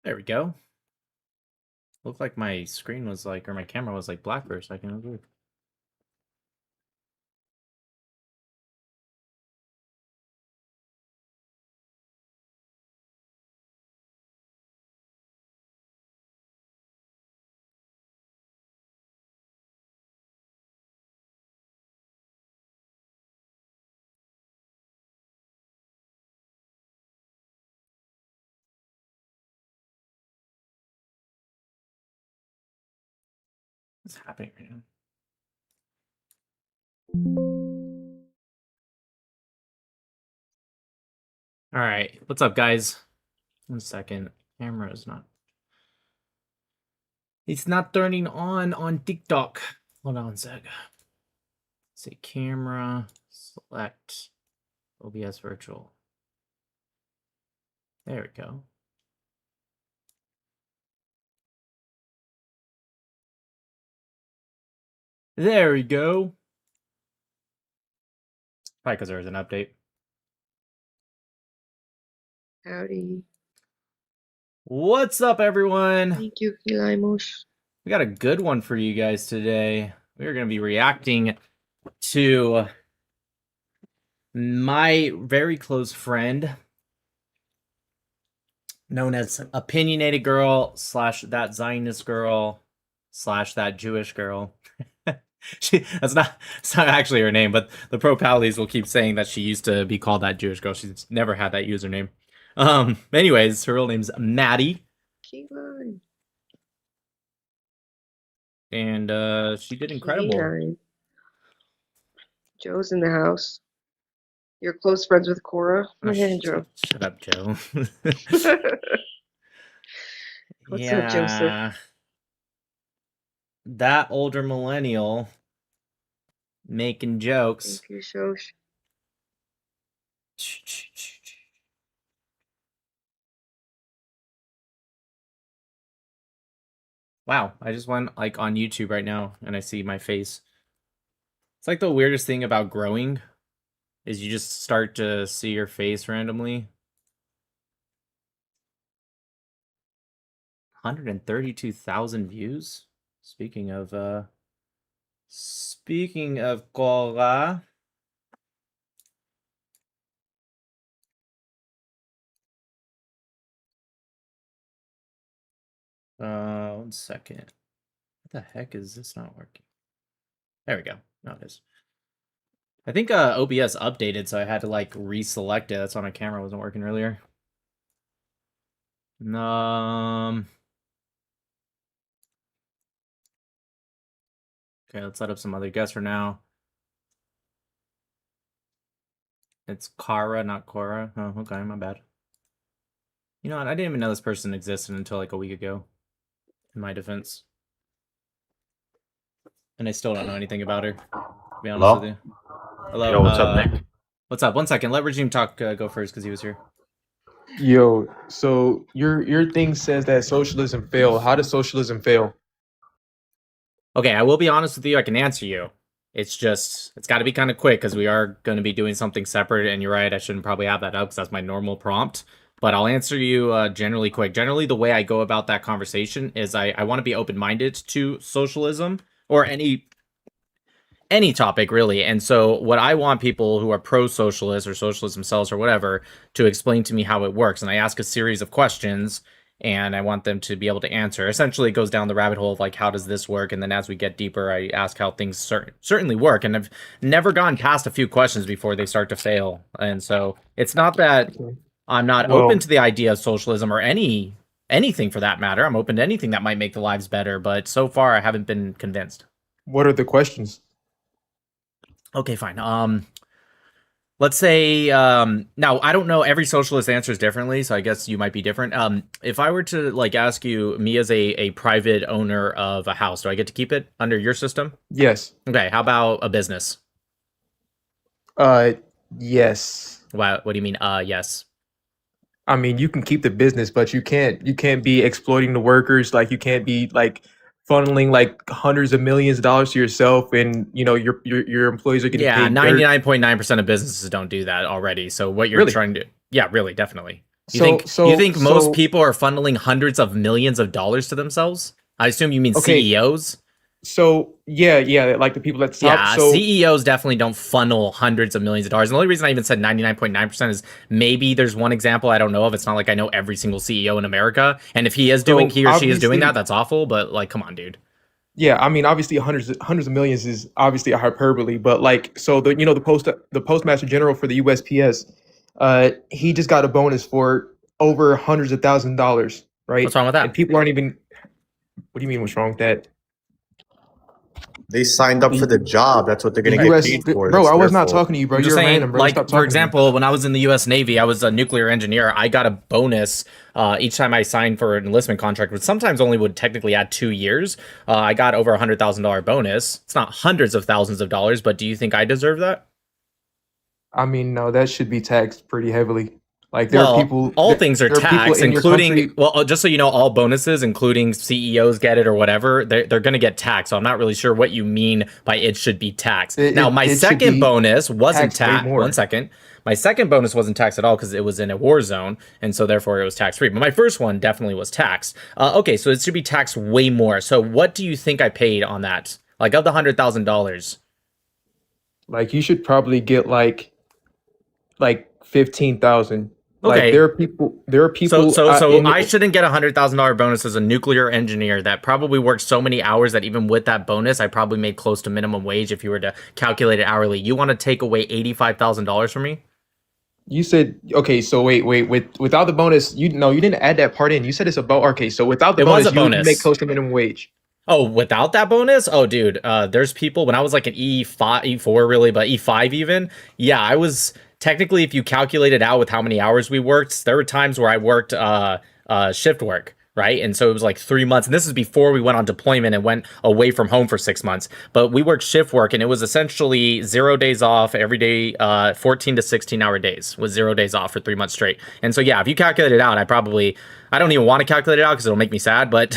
There we go. Looked like my screen was like, or my camera was like black for a second. It was weird. What's happening right now? All right, what's up, guys? 1 second. Camera is not. It's not turning on TikTok. Hold on a sec. Say camera, select OBS virtual. There we go. There we go. Probably because there was an update. Howdy. What's up, everyone? Thank you, Kilimos. We got a good one for you guys today. We are going to be reacting to my very close friend, known as Opinionated Girl / that Zionist girl / that Jewish girl. It's not actually her name, but the pro-pallies will keep saying that she used to be called that Jewish girl. She's never had that username. Anyways, her real name's Maddie. Keyline. And she did incredible. Keyline. Joe's in the house. You're close friends with Korra? Joe. Shut up, Joe. What's up, Joseph? That older millennial making jokes. Thank you, Shosh. Wow, I just went like on YouTube right now and I see my face. It's like the weirdest thing about growing is you just start to see your face randomly. 132,000 views. Speaking of Korra. One second. What the heck is this not working? There we go. Now it is. I think OBS updated, so I had to like reselect it. That's why my camera wasn't working earlier. Okay, let's set up some other guests for now. It's Kara, not Korra. Oh, okay, my bad. You know what? I didn't even know this person existed until like a week ago, in my defense. And I still don't know anything about her, to be honest with you. Hello. Yo, what's up, Nick? What's up? 1 second. Let Regime Talk go first because he was here. Yo, so your thing says that socialism failed. How does socialism fail? Okay, I will be honest with you. I can answer you. It's just, it's got to be kind of quick because we are going to be doing something separate. And you're right, I shouldn't probably have that up because that's my normal prompt. But I'll answer you generally quick. Generally, the way I go about that conversation is I want to be open-minded to socialism or any topic, really. And so what I want people who are pro-socialist or socialists themselves or whatever to explain to me how it works. And I ask a series of questions and I want them to be able to answer. Essentially, it goes down the rabbit hole of like, how does this work? And then as we get deeper, I ask how things certainly work. And I've never gone past a few questions before they start to fail. And so it's not that I'm not open to the idea of socialism or anything for that matter. I'm open to anything that might make the lives better. But so far, I haven't been convinced. What are the questions? Okay, fine. Let's say, now, I don't know, every socialist answers differently, so I guess you might be different. If I were to, like, ask you, me as a private owner of a house, do I get to keep it under your system? Yes. Okay, how about a business? Yes. What do you mean, yes? I mean, you can keep the business, but you can't be exploiting the workers. Like, you can't be, like, funneling like hundreds of millions of dollars to yourself, and you know your employees are getting paid. 99.9% of businesses don't do that already. So what you're trying to do, yeah, really, definitely. You think most So people are funneling hundreds of millions of dollars to themselves? I assume you mean okay, CEOs. so yeah, like the people at the top. Yeah, So CEOs definitely don't funnel hundreds of millions of dollars. And the only reason I even said 99.9% is maybe there's one example I don't know of. It's not like I know every single CEO in America. And if he or she is doing that, obviously, that's awful. But like, come on, dude. yeah, I mean, obviously, hundreds of millions is obviously a hyperbole, but like, so the postmaster general for the USPS, he just got a bonus for over hundreds of $1,000s, What's right? wrong with And that? people aren't even. What do you mean? What's wrong with that? They signed up for The the job. That's what they're the gonna get U.S. paid for. Bro, That's I their was not fault. talking to you, bro. I'm just You're saying, random, bro. like, Stop for talking to me. example, when I was in the US Navy, I was a nuclear engineer. I got a bonus each time I signed for an enlistment contract, which sometimes only would technically add 2 years. I got over $100,000 bonus. It's not hundreds of thousands of dollars, but do you think I deserve that? I mean, no, that should be taxed pretty heavily. Like Well, all things are there are people taxed, in your including, country. well, just so you know, all bonuses, including CEOs get it or whatever, they're going to get taxed. So I'm not really sure what you mean by it should be taxed. Now, my It should second be bonus wasn't taxed way taxed. One more. second. My second bonus wasn't taxed at all because it was in a war zone. And so therefore it was tax free. But my first one definitely was taxed. Okay, so it should be taxed way more. So what do you think I paid on that? Like of the $100,000? Like you should probably get like 15,000. Like Okay, there are So, people so, so in I shouldn't get $100,000 bonus as a nuclear engineer that probably worked so many hours that even with that bonus, I probably made close to minimum wage if you were to calculate it hourly. You want to take away $85,000 from me? you said okay, so wait, without the bonus, you didn't add that part in. You said it's about okay, so without the It was a bonus, you make bonus. close to minimum wage. Oh, without that bonus? Oh, dude, there's people when I was like an E5, E4 really, but E5 even. Yeah, I was technically, if you calculate it out with how many hours we worked, there were times where I worked shift work, right? And so it was like 3 months, and this is before we went on deployment and went away from home for 6 months. But we worked shift work, and it was essentially 0 days off every day, 14 to 16 hour days with 0 days off for 3 months straight. And so yeah, if you calculate it out, I don't even want to calculate it out because it'll make me sad, but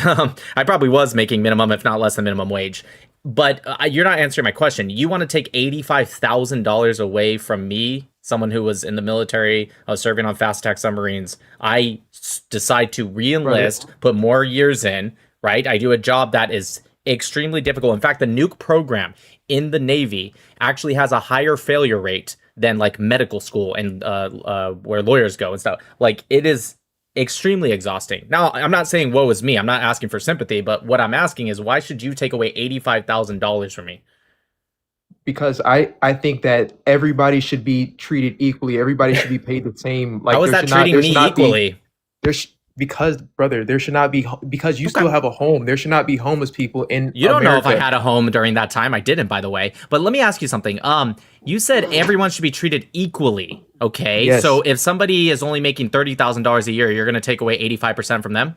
I probably was making minimum, if not less than minimum wage. But you're not answering my question. You want to take $85,000 away from me, someone who was in the military, I was serving on fast attack submarines. Decide to Brother, re-enlist, put more years in, right? I do a job that is extremely difficult. In fact, the nuke program in the Navy actually has a higher failure rate than like medical school and where lawyers go and stuff. Like it is extremely exhausting. Now, I'm not saying woe is me. I'm not asking for sympathy, but what I'm asking is why should you take away $85,000 from me? because I think that everybody should be treated equally. Everybody should be paid the same. How Like is that treating there should me not be equally? because brother, there should not be because you Okay. still have a home. There should not be homeless people in You don't know if I America. had a home during that time. I didn't, by the way. But let me ask you something. You said everyone should be treated equally. Okay. So Yes. if somebody is only making $30,000 a year, you're going to take away 85% from them?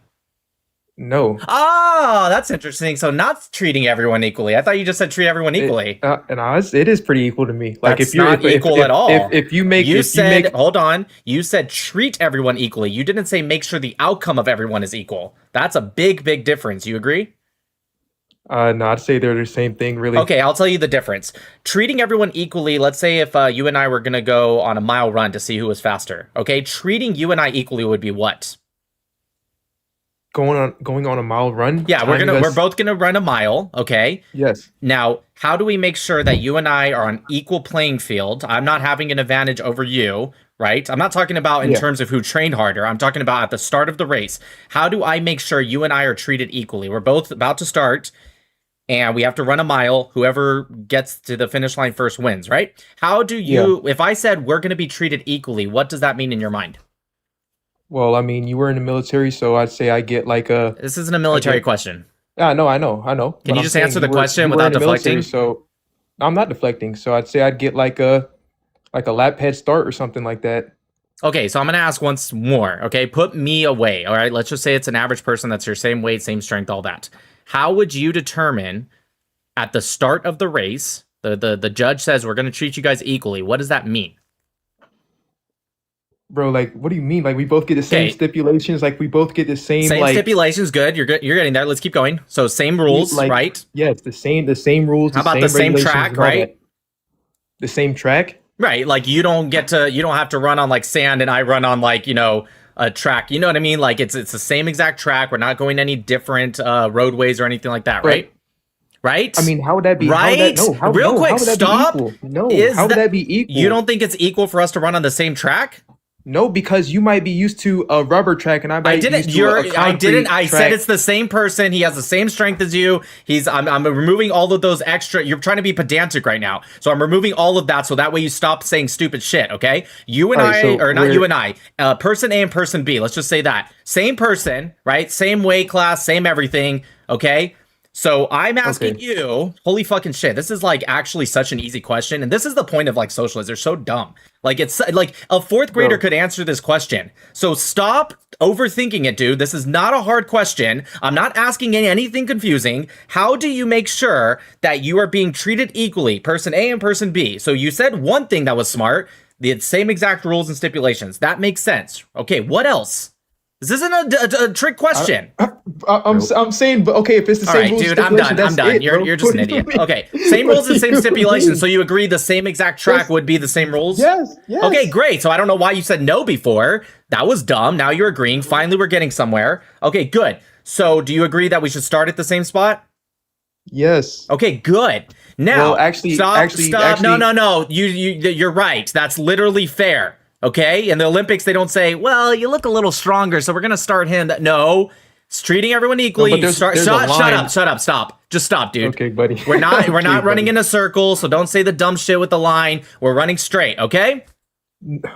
No. Oh, that's interesting. So not treating everyone equally. I thought you just said treat everyone equally. It is pretty equal to me. Like That's not equal at all. if you make You if you said, make hold on. You said treat everyone equally. You didn't say make sure the outcome of everyone is equal. That's a big, big difference. You agree? no, I'd say they're the same thing, really. Okay, I'll tell you the difference. Treating everyone equally, let's say if you and I were going to go on a mile run to see who was faster. Okay, treating you and I equally would be what? Going on a mile run. Yeah, timing we're us- both going to run a mile, okay? Yes. Now, how do we make sure that you and I are on equal playing field? I'm not having an advantage over you, right? I'm not talking about in Yeah. terms of who trained harder. I'm talking about at the start of the race. How do I make sure you and I are treated equally? We're both about to start and we have to run a mile. Whoever gets to the finish line first wins, right? How do you, if I said we're going to be treated equally, what does that mean in your mind? Well, I mean, you were in the military, so I'd say I get like a. This isn't a military Okay. question. Yeah, I know. Can But you I'm just saying answer the you question were without in the military, deflecting? so I'm not deflecting. So I'd say I'd get like a lap head start or something like that. Okay, so I'm going to ask once more, okay? Put me away, all right? Let's just say it's an average person that's your same weight, same strength, all that. How would you determine at the start of the race, the judge says we're going to treat you guys equally. What does that mean? Bro, like, what do you mean? Like, we both get the same Okay. stipulations. Like, we both get the same Same like, stipulations, good. You're good. You're getting there. Let's keep going. So same rules, like, right? yes, the same rules. How about the same regulations track, and all right? that. The same track. Right. Like you don't have to run on like sand and I run on like, a track. You know what I mean? Like it's the same exact track. We're not going any different roadways or anything like that, right? Right? I mean, how would that be? Right? Real quick, how would that stop. Be equal? No, Is how would that be equal? You don't think it's equal for us to run on the same track? No, because you might be used to a rubber track, and I might be used to a concrete I didn't. I track. said it's the same person. He has the same strength as you. I'm removing all of those extra. You're trying to be pedantic right now, so I'm removing all of that, so that way you stop saying stupid shit. Okay, you and person A and person B. Let's just say that same person, right? Same weight class, same everything. Okay. So I'm asking you, holy fucking shit, this is like actually such an easy question. And this is the point of like socialists. They're so dumb. Like it's like a fourth grader could answer this question. So stop overthinking it, dude. This is not a hard question. I'm not asking anything confusing. How do you make sure that you are being treated equally, person A and person B? So you said one thing that was smart, the same exact rules and stipulations. That makes sense. Okay, what else? This isn't a trick question. I'm saying, but okay, if it's the same rules, dude, I'm done. You're just an idiot. Okay, same rules and same stipulations. So you agree the same exact track would be the same rules? Yes. Okay, great. So I don't know why you said no before. That was dumb. Now you're agreeing. Finally, we're getting somewhere. Okay, good. So do you agree that we should start at the same spot? Yes. Okay, good. Now, Well, stop. No. You're right. That's literally fair. Okay, in the Olympics, they don't say, "Well, you look a little stronger, so we're gonna start him." No, it's treating everyone equally. No, Shut up, stop. Just stop, dude. Okay, buddy. We're not running in a circle, so don't say the dumb shit with the line. We're running straight, okay?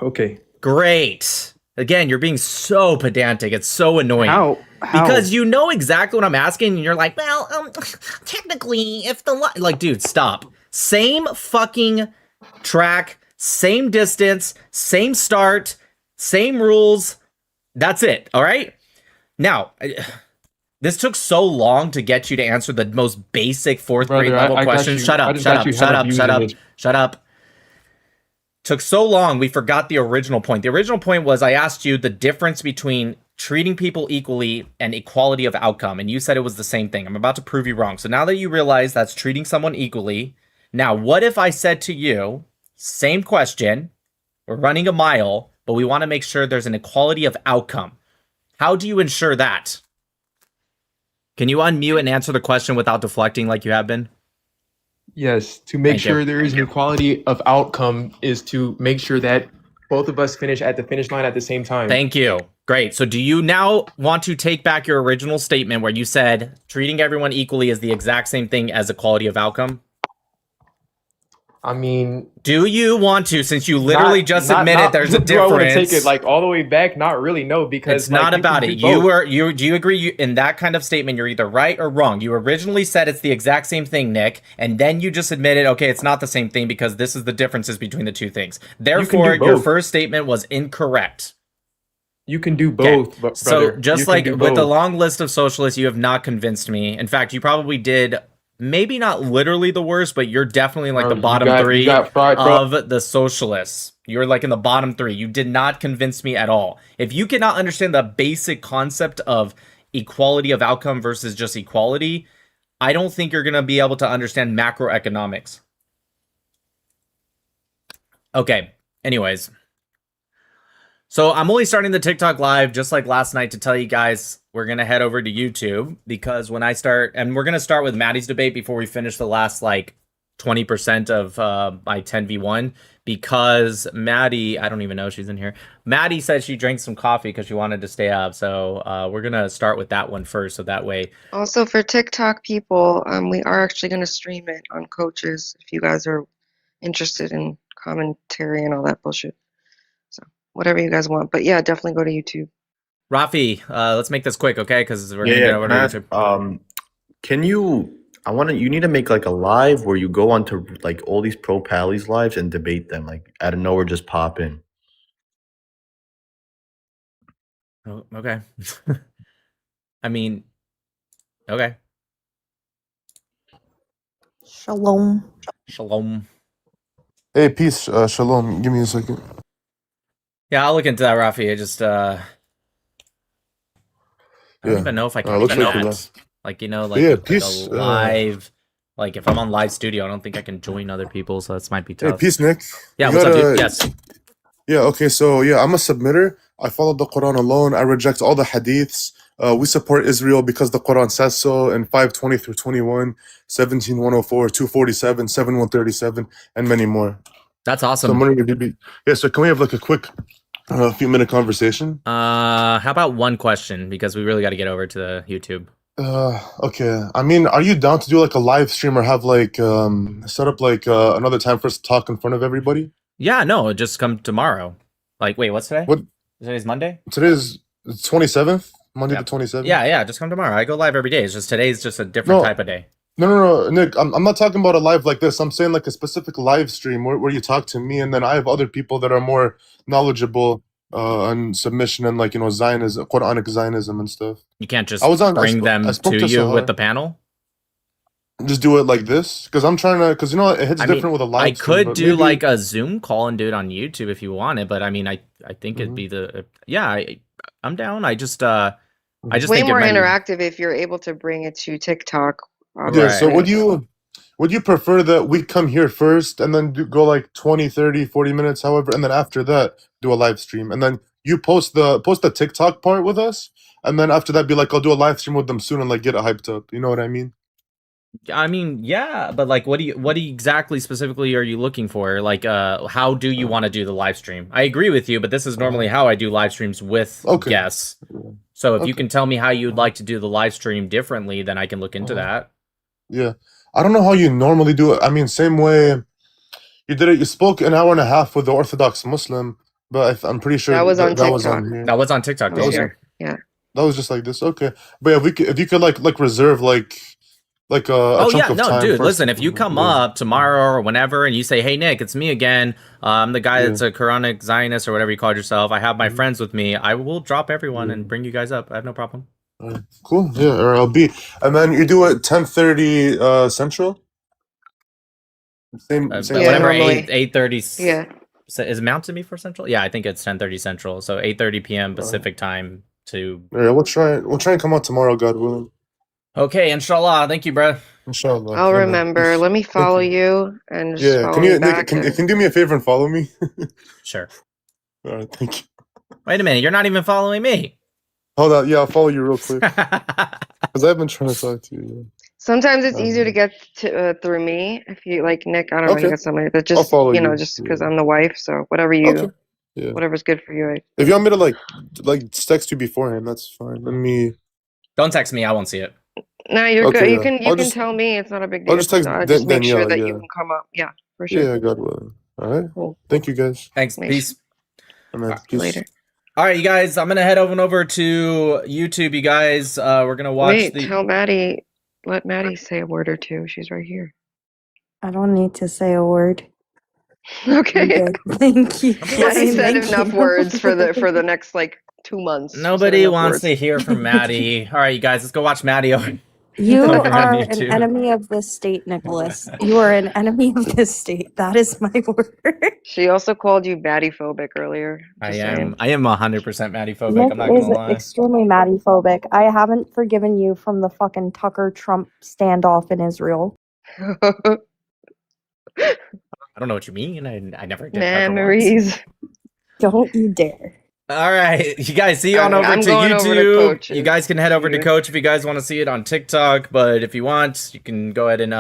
Okay. Great. Again, you're being so pedantic. It's so annoying. How? Because you know exactly what I'm asking, and you're like, well, technically, if the like, dude, stop. Same fucking track. Same distance, same start, same rules. That's it. All right. Now, this took so long to get you to answer the most basic fourth grade level question. Shut up. Took so long, we forgot the original point. The original point was I asked you the difference between treating people equally and equality of outcome. And you said it was the same thing. I'm about to prove you wrong. So now that you realize that's treating someone equally, now what if I said to you, same question, we're running a mile, but we want to make sure there's an equality of outcome. How do you ensure that? Can you unmute and answer the question without deflecting like you have been? Yes, to make sure there is an equality of outcome is to make sure that both of us finish at the finish line at the same time. Thank you. Great. So do you now want to take back your original statement where you said treating everyone equally is the exact same thing as equality of outcome? I mean, do you want to, since you literally just admitted there's a difference? Do I want to take it like all the way back? Not really, no, because it's not about it. Do you agree in that kind of statement? You're either right or wrong. You originally said it's the exact same thing, Nick, and then you just admitted, okay, it's not the same thing because this is the differences between the two things. Therefore, your first statement was incorrect. You can do both, brother. So just like with the long list of socialists, you have not convinced me. In fact, you probably did. Maybe not literally the worst, but you're definitely like the bottom three of the socialists. You're like in the bottom three. You did not convince me at all. If you cannot understand the basic concept of equality of outcome versus just equality, I don't think you're going to be able to understand macroeconomics. Okay. Anyways. So I'm only starting the TikTok live just like last night to tell you guys we're going to head over to YouTube because when I start, and we're going to start with Maddie's debate before we finish the last like 20% of my 10v1 because Maddie, I don't even know if she's in here. Maddie said she drank some coffee because she wanted to stay up. So we're going to start with that one first. So that way. Also for TikTok people, we are actually going to stream it on Coaches if you guys are interested in commentary and all that bullshit. So whatever you guys want. But yeah, definitely go to YouTube. Rafi, let's make this quick, okay? Because we're gonna go YouTube. Can you? You need to make like a live where you go onto like all these pro pallies lives and debate them, like out of nowhere, just pop in. Oh, okay. I mean, okay. Shalom. Shalom. Hey, peace. Shalom. Give me a second. Yeah, I'll look into that, Rafi. I just I don't even know if I can do that. Like, you know, like, yeah, like a live, like if I'm on live studio, I don't think I can join other people, so this might be tough. Hey, peace, Nick. Yeah, what's up, dude? Yes. Yeah, okay, so yeah, I'm a submitter. I follow the Quran alone. I reject all the hadiths. We support Israel because the Quran says so in 5:20 through 21, 17:104, 247, 7137, and many more. That's So I'm awesome. wondering if you'd be so can we have like a quick few minute conversation? How about one question, because we really got to get over to the YouTube. Okay. I mean, are you down to do like a live stream or have like set up like another time for us to talk in front of everybody? Yeah, no, just come tomorrow. Like, wait, what's today? What Today's Monday? today's 27th, Monday Yep. the 27th. Yeah, just come tomorrow. I go live every day. It's just today's just a different No. type of day. No, Nick. I'm not talking about a live like this. I'm saying like a specific live stream where you talk to me and then I have other people that are more knowledgeable on submission and like Zionism, Quranic Zionism and stuff. You can't just I bring them spoke to you Sahar. with the panel. Just do it like this because I'm trying to because it hits different with a live. I stream, could but do maybe- like a Zoom call and do it on YouTube if you want it, but I mean, I think it'd be I'm down. I just It's way think it more might be- interactive if you're able to bring it to TikTok. Yeah. So obviously. would you prefer that we come here first and then go like 20, 30, 40 minutes, however, and then after that do a live stream and then you post the TikTok part with us, and then after that be like I'll do a live stream with them soon and like get it hyped up. You know what I mean? I mean, yeah, but like, what exactly specifically are you looking for? Like, how do you want to do the live stream? I agree with you, but this is normally how I do live streams with guests. So if you can tell me how you'd like to do the live stream differently, then I can look into that. Yeah. I don't know how you normally do it. I mean, same way you did it. You spoke an hour and a half with the Orthodox Muslim, but I'm pretty sure That was on that was TikTok. on here. That was on TikTok. That was this here. year. Yeah. That was just like this. Okay. But yeah, if you could like reserve like a chunk of time dude, for us listen, to- if you come yeah. up tomorrow or whenever and you say, hey Nick, it's me again, I'm the guy that's a Quranic Zionist or whatever you called yourself, I have my friends with me, I will drop everyone and bring you guys up. I have no problem. Alright, cool. Yeah, or I'll be, and then you do it 10:30 Central. Same. Yeah, whatever. normally. 8:30. Yeah. Is it Mountain Before Central? Yeah, I think it's 10:30 Central. So 8:30 p.m. Pacific time to. Yeah, we'll try and come out tomorrow, God willing. Okay, inshallah. Thank you, bro. Inshallah. I'll Yeah, man. remember. Let me follow you and just Yeah, follow can me you back. can you do me a favor and follow me? Sure. All right, thank you. Wait a minute, you're not even following me. Hold on, yeah, I'll follow you real quick because I've been trying to talk to you. Sometimes it's easier to get to through me if you like Nick. I don't know. You Okay. got somebody that I'll just follow you. just because I'm the wife. So whatever you, Okay. Yeah. whatever's good for you. If you want me to like text you beforehand, that's fine. Let me. Don't text me. I won't see it. No, you're Okay, good. You yeah. can I'll just- tell me. It's not a big deal. I'll just text just make Danielle, sure that yeah. you can come up. Yeah, for sure. Yeah, God willing. All right. Cool. Thank you, guys. Thanks. Nice. Peace. Amen. Alright, Peace. Later. All right, you guys. I'm gonna head over to YouTube. You guys, we're gonna watch Wait, the. tell Maddie. Let Maddie say a word or two. She's right here. I don't need to say a word. I'm Okay. good. Thank you. Maddie said Thank enough you. words for the next like 2 months. She said Nobody enough wants words. to hear from Maddie. All right, you guys, let's go watch Maddie over. You Over on are an YouTube. enemy of this state, Nicholas. You are an enemy of this state. That is my word. She also called you baddie-phobic earlier. I Just am saying. 100% Maddie phobic. Nick I'm not gonna is lie. extremely Maddie-phobic. I haven't forgiven you from the fucking Tucker Trump standoff in Israel. I don't know what you mean. I never did. Tucker once. Memories. Don't you dare. All right, you guys, see you on Alright, over I'm to going over to YouTube. Coach's You guys can head over to computer. Coach if you guys want to see it on TikTok. But if you want, you can go ahead and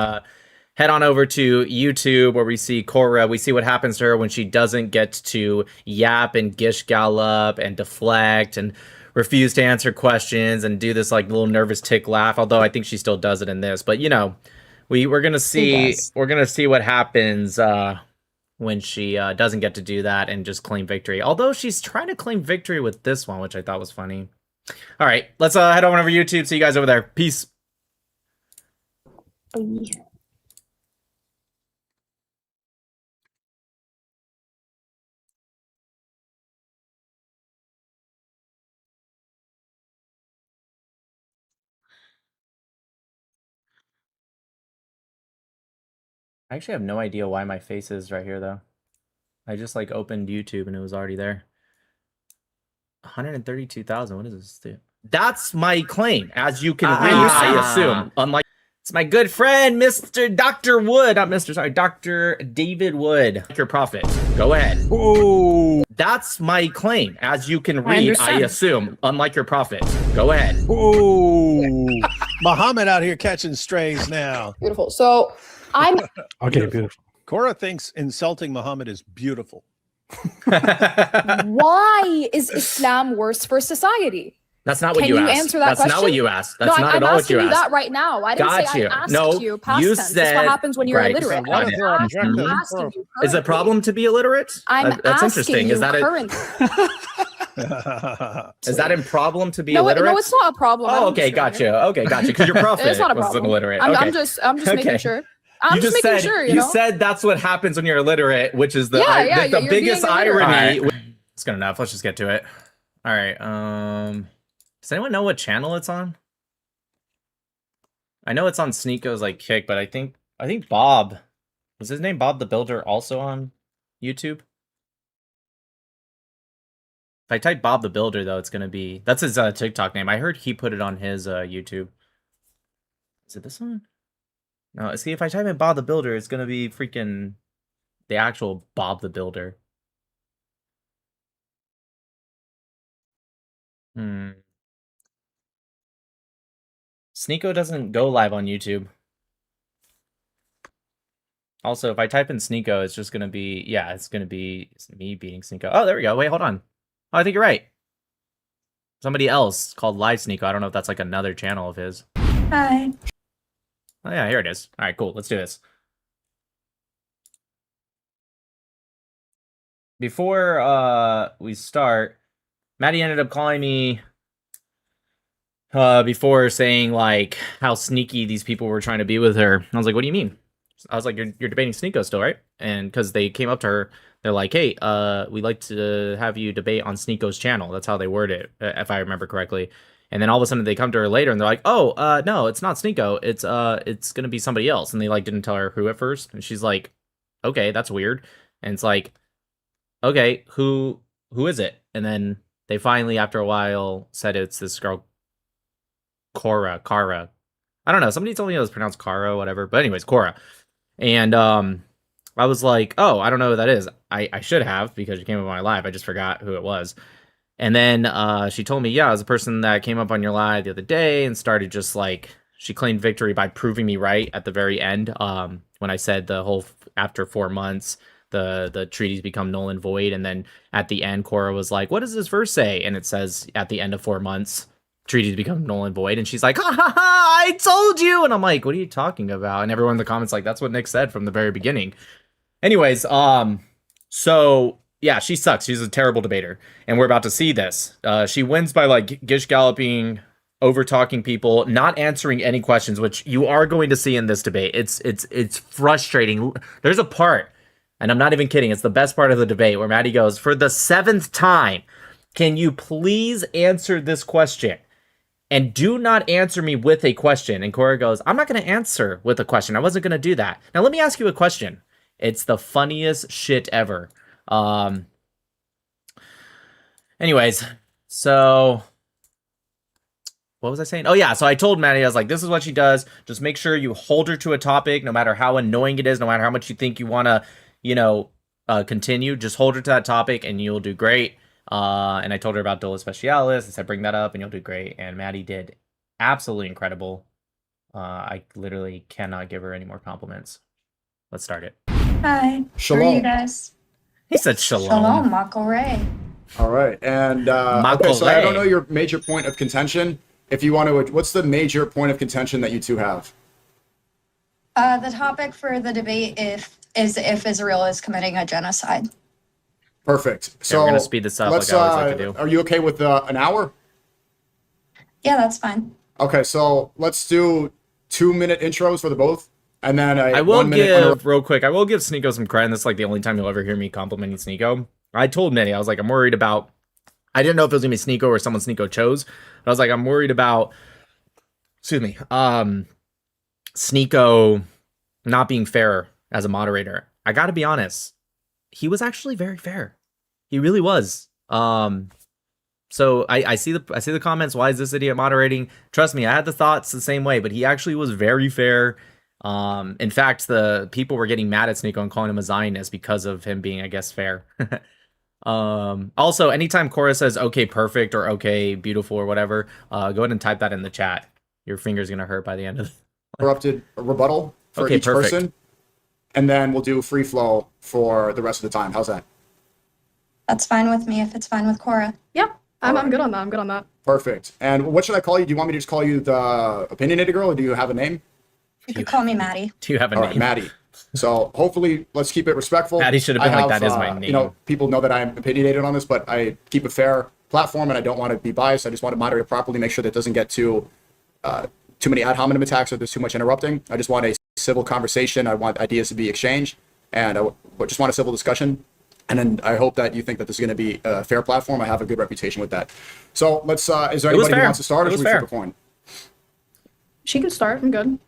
head on over to YouTube where we see Korra. We see what happens to her when she doesn't get to yap and gish gallop and deflect and refuse to answer questions and do this like little nervous tick laugh. Although I think she still does it in this. But you know, we're gonna see what happens when she doesn't get to do that and just claim victory. Although she's trying to claim victory with this one, which I thought was funny. All right, let's head over to YouTube. See you guys over there. Peace. Bye. I actually have no idea why my face is right here, though. I just like opened YouTube and it was already there. 132,000. What is this? Dude? That's my claim, as you can read. I assume. Unlike It's my good friend, Mr. Dr. Wood. Not Mr. Sorry, Dr. David Wood. Your prophet. Go ahead. Ooh. That's my claim. As you can I read, I understand. assume, unlike your prophet. Go ahead. Ooh. Muhammad out here catching strays now. Beautiful. So I'm Okay, beautiful. Korra thinks insulting Muhammad is beautiful. why is Islam worse for society? That's not what Can you you asked. answer that That's not question? what you asked. That's No, not I'm at all what asking you you asked. that right now. I didn't Got say you. I asked No, you past you tense. This is said- what happens when you're right. illiterate. What I'm if they're asking objective? you Is it a currently. problem to be illiterate? I'm That's asking interesting. you Is that currently. is that a problem to be No, illiterate? no, it's not a problem. I Oh, don't okay, discriminate. gotcha. Okay, gotcha. Because your prophet It's not a was problem. illiterate. I'm Okay. just Okay. making sure. I'm just making sure, you know? said that's what happens when you're illiterate, which is the Yeah, the you're biggest being illiterate. irony. It's good enough. Let's just get to it. All right. Does anyone know what channel it's on? I know it's on SNEAKO's like Kick, but I think Bob, was his name Bob the Builder, also on YouTube? If I type Bob the Builder, though, it's gonna be, that's his TikTok name. I heard he put it on his YouTube. Is it this one? No, see, if I type in Bob the Builder, it's gonna be freaking the actual Bob the Builder. SNEAKO doesn't go live on YouTube. Also, if I type in SNEAKO, it's just gonna be, yeah, it's gonna be me beating SNEAKO. Oh, there we go. Wait, hold on. Oh, I think you're right. Somebody else called Live SNEAKO. I don't know if that's like another channel of his. Hi. Oh yeah, here it is. All right, cool. Let's do this. Before we start, Maddie ended up calling me before, saying like how sneaky these people were trying to be with her. I was like, what do you mean? I was like, you're debating SNEAKO still, right? And because they came up to her, they're like, hey, we'd like to have you debate on SNEAKO's channel. That's how they word it, if I remember correctly. And then all of a sudden they come to her later and they're like, oh, no, it's not SNEAKO. It's gonna be somebody else. And they like didn't tell her who at first. And she's like, okay, that's weird. And it's like, okay, who is it? And then they finally, after a while, said it's this girl, Korra. I don't know. Somebody told me it was pronounced Kara, whatever. But anyways, Korra. And I was like, oh, I don't know who that is. I should have, because she came up on my live. I just forgot who it was. And then she told me, yeah, it was a person that came up on your live the other day and started just like, she claimed victory by proving me right at the very end. When I said the whole, after 4 months, the treaties become null and void. And then at the end, Korra was like, what does this verse say? And it says at the end of 4 months, treaties become null and void. And she's like, ha ha ha, I told you. And I'm like, what are you talking about? And everyone in the comments like, that's what Nick said from the very beginning. Anyways, so yeah, she sucks. She's a terrible debater. And we're about to see this. She wins by like gish galloping, over talking people, not answering any questions, which you are going to see in this debate. It's frustrating. There's a part, and I'm not even kidding, it's the best part of the debate, where Maddie goes, for the 7th time, can you please answer this question? And do not answer me with a question. And Korra goes, I'm not going to answer with a question. I wasn't going to do that. Now, let me ask you a question. It's the funniest shit ever. Anyways, so what was I saying? Oh, yeah. So I told Maddie, I was like, this is what she does. Just make sure you hold her to a topic, no matter how annoying it is, no matter how much you think you want to, you know, continue. Just hold her to that topic and you'll do great. And I told her about Dolo Specialis. I said, bring that up and you'll do great. And Maddie did absolutely incredible. I literally cannot give her any more compliments. Let's start it. Hi. Shalom. How are you guys? He said shalom. Shalom, Mako Ray. All right. And okay, so I don't know Makole. your major point of contention. If you want to, what's the major point of contention that you two have? The topic for the debate is if Israel is committing a genocide. Perfect. Okay, So we're gonna speed this up like I always like to do. Are you okay with an hour? Yeah, that's fine. Okay, so let's do 2-minute intros for the both, and then I will 1 minute. give, real quick, I will give SNEAKO some credit. This is like the only time you'll ever hear me complimenting SNEAKO. I told Minnie, I was like, I'm worried about, I didn't know if it was gonna be SNEAKO or someone SNEAKO chose. But I was like, I'm worried about, excuse me, SNEAKO not being fair as a moderator. I gotta be honest, he was actually very fair. He really was. So I see the comments. Why is this idiot moderating? Trust me, I had the thoughts the same way, but he actually was very fair. In fact, the people were getting mad at SNEAKO and calling him a Zionist because of him being, I guess, fair. Also, anytime Korra says "okay, perfect" or "okay, beautiful" or whatever, go ahead and type that in the chat. Your finger's gonna hurt by the end of it. Interrupted rebuttal for each person, and then we'll do free flow for the rest of the time. How's that? That's fine with me if it's fine with Korra. Yeah, I'm good on that. I'm good on that. Perfect. And what should I call you? Do you want me to just call you the Opinionated Girl, or do you have a name? You could call me Maddie. Do you have a All name? right, Maddie. So hopefully, let's keep it respectful. Maddie should have been like, that is my name. You know, people know that I'm opinionated on this, but I keep a fair platform, and I don't want to be biased. I just want to moderate it properly, make sure that it doesn't get too many ad hominem attacks or there's too much interrupting. I just want a civil conversation. I want ideas to be exchanged, and I just want a civil discussion. And then I hope that you think that this is going to be a fair platform. I have a good reputation with that. So let's. Is there anybody who wants to start, or should we flip a coin? She can start. I'm good.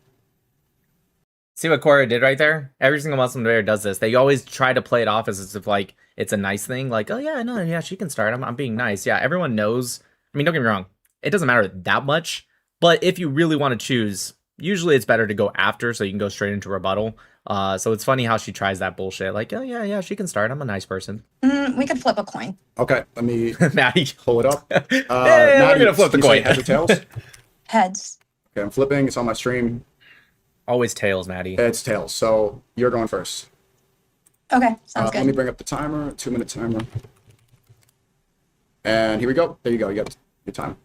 See what Korra did right there? Every single Muslim debater does this. They always try to play it off as if like it's a nice thing. Like, oh yeah, no, yeah, she can start. I'm being nice. Yeah, everyone knows. I mean, don't get me wrong. It doesn't matter that much. But if you really want to choose, usually it's better to go after so you can go straight into rebuttal. So it's funny how she tries that bullshit. Like, oh yeah, she can start. I'm a nice person. We could flip a coin. Okay, let me Maddie, pull it up. Hey, Maddie, we're gonna flip the coin. Heads or tails? Heads. Okay, I'm flipping. It's on my stream. Always tails, Maddie. It's tails. So you're going first. Okay, sounds good. Let me bring up the timer. 2-minute timer. And here we go. There you go. You got your time.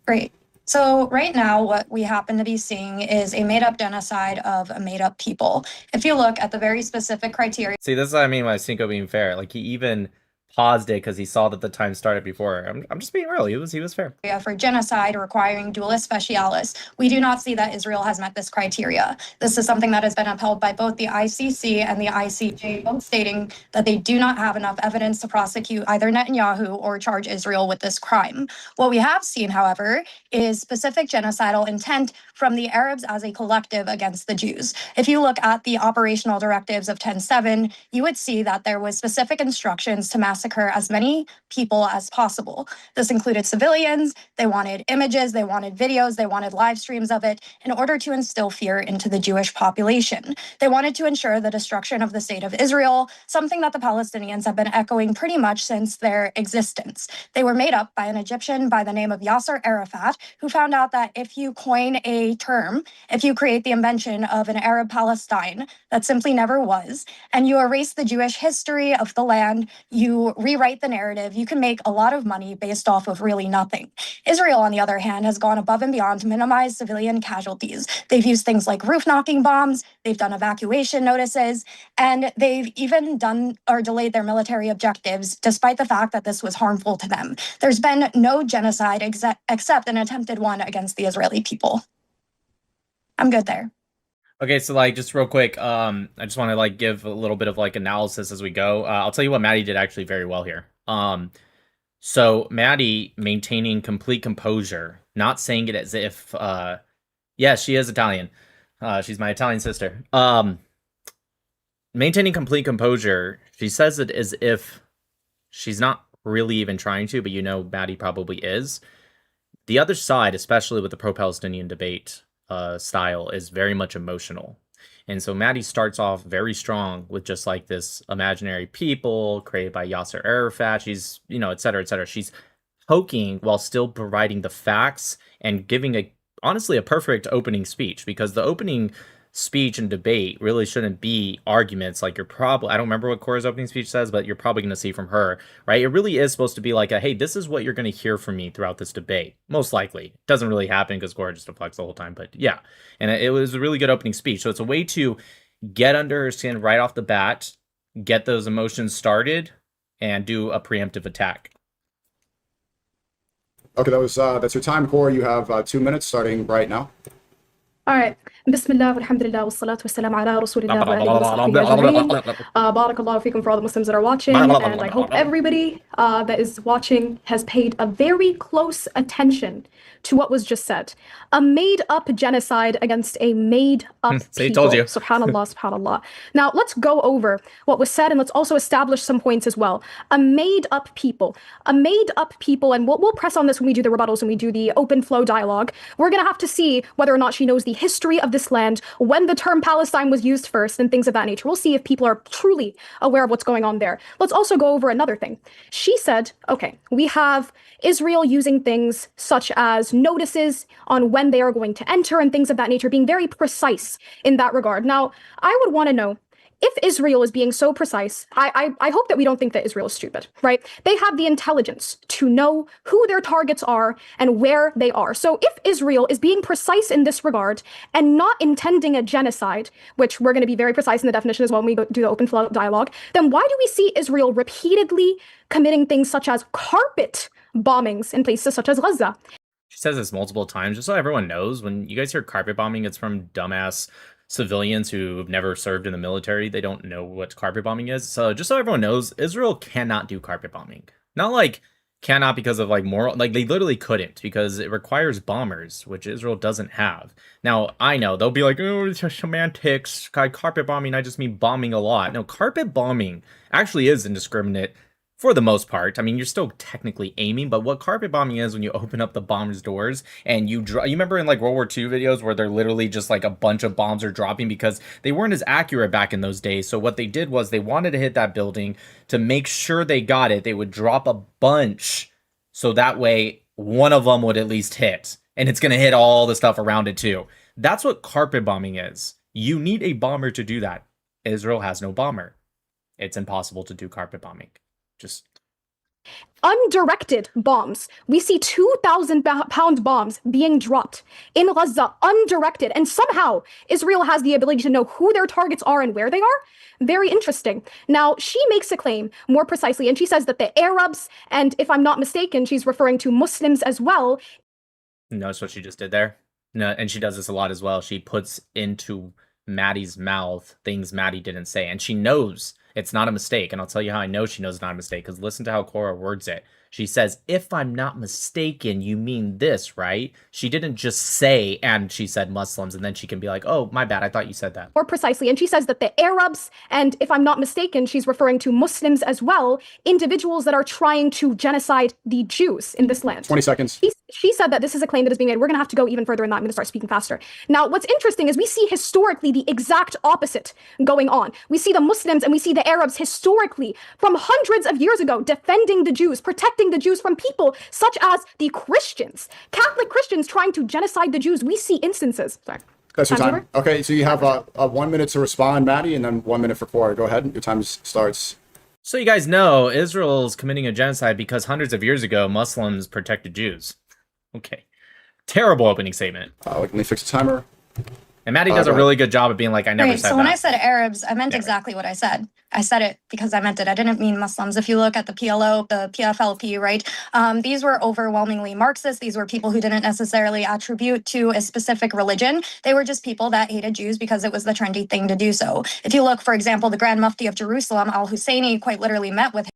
Great. So right now, what we happen to be seeing is a made-up genocide of a made-up people. If you look at the very specific criteria. See, this is what I mean by SNEAKO being fair. Like, he even paused it because he saw that the time started before. I'm just being real. He was fair. For genocide requiring dualis specialis, we do not see that Israel has met this criteria. This is something that has been upheld by both the ICC and the ICJ, both stating that they do not have enough evidence to prosecute either Netanyahu or charge Israel with this crime. What we have seen, however, is specific genocidal intent from the Arabs as a collective against the Jews. If you look at the operational directives of 10.7, you would see that there was specific instructions to massacre as many people as possible. This included civilians. They wanted images, they wanted videos, they wanted live streams of it in order to instill fear into the Jewish population. They wanted to ensure the destruction of the state of Israel, something that the Palestinians have been echoing pretty much since their existence. They were made up by an Egyptian by the name of Yasser Arafat, who found out that if you coin a term, if you create the invention of an Arab Palestine that simply never was, and you erase the Jewish history of the land, you rewrite the narrative, you can make a lot of money based off of really nothing. Israel, on the other hand, has gone above and beyond to minimize civilian casualties. They've used things like roof knocking bombs, they've done evacuation notices, and they've even done or delayed their military objectives, despite the fact that this was harmful to them. There's been no genocide except an attempted one against the Israeli people. I'm good there. Okay, so like just real quick, I just want to like give a little bit of like analysis as we go. I'll tell you what Maddie did actually very well here. So Maddie maintaining complete composure, not saying it as if, yes, she is Italian. She's my Italian sister. Maintaining complete composure, she says it as if she's not really even trying to, but you know Maddie probably is. The other side, especially with the pro-Palestinian debate style, is very much emotional. And so Maddie starts off very strong with just like this imaginary people created by Yasser Arafat. She's, you know, et cetera, et cetera. She's poking while still providing the facts and giving honestly a perfect opening speech, because the opening speech and debate really shouldn't be arguments like I don't remember what Korra's opening speech says, but you're probably going to see from her, right? It really is supposed to be like hey, this is what you're going to hear from me throughout this debate. Most likely. It doesn't really happen because Korra just deflects the whole time, but yeah. And it was a really good opening speech. So it's a way to get under her skin right off the bat, get those emotions started, and do a preemptive attack. Okay, that's your time, Korra. You have 2 minutes starting right now. All right. Bismillah, alhamdulillah, wassalatu wassalamu ala rasulillah wa alihi wa sahbihi ajma'in. Barakallahu feekum for all the Muslims that are watching, and I hope everybody that is watching has paid a very close attention to what was just said. A made-up genocide against a made-up See, people. told you. Subhanallah, subhanallah. Now, let's go over what was said, and let's also establish some points as well. A made-up people. A made-up people, and we'll press on this when we do the rebuttals and we do the open flow dialogue. We're going to have to see whether or not she knows the history of this land, when the term Palestine was used first, and things of that nature. We'll see if people are truly aware of what's going on there. Let's also go over another thing. She said, okay, we have Israel using things such as notices on when they are going to enter and things of that nature, being very precise in that regard. Now, I would want to know, if Israel is being so precise, I hope that we don't think that Israel is stupid, right? They have the intelligence to know who their targets are and where they are. So if Israel is being precise in this regard and not intending a genocide, which we're going to be very precise in the definition as well when we do the open flow dialogue, then why do we see Israel repeatedly committing things such as carpet bombings in places such as Gaza? She says this multiple times, just so everyone knows. When you guys hear carpet bombing, it's from dumbass civilians who have never served in the military. They don't know what carpet bombing is. So just so everyone knows, Israel cannot do carpet bombing. Not like cannot because of like moral, like they literally couldn't, because it requires bombers, which Israel doesn't have. Now, I know they'll be like, oh, it's just semantics. Carpet bombing, I just mean bombing a lot. No, carpet bombing actually is indiscriminate. For the most part. I mean, you're still technically aiming, but what carpet bombing is when you open up the bombers' doors and you remember in like World War II videos where they're literally just like a bunch of bombs are dropping because they weren't as accurate back in those days. So what they did was they wanted to hit that building to make sure they got it. They would drop a bunch so that way one of them would at least hit, and it's going to hit all the stuff around it too. That's what carpet bombing is. You need a bomber to do that. Israel has no bomber. It's impossible to do carpet bombing. Just undirected bombs. We see 2,000-pound bombs being dropped in Gaza, undirected, and somehow Israel has the ability to know who their targets are and where they are. Very interesting. Now, she makes a claim more precisely, and she says that the Arabs, and if I'm not mistaken, she's referring to Muslims as well. Notice what she just did there? No, and she does this a lot as well. She puts into Maddie's mouth things Maddie didn't say, and she knows it's not a mistake. And I'll tell you how I know she knows it's not a mistake, because listen to how Korra words it. She says, if I'm not mistaken, you mean this, right? She didn't just say, and she said Muslims, and then she can be like, oh, my bad, I thought you said that. More precisely, and she says that the Arabs, and if I'm not mistaken, she's referring to Muslims as well, individuals that are trying to genocide the Jews in this land. 20 seconds. She said that this is a claim that is being made. We're going to have to go even further in that. I'm going to start speaking faster. Now, what's interesting is we see historically the exact opposite going on. We see the Muslims and we see the Arabs historically from hundreds of years ago defending the Jews, protecting the Jews from people such as the Christians, Catholic Christians trying to genocide the Jews. We see instances. Sorry. That's your time. Okay, so you have 1 minute to respond, Maddie, and then 1 minute for Korra. Go ahead. Your time starts. So you guys know Israel's committing a genocide because hundreds of years ago, Muslims protected Jews. Okay. Terrible opening statement. Let me fix the timer. And Maddie does a really good job of being like, I never said so that. When I said Arabs, I meant exactly what I said. I said it because I meant it. I didn't mean Muslims. If you look at the PLO, the PFLP, right? These were overwhelmingly Marxist. These were people who didn't necessarily attribute to a specific religion. They were just people that hated Jews because it was the trendy thing to do so. If you look, for example, the Grand Mufti of Jerusalem, al-Husseini, quite literally met with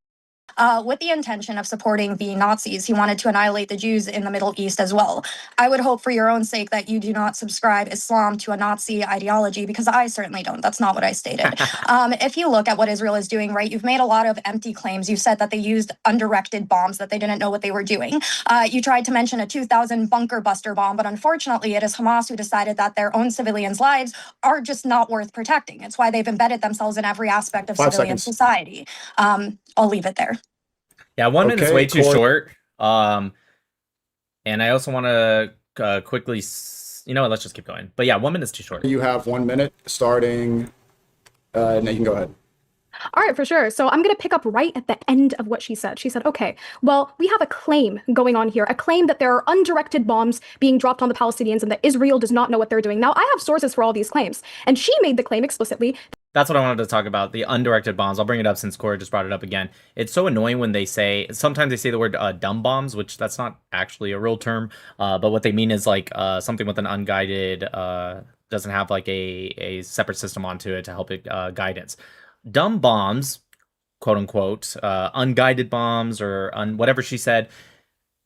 the intention of supporting the Nazis. He wanted to annihilate the Jews in the Middle East as well. I would hope for your own sake that you do not subscribe Islam to a Nazi ideology, because I certainly don't. That's not what I stated. If you look at what Israel is doing, right, you've made a lot of empty claims. You said that they used undirected bombs, that they didn't know what they were doing. You tried to mention a 2,000 bunker buster bomb, but unfortunately it is Hamas who decided that their own civilians' lives are just not worth protecting. It's why they've embedded themselves in every aspect of civilian society. I'll leave it there. Yeah, 1 minute is way too short. And I also want to quickly, you know what, let's just keep going. But yeah, 1 minute is too short. You have 1 minute starting. Now you can go ahead. All right, for sure. So I'm going to pick up right at the end of what she said. She said, okay, well, we have a claim going on here, a claim that there are undirected bombs being dropped on the Palestinians and that Israel does not know what they're doing. Now, I have sources for all these claims, and she made the claim explicitly. That's what I wanted to talk about, the undirected bombs. I'll bring it up since Korra just brought it up again. It's so annoying when they say, sometimes they say the word dumb bombs, which that's not actually a real term, but what they mean is like something with an unguided doesn't have like a separate system onto it to help it guidance. Dumb bombs, quote unquote, unguided bombs or whatever she said.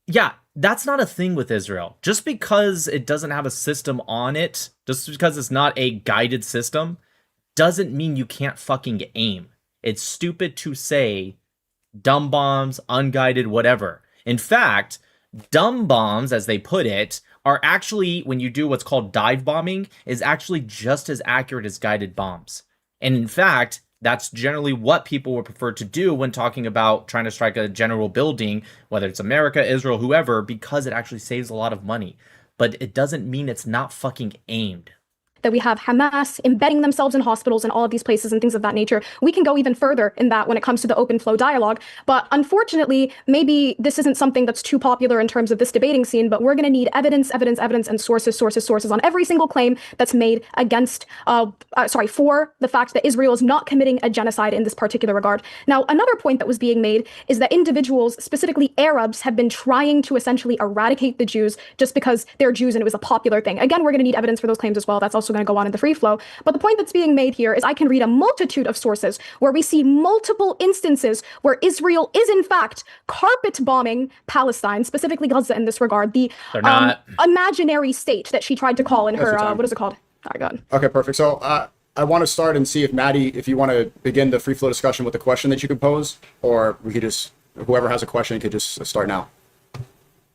Yeah, that's not a thing with Israel. Just because it doesn't have a system on it, just because it's not a guided system, doesn't mean you can't fucking aim. It's stupid to say dumb bombs, unguided, whatever. In fact, dumb bombs, as they put it, are actually, when you do what's called dive bombing, is actually just as accurate as guided bombs. And in fact, that's generally what people would prefer to do when talking about trying to strike a general building, whether it's America, Israel, whoever, because it actually saves a lot of money. But it doesn't mean it's not fucking aimed. That we have Hamas embedding themselves in hospitals and all of these places and things of that nature. We can go even further in that when it comes to the open flow dialogue. But unfortunately, maybe this isn't something that's too popular in terms of this debating scene, but we're going to need evidence, and sources on every single claim that's made against, for the fact that Israel is not committing a genocide in this particular regard. Now, another point that was being made is that individuals, specifically Arabs, have been trying to essentially eradicate the Jews just because they're Jews and it was a popular thing. Again, we're going to need evidence for those claims as well. That's also going to go on in the free flow. But the point that's being made here is I can read a multitude of sources where we see multiple instances where Israel is in fact carpet bombing Palestine, specifically Gaza in this regard, the imaginary state that she tried to call in her, what is it called? All right, go ahead. Okay, perfect. So I want to start and see if Maddie, if you want to begin the free flow discussion with a question that you could pose, or we could just, whoever has a question could just start now.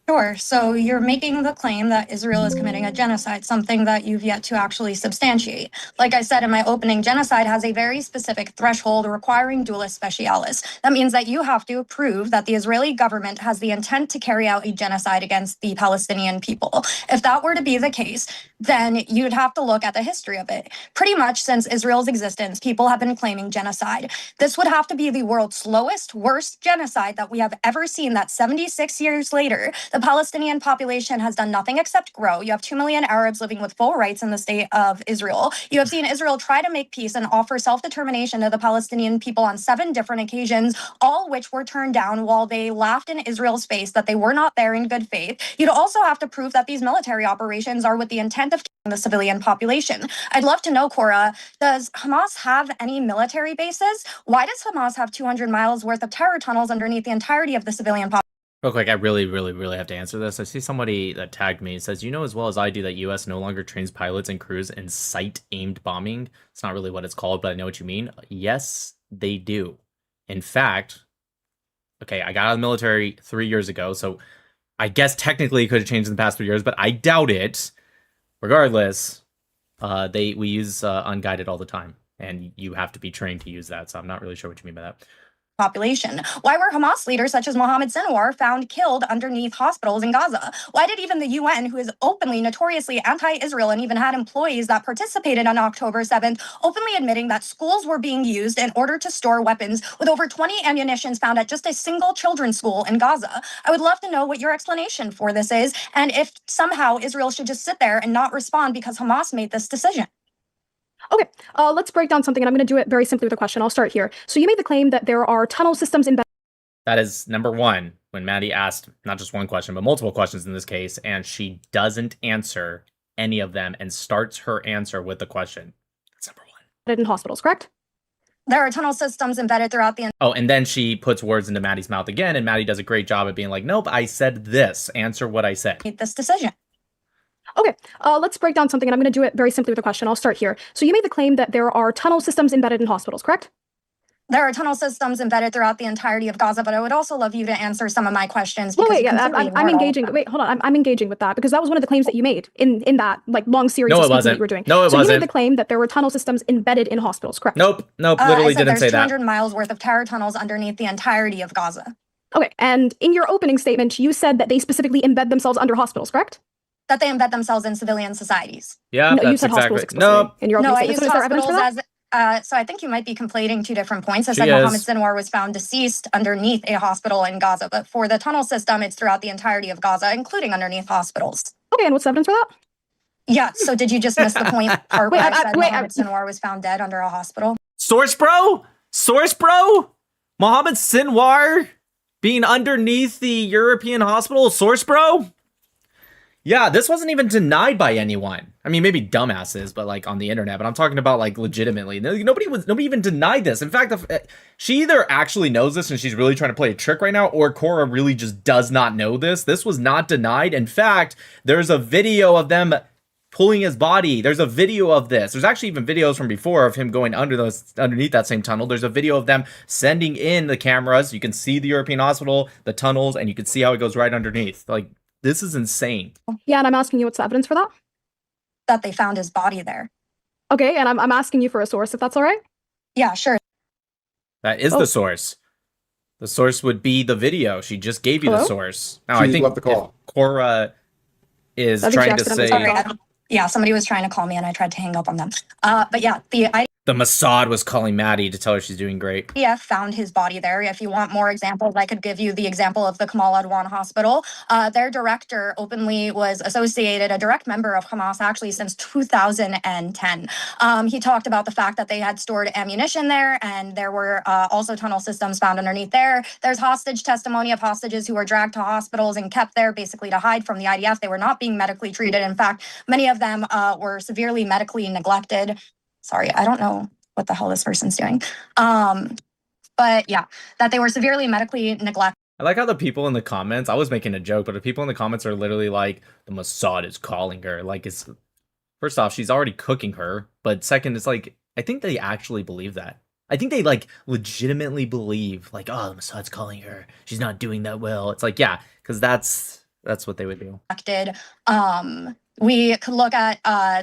Sure. So you're making the claim that Israel is committing a genocide, something that you've yet to actually substantiate. Like I said in my opening, genocide has a very specific threshold requiring dualis specialis. That means that you have to prove that the Israeli government has the intent to carry out a genocide against the Palestinian people. If that were to be the case, then you'd have to look at the history of it. Pretty much since Israel's existence, people have been claiming genocide. This would have to be the world's slowest, worst genocide that we have ever seen, that 76 years later, the Palestinian population has done nothing except grow. You have 2 million Arabs living with full rights in the state of Israel. You have seen Israel try to make peace and offer self-determination to the Palestinian people on 7 different occasions, all which were turned down while they laughed in Israel's face that they were not there in good faith. You'd also have to prove that these military operations are with the intent of killing the civilian population. I'd love to know, Korra, does Hamas have any military bases? Why does Hamas have 200 miles worth of terror tunnels underneath the entirety of the civilian population? Real quick, I really have to answer this. I see somebody that tagged me. It says, you know as well as I do that U.S. no longer trains pilots and crews in sight-aimed bombing. It's not really what it's called, but I know what you mean. Yes, they do. In fact, okay, I got out of the military 3 years ago, so I guess technically it could have changed in the past 3 years, but I doubt it. Regardless, we use unguided all the time, and you have to be trained to use that, so I'm not really sure what you mean by that. Population. Why were Hamas leaders such as Mohammed Sinwar found killed underneath hospitals in Gaza? Why did even the UN, who is openly, notoriously anti-Israel and even had employees that participated on October 7th, openly admitting that schools were being used in order to store weapons, with over 20 ammunitions found at just a single children's school in Gaza? I would love to know what your explanation for this is, and if somehow Israel should just sit there and not respond because Hamas made this decision. Okay, let's break down something, and I'm going to do it very simply with a question. I'll start here. So you made the claim that there are tunnel systems embedded. That is number one, when Maddie asked not just one question, but multiple questions in this case, and she doesn't answer any of them and starts her answer with the question. That's number one. In hospitals, correct? There are tunnel systems embedded throughout the... Oh, and then she puts words into Maddie's mouth again, and Maddie does a great job at being like, nope, I said this. Answer what I said. This decision. Okay, let's break down something, and I'm going to do it very simply with a question. I'll start here. So you made the claim that there are tunnel systems embedded in hospitals, correct? There are tunnel systems embedded throughout the entirety of Gaza, but I would also love you to answer some of my questions. Well, wait, yeah, I'm engaging. Wait, hold on. I'm engaging with that because that was one of the claims that you made in that like long series of speeches that you were doing. No, it wasn't. So you made the claim that there were tunnel systems embedded in hospitals, correct? Nope, literally didn't say that. There's 200 miles worth of terror tunnels underneath the entirety of Gaza. Okay, and in your opening statement, you said that they specifically embed themselves under hospitals, correct? That they embed themselves in civilian societies. Yeah, no, that's you said exactly. Hospitals explicitly in your opening I statement. used So is there evidence for hospitals that? as... so I think you might be conflating 2 different points. I said Mohammed Sinwar was found deceased underneath a hospital in Gaza, but for the tunnel system, it's throughout the entirety of Gaza, including underneath hospitals. Okay, and what's the evidence for that? Yeah, so did you just miss the point part where I said Mohammed Sinwar was found dead under a hospital? Source, bro? Mohammed Sinwar being underneath the European hospital? Source, bro? Yeah, this wasn't even denied by anyone. I mean, maybe dumbasses, but like on the internet. But I'm talking about like legitimately. Nobody even denied this. In fact, she either actually knows this and she's really trying to play a trick right now, or Korra really just does not know this. This was not denied. In fact, there's a video of them pulling his body. There's a video of this. There's actually even videos from before of him going underneath that same tunnel. There's a video of them sending in the cameras. You can see the European hospital, the tunnels, and you can see how it goes right underneath. Like, this is insane. Yeah, and I'm asking you what's the evidence for that? That they found his body there. Okay, and I'm asking you for a source, if that's all right? Yeah, sure. That is the source. The source would be the video. She just gave you the source. Now, I think left the call. if Korra is I think she trying to say... accidentally Yeah, somebody was trying to call me and I tried to hang up on them. But yeah, The Mossad was calling Maddie to tell her she's doing great. IDF found his body there. If you want more examples, I could give you the example of the Kamal Adwan Hospital. Their director openly was associated, a direct member of Hamas actually since 2010. He talked about the fact that they had stored ammunition there and there were also tunnel systems found underneath there. There's hostage testimony of hostages who were dragged to hospitals and kept there basically to hide from the IDF. They were not being medically treated. In fact, many of them were severely medically neglected. Sorry, I don't know what the hell this person's doing. But yeah, that they were severely medically neglected. I like how the people in the comments, I was making a joke, but the people in the comments are literally like, the Mossad is calling her. Like, it's, first off, she's already cooking her. But second, it's like, I think they actually believe that. I think they like legitimately believe like, oh, the Mossad's calling her. She's not doing that well. It's like, yeah, because that's what they would do. We could look at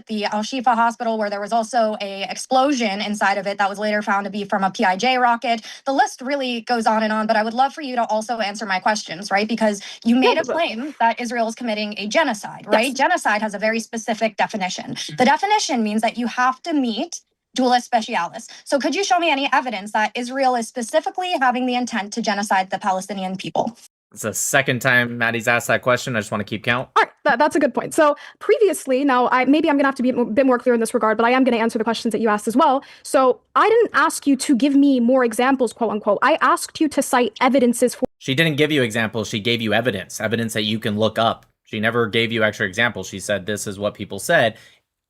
the Al-Shifa hospital where there was also a explosion inside of it that was later found to be from a PIJ rocket. The list really goes on and on, but I would love for you to also answer my questions, right? Because you made a claim that Israel is committing a genocide, right? Yes. Genocide has a very specific definition. The definition means that you have to meet dualis specialis. So could you show me any evidence that Israel is specifically having the intent to genocide the Palestinian people? It's the second time Maddie's asked that question. I just want to keep count. All right, that's a good point. So previously, now maybe I'm going to have to be a bit more clear in this regard, but I am going to answer the questions that you asked as well. So I didn't ask you to give me more examples, quote unquote. I asked you to cite evidences for... She didn't give you examples. She gave you evidence that you can look up. She never gave you extra examples. She said, this is what people said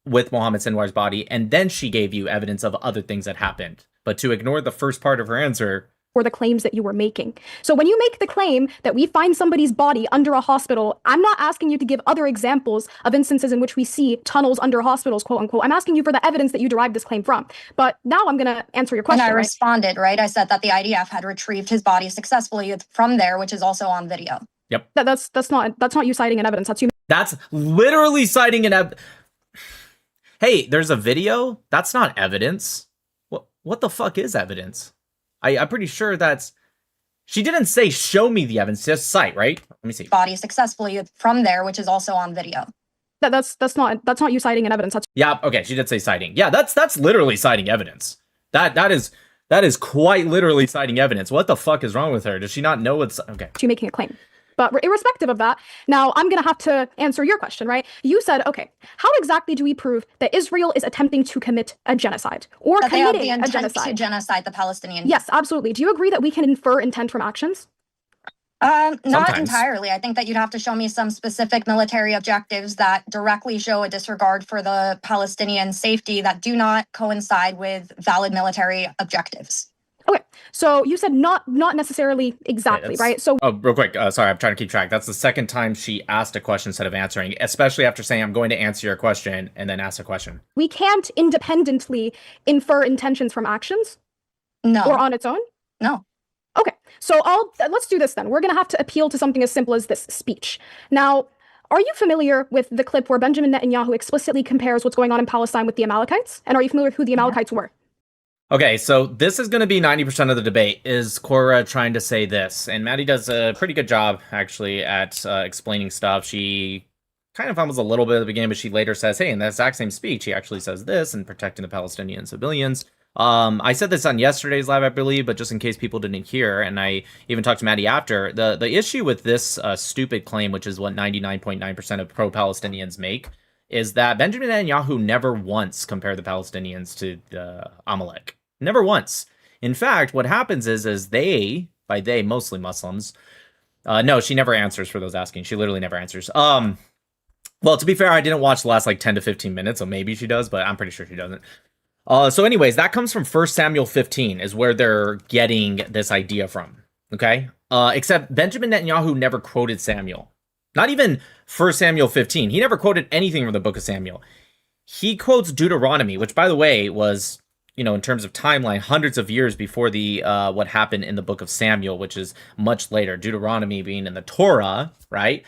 with Mohammed Sinwar's body. And then she gave you evidence of other things that happened. But to ignore the first part of her answer... or the claims that you were making. So when you make the claim that we find somebody's body under a hospital, I'm not asking you to give other examples of instances in which we see tunnels under hospitals, quote unquote. I'm asking you for the evidence that you derived this claim from. But now I'm going to answer your question. And I responded, right? I said that the IDF had retrieved his body successfully from there, which is also on video. Yep. That's not you citing an evidence. That's literally citing an Hey, there's a video? That's not evidence. What the fuck is evidence? I'm pretty sure that's... She didn't say, show me the evidence, just cite, right? Let me see. Body successfully from there, which is also on video. That's not you citing an evidence. Yeah, okay, she did say citing. Yeah, that's literally citing evidence. That is quite literally citing evidence. What the fuck is wrong with her? Does she not know what's... Okay. She's making a claim. But irrespective of that, now I'm going to have to answer your question, right? You said, okay, how exactly do we prove that Israel is attempting to commit a genocide or that committing they have the a genocide? To genocide the Palestinians. Yes, absolutely. Do you agree that we can infer intent from actions? Not entirely. I think that you'd have to show me some specific military objectives that directly show a disregard for the Palestinian safety that do not coincide with valid military objectives. Okay, so you said not necessarily exactly, right? So real quick, sorry, I'm trying to keep track. That's the second time she asked a question instead of answering, especially after saying I'm going to answer your question and then ask a question. We can't independently infer intentions from actions? No. Or on its own? No. Okay, so let's do this then. We're going to have to appeal to something as simple as this speech. Now, are you familiar with the clip where Benjamin Netanyahu explicitly compares what's going on in Palestine with the Amalekites? And are you familiar with who the Amalekites were? Okay, so this is going to be 90% of the debate. Is Korra trying to say this? And Maddie does a pretty good job, actually, at explaining stuff. She kind of fumbles a little bit at the beginning, but she later says, hey, in that exact same speech, he actually says this and protecting the Palestinian civilians. I said this on yesterday's live, I believe, but just in case people didn't hear, and I even talked to Maddie after, the issue with this stupid claim, which is what 99.9% of pro-Palestinians make, is that Benjamin Netanyahu never once compared the Palestinians to the Amalek. Never once. In fact, what happens is they, by they, mostly Muslims, no, she never answers for those asking. She literally never answers. Well, to be fair, I didn't watch the last like 10 to 15 minutes, so maybe she does, but I'm pretty sure she doesn't. So anyways, that comes from 1 Samuel 15 is where they're getting this idea from. Okay? Except Benjamin Netanyahu never quoted Samuel. Not even 1 Samuel 15. He never quoted anything from the book of Samuel. He quotes Deuteronomy, which by the way was, in terms of timeline, hundreds of years before the what happened in the book of Samuel, which is much later. Deuteronomy being in the Torah, right?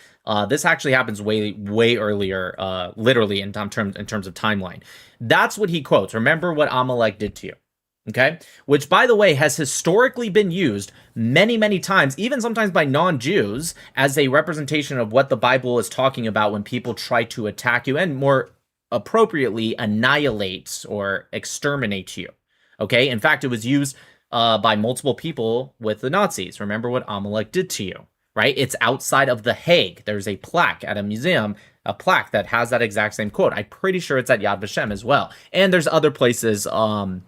This actually happens way earlier, literally in terms of timeline. That's what he quotes. Remember what Amalek did to you, okay? Which, by the way, has historically been used many times, even sometimes by non-Jews, as a representation of what the Bible is talking about when people try to attack you and more appropriately annihilate or exterminate you. Okay, in fact, it was used by multiple people with the Nazis. Remember what Amalek did to you, right? It's outside of The Hague. There's a plaque at a museum, a plaque that has that exact same quote. I'm pretty sure it's at Yad Vashem as well. And there's other places throughout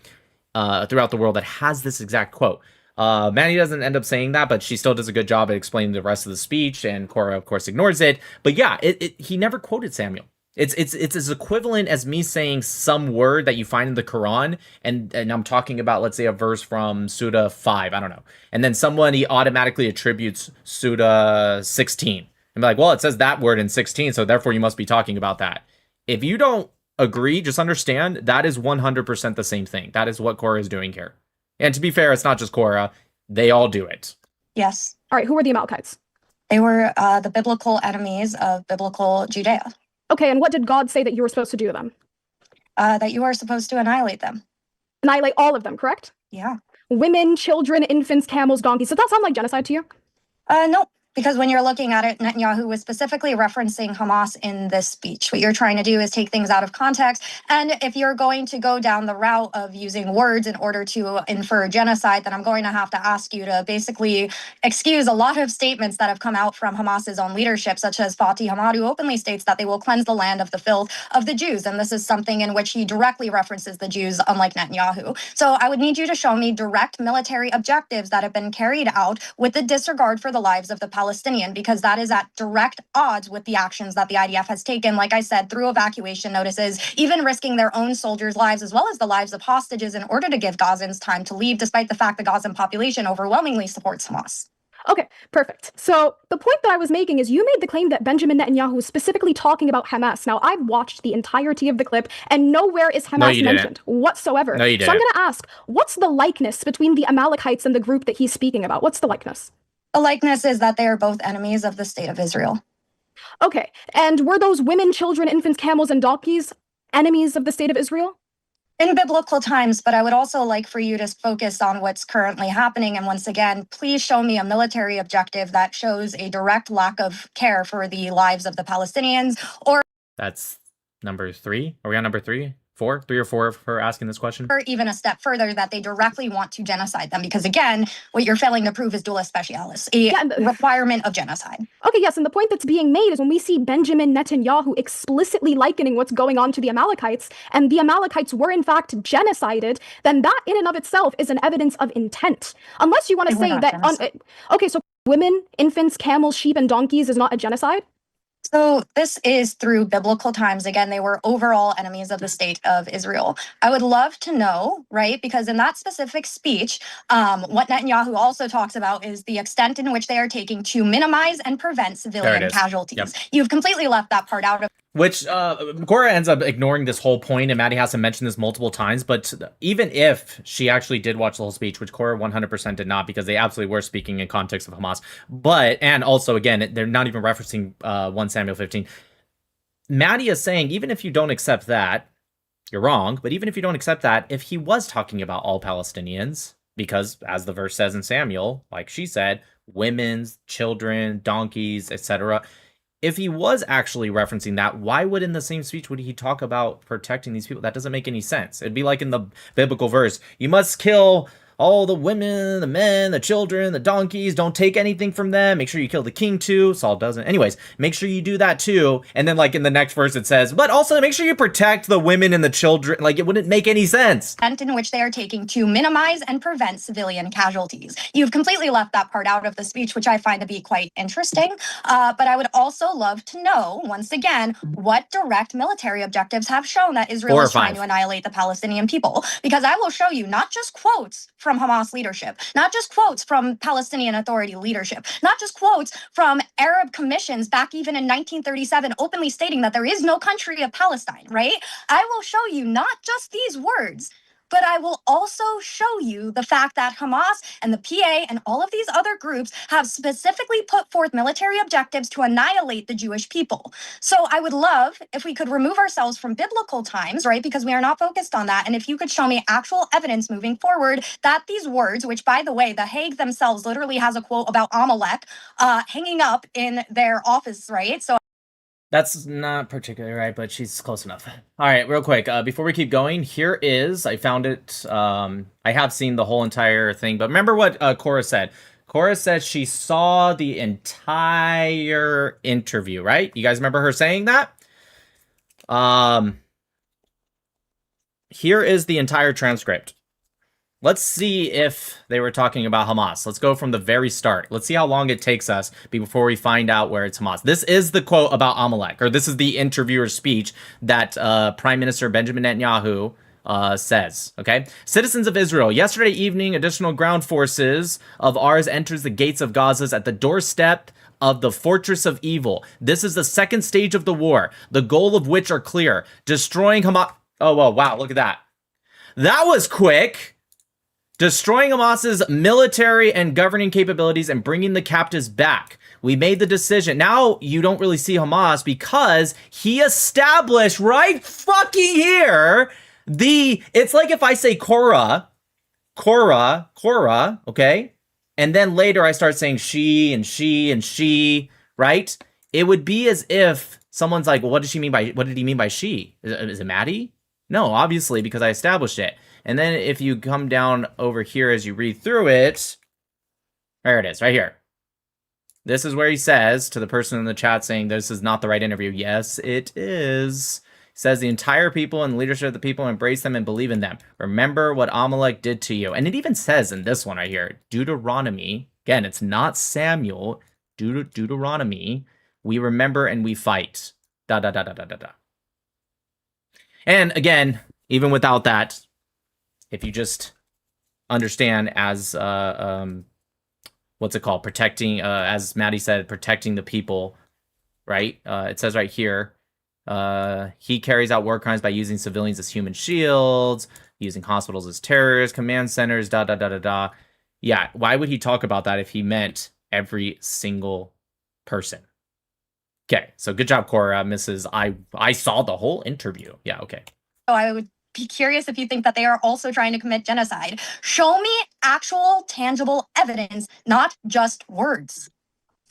the world that has this exact quote. Manny doesn't end up saying that, but she still does a good job at explaining the rest of the speech, and Korra, of course, ignores it. But yeah, he never quoted Samuel. It's as equivalent as me saying some word that you find in the Quran, and I'm talking about, let's say, a verse from Surah 5, I don't know. And then somebody automatically attributes Surah 16. And be like, well, it says that word in 16, so therefore you must be talking about that. If you don't agree, just understand that is 100% the same thing. That is what Korra is doing here. And to be fair, it's not just Korra. They all do it. Yes. All right, who were the Amalekites? They were the biblical enemies of biblical Judea. Okay, and what did God say that you were supposed to do to them? That you are supposed to annihilate them. Annihilate all of them, correct? Yeah. Women, children, infants, camels, donkeys. Does that sound like genocide to you? No, because when you're looking at it, Netanyahu was specifically referencing Hamas in this speech. What you're trying to do is take things out of context. And if you're going to go down the route of using words in order to infer genocide, then I'm going to have to ask you to basically excuse a lot of statements that have come out from Hamas's own leadership, such as Fatih Hamad, who openly states that they will cleanse the land of the filth of the Jews. And this is something in which he directly references the Jews, unlike Netanyahu. So I would need you to show me direct military objectives that have been carried out with the disregard for the lives of the Palestinian, because that is at direct odds with the actions that the IDF has taken, like I said, through evacuation notices, even risking their own soldiers' lives as well as the lives of hostages in order to give Gazans time to leave, despite the fact the Gazan population overwhelmingly supports Hamas. Okay, perfect. So the point that I was making is you made the claim that Benjamin Netanyahu was specifically talking about Hamas. Now, I've watched the entirety of the clip, and nowhere is Hamas mentioned whatsoever. No, you didn't. So I'm going to ask, what's the likeness between the Amalekites and the group that he's speaking about? What's the likeness? The likeness is that they are both enemies of the state of Israel. Okay, and were those women, children, infants, camels, and donkeys enemies of the state of Israel? In biblical times, but I would also like for you to focus on what's currently happening. And once again, please show me a military objective that shows a direct lack of care for the lives of the Palestinians, or That's number 3. Are we on number 3? 4? 3 or 4 for asking this question? or even a step further, that they directly want to genocide them. Because again, what you're failing to prove is dual specialis, a requirement of genocide. Okay, yes, and the point that's being made is when we see Benjamin Netanyahu explicitly likening what's going on to the Amalekites, and the Amalekites were in fact genocided, then that in and of itself is an evidence of intent. Unless you want to say that... okay, so women, infants, camels, sheep, and donkeys is not a genocide? So this is through biblical times. Again, they were overall enemies of the state of Israel. I would love to know, right? Because in that specific speech, what Netanyahu also talks about is the extent in which they are taking to minimize and prevent civilian casualties. Yep. You've completely left that part out of. Which Korra ends up ignoring this whole point, and Maddie hasn't mentioned this multiple times, but even if she actually did watch the whole speech, which Korra 100% did not, because they absolutely were speaking in context of Hamas, and also, again, they're not even referencing 1 Samuel 15. Maddie is saying, even if you don't accept that, you're wrong, but even if you don't accept that, if he was talking about all Palestinians, because as the verse says in Samuel, like she said, women's, children, donkeys, etc., if he was actually referencing that, why would in the same speech would he talk about protecting these people? That doesn't make any sense. It'd be like in the biblical verse, you must kill all the women, the men, the children, the donkeys, don't take anything from them. Make sure you kill the king too. Saul doesn't. Anyways, make sure you do that too. And then like in the next verse it says, but also make sure you protect the women and the children. Like it wouldn't make any sense. In which they are taking to minimize and prevent civilian casualties. You've completely left that part out of the speech, which I find to be quite interesting. But I would also love to know, once again, what direct military objectives have shown that Israel is trying to annihilate the Palestinian people. Because I will show you not just quotes from Hamas leadership, not just quotes from Palestinian Authority leadership, not just quotes from Arab commissions back even in 1937 openly stating that there is no country of Palestine, right? I will show you not just these words, but I will also show you the fact that Hamas and the PA and all of these other groups have specifically put forth military objectives to annihilate the Jewish people. So I would love if we could remove ourselves from biblical times, right? Because we are not focused on that. And if you could show me actual evidence moving forward that these words, which by the way, the Hague themselves literally has a quote about Amalek hanging up in their office, right? So that's not particularly right, but she's close enough. All right, real quick, before we keep going, here is, I found it, I have seen the whole entire thing, but remember what Korra said. Korra said she saw the entire interview, right? You guys remember her saying that? Here is the entire transcript. Let's see if they were talking about Hamas. Let's go from the very start. Let's see how long it takes us before we find out where it's Hamas. This is the quote about Amalek, or this is the interviewer's speech that Prime Minister Benjamin Netanyahu says, okay? Citizens of Israel, yesterday evening, additional ground forces of ours enters the gates of Gaza at the doorstep of the fortress of evil. This is the second stage of the war, the goal of which are clear. Destroying Hamas. Oh, well, wow, look at that. That was quick. Destroying Hamas's military and governing capabilities and bringing the captives back. We made the decision. Now you don't really see Hamas because he established right fucking here it's like if I say Korra, okay? And then later I start saying she and she and she, right? It would be as if someone's like, well, what did he mean by she? Is it Maddie? No, obviously, because I established it. And then if you come down over here as you read through it, there it is, right here. This is where he says to the person in the chat saying this is not the right interview. Yes, it is. He says the entire people and leadership of the people embrace them and believe in them. Remember what Amalek did to you. And it even says in this one right here, Deuteronomy. Again, it's not Samuel. Deuteronomy. We remember and we fight. Da da da da da da da. And again, even without that, if you just understand as, what's it called? Protecting, as Maddie said, protecting the people, right? It says right here, he carries out war crimes by using civilians as human shields, using hospitals as terrorists, command centers, da da da da da. Yeah, why would he talk about that if he meant every single person? Okay, so good job, Korra, Mrs. I saw the whole interview. Yeah, okay. So I would be curious if you think that they are also trying to commit genocide. Show me actual, tangible evidence, not just words.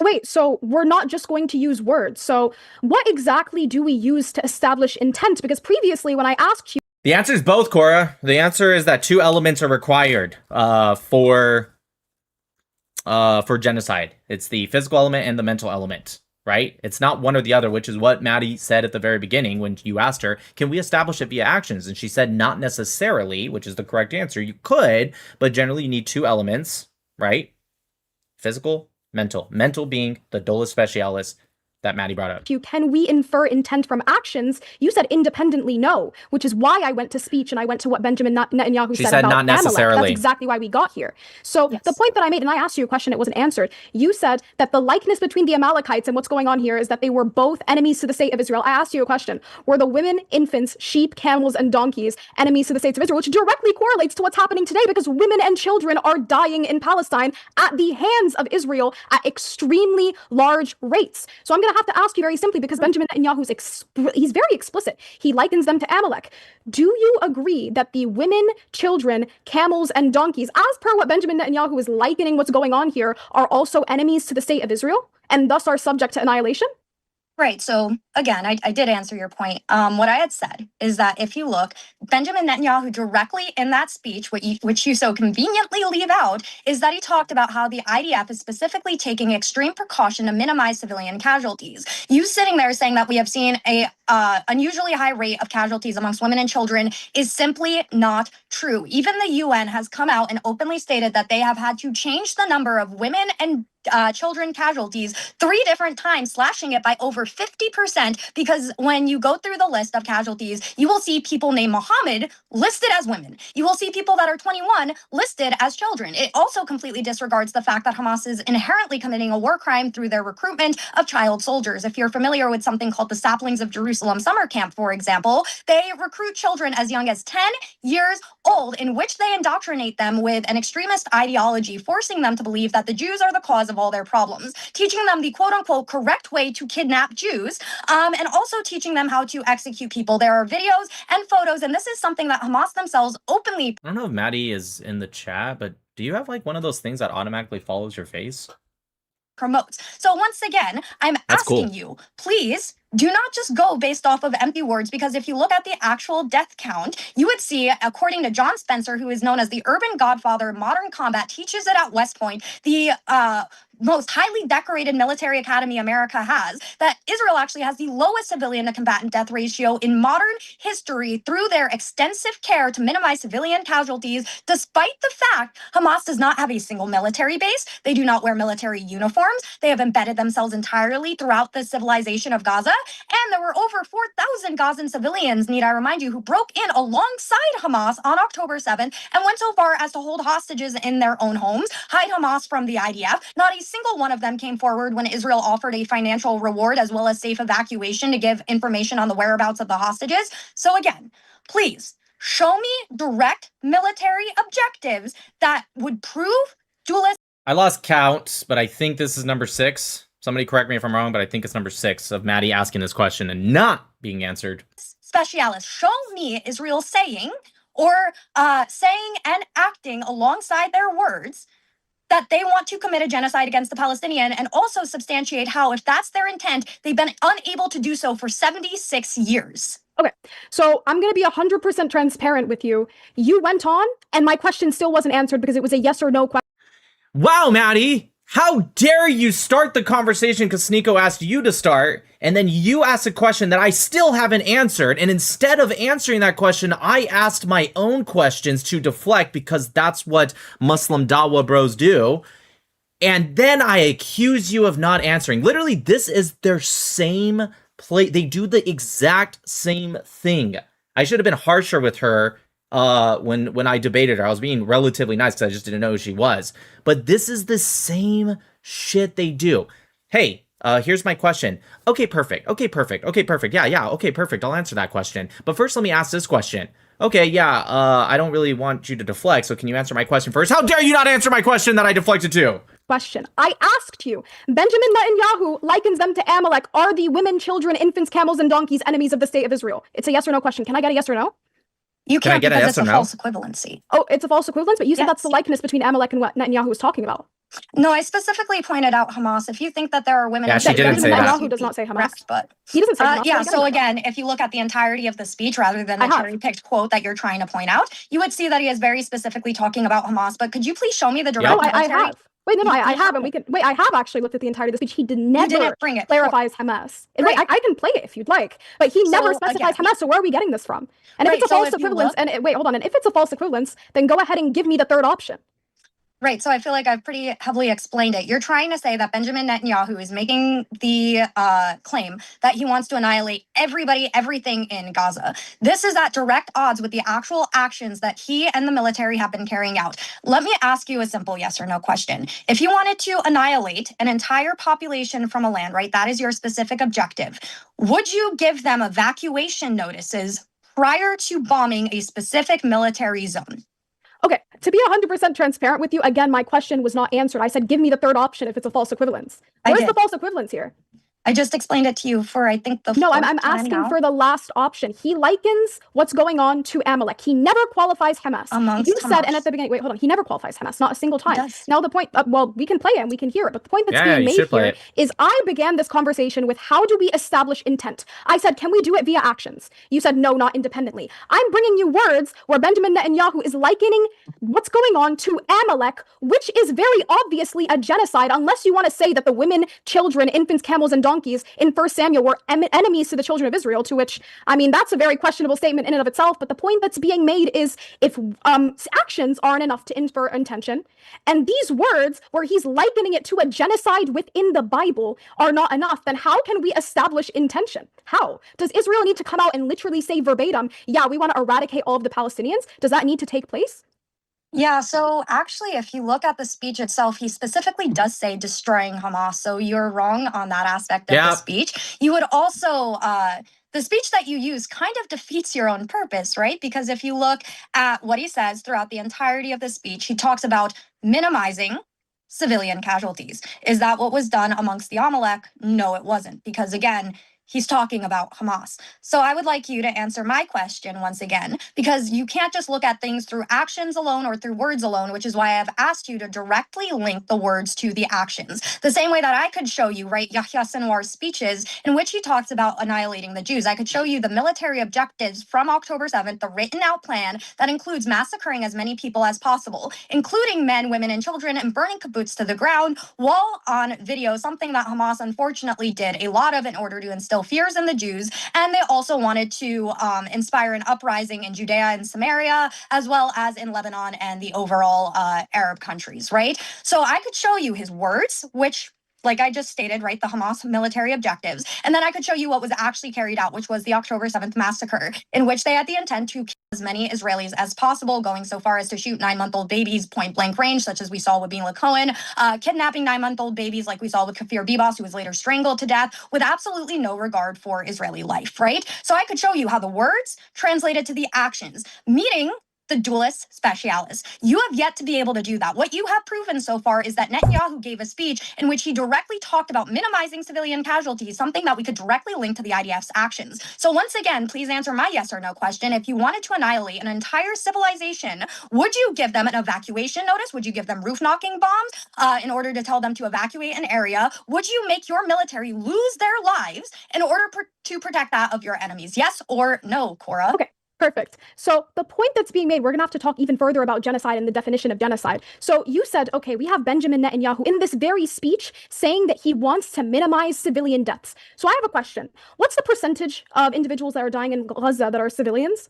Wait, so we're not just going to use words. So what exactly do we use to establish intent? Because previously when I asked you... The answer is both, Korra. The answer is that two elements are required for genocide. It's the physical element and the mental element. Right? It's not one or the other, which is what Maddie said at the very beginning when you asked her, can we establish it via actions? And she said, not necessarily, which is the correct answer. You could, but generally you need two elements, right? Physical, mental. Mental being the dolus specialis that Maddie brought up. Can we infer intent from actions? You said independently no, which is why I went to speech and I went to what Benjamin Netanyahu said about not necessarily. Amalek. That's exactly why we got here. So the point that I made, and I asked you a question, it wasn't answered. You said that the likeness between the Amalekites and what's going on here is that they were both enemies to the state of Israel. I asked you a question. Were the women, infants, sheep, camels, and donkeys enemies to the states of Israel, which directly correlates to what's happening today because women and children are dying in Palestine at the hands of Israel at extremely large rates. So I'm going to have to ask you very simply, because Benjamin Netanyahu he's very explicit. He likens them to Amalek. Do you agree that the women, children, camels, and donkeys, as per what Benjamin Netanyahu is likening what's going on here, are also enemies to the state of Israel and thus are subject to annihilation? Right. So again, I did answer your point. What I had said is that if you look, Benjamin Netanyahu directly in that speech, which you so conveniently leave out, is that he talked about how the IDF is specifically taking extreme precaution to minimize civilian casualties. You sitting there saying that we have seen a unusually high rate of casualties amongst women and children is simply not true. Even the UN has come out and openly stated that they have had to change the number of women and children casualties 3 different times, slashing it by over 50%, because when you go through the list of casualties, you will see people named Mohammed listed as women. You will see people that are 21 listed as children. It also completely disregards the fact that Hamas is inherently committing a war crime through their recruitment of child soldiers. If you're familiar with something called the Saplings of Jerusalem Summer Camp, for example, they recruit children as young as 10 years old, in which they indoctrinate them with an extremist ideology, forcing them to believe that the Jews are the cause of all their problems, teaching them the quote-unquote correct way to kidnap Jews, and also teaching them how to execute people. There are videos and photos, and this is something that Hamas themselves openly I don't know if Maddie is in the chat, but do you have like one of those things that automatically follows your face? promotes. So once again, I'm That's asking cool. you, please do not just go based off of empty words, because if you look at the actual death count, you would see, according to John Spencer, who is known as the urban godfather of modern combat, teaches it at West Point, the most highly decorated military academy America has, that Israel actually has the lowest civilian to combatant death ratio in modern history through their extensive care to minimize civilian casualties, despite the fact Hamas does not have a single military base. They do not wear military uniforms. They have embedded themselves entirely throughout the civilization of Gaza. And there were over 4,000 Gazan civilians, need I remind you, who broke in alongside Hamas on October 7th and went so far as to hold hostages in their own homes, hide Hamas from the IDF. Not a single one of them came forward when Israel offered a financial reward as well as safe evacuation to give information on the whereabouts of the hostages. So again, please show me direct military objectives that would prove dualist. I lost count, but I think this is number 6. Somebody correct me if I'm wrong, but I think it's number 6 of Maddie asking this question and not being answered. Specialis, show me Israel saying or saying and acting alongside their words that they want to commit a genocide against the Palestinian, and also substantiate how, if that's their intent, they've been unable to do so for 76 years. Okay, so I'm going to be 100% transparent with you. You went on, and my question still wasn't answered because it was a yes or no question. Wow, Maddie! How dare you start the conversation because SNEAKO asked you to start, and then you asked a question that I still haven't answered, and instead of answering that question, I asked my own questions to deflect because that's what Muslim Dawa bros do, and then I accuse you of not answering. Literally, this is their same play. They do the exact same thing. I should have been harsher with her when I debated her. I was being relatively nice because I just didn't know who she was. But this is the same shit they do. Hey, here's my question. Okay, perfect. Okay, perfect. Okay, perfect. Yeah. Okay, perfect. I'll answer that question. But first, let me ask this question. Okay, yeah, I don't really want you to deflect, so can you answer my question first? How dare you not answer my question that I deflected to? Question. I asked you. Benjamin Netanyahu likens them to Amalek. Are the women, children, infants, camels, and donkeys enemies of the state of Israel? It's a yes or no question. Can I get a yes or no? You Can I can't, get a because yes it's or a no? false equivalency. Oh, it's a false equivalence, but you said Yes. that's the likeness between Amalek and what Netanyahu was talking about. No, I specifically pointed out Hamas. If you think that there are women, Yeah, and she didn't children, say that. Netanyahu does not say Hamas. correct, but He doesn't say Hamas. yeah. What are you So getting at? again, if you look at the entirety of the speech rather than the I have. cherry-picked quote that you're trying to point out, you would see that he is very specifically talking about Hamas. But could you please show me the direct No, I military? have. Wait, no, You I have have, and we can wait. I have actually looked at the entirety of the speech. He did never didn't bring it clarifies Hamas. And Right. wait, I can play it if you'd like, but he never So, specifies again- Hamas. So where are we getting this from? And if Right, it's a so false if you equivalence, look- and wait, hold on. And if it's a false equivalence, then go ahead and give me the third option. Right. So I feel like I've pretty heavily explained it. You're trying to say that Benjamin Netanyahu is making the claim that he wants to annihilate everybody, everything in Gaza. This is at direct odds with the actual actions that he and the military have been carrying out. Let me ask you a simple yes or no question. If you wanted to annihilate an entire population from a land, right, that is your specific objective, would you give them evacuation notices prior to bombing a specific military zone? Okay, to be 100% transparent with you, again, my question was not answered. I said, give me the third option if it's a false equivalence. I Where's the did. false equivalence here? I just explained it to you for, I think, the No, I'm fourth time asking now. for the last option. He likens what's going on to Amalek. He never qualifies Hamas. Amongst You said, and Hamas. at the beginning, wait, hold on. He never qualifies Hamas, not a single He time. does. Now the point, well, we can play it and we can hear it, but the point that's Yeah, being you made should play here it. is I began this conversation with how do we establish intent? I said, can we do it via actions? You said, no, not independently. I'm bringing you words where Benjamin Netanyahu is likening what's going on to Amalek, which is very obviously a genocide, unless you want to say that the women, children, infants, camels, and donkeys in 1 Samuel were enemies to the children of Israel, to which, I mean, that's a very questionable statement in and of itself, but the point that's being made is if actions aren't enough to infer intention, and these words where he's likening it to a genocide within the Bible are not enough, then how can we establish intention? How? Does Israel need to come out and literally say verbatim, yeah, we want to eradicate all of the Palestinians? Does that need to take place? Yeah, so actually, if you look at the speech itself, he specifically does say destroying Hamas. So you're wrong on that aspect of the speech. You would also, the speech that you use kind of defeats your own purpose, right? Because if you look at what he says throughout the entirety of the speech, he talks about minimizing civilian casualties. Is that what was done amongst the Amalek? No, it wasn't. Because again, he's talking about Hamas. So I would like you to answer my question once again, because you can't just look at things through actions alone or through words alone, which is why I've asked you to directly link the words to the actions. The same way that I could show you, right, Yahya Sinwar's speeches in which he talks about annihilating the Jews. I could show you the military objectives from October 7th, the written out plan that includes massacring as many people as possible, including men, women, and children, and burning kibbutz to the ground, while on video, something that Hamas unfortunately did a lot of in order to instill fears in the Jews. And they also wanted to inspire an uprising in Judea and Samaria, as well as in Lebanon and the overall Arab countries, right? So I could show you his words, which, like I just stated, right, the Hamas military objectives. And then I could show you what was actually carried out, which was the October 7th massacre, in which they had the intent to kill as many Israelis as possible, going so far as to shoot 9-month-old babies point blank range, such as we saw with Mila Cohen, kidnapping 9-month-old babies like we saw with Kafir Bibas, who was later strangled to death, with absolutely no regard for Israeli life, right? So I could show you how the words translated to the actions, meaning the duelist specialis. You have yet to be able to do that. What you have proven so far is that Netanyahu gave a speech in which he directly talked about minimizing civilian casualties, something that we could directly link to the IDF's actions. So once again, please answer my yes or no question. If you wanted to annihilate an entire civilization, would you give them an evacuation notice? Would you give them roof knocking bombs in order to tell them to evacuate an area? Would you make your military lose their lives in order to protect that of your enemies? Yes or no, Korra? Okay. Perfect. So the point that's being made, we're going to have to talk even further about genocide and the definition of genocide. So you said, okay, we have Benjamin Netanyahu in this very speech saying that he wants to minimize civilian deaths. So I have a question. What's the percentage of individuals that are dying in Gaza that are civilians?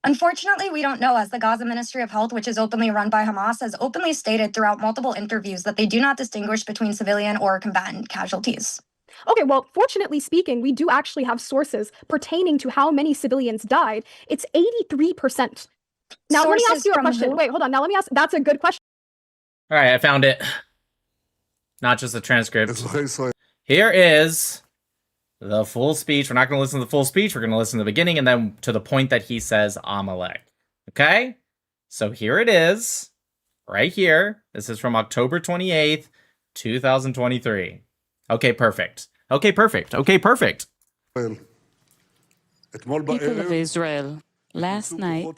Unfortunately, we don't know, as the Gaza Ministry of Health, which is openly run by Hamas, has openly stated throughout multiple interviews that they do not distinguish between civilian or combatant casualties. Okay, well, fortunately speaking, we do actually have sources pertaining to how many civilians died. It's 83%. Now, let me ask you a question. Wait, hold on. Now, let me ask. That's a good question. All right, I found it. Not just the transcript. Here is the full speech. We're not going to listen to the full speech. We're going to listen to the beginning and then to the point that he says Amalek. Okay? So here it is. Right here. This is from October 28th, 2023. Okay, perfect. Okay, perfect. Okay, perfect. People of Israel, last night,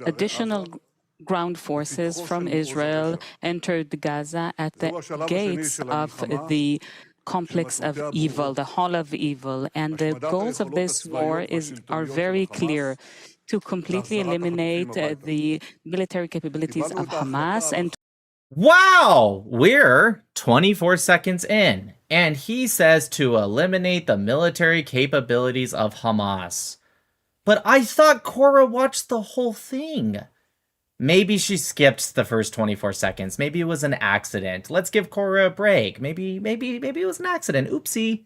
additional ground forces from Israel entered Gaza at the gates of the complex of evil, the hall of evil. And the goals of this war are very clear: to completely eliminate the military capabilities of Hamas and wow, we're 24 seconds in, and he says to eliminate the military capabilities of Hamas. But I thought Korra watched the whole thing. Maybe she skipped the first 24 seconds. Maybe it was an accident. Let's give Korra a break. Maybe it was an accident. Oopsie.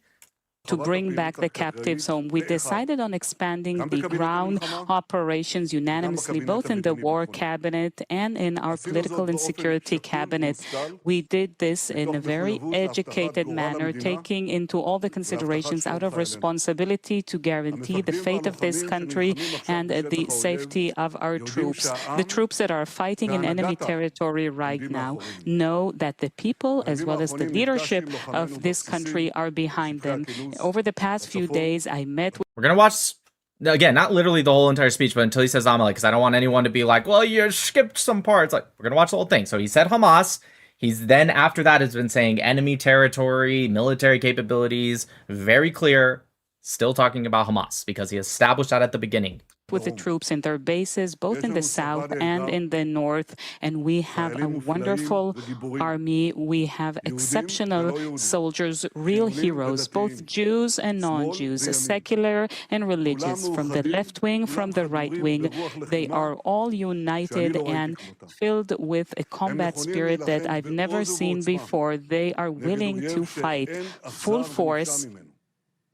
to bring back the captives home. We decided on expanding the ground operations unanimously, both in the War Cabinet and in our Political and Security Cabinet. We did this in a very educated manner, taking into all the considerations out of responsibility to guarantee the fate of this country and the safety of our troops. The troops that are fighting in enemy territory right now know that the people, as well as the leadership of this country, are behind them. Over the past few days, I met with... We're going to watch, again, not literally the whole entire speech, but until he says Amalek, because I don't want anyone to be like, well, you skipped some parts. Like, we're going to watch the whole thing. So he said Hamas. He's then, after that, has been saying enemy territory, military capabilities, very clear, still talking about Hamas, because he established that at the beginning. With the troops in their bases, both in the south and in the north, and we have a wonderful army. We have exceptional soldiers, real heroes, both Jews and non-Jews, secular and religious, from the left wing, from the right wing. They are all united and filled with a combat spirit that I've never seen before. They are willing to fight full force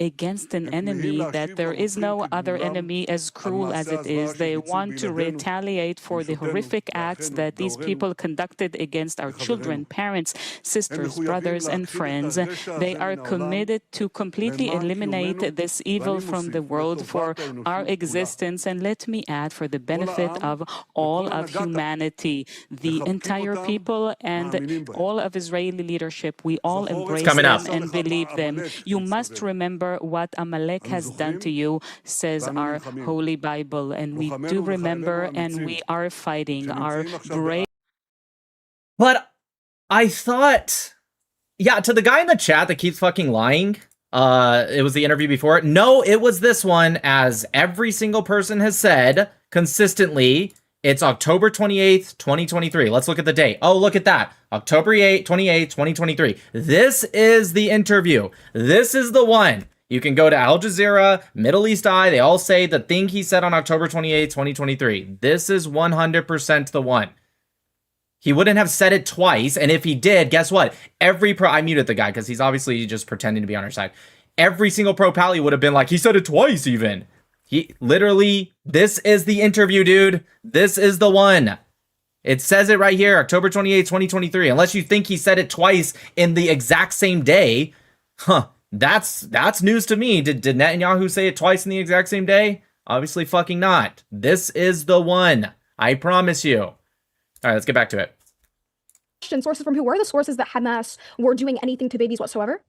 against an enemy that there is no other enemy as cruel as it is. They want to retaliate for the horrific acts that these people conducted against our children, parents, sisters, brothers, and friends. They are committed to completely eliminate this evil from the world for our existence, and let me add, for the benefit of all of humanity, the entire people and all of Israeli leadership. We all embrace them and believe them. You must remember what Amalek has done to you, says our Holy Bible, and we do remember, and we are fighting our brave. But I thought, yeah, to the guy in the chat that keeps fucking lying, it was the interview before. No, it was this one, as every single person has said consistently. It's October 28th, 2023. Let's look at the date. Oh, look at that. October 28th, 2023. This is the interview. This is the one. You can go to Al Jazeera, Middle East Eye. They all say the thing he said on October 28th, 2023. This is 100% the one. He wouldn't have said it twice. And if he did, guess what? I muted the guy because he's obviously just pretending to be on our side. Every single pro-pally would have been like, he said it twice even. He literally, this is the interview, dude. This is the one. It says it right here, October 28th, 2023. Unless you think he said it twice in the exact same day. Huh. That's news to me. Did Netanyahu say it twice in the exact same day? Obviously fucking not. This is the one. I promise you. All right, let's get back to it. Sources from who? Were the sources that Hamas were doing anything to babies whatsoever?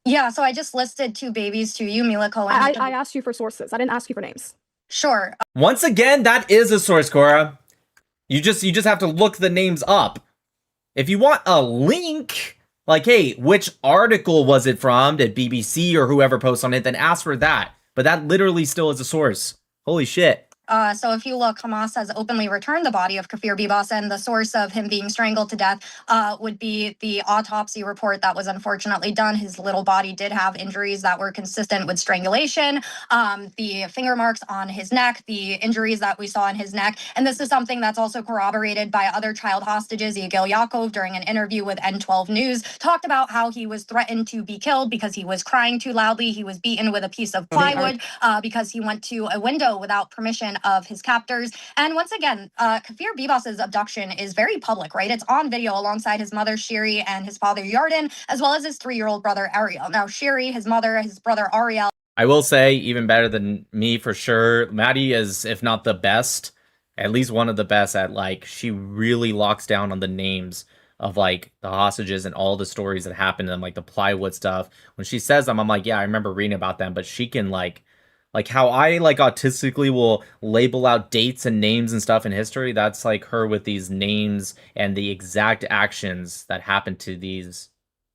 Yeah, so I just listed 2 babies to you, Mila Cohen. I asked you for sources. I didn't ask you for names. Sure. Once again, that is a source, Korra. You just have to look the names up. If you want a link, like, hey, which article was it from? Did BBC or whoever post on it? Then ask for that. But that literally still is a source. Holy shit. So if you look, Hamas has openly returned the body of Kafir Bibas, and the source of him being strangled to death would be the autopsy report that was unfortunately done. His little body did have injuries that were consistent with strangulation, the finger marks on his neck, the injuries that we saw in his neck. And this is something that's also corroborated by other child hostages. Yigal Yaakov, during an interview with N12 News, talked about how he was threatened to be killed because he was crying too loudly. He was beaten with a piece of plywood because he went to a window without permission of his captors. And once again, Kafir Bibas's abduction is very public, right? It's on video alongside his mother, Shiri, and his father, Yarden, as well as his 3-year-old brother, Ariel. Now, Shiri, his mother, his brother, Ariel. I will say, even better than me for sure, Maddie is, if not the best, at least one of the best at, like, she really locks down on the names of, like, the hostages and all the stories that happened to them, like the plywood stuff. When she says them, I'm like, yeah, I remember reading about them, but she can, like how I, like, autistically will label out dates and names and stuff in history, that's like her with these names and the exact actions that happened to these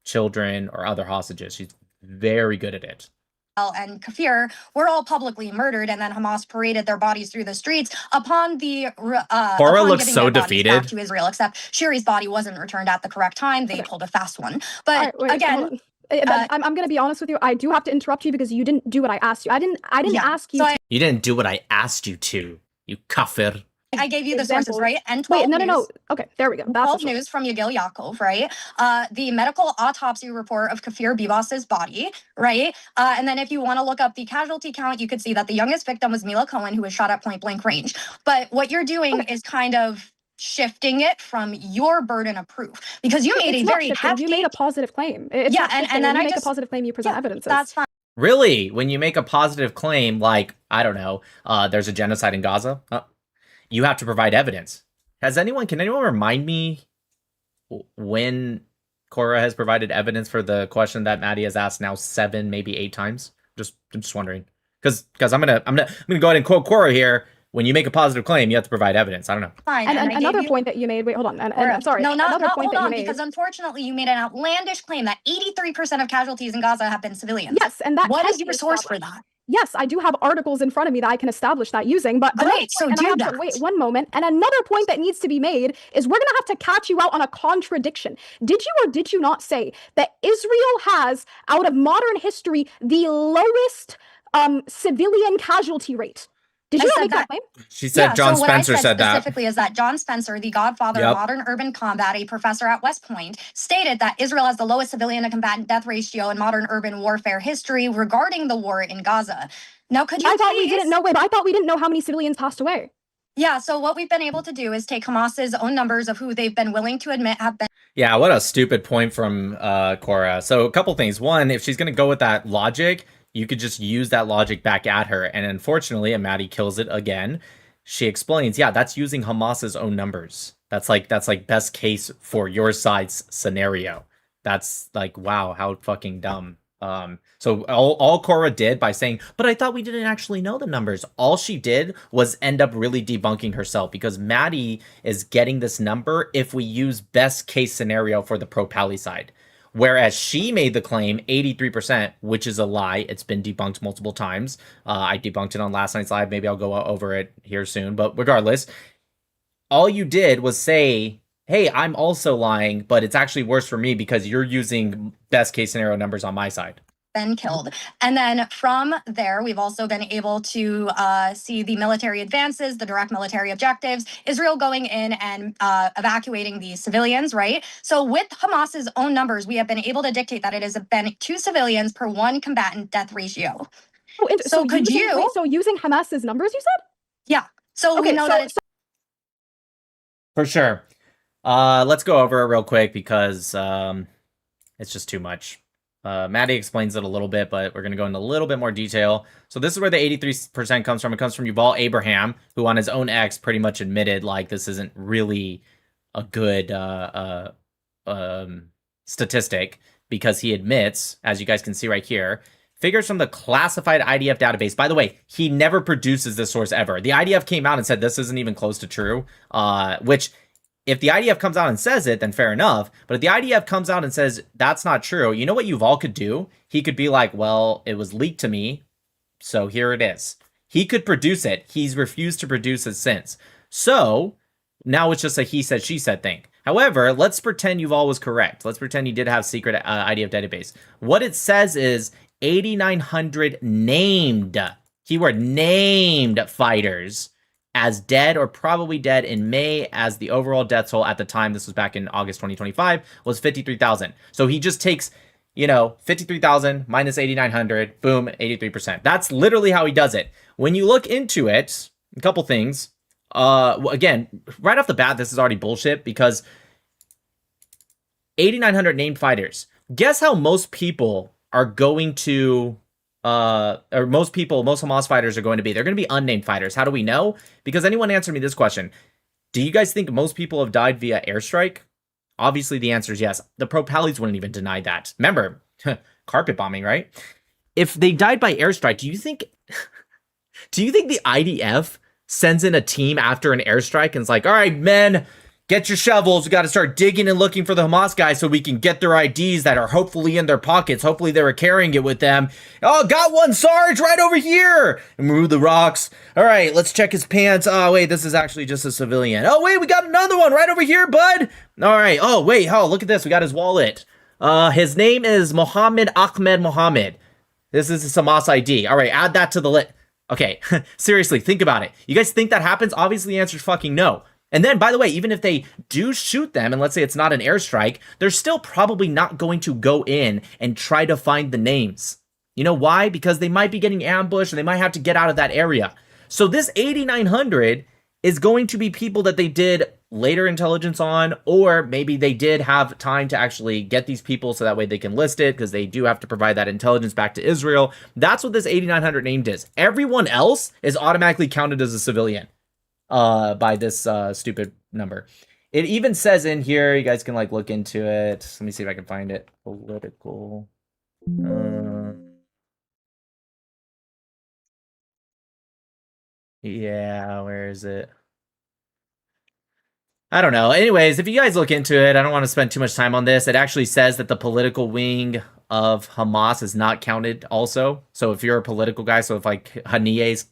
children or other hostages. She's very good at it. And Kafir were all publicly murdered, and then Hamas paraded their bodies through the streets upon the Korra looks so defeated to Israel, except Shiri's body wasn't returned at the correct time. They pulled a fast one. But again, I'm going to be honest with you. I do have to interrupt you because you didn't do what I asked you. I didn't ask you. You didn't do what I asked you to, you kafir. I gave you the examples. sources, right? And 12 Wait, no. News. Okay, there we go. That's 12 News from Yagil Yaakov, right? The medical autopsy report of Kafir Bibas's body, right? And then if you want to look up the casualty count, you could see that the youngest victim was Mila Cohen, who was shot at point blank range. But what you're doing is kind of shifting it from your burden of proof, because you made it's a not very shifting. hefty. You made a positive claim. It's Yeah, not shifting. and then when I you make just a positive claim, you present evidence. That's fine. Really? When you make a positive claim, like, I don't know, there's a genocide in Gaza, you have to provide evidence. Can anyone remind me when Korra has provided evidence for the question that Maddie has asked now 7, maybe 8 times? I'm just wondering. Because I'm gonna go ahead and quote Korra here. When you make a positive claim, you have to provide evidence. I don't know. Fine. And another point that you made. Wait, hold on. And I'm sorry. No, not another point hold that on, you made. because unfortunately you made an outlandish claim that 83% of casualties in Gaza have been civilians. Yes, and that what can is your be source for established. that? Yes, I do have articles in front of me that I can establish that using, but Great, so do that. wait one moment. And another point that needs to be made is we're gonna have to catch you out on a contradiction. Did you or did you not say that Israel has, out of modern history, the lowest civilian casualty rate? Did you not make that claim? She said John Spencer said that. Specifically is that John Spencer, the godfather of modern urban combat, a professor at West Point, stated that Israel has the lowest civilian to combatant death ratio in modern urban warfare history regarding the war in Gaza. Now, could you I thought we didn't know. Wait, I thought we didn't know how many civilians passed away. Yeah, so what we've been able to do is take Hamas's own numbers of who they've been willing to admit have been. Yeah, what a stupid point from Korra. So a couple things. One, if she's going to go with that logic, you could just use that logic back at her. And unfortunately, and Maddie kills it again, she explains, yeah, that's using Hamas's own numbers. That's like best case for your side's scenario. That's like, wow, how fucking dumb. So all Korra did by saying, but I thought we didn't actually know the numbers. All she did was end up really debunking herself, because Maddie is getting this number if we use best case scenario for the pro-Pally side. Whereas she made the claim 83%, which is a lie. It's been debunked multiple times. I debunked it on last night's live. Maybe I'll go over it here soon. But regardless, all you did was say, hey, I'm also lying, but it's actually worse for me because you're using best case scenario numbers on my side. Been killed. And then from there, we've also been able to see the military advances, the direct military objectives, Israel going in and evacuating the civilians, right? So with Hamas's own numbers, we have been able to dictate that it has been 2 civilians per 1 combatant death ratio. Oh, so could you? So using Hamas's numbers, you said? Yeah. So okay, we know that it's for sure. Let's go over it real quick because it's just too much. Maddie explains it a little bit, but we're going to go into a little bit more detail. So this is where the 83% comes from. It comes from Yuval Abraham, who on his own X pretty much admitted, like, this isn't really a good statistic, because he admits, as you guys can see right here, figures from the classified IDF database. By the way, he never produces this source ever. The IDF came out and said this isn't even close to true, which... if the IDF comes out and says it, then fair enough. But if the IDF comes out and says that's not true, you know what Yuval could do? He could be like, well, it was leaked to me, so here it is. He could produce it. He's refused to produce it since. So now it's just a he said, she said thing. However, let's pretend Yuval was correct. Let's pretend he did have secret IDF database. What it says is 8,900 named, keyword named fighters as dead or probably dead in May, as the overall death toll at the time, this was back in August 2025, was 53,000. So he just takes, 53,000 minus 8,900, boom, 83%. That's literally how he does it. When you look into it, a couple things. Again, right off the bat, this is already bullshit, because 8,900 named fighters. Guess how most people are going to... or most Hamas fighters are going to be. They're going to be unnamed fighters. How do we know? Because anyone answer me this question. Do you guys think most people have died via airstrike? Obviously, the answer is yes. The pro-Pallies wouldn't even deny that. Remember, carpet bombing, right? If they died by airstrike, do you think the IDF sends in a team after an airstrike and is like, all right, men, get your shovels. We got to start digging and looking for the Hamas guys so we can get their IDs that are hopefully in their pockets. Hopefully they were carrying it with them. Oh, got one, Sarge, right over here. And remove the rocks. All right, let's check his pants. Oh, wait, this is actually just a civilian. Oh, wait, we got another one right over here, bud. All right. Oh, wait, look at this. We got his wallet. His name is Mohammed Ahmed Mohammed. This is his Hamas ID. All right, add that to the list. Okay, seriously, think about it. You guys think that happens? Obviously, the answer is fucking no. And then, by the way, even if they do shoot them, and let's say it's not an airstrike, they're still probably not going to go in and try to find the names. You know why? Because they might be getting ambushed, and they might have to get out of that area. So this 8,900 is going to be people that they did later intelligence on, or maybe they did have time to actually get these people so that way they can list it, because they do have to provide that intelligence back to Israel. That's what this 8,900 named is. Everyone else is automatically counted as a civilian by this stupid number. It even says in here, you guys can like look into it. Let me see if I can find it. Political. Yeah, where is it? I don't know. Anyways, if you guys look into it, I don't want to spend too much time on this. It actually says that the political wing of Hamas is not counted also. So if you're a political guy, so if like Haniyeh's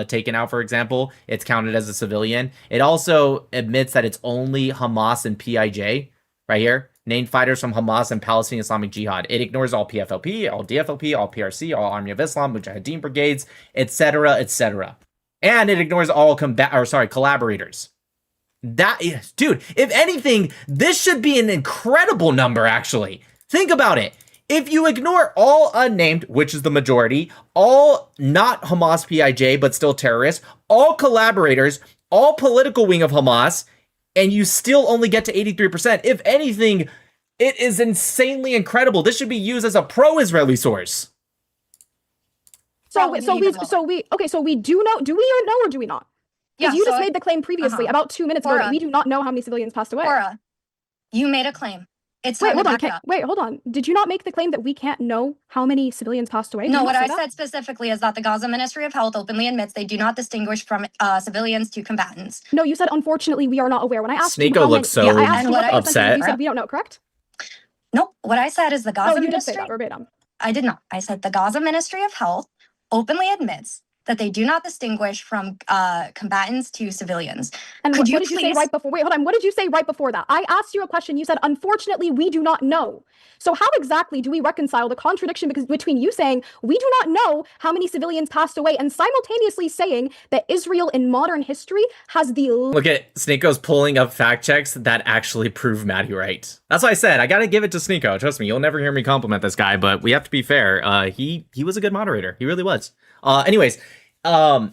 taken out, for example, it's counted as a civilian. It also admits that it's only Hamas and PIJ right here. Named fighters from Hamas and Palestinian Islamic Jihad. It ignores all PFLP, all DFLP, all PRC, all Army of Islam, Mujahideen brigades, etc., etc. And it ignores all collaborators. That is, dude, if anything, this should be an incredible number, actually. Think about it. If you ignore all unnamed, which is the majority, all not Hamas PIJ, but still terrorists, all collaborators, all political wing of Hamas, and you still only get to 83%, if anything, it is insanely incredible. This should be used as a pro-Israeli source. So we do know, do we know or do we not? Because you just made the claim previously, about 2 minutes ago, that we do not know how many civilians passed away. Korra, you made a claim. It's wait, hold on. Wait, hold on. Did you not make the claim that we can't know how many civilians passed away? No, what I said specifically is that the Gaza Ministry of Health openly admits they do not distinguish from civilians to combatants. No, you said, unfortunately, we are not aware. When I asked SNEAKO looks so upset. You said, we don't know, correct? No, what I said is the Gaza Ministry. Ministry. Did say that verbatim. I did not. I said the Gaza Ministry of Health openly admits that they do not distinguish from combatants to civilians. And what did you say right before? Wait, hold on. What did you say right before that? I asked you a question. You said, unfortunately, we do not know. So how exactly do we reconcile the contradiction between you saying we do not know how many civilians passed away and simultaneously saying that Israel in modern history has the... Look at SNEAKO's pulling up fact checks that actually prove Maddie right. That's why I said I got to give it to SNEAKO. Trust me, you'll never hear me compliment this guy, but we have to be fair. He was a good moderator. He really was. Anyways, to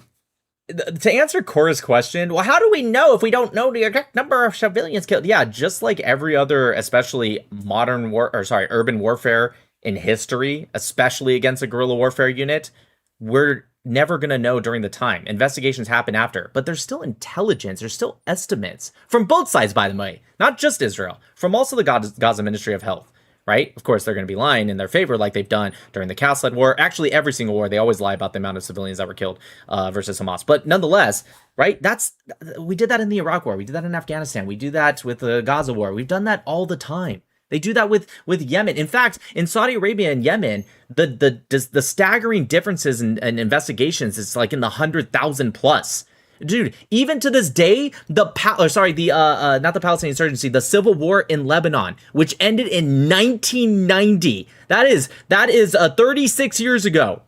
answer Korra's question, well, how do we know if we don't know the exact number of civilians killed? Yeah, just like every other, especially urban warfare in history, especially against a guerrilla warfare unit, we're never going to know during the time. Investigations happen after, but there's still intelligence, there's still estimates from both sides, by the way, not just Israel, from also the Gaza Ministry of Health. Right? Of course, they're going to be lying in their favor like they've done during the Cast-led war. Actually, every single war, they always lie about the amount of civilians that were killed versus Hamas. But nonetheless, right? We did that in the Iraq war. We did that in Afghanistan. We do that with the Gaza war. We've done that all the time. They do that with Yemen. In fact, in Saudi Arabia and Yemen, the staggering differences in investigations is like in the 100,000 plus. Dude, even to this day, not the Palestinian insurgency, the civil war in Lebanon, which ended in 1990. That is 36 years ago.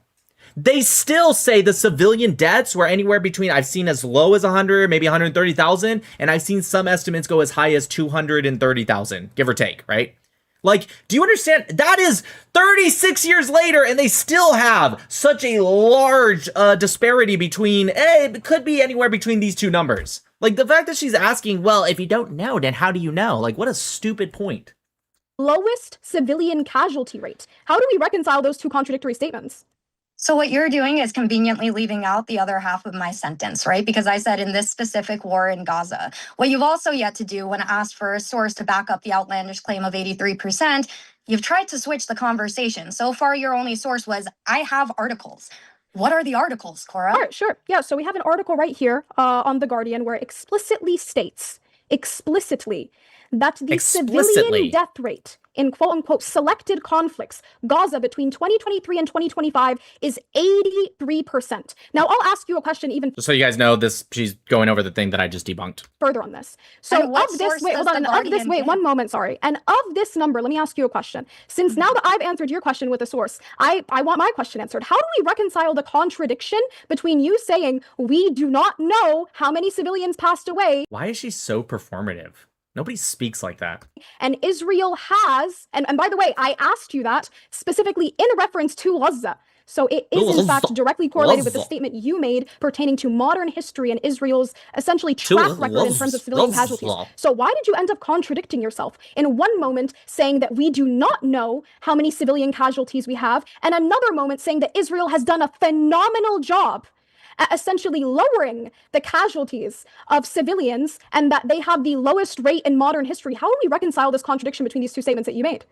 They still say the civilian deaths were anywhere between, I've seen as low as 100, maybe 130,000, and I've seen some estimates go as high as 230,000, give or take, right? Like, do you understand? That is 36 years later, and they still have such a large disparity between, it could be anywhere between these two numbers. Like, the fact that she's asking, well, if you don't know, then how do you know? Like, what a stupid point. Lowest civilian casualty rate. How do we reconcile those two contradictory statements? So what you're doing is conveniently leaving out the other half of my sentence, right? Because I said in this specific war in Gaza. What you've also yet to do when asked for a source to back up the outlandish claim of 83%, you've tried to switch the conversation. So far, your only source was, I have articles. What are the articles, Korra? All right, sure. Yeah, so we have an article right here on The Guardian where it explicitly states, that the civilian death rate in quote-unquote selected conflicts, Gaza between 2023 and 2025 is 83%. Now, I'll ask you a question even Just so you guys know, she's going over the thing that I just debunked. further on this. So And what of this, source wait, does hold on, the and of this, Guardian wait, give? one moment, sorry. And of this number, let me ask you a question. Since now that I've answered your question with a source, I want my question answered. How do we reconcile the contradiction between you saying we do not know how many civilians passed away? Why is she so performative? Nobody speaks like that. And Israel has, and by the way, I asked you that specifically in reference to Gaza. So it is in fact directly correlated with the statement you made pertaining to modern history and Israel's essentially track record in terms of civilian casualties. So why did you end up contradicting yourself? In one moment saying that we do not know how many civilian casualties we have, and another moment saying that Israel has done a phenomenal job at essentially lowering the casualties of civilians and that they have the lowest rate in modern history. How do we reconcile this contradiction between these two statements that you made?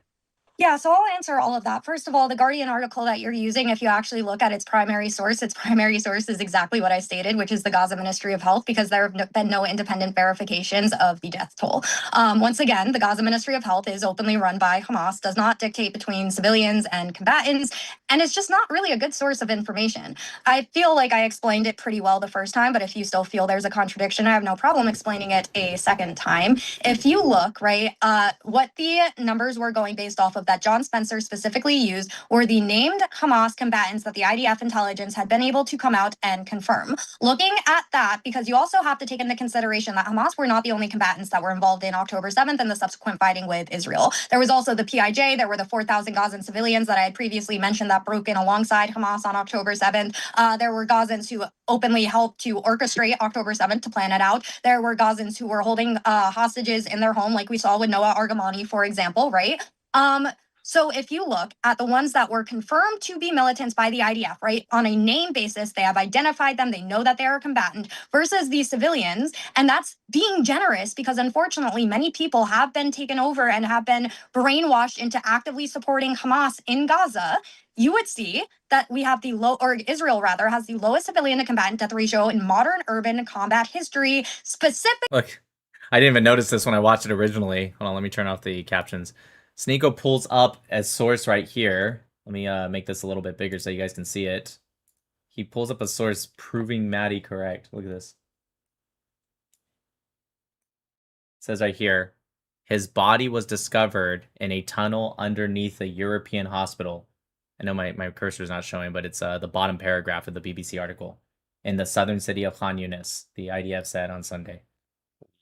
Yeah, so I'll answer all of that. First of all, the Guardian article that you're using, if you actually look at its primary source is exactly what I stated, which is the Gaza Ministry of Health, because there have been no independent verifications of the death toll. Once again, the Gaza Ministry of Health is openly run by Hamas, does not dictate between civilians and combatants, and it's just not really a good source of information. I feel like I explained it pretty well the first time, but if you still feel there's a contradiction, I have no problem explaining it a second time. If you look, right, what the numbers were going based off of that John Spencer specifically used were the named Hamas combatants that the IDF intelligence had been able to come out and confirm. Looking at that, because you also have to take into consideration that Hamas were not the only combatants that were involved in October 7th and the subsequent fighting with Israel. There was also the PIJ, there were the 4,000 Gazan civilians that I had previously mentioned that broke in alongside Hamas on October 7th. There were Gazans who openly helped to orchestrate October 7th to plan it out. There were Gazans who were holding hostages in their home, like we saw with Noah Argamani, for example, right? So if you look at the ones that were confirmed to be militants by the IDF, right, on a name basis, they have identified them, they know that they are a combatant, versus the civilians, and that's being generous because unfortunately many people have been taken over and have been brainwashed into actively supporting Hamas in Gaza. You would see that we have Israel rather has the lowest civilian to combatant death ratio in modern urban combat history, specifically. Look, I didn't even notice this when I watched it originally. Hold on, let me turn off the captions. SNEAKO pulls up a source right here. Let me make this a little bit bigger so you guys can see it. He pulls up a source proving Maddie correct. Look at this. It says right here, his body was discovered in a tunnel underneath a European hospital. I know my cursor is not showing, but it's the bottom paragraph of the BBC article. In the southern city of Khan Yunis, the IDF said on Sunday.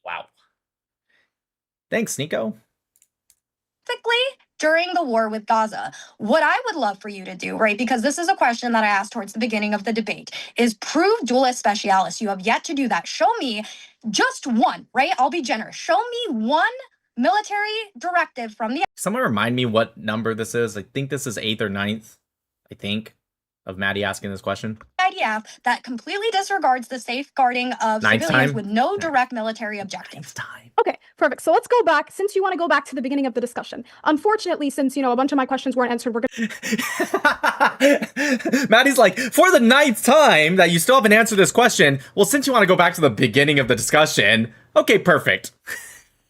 Wow. Thanks, SNEAKO. During the war with Gaza, what I would love for you to do, right, because this is a question that I asked towards the beginning of the debate, is prove dualis specialis. You have yet to do that. Show me just one, right? I'll be generous. Show me one military directive from the... Someone remind me what number this is. I think this is 8th or 9th, I think, of Maddie asking this question. IDF that completely disregards the safeguarding of civilians with no direct military objective. Okay, perfect. So let's go back, since you want to go back to the beginning of the discussion. Unfortunately, since, a bunch of my questions weren't answered, we're going to... Maddie's like, for the 9th time that you still haven't answered this question, well, since you want to go back to the beginning of the discussion, okay, perfect.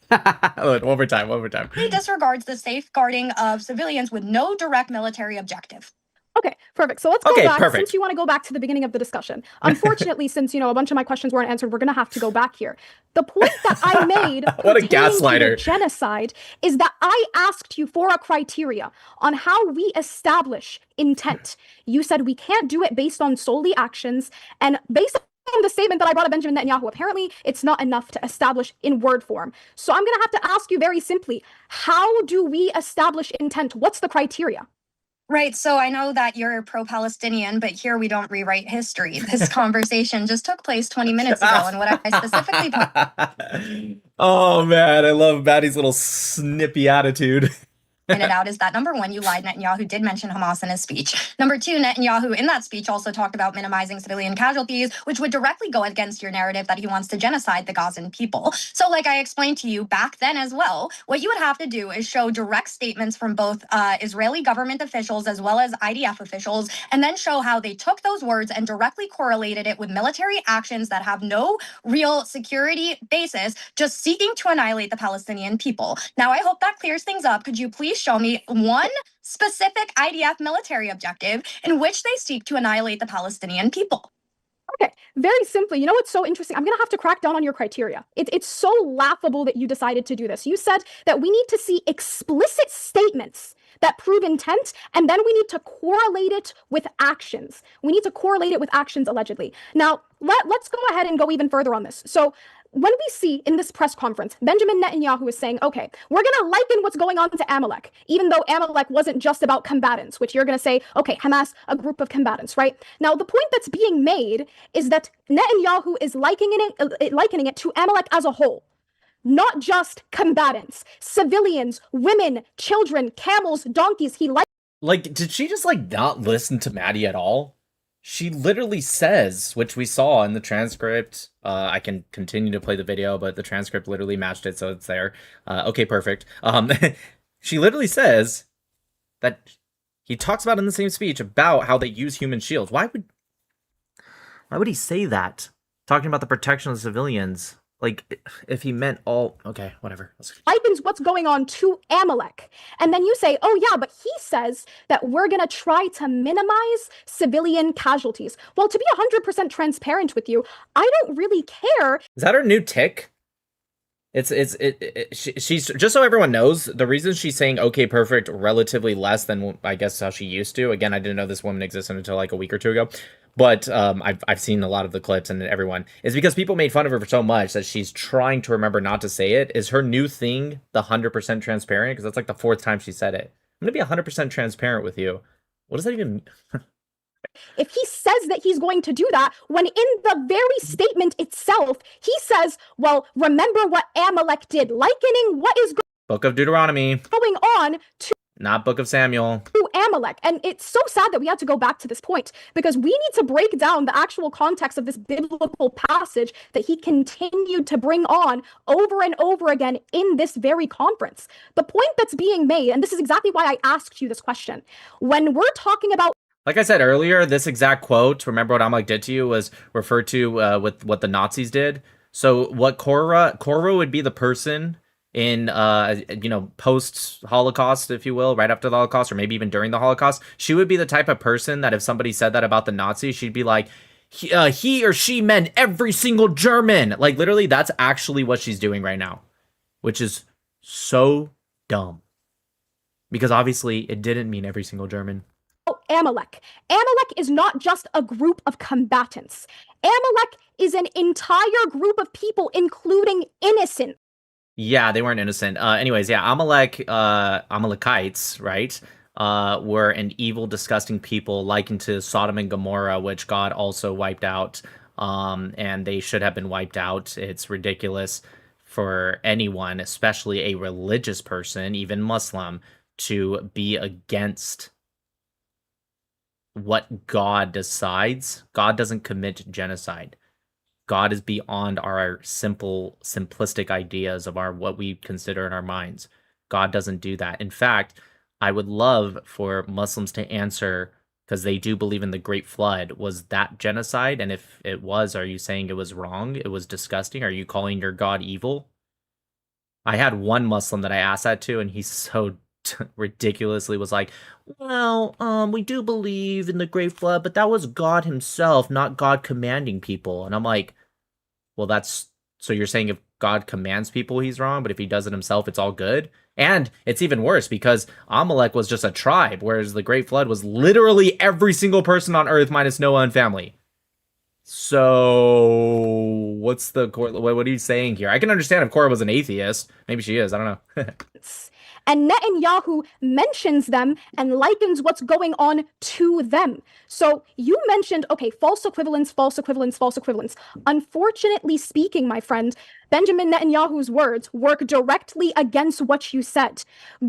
One more time. He disregards the safeguarding of civilians with no direct military objective. Okay, perfect. So let's go back, since you want to go back to the beginning of the discussion. Unfortunately, since, a bunch of my questions weren't answered, we're going to have to go back here. The point that I made what a gaslighter. Genocide is that I asked you for a criteria on how we establish intent. You said we can't do it based on solely actions, and based on the statement that I brought up Benjamin Netanyahu, apparently it's not enough to establish in word form. So I'm going to have to ask you very simply, how do we establish intent? What's the criteria? Right. So I know that you're pro-Palestinian, but here we don't rewrite history. This conversation just took place 20 minutes ago. And what I specifically oh, man, I love Maddie's little snippy attitude. pointed out is that number one, you lied. Netanyahu did mention Hamas in his speech. Number two, Netanyahu in that speech also talked about minimizing civilian casualties, which would directly go against your narrative that he wants to genocide the Gazan people. So like I explained to you back then as well, what you would have to do is show direct statements from both Israeli government officials as well as IDF officials, and then show how they took those words and directly correlated it with military actions that have no real security basis, just seeking to annihilate the Palestinian people. Now, I hope that clears things up. Could you please please show me one specific IDF military objective in which they seek to annihilate the Palestinian people. Okay, very simply, you know what's so interesting? I'm going to have to crack down on your criteria. It's so laughable that you decided to do this. You said that we need to see explicit statements that prove intent, and then we need to correlate it with actions. We need to correlate it with actions, allegedly. Now, let's go ahead and go even further on this. So when we see in this press conference, Benjamin Netanyahu is saying, okay, we're going to liken what's going on to Amalek, even though Amalek wasn't just about combatants, which you're going to say, okay, Hamas, a group of combatants, right? Now, the point that's being made is that Netanyahu is likening it to Amalek as a whole. Not just combatants, civilians, women, children, camels, donkeys. Like, did she just, like, not listen to Maddie at all? She literally says, which we saw in the transcript, I can continue to play the video, but the transcript literally matched it, so it's there. Okay, perfect. She literally says that he talks about in the same speech about how they use human shields. Why would he say that? Talking about the protection of civilians. Like, if he meant all... Okay, whatever. Likens what's going on to Amalek. And then you say, oh yeah, but he says that we're going to try to minimize civilian casualties. Well, to be 100% transparent with you, I don't really care. Is that her new tick? She's just so everyone knows, the reason she's saying okay perfect relatively less than I guess how she used to. Again, I didn't know this woman existed until like a week or two ago, but I've seen a lot of the clips and everyone is because people made fun of her for so much that she's trying to remember not to say it. Is her new thing the 100% transparent? Because that's like the 4th time she said it. I'm gonna be 100% transparent with you. What does that even mean? If he says that he's going to do that, when in the very statement itself, he says, well, remember what Amalek did, likening what is Book of Deuteronomy. Going on to Not Book of Samuel. Amalek. And it's so sad that we had to go back to this point because we need to break down the actual context of this biblical passage that he continued to bring on over and over again in this very conference. The point that's being made, and this is exactly why I asked you this question, when we're talking about like I said earlier, this exact quote, remember what Amalek did to you, was referred to with what the Nazis did. So what Korra would be the person in, post-Holocaust, if you will, right after the Holocaust, or maybe even during the Holocaust. She would be the type of person that if somebody said that about the Nazis, she'd be like, he or she meant every single German. Like, literally, that's actually what she's doing right now, which is so dumb. Because obviously, it didn't mean every single German. Amalek. Amalek is not just a group of combatants. Amalek is an entire group of people, including innocent. Yeah, they weren't innocent. Anyways, yeah, Amalekites, right, were an evil, disgusting people likened to Sodom and Gomorrah, which God also wiped out, and they should have been wiped out. It's ridiculous for anyone, especially a religious person, even Muslim, to be against what God decides. God doesn't commit genocide. God is beyond our simplistic ideas of what we consider in our minds. God doesn't do that. In fact, I would love for Muslims to answer, because they do believe in the Great Flood. Was that genocide? And if it was, are you saying it was wrong? It was disgusting? Are you calling your God evil? I had one Muslim that I asked that to, and he's so ridiculously was like, well, we do believe in the Great Flood, but that was God himself, not God commanding people. And I'm like, well, so you're saying if God commands people, he's wrong, but if he does it himself, it's all good? And it's even worse because Amalek was just a tribe, whereas the Great Flood was literally every single person on Earth minus Noah and family. So what are you saying here? I can understand if Korra was an atheist. Maybe she is. I don't know. And Netanyahu mentions them and likens what's going on to them. So you mentioned, okay, false equivalence. Unfortunately speaking, my friend, Benjamin Netanyahu's words work directly against what you said.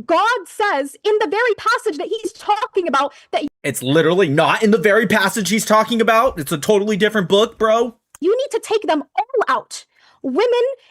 God says in the very passage that he's talking about that it's literally not in the very passage he's talking about. It's a totally different book, bro. You need to take them all out. Women,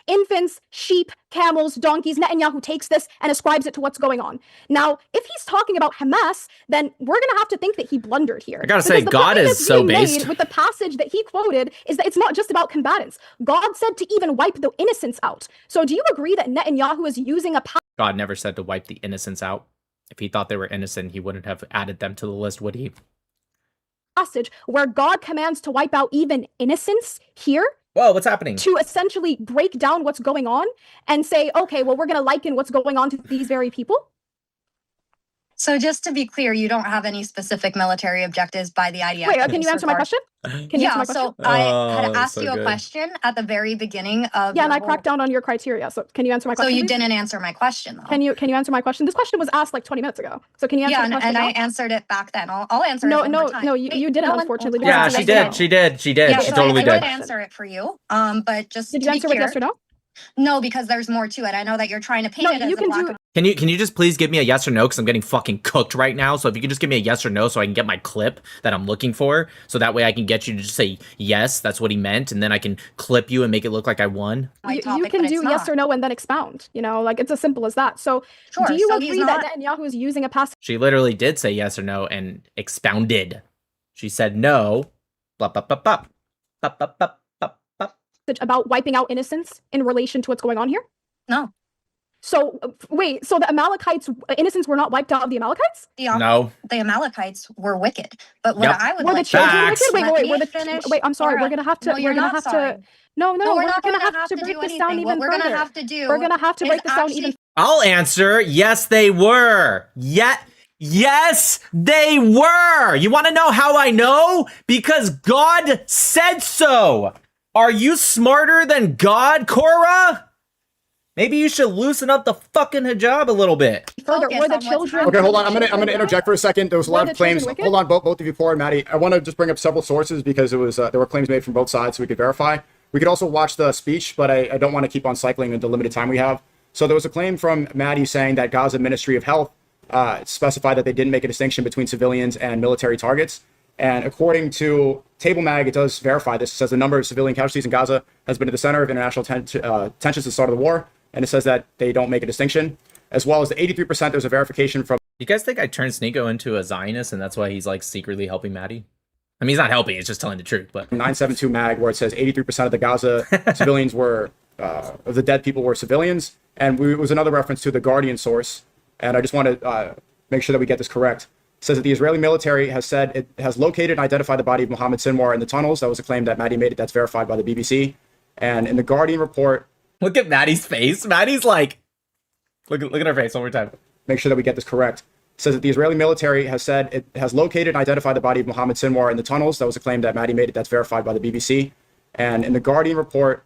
infants, sheep, camels, donkeys. Netanyahu takes this and ascribes it to what's going on. Now, if he's talking about Hamas, then we're going to have to think that he blundered here. I gotta say, God is so based. With the passage that he quoted is that it's not just about combatants. God said to even wipe the innocents out. So do you agree that Netanyahu is using a God never said to wipe the innocents out. If he thought they were innocent, he wouldn't have added them to the list, would he? Passage where God commands to wipe out even innocence here. Whoa, what's happening? To essentially break down what's going on and say, okay, well, we're going to liken what's going on to these very people. So just to be clear, you don't have any specific military objectives by the IDF. Wait, can you answer my question? Can you answer my question? So I had asked you a question at the very beginning of and I cracked down on your criteria. So can you answer my question? So you please? didn't answer my question though. Can you answer my question? This question was asked like 20 minutes ago. So can you answer the question? And now? I answered it back then. I'll answer no, it. No, you didn't, unfortunately. Yeah, she did. She did. Yeah, she totally did. I did answer it for you. But just did you answer with yes or no? No, because there's more to it. I know that you're trying to paint it as a black. Can you just please give me a yes or no, because I'm getting fucking cooked right now. So if you could just give me a yes or no so I can get my clip that I'm looking for, so that way I can get you to just say yes, that's what he meant, and then I can clip you and make it look like I won. You can do yes or no and then expound. You know, like it's as simple as that. So do you agree that Netanyahu is using a passage? She literally did say yes or no and expounded. She said no. Blah, blah, blah, blah. Blah, blah, blah. About wiping out innocence in relation to what's going on here? No. So wait, so the Amalekites' innocents were not wiped out of the Amalekites? No. The Amalekites were wicked. But what I would were like the children to wicked? Wait, I'm sorry. We're gonna have to. We're gonna have to. No, we're not gonna have to break this down even further. What we're gonna have to do. We're gonna have to break this down even. I'll answer. Yes, they were. Yes, they were. You want to know how I know? Because God said so. Are you smarter than God, Korra? Maybe you should loosen up the fucking hijab a little bit. Further, were the children? Okay, hold on. I'm gonna interject for a second. There was a lot of claims. Hold on, both of you, Korra and Maddie. I want to just bring up several sources because it was there were claims made from both sides, so we could verify. We could also watch the speech, but I don't want to keep on cycling in the limited time we have. So there was a claim from Maddie saying that Gaza Ministry of Health specified that they didn't make a distinction between civilians and military targets. And according to Table Mag, it does verify this. It says the number of civilian casualties in Gaza has been at the center of international tensions since the start of the war. And it says that they don't make a distinction. As well as the 83%, there's a verification from... You guys think I turned SNEAKO into a Zionist and that's why he's like secretly helping Maddie? I mean, he's not helping, he's just telling the truth, but... 972 Mag, where it says 83% of the Gaza civilians were... of the dead people were civilians. And it was another reference to the Guardian source. And I just want to make sure that we get this correct. Says that the Israeli military has said it has located and identified the body of Mohammed Sinwar in the tunnels. That was a claim that Maddie made. That's verified by the BBC. And in the Guardian report... Look at Maddie's face. Maddie's like... Look at her face one more time. Make sure that we get this correct. Says that the Israeli military has said it has located and identified the body of Mohammed Sinwar in the tunnels. That was a claim that Maddie made. That's verified by the BBC. And in the Guardian report,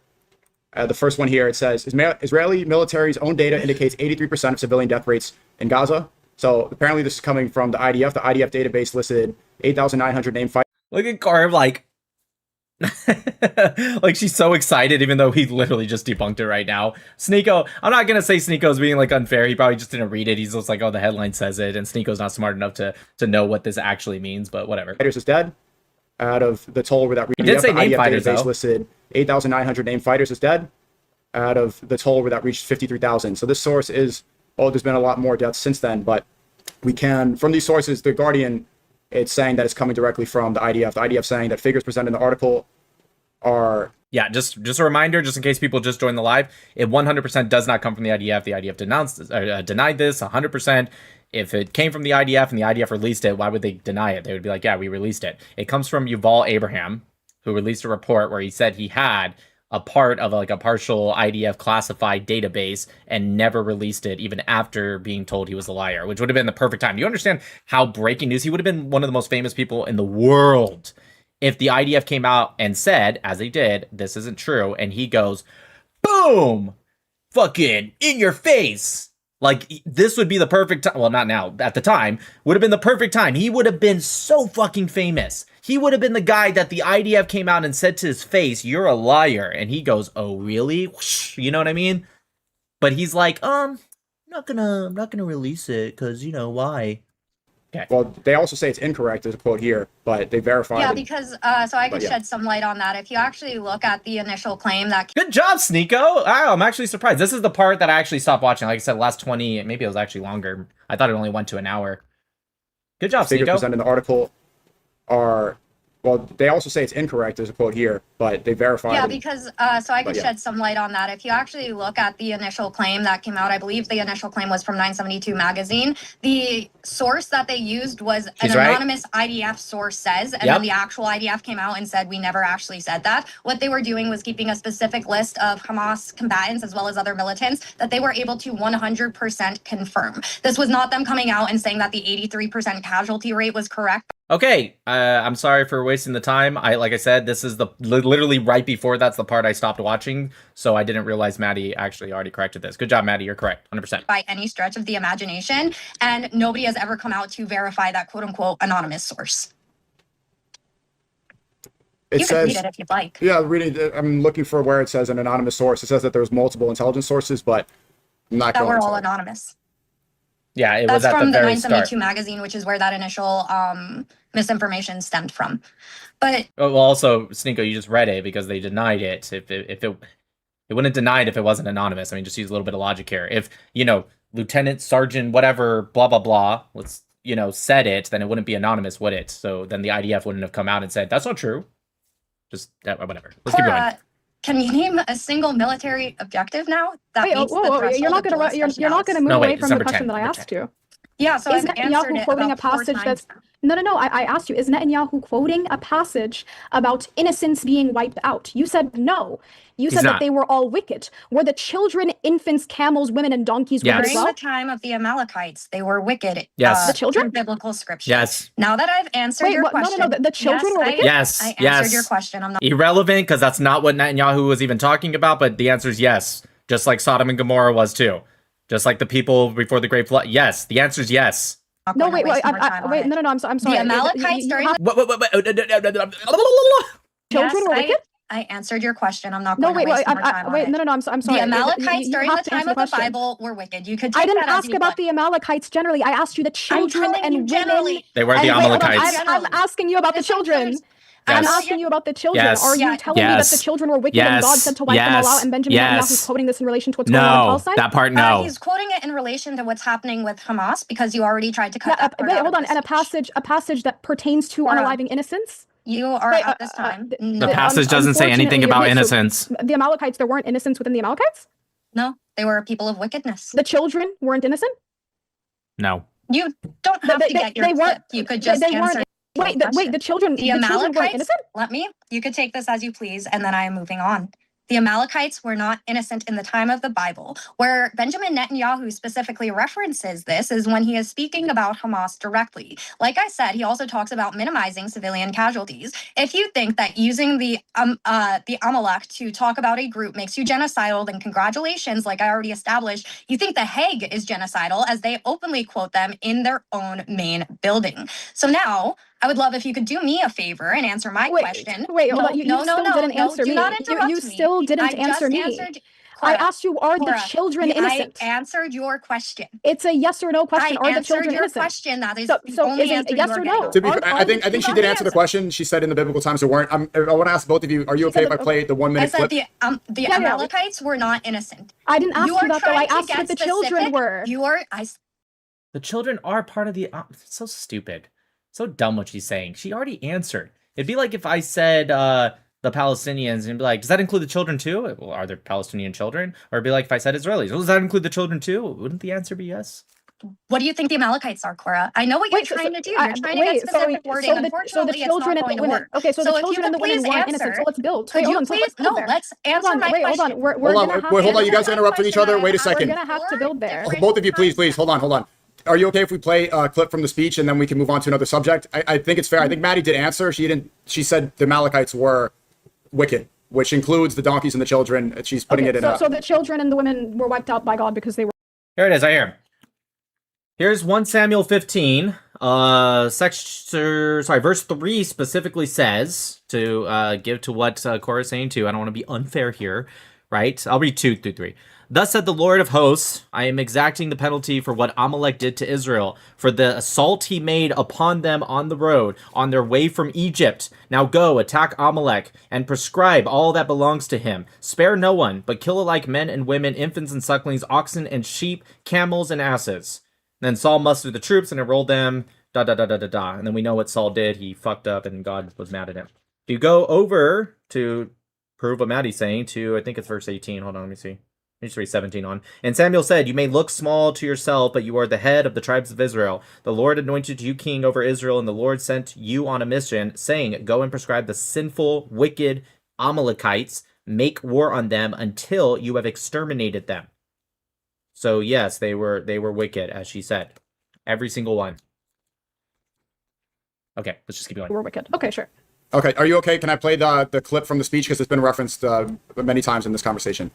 the first one here, it says, Israeli military's own data indicates 83% of civilian death rates in Gaza. So apparently this is coming from the IDF. The IDF database listed 8,900 named fighters. Look at Korra, like... like she's so excited, even though he literally just debunked it right now. SNEAKO, I'm not gonna say SNEAKO's being like unfair. He probably just didn't read it. He's just like, oh, the headline says it, and SNEAKO's not smart enough to know what this actually means. But whatever. Fighters is dead. Out of the total without reading, he did say the named IDF fighters database though. listed 8,900 named fighters is dead. Out of the total without reached 53,000. So this source is there's been a lot more deaths since then, but we can from these sources, the Guardian, it's saying that it's coming directly from the IDF. The IDF saying that figures presented in the article are... Yeah, just a reminder, just in case people just joined the live, it 100% does not come from the IDF. The IDF denied this 100%. If it came from the IDF and the IDF released it, why would they deny it? They would be like, yeah, we released it. It comes from Yuval Abraham, who released a report where he said he had a part of like a partial IDF classified database and never released it even after being told he was a liar, which would have been the perfect time. Do you understand how breaking news? He would have been one of the most famous people in the world if the IDF came out and said, as they did, this isn't true. And he goes, boom, fucking in your face. Like, this would be the perfect time. Well, not now. At the time, would have been the perfect time. He would have been so fucking famous. He would have been the guy that the IDF came out and said to his face, you're a liar. And he goes, oh, really? You know what I mean? But he's like, I'm not gonna release it because, you know, why? Okay. Well, they also say it's incorrect, there's a quote here, but they verified Yeah, it. because, so I could shed some light on that. If you actually look at the initial claim that... Good job, SNEAKO! Wow, I'm actually surprised. This is the part that I actually stopped watching. Like I said, last 20, maybe it was actually longer. I thought it only went to an hour. Good job, Figures SNEAKO. presented in the article are Well, they also say it's incorrect. There's a quote here, but they verified. Yeah, it. because so I could yeah. shed some light on that. If you actually look at the initial claim that came out, I believe the initial claim was from 972 magazine. The source that they used was She's an right. anonymous IDF source says, and Yep. then the actual IDF came out and said we never actually said that. What they were doing was keeping a specific list of Hamas combatants as well as other militants that they were able to 100% confirm. This was not them coming out and saying that the 83% casualty rate was correct. Okay, I'm sorry for wasting the time. Like I said, this is the literally right before that's the part I stopped watching, so I didn't realize Maddie actually already corrected this. Good job, Maddie. You're correct, 100%. By any stretch of the imagination, and nobody has ever come out to verify that quote-unquote anonymous source. It You says, can read it if you'd like. Yeah, reading. I'm looking for where it says an anonymous source. It says that there's multiple intelligence sources, but I'm not That going were to all it. anonymous. Yeah, it That's was at from the the very 972 start. magazine, which is where that initial misinformation stemmed from. But Well, also, SNEAKO, you just read it because they denied it. If it wouldn't have denied if it wasn't anonymous. I mean, just use a little bit of logic here. If, Lieutenant, Sergeant, whatever, blah, blah, blah, said it, then it wouldn't be anonymous, would it? So then the IDF wouldn't have come out and said, that's not true. Just, whatever. Let's keep going. Korra, can you name a single military objective now that Wait, meets the whoa, threshold you're not of gonna dual you're not gonna move No, wait, away from the December question 10, that I December asked you. Yeah, so Is I've answered Netanyahu it quoting a about 4 passage times that's now. no. I asked you, is Netanyahu quoting a passage about innocents being wiped out? You said no. You He's said not. that they were all wicked. Were the children, infants, camels, women, and donkeys wicked as During well? the time of the Amalekites, they were wicked. Yes. The children? through biblical scripture. Yes. Now that I've answered Wait, your what? question, No. The children were wicked? Yes, I answered yes. your question. I'm not. Irrelevant, because that's not what Netanyahu was even talking about, but the answer is yes. Just like Sodom and Gomorrah was too. Just like the people before the Great Flood. Yes, the answer is yes. not No, going to wait, waste more time on wait. it. No. I'm sorry. The Amalekites during the Children were wicked? I answered your question. I'm not No, going wait, to waste more time on it. no. I'm sorry. The Amalekites You during have the to time answer of the question. Bible were wicked. You could take I didn't that as ask you about would. the Amalekites generally. I asked you the children telling you and generally. women. They were the And wait, hold on, Amalekites. I'm asking you about the This children. includes- I'm Yes. asking you about the children. Yes. Are you Yeah. telling me that the Yes. children were wicked and God Yes. said to wipe them all out? And Benjamin Yes. Netanyahu's quoting this in relation to what's going on in No, Palestine? that part, no. He's quoting it in relation to what's happening with Hamas because you already tried to cut Yeah, that part wait, out hold of on. the And speech. a passage that pertains to Korra. unaliving innocents? You are Wait, at this time. The No, passage doesn't say anything unfortunately, about wait, so innocence. The Amalekites, there weren't innocents within the Amalekites? no, they were a people of wickedness. The children weren't innocent? No. You don't have to get your they weren't- clip. You could just they answer. weren't. Wait, the children The weren't Amalekites, innocent? you could take this as you please, and then I am moving on. The Amalekites were not innocent in the time of the Bible. Where Benjamin Netanyahu specifically references this is when he is speaking about Hamas directly. Like I said, he also talks about minimizing civilian casualties. If you think that using the Amalek to talk about a group makes you genocidal, then congratulations, like I already established, you think the Hague is genocidal as they openly quote them in their own main building. So now, I would love if you could do me a favor and answer my question. Wait, hold on. You still didn't answer do me. not interrupt You me. still didn't I answer just me. answered- I Korra, asked you, are the Korra, children innocent? I answered your question. It's a yes or no question. I Are the children answered your innocent? question. That is So the only is it answer a yes you are or getting. no? To be Are- fair, are I think the she children did answer the innocent? question. She said in the biblical times there weren't. I want to ask both of you: are you She okay said if I that- play the 1 I minute said clip? the Yeah. Amalekites were not innocent. I didn't ask You you are that though. I trying to asked you get if the children specific. were. You are. The children are part of the... it's so stupid. So dumb what she's saying. She already answered. It'd be like if I said the Palestinians and be like, does that include the children too? Well, are there Palestinian children? Or it'd be like if I said Israelis. Well, does that include the children too? Wouldn't the answer be yes? What do you think the Amalekites are, Korra? I know what you're trying to do. You're trying to get specific wording. So the Unfortunately, children it's not and the going to women. work. Okay, so the if you children and the could women please weren't innocent. answer- So let's build. Could Wait, hold you on. So please? let's build No, there. let's answer my Wait, question. hold on. We're Hold gonna on, have wait, to hold on. You guys answer- are interrupting each other. Wait a second. We're gonna have to build there. Both of you, please, hold on. Are you okay if we play a clip from the speech and then we can move on to another subject? I think it's fair. I think Maddie did answer. She said the Amalekites were wicked, which includes the donkeys and the children. She's putting it in. So the children and the women were wiped out by God because they were. Here it is, right here. Here's 1 Samuel 15. Verse 3 specifically says, to give to what Korra is saying too, I don't want to be unfair here, right? I'll read 2 through 3. Thus said the Lord of hosts, I am exacting the penalty for what Amalek did to Israel, for the assault he made upon them on the road, on their way from Egypt. Now go, attack Amalek, and prescribe all that belongs to him. Spare no one, but kill alike men and women, infants and sucklings, oxen and sheep, camels and asses. Then Saul mustered the troops and enrolled them And then we know what Saul did. He fucked up and God was mad at him. If you go over to prove what Maddie's saying to, I think it's verse 18. Hold on, let me see. Let me just read 17 on. And Samuel said, "You may look small to yourself, but you are the head of the tribes of Israel. The Lord anointed you king over Israel, and the Lord sent you on a mission, saying, go and prescribe the sinful, wicked Amalekites, make war on them until you have exterminated them." So yes, they were wicked, as she said. Every single one. Okay, let's just keep going. We're wicked. Okay, sure. Okay, are you okay? Can I play the clip from the speech because it's been referenced many times in this conversation?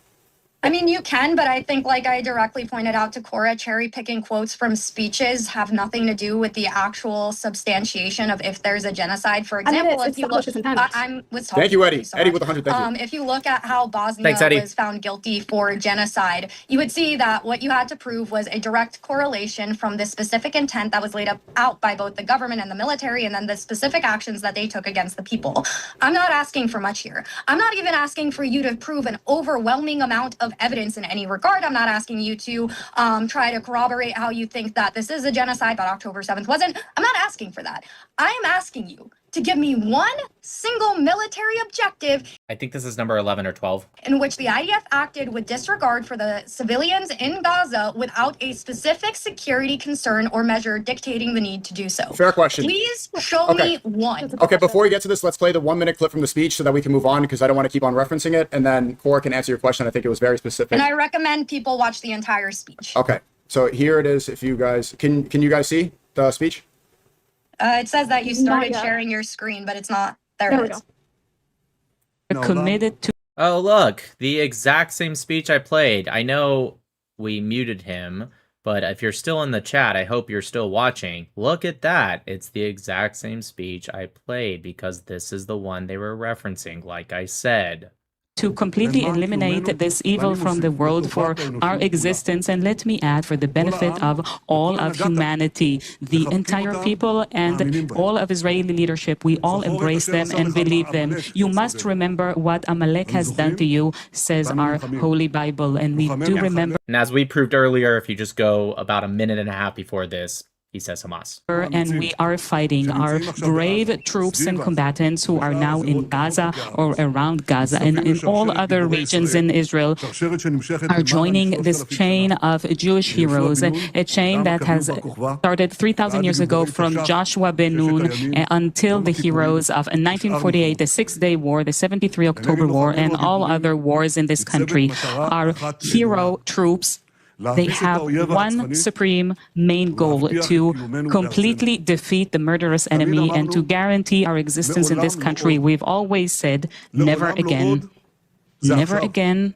I mean, you can, but I think, like I directly pointed out to Korra, cherry picking quotes from speeches have nothing to do with the actual substantiation of if there's a genocide. For example, if you look, I'm was talking. Thank you, Eddie. Eddie with 100. Thank you. If you look at how Bosnia Thanks, was found guilty for genocide, you would see that what you had to prove was a direct correlation from the specific intent that was laid out by both the government and the military, and then the specific actions that they took against the people. I'm not asking for much here. I'm not even asking for you to prove an overwhelming amount of evidence in any regard. I'm not asking you to try to corroborate how you think that this is a genocide, but October 7th wasn't. I'm not asking for that. I'm asking you to give me one single military objective I think this is number 11 or 12. in which the IDF acted with disregard for the civilians in Gaza without a specific security concern or measure dictating the need to do so. Fair question. Please show me one. Okay, before we get to this, let's play the 1-minute clip from the speech so that we can move on because I don't want to keep on referencing it. And then Korra can answer your question. I think it was very specific. And I recommend people watch the entire speech. Okay, so here it is. If you guys can you guys see the speech? It says that you started sharing your screen, but it's not. There it is. Committed to. Oh, look, the exact same speech I played. I know we muted him, but if you're still in the chat, I hope you're still watching. Look at that. It's the exact same speech I played because this is the one they were referencing, like I said. To completely eliminate this evil from the world for our existence, and let me add, for the benefit of all of humanity, the entire people and all of Israeli leadership, we all embrace them and believe them. You must remember what Amalek has done to you, says our Holy Bible, and we do remember. And as we proved earlier, if you just go about a minute and a half before this, he says Hamas. And we are fighting. Our brave troops and combatants who are now in Gaza or around Gaza and in all other regions in Israel are joining this chain of Jewish heroes, a chain that has started 3,000 years ago from Joshua ben Nun until the heroes of 1948, the Six-Day War, the 73 October War, and all other wars in this country. Our hero troops, they have one supreme main goal: to completely defeat the murderous enemy and to guarantee our existence in this country. We've always said, never again. Never again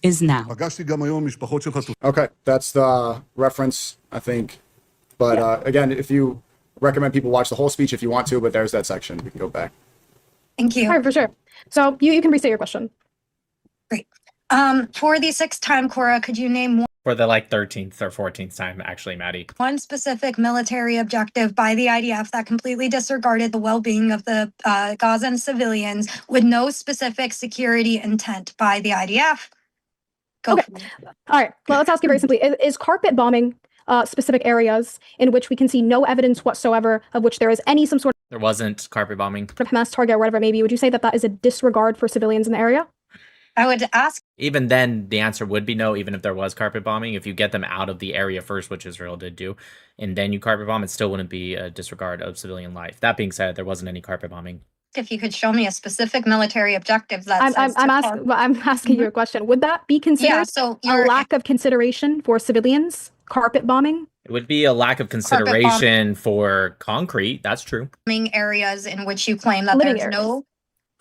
is now. Okay, that's the reference, I think. But again, if you recommend people watch the whole speech if you want to, but there's that section. We can go back. Thank you. All right, for sure. So you can restate your question. Great. For the 6th time, Korra, could you name For the 13th or 14th time, actually, Maddie. one specific military objective by the IDF that completely disregarded the well-being of the Gazan civilians with no specific security intent by the IDF? Go. Okay. All right. Well, let's ask you very simply. Is carpet bombing specific areas in which we can see no evidence whatsoever of which there is any some sort There wasn't carpet bombing. of Hamas target or whatever it may be, would you say that that is a disregard for civilians in the area? I would ask. Even then, the answer would be no, even if there was carpet bombing. If you get them out of the area first, which Israel did do, and then you carpet bomb, it still wouldn't be a disregard of civilian life. That being said, there wasn't any carpet bombing. If you could show me a specific military objective that I'm asking you a question. Would that be considered a lack of consideration for civilians? Carpet bombing? It would be a lack of consideration for concrete. That's true. Areas in which you claim that Living there's areas.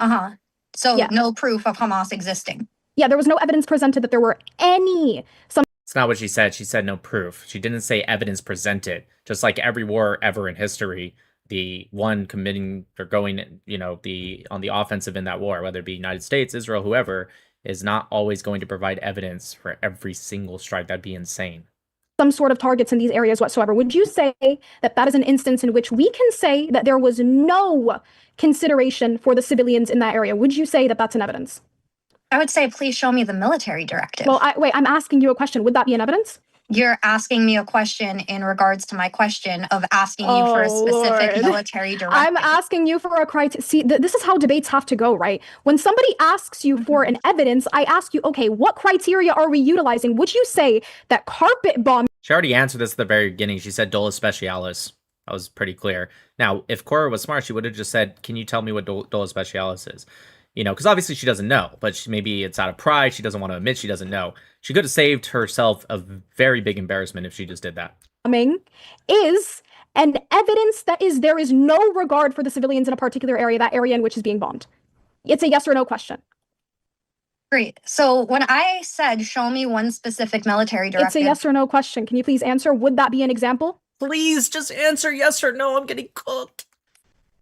no, so Yeah. no proof of Hamas existing. Yeah, there was no evidence presented that there were any. It's not what she said. She said no proof. She didn't say evidence presented. Just like every war ever in history, the one committing or going, on the offensive in that war, whether it be United States, Israel, whoever, is not always going to provide evidence for every single strike. That'd be insane. Some sort of targets in these areas whatsoever. Would you say that that is an instance in which we can say that there was no consideration for the civilians in that area? Would you say that that's an evidence? I would say, please show me the military directive. Well, I'm asking you a question. Would that be an evidence? You're asking me a question in regards to my question of asking you for a specific Lord. military directive. I'm asking you for a criteria. See, this is how debates have to go, right? When somebody asks you for an evidence, I ask you, okay, what criteria are we utilizing? Would you say that carpet bombing? She already answered this at the very beginning. She said dolus specialis. That was pretty clear. Now, if Korra was smart, she would have just said, can you tell me what dolus specialis is? You know, because obviously she doesn't know, but maybe it's out of pride. She doesn't want to admit she doesn't know. She could have saved herself a very big embarrassment if she just did that. Is an evidence that there is no regard for the civilians in a particular area, that area in which is being bombed. It's a yes or no question. Great. So when I said, show me one specific military directive. It's a yes or no question. Can you please answer? Would that be an example? Please just answer yes or no. I'm getting cooked.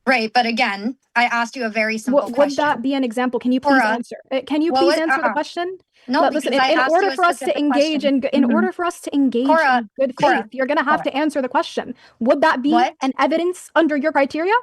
Right, but again, I asked you a very simple question. Would that be an example? Can you please answer? Can you please answer the question? No, listen. because In order for us to engage in order for us to engage in good faith, you're gonna have to answer the question. Would that be an evidence under your criteria?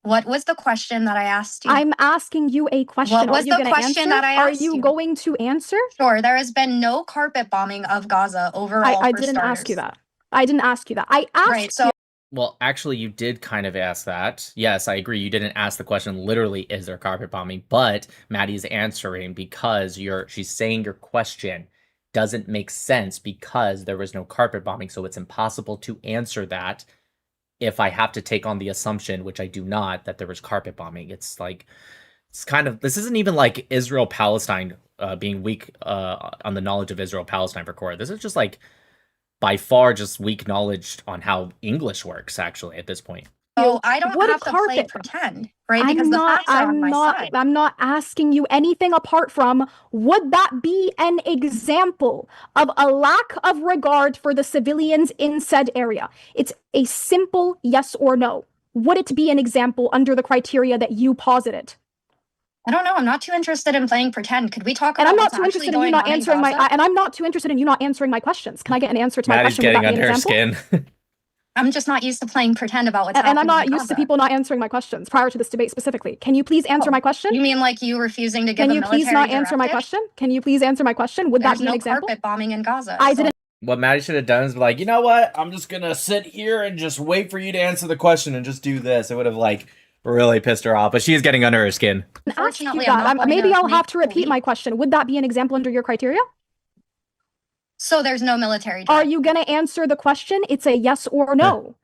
What was the question that I asked you? I'm asking you a question. What was the question that I asked you? Are you going to answer? Sure. There has been no carpet bombing of Gaza overall. I didn't ask you that. I didn't ask you that. I asked you. Well, actually, you did kind of ask that. Yes, I agree. You didn't ask the question, literally, is there carpet bombing? But Maddie's answering because she's saying your question doesn't make sense because there was no carpet bombing. So it's impossible to answer that if I have to take on the assumption, which I do not, that there was carpet bombing. It's like, this isn't even like Israel-Palestine being weak on the knowledge of Israel-Palestine for Korra. This is just like, by far, just weak knowledge on how English works, actually, at this point. Oh, I don't have to play pretend, right? Because the facts are on my side. I'm not asking you anything apart from, would that be an example of a lack of regard for the civilians in said area? It's a simple yes or no. Would it be an example under the criteria that you posited? I don't know. I'm not too interested in playing pretend. Could we talk about and I'm not too interested in you not answering and I'm not too interested in you not answering my questions. Can I get an answer to my question? Maddie's getting under her skin. I'm just not used to playing pretend about what's happening. And I'm not used to people not answering my questions prior to this debate specifically. Can you please answer my question? You mean like you refusing to give a military directive? Can you please not answer my question? Can you please answer my question? Would that be an example? There's no carpet bombing in Gaza. I didn't. What Maddie should have done is be like, you know what? I'm just going to sit here and just wait for you to answer the question and just do this. It would have really pissed her off, but she's getting under her skin. Unfortunately, maybe I'll have to repeat my question. Would that be an example under your criteria? So there's no military. Are you going to answer the question? It's a yes or no.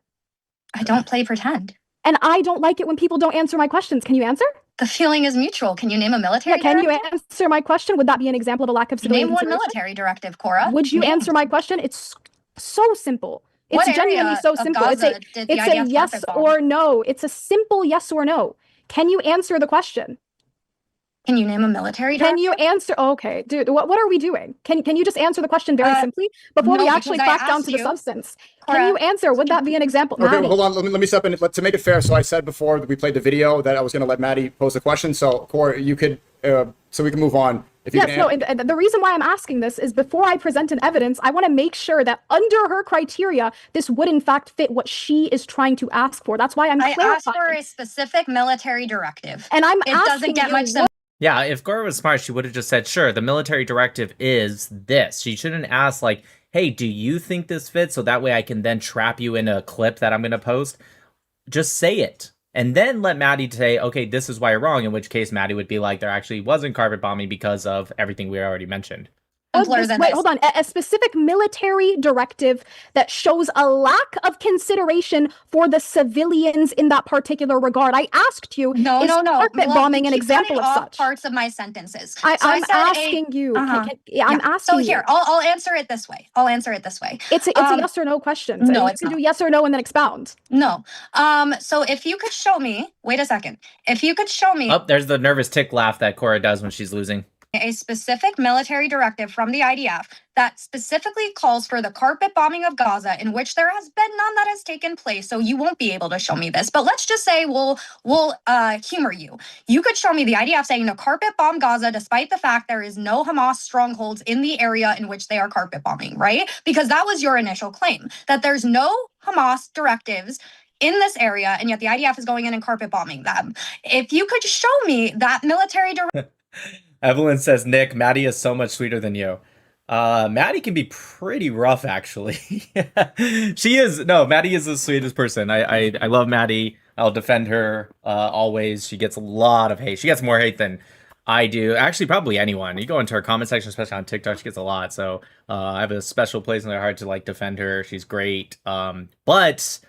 I don't play pretend. And I don't like it when people don't answer my questions. Can you answer? The feeling is mutual. Can you name a military directive? Can you answer my question? Would that be an example of a lack of civilian consideration? Name one military directive, Korra. Would you answer my question? It's so simple. It's genuinely so simple. It's a yes or no. It's a simple yes or no. Can you answer the question? Can you name a military directive? Can you answer? Okay, dude, what are we doing? Can you just answer the question very simply before we actually crack down to the substance? Can you answer? Would that be an example? Okay, hold on. Let me step in. To make it fair, so I said before that we played the video that I was going to let Maddie pose a question. So, Korra, you could, so we can move on. The reason why I'm asking this is before I present an evidence, I want to make sure that under her criteria, this would in fact fit what she is trying to ask for. That's why I'm clarifying. I asked for a specific military directive. And it doesn't get much simpler. Yeah, if Korra was smart, she would have just said, sure, the military directive is this. She shouldn't ask, like, hey, do you think this fits? So that way I can then trap you in a clip that I'm going to post. Just say it. And then let Maddie say, okay, this is why you're wrong, in which case Maddie would be like, there actually wasn't carpet bombing because of everything we already mentioned. Wait, hold on. A specific military directive that shows a lack of consideration for the civilians in that particular regard. I asked you, is carpet bombing an example of such? Parts of my sentences. I'm asking you. I'm asking so here, I'll answer it this way. It's a yes or no question. So no, you can do yes or no and then expound. No. So if you could show me, wait a second. If you could show me. Oh, there's the nervous tick laugh that Korra does when she's losing. A specific military directive from the IDF that specifically calls for the carpet bombing of Gaza, in which there has been none that has taken place. So you won't be able to show me this. But let's just say we'll humor you. You could show me the IDF saying to carpet bomb Gaza, despite the fact there is no Hamas strongholds in the area in which they are carpet bombing, right? Because that was your initial claim, that there's no Hamas directives in this area, and yet the IDF is going in and carpet bombing them. If you could show me that military directive. Evelyn says, Nick, Maddie is so much sweeter than you. Maddie can be pretty rough, actually. She is. No, Maddie is the sweetest person. I love Maddie. I'll defend her always. She gets a lot of hate. She gets more hate than I do. Actually, probably anyone. You go into her comment section, especially on TikTok, she gets a lot. So I have a special place in my heart to like defend her. She's great. But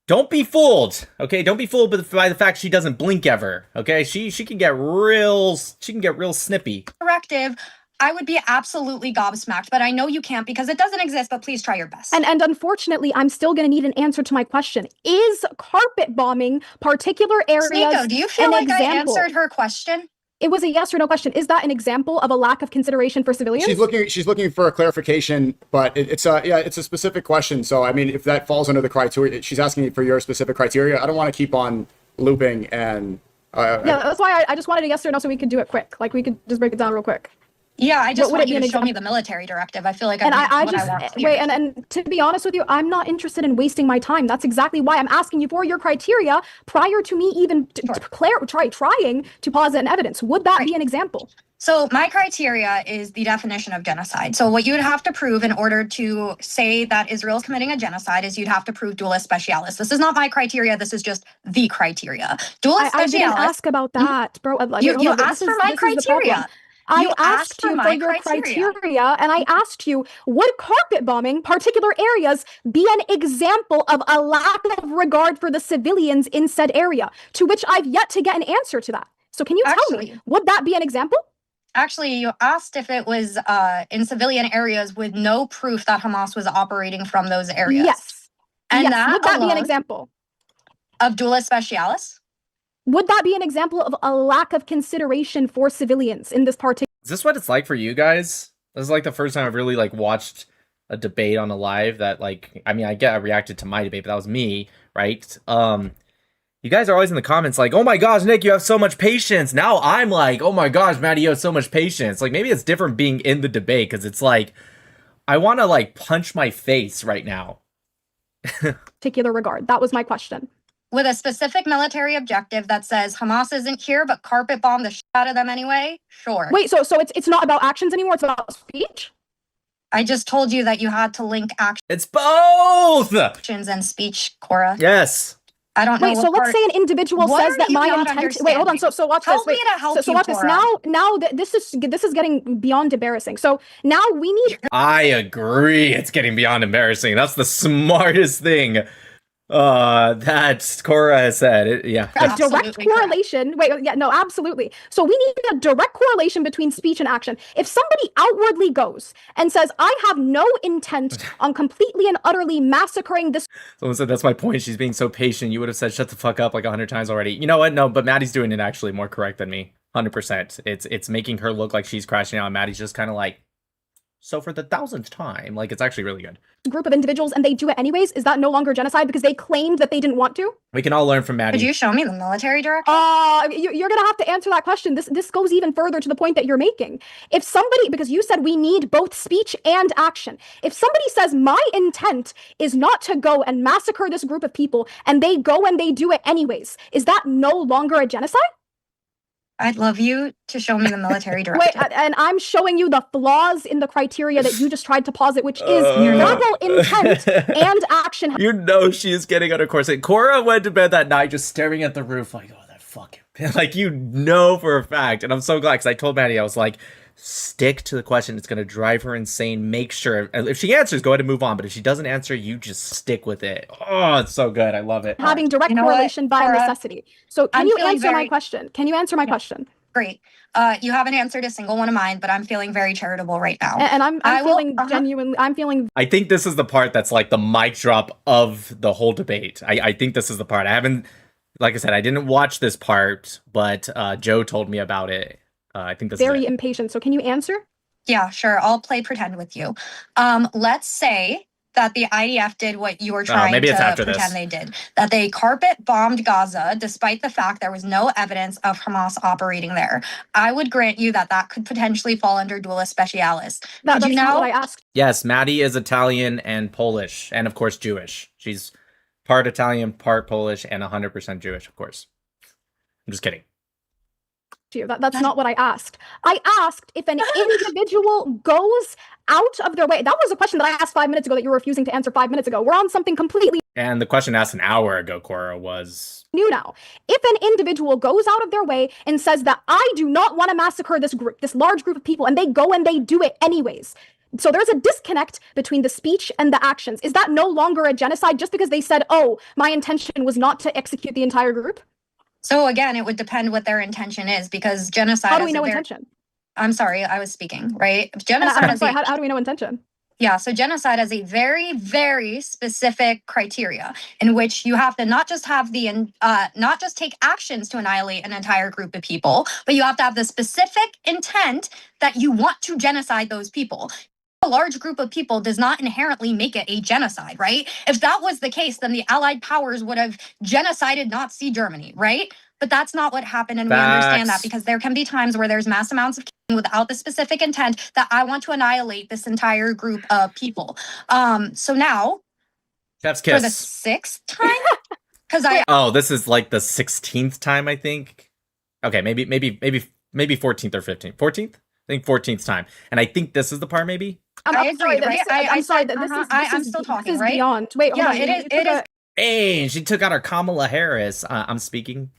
don't be fooled, okay? Don't be fooled by the fact she doesn't blink ever, okay? She can get real snippy. Directive, I would be absolutely gobsmacked, but I know you can't because it doesn't exist, but please try your best. And unfortunately, I'm still going to need an answer to my question. Is carpet bombing particular areas SNEAKO, do you feel an like example? I answered her question? It was a yes or no question. Is that an example of a lack of consideration for civilians? She's looking for a clarification, but it's a specific question. So I mean, if that falls under the criteria, she's asking for your specific criteria. I don't want to keep on looping and. Yeah, that's why I just wanted a yes or no so we could do it quick. Like we could just break it down real quick. Yeah, I just Would want it you be to an show me the military directive. I feel like And I want just clear. wait, and to be honest with you, I'm not interested in wasting my time. That's exactly why I'm asking you for your criteria prior to me even trying to posit an evidence. Would that be an example? So my criteria is the definition of genocide. So what you would have to prove in order to say that Israel is committing a genocide is you'd have to prove dualis specialis. This is not my criteria. This is just the criteria. Dualis specialis. I didn't ask about that, bro. You asked for my criteria. I asked you for your criteria, and I asked you, would carpet bombing particular areas be an example of a lack of regard for the civilians in said area? To which I've yet to get an answer to that. So can you tell me, would that be an example? Actually, you asked if it was in civilian areas with no proof that Hamas was operating from those areas. Yes. And yes. Would that be an example? Of dualis specialis? Would that be an example of a lack of consideration for civilians in this particular? Is this what it's like for you guys? This is like the first time I've really like watched a debate on a live that like, I mean, I reacted to my debate, but that was me, right? You guys are always in the comments like, oh my gosh, Nick, you have so much patience. Now I'm like, oh my gosh, Maddie, you have so much patience. Like maybe it's different being in the debate because it's like, I want to like punch my face right now. Particular regard. That was my question. With a specific military objective that says Hamas isn't here, but carpet bomb the shit out of them anyway? Sure. Wait, so it's not about actions anymore, it's about speech? I just told you that you had to link It's both! actions and speech, Korra. Yes. I don't know. Wait, so let's say an individual says that my intent. Wait, hold on. So watch this. Wait. So watch this. Now this is getting beyond embarrassing. So now we need. I agree. It's getting beyond embarrassing. That's the smartest thing. That Korra has said. Yeah. A direct correlation. Wait, yeah, no, absolutely. So we need a direct correlation between speech and action. If somebody outwardly goes and says, I have no intent on completely and utterly massacring this. Someone said, that's my point. She's being so patient. You would have said, shut the fuck up like 100 times already. You know what? No, but Maddie's doing it actually more correct than me. 100%. It's making her look like she's crashing out. And Maddie's just kind of like, so for the 1000th time, like it's actually really good. Group of individuals and they do it anyways. Is that no longer genocide because they claimed that they didn't want to? We can all learn from Maddie. Could you show me the military directive? You're gonna have to answer that question. This goes even further to the point that you're making. If somebody, because you said we need both speech and action. If somebody says my intent is not to go and massacre this group of people and they go and they do it anyways, is that no longer a genocide? I'd love you to show me the military directive. Wait, and I'm showing you the flaws in the criteria that you just tried to posit, which is verbal intent and action. You know she's getting on her course. And Korra went to bed that night just staring at the roof like, oh, that fucking... Like, you know for a fact. And I'm so glad because I told Maddie, I was like, stick to the question. It's going to drive her insane. Make sure. If she answers, go ahead and move on. But if she doesn't answer, you just stick with it. Oh, it's so good. I love it. Having direct correlation by necessity. So can you answer my question? Can you answer my question? Great. You haven't answered a single one of mine, but I'm feeling very charitable right now. And I'm feeling genuinely, I'm feeling... I think this is the part that's like the mic drop of the whole debate. I think this is the part. I haven't, like I said, I didn't watch this part, but Joe told me about it. I think this is very impatient. So can you answer? Yeah, sure. I'll play pretend with you. Let's say that the IDF did what you were trying to pretend they did. That they carpet bombed Gaza despite the fact there was no evidence of Hamas operating there. I would grant you that that could potentially fall under dualis specialis. That's not what I asked. Yes, Maddie is Italian and Polish, and of course Jewish. She's part Italian, part Polish, and 100% Jewish, of course. I'm just kidding. you. That's not what I asked. I asked if an individual goes out of their way. That was a question that I asked 5 minutes ago that you were refusing to answer 5 minutes ago. We're on something completely And the question asked an hour ago, Korra, was new now. If an individual goes out of their way and says that I do not want to massacre this group, this large group of people, and they go and they do it anyways. So there's a disconnect between the speech and the actions. Is that no longer a genocide just because they said, oh, my intention was not to execute the entire group? So again, it would depend what their intention is, because genocide. How do we know intention? I'm sorry, I was speaking, right? Genocide. I'm sorry, how do we know intention? Yeah, so genocide has a very, very specific criteria in which you have to not just have not just take actions to annihilate an entire group of people, but you have to have the specific intent that you want to genocide those people. A large group of people does not inherently make it a genocide, right? If that was the case, then the Allied powers would have genocided Nazi Germany, right? But that's not what happened, and we understand that, because there can be times where there's mass amounts of killing without the specific intent that I want to annihilate this entire group of people. So now, Chef's kiss. for the 6th time, because oh, this is like the 16th time, I think. Okay, maybe 14th or 15th. 14th? I think 14th time. And I think this is the part, maybe. I'm sorry, right? I'm sorry. I'm still talking, this is right? beyond. Wait, hold on. It is. Hey, she took out our Kamala Harris. I'm speaking.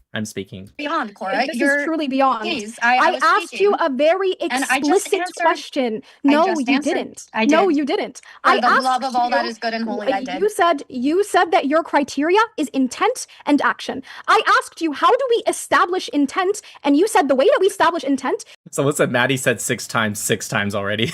Beyond, Korra. This is truly beyond. Please, I asked you a very explicit question. No, you didn't. No, you didn't. For the love of all that is good and holy, I did. You said that your criteria is intent and action. I asked you, how do we establish intent? And you said the way that we establish intent. Someone said Maddie said 6 times already.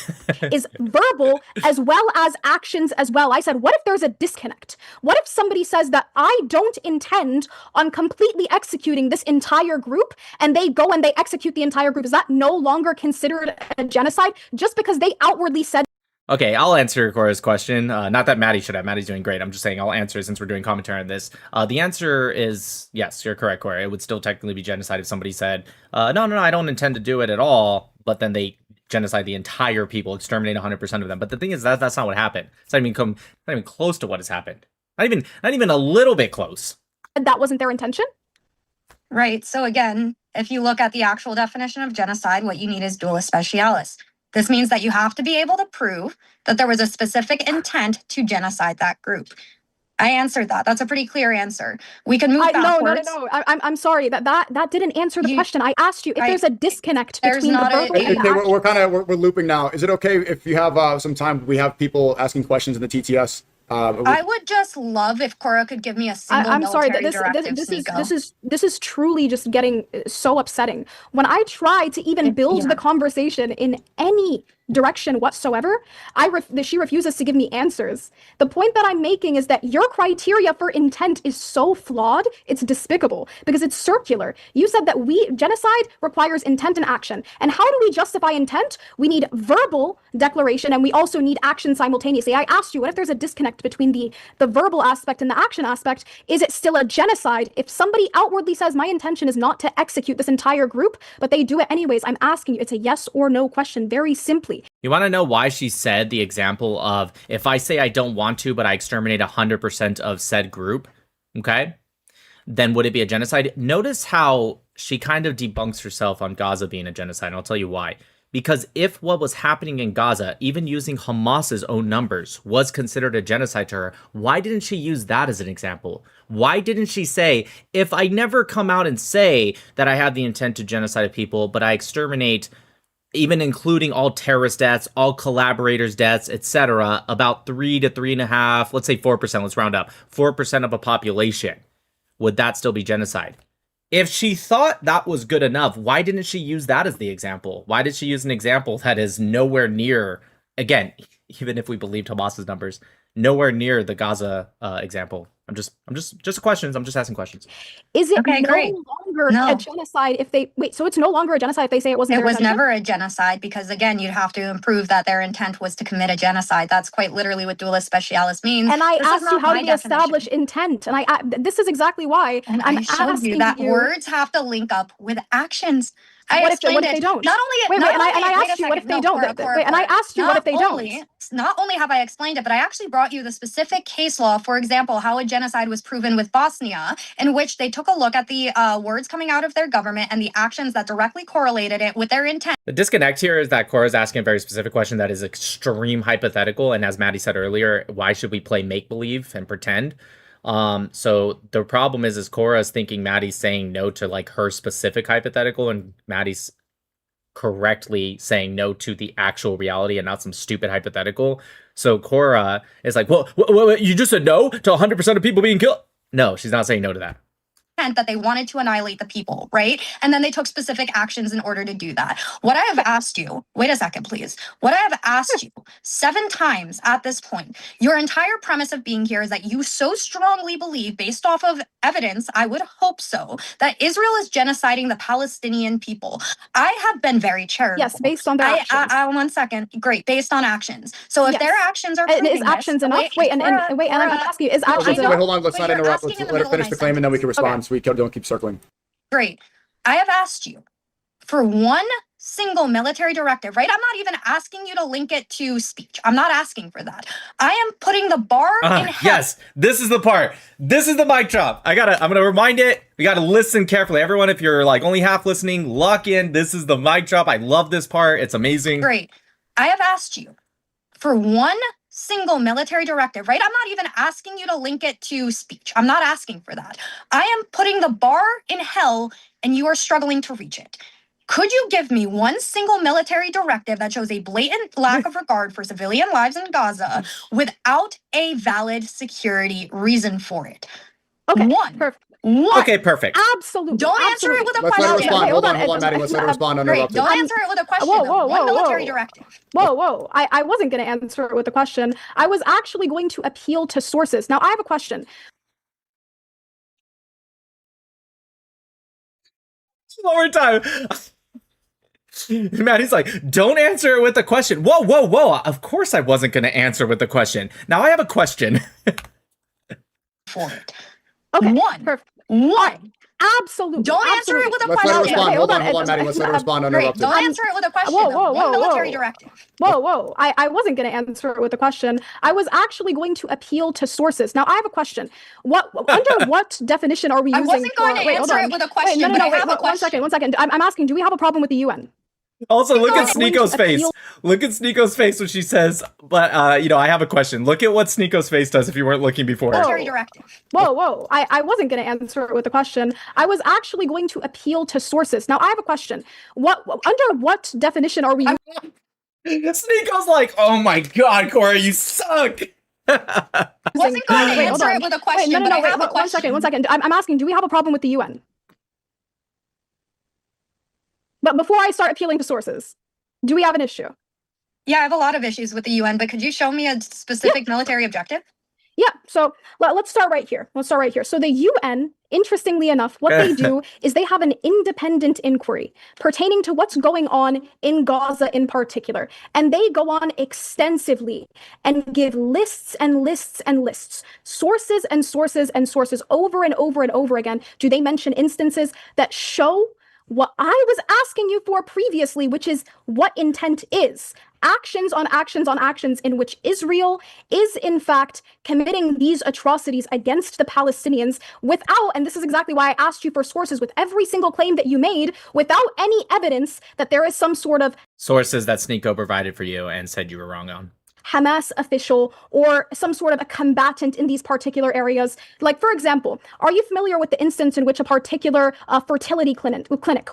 is verbal as well as actions as well. I said, what if there's a disconnect? What if somebody says that I don't intend on completely executing this entire group, and they go and they execute the entire group? Is that no longer considered a genocide just because they outwardly said? Okay, I'll answer Korra's question. Not that Maddie should have. Maddie's doing great. I'm just saying I'll answer since we're doing commentary on this. The answer is yes, you're correct, Korra. It would still technically be genocide if somebody said, no, I don't intend to do it at all, but then they genocide the entire people, exterminate 100% of them. But the thing is that's not what happened. It's not even close to what has happened. Not even a little bit close. That wasn't their intention? Right. So again, if you look at the actual definition of genocide, what you need is dualis specialis. This means that you have to be able to prove that there was a specific intent to genocide that group. I answered that. That's a pretty clear answer. We can move backwards. No. I'm sorry. That didn't answer the question. I asked you if there's a disconnect between the verbal and the action. We're looping now. Is it okay if you have some time? We have people asking questions in the TTS. I would just love if Korra could give me a single I'm sorry, directive, this is truly just getting so upsetting. When I try to even build the conversation in any direction whatsoever, she refuses to give me answers. The point that I'm making is that your criteria for intent is so flawed, it's despicable, because it's circular. You said that genocide requires intent and action. And how do we justify intent? We need verbal declaration, and we also need action simultaneously. I asked you, what if there's a disconnect between the verbal aspect and the action aspect? Is it still a genocide if somebody outwardly says my intention is not to execute this entire group, but they do it anyways? I'm asking you, it's a yes or no question, very simply. You want to know why she said the example of, if I say I don't want to, but I exterminate 100% of said group, okay, then would it be a genocide? Notice how she kind of debunks herself on Gaza being a genocide, and I'll tell you why. Because if what was happening in Gaza, even using Hamas's own numbers, was considered a genocide to her, why didn't she use that as an example? Why didn't she say, if I never come out and say that I have the intent to genocide people, but I exterminate, even including all terrorist deaths, all collaborators' deaths, etc., about 3 to 3.5, let's say 4%, let's round up, 4% of a population, would that still be genocide? If she thought that was good enough, why didn't she use that as the example? Why did she use an example that is nowhere near, again, even if we believed Hamas's numbers, nowhere near the Gaza example? I'm just questions. I'm just asking questions. Is it longer a genocide if they so it's no longer a genocide if they say it wasn't? It was never a genocide, because again, you'd have to prove that their intent was to commit a genocide. That's quite literally what dualis specialis means. And I asked you, how do we establish intent? And this is exactly why I'm asking you that words have to link up with actions. What if explained they it. don't? Not only Wait, and I wait a asked you what if second. they No, don't? Korra, Wait, and I Korra. asked you what if they don't? Not only have I explained it, but I actually brought you the specific case law, for example, how a genocide was proven with Bosnia, in which they took a look at the words coming out of their government and the actions that directly correlated it with their intent. The disconnect here is that Korra's asking a very specific question that is extreme hypothetical, and as Maddie said earlier, why should we play make-believe and pretend? So the problem is Korra is thinking Maddie's saying no to like her specific hypothetical, and Maddie's correctly saying no to the actual reality and not some stupid hypothetical. So Korra is like, well, you just said no to 100% of people being killed? No, she's not saying no to that. That they wanted to annihilate the people, right? And then they took specific actions in order to do that. What I have asked you, wait a second, please. What I have asked you 7 times at this point, your entire premise of being here is that you so strongly believe, based off of evidence, I would hope so, that Israel is genociding the Palestinian people. I have been very charitable. Yes, based on their actions. 1 second. Great, based on actions. So if Yes. their actions are And proving is actions this, enough? Wait, and I'm asking you, is actions Wait, enough? hold on. Let's not interrupt. Let's let her finish the claim and then we can respond. So we don't keep circling. Great. I have asked you for one single military directive, right? I'm not even asking you to link it to speech. I'm not asking for that. I am putting the bar in hell. Yes, this is the part. This is the mic drop. I'm gonna remind it. We gotta listen carefully. Everyone, if you're like only half listening, lock in. This is the mic drop. I love this part. It's amazing. Great. I have asked you for one single military directive, right? I'm not even asking you to link it to speech. I'm not asking for that. I am putting the bar in hell and you are struggling to reach it. Could you give me one single military directive that shows a blatant lack of regard for civilian lives in Gaza without a valid security reason for it? Okay, One. perfect. One. Okay, perfect. Absolutely. Don't answer it with a Let's question. let her respond. Okay, Hold hold on, on. Maddie. Let's let her respond Great. uninterrupted. Don't answer it with a question. Whoa, One military whoa. directive. Whoa. I wasn't going to answer it with a question. I was actually going to appeal to sources. Now, I have a question. One more time. Maddie's like, don't answer it with a question. Whoa. Of course I wasn't going to answer with a question. Now I have a question. For it. Okay, One. perfect. One. Absolutely. Don't answer it with a Let's question. let her respond. Okay, Hold hold on, on. Maddie. Let's let her respond Great. uninterrupted. Don't answer it with a question. Whoa. One military directive. Whoa. I wasn't going to answer it with a question. I was actually going to appeal to sources. Now, I have a question. Under what definition are we using? I wasn't going to answer it with a question, but I have a question. One second. I'm asking, do we have a problem with the UN? Also, look at going SNEAKO's to face. appeal- Look at SNEAKO's face when she says, but, I have a question. Look at what SNEAKO's face does if you weren't looking before. Military directive. Whoa. I wasn't going to answer it with a question. I was actually going to appeal to sources. Now, I have a question. Under what definition are we SNEAKO's like, oh my god, Korra, you suck. Wasn't going to answer it with a question, but I have a question. One second. I'm asking, do we have a problem with the UN? But before I start appealing to sources, do we have an issue? Yeah, I have a lot of issues with the UN, but could you show me a specific military objective? Yeah, so let's start right here. So the UN, interestingly enough, what they do is they have an independent inquiry pertaining to what's going on in Gaza in particular. And they go on extensively and give lists and lists and lists, sources and sources and sources over and over and over again. Do they mention instances that show what I was asking you for previously, which is what intent is? Actions on actions on actions in which Israel is in fact committing these atrocities against the Palestinians without, and this is exactly why I asked you for sources with every single claim that you made, without any evidence that there is some sort of Sources that SNEAKO provided for you and said you were wrong on. Hamas official or some sort of a combatant in these particular areas. Like, for example, are you familiar with the instance in which a particular fertility clinic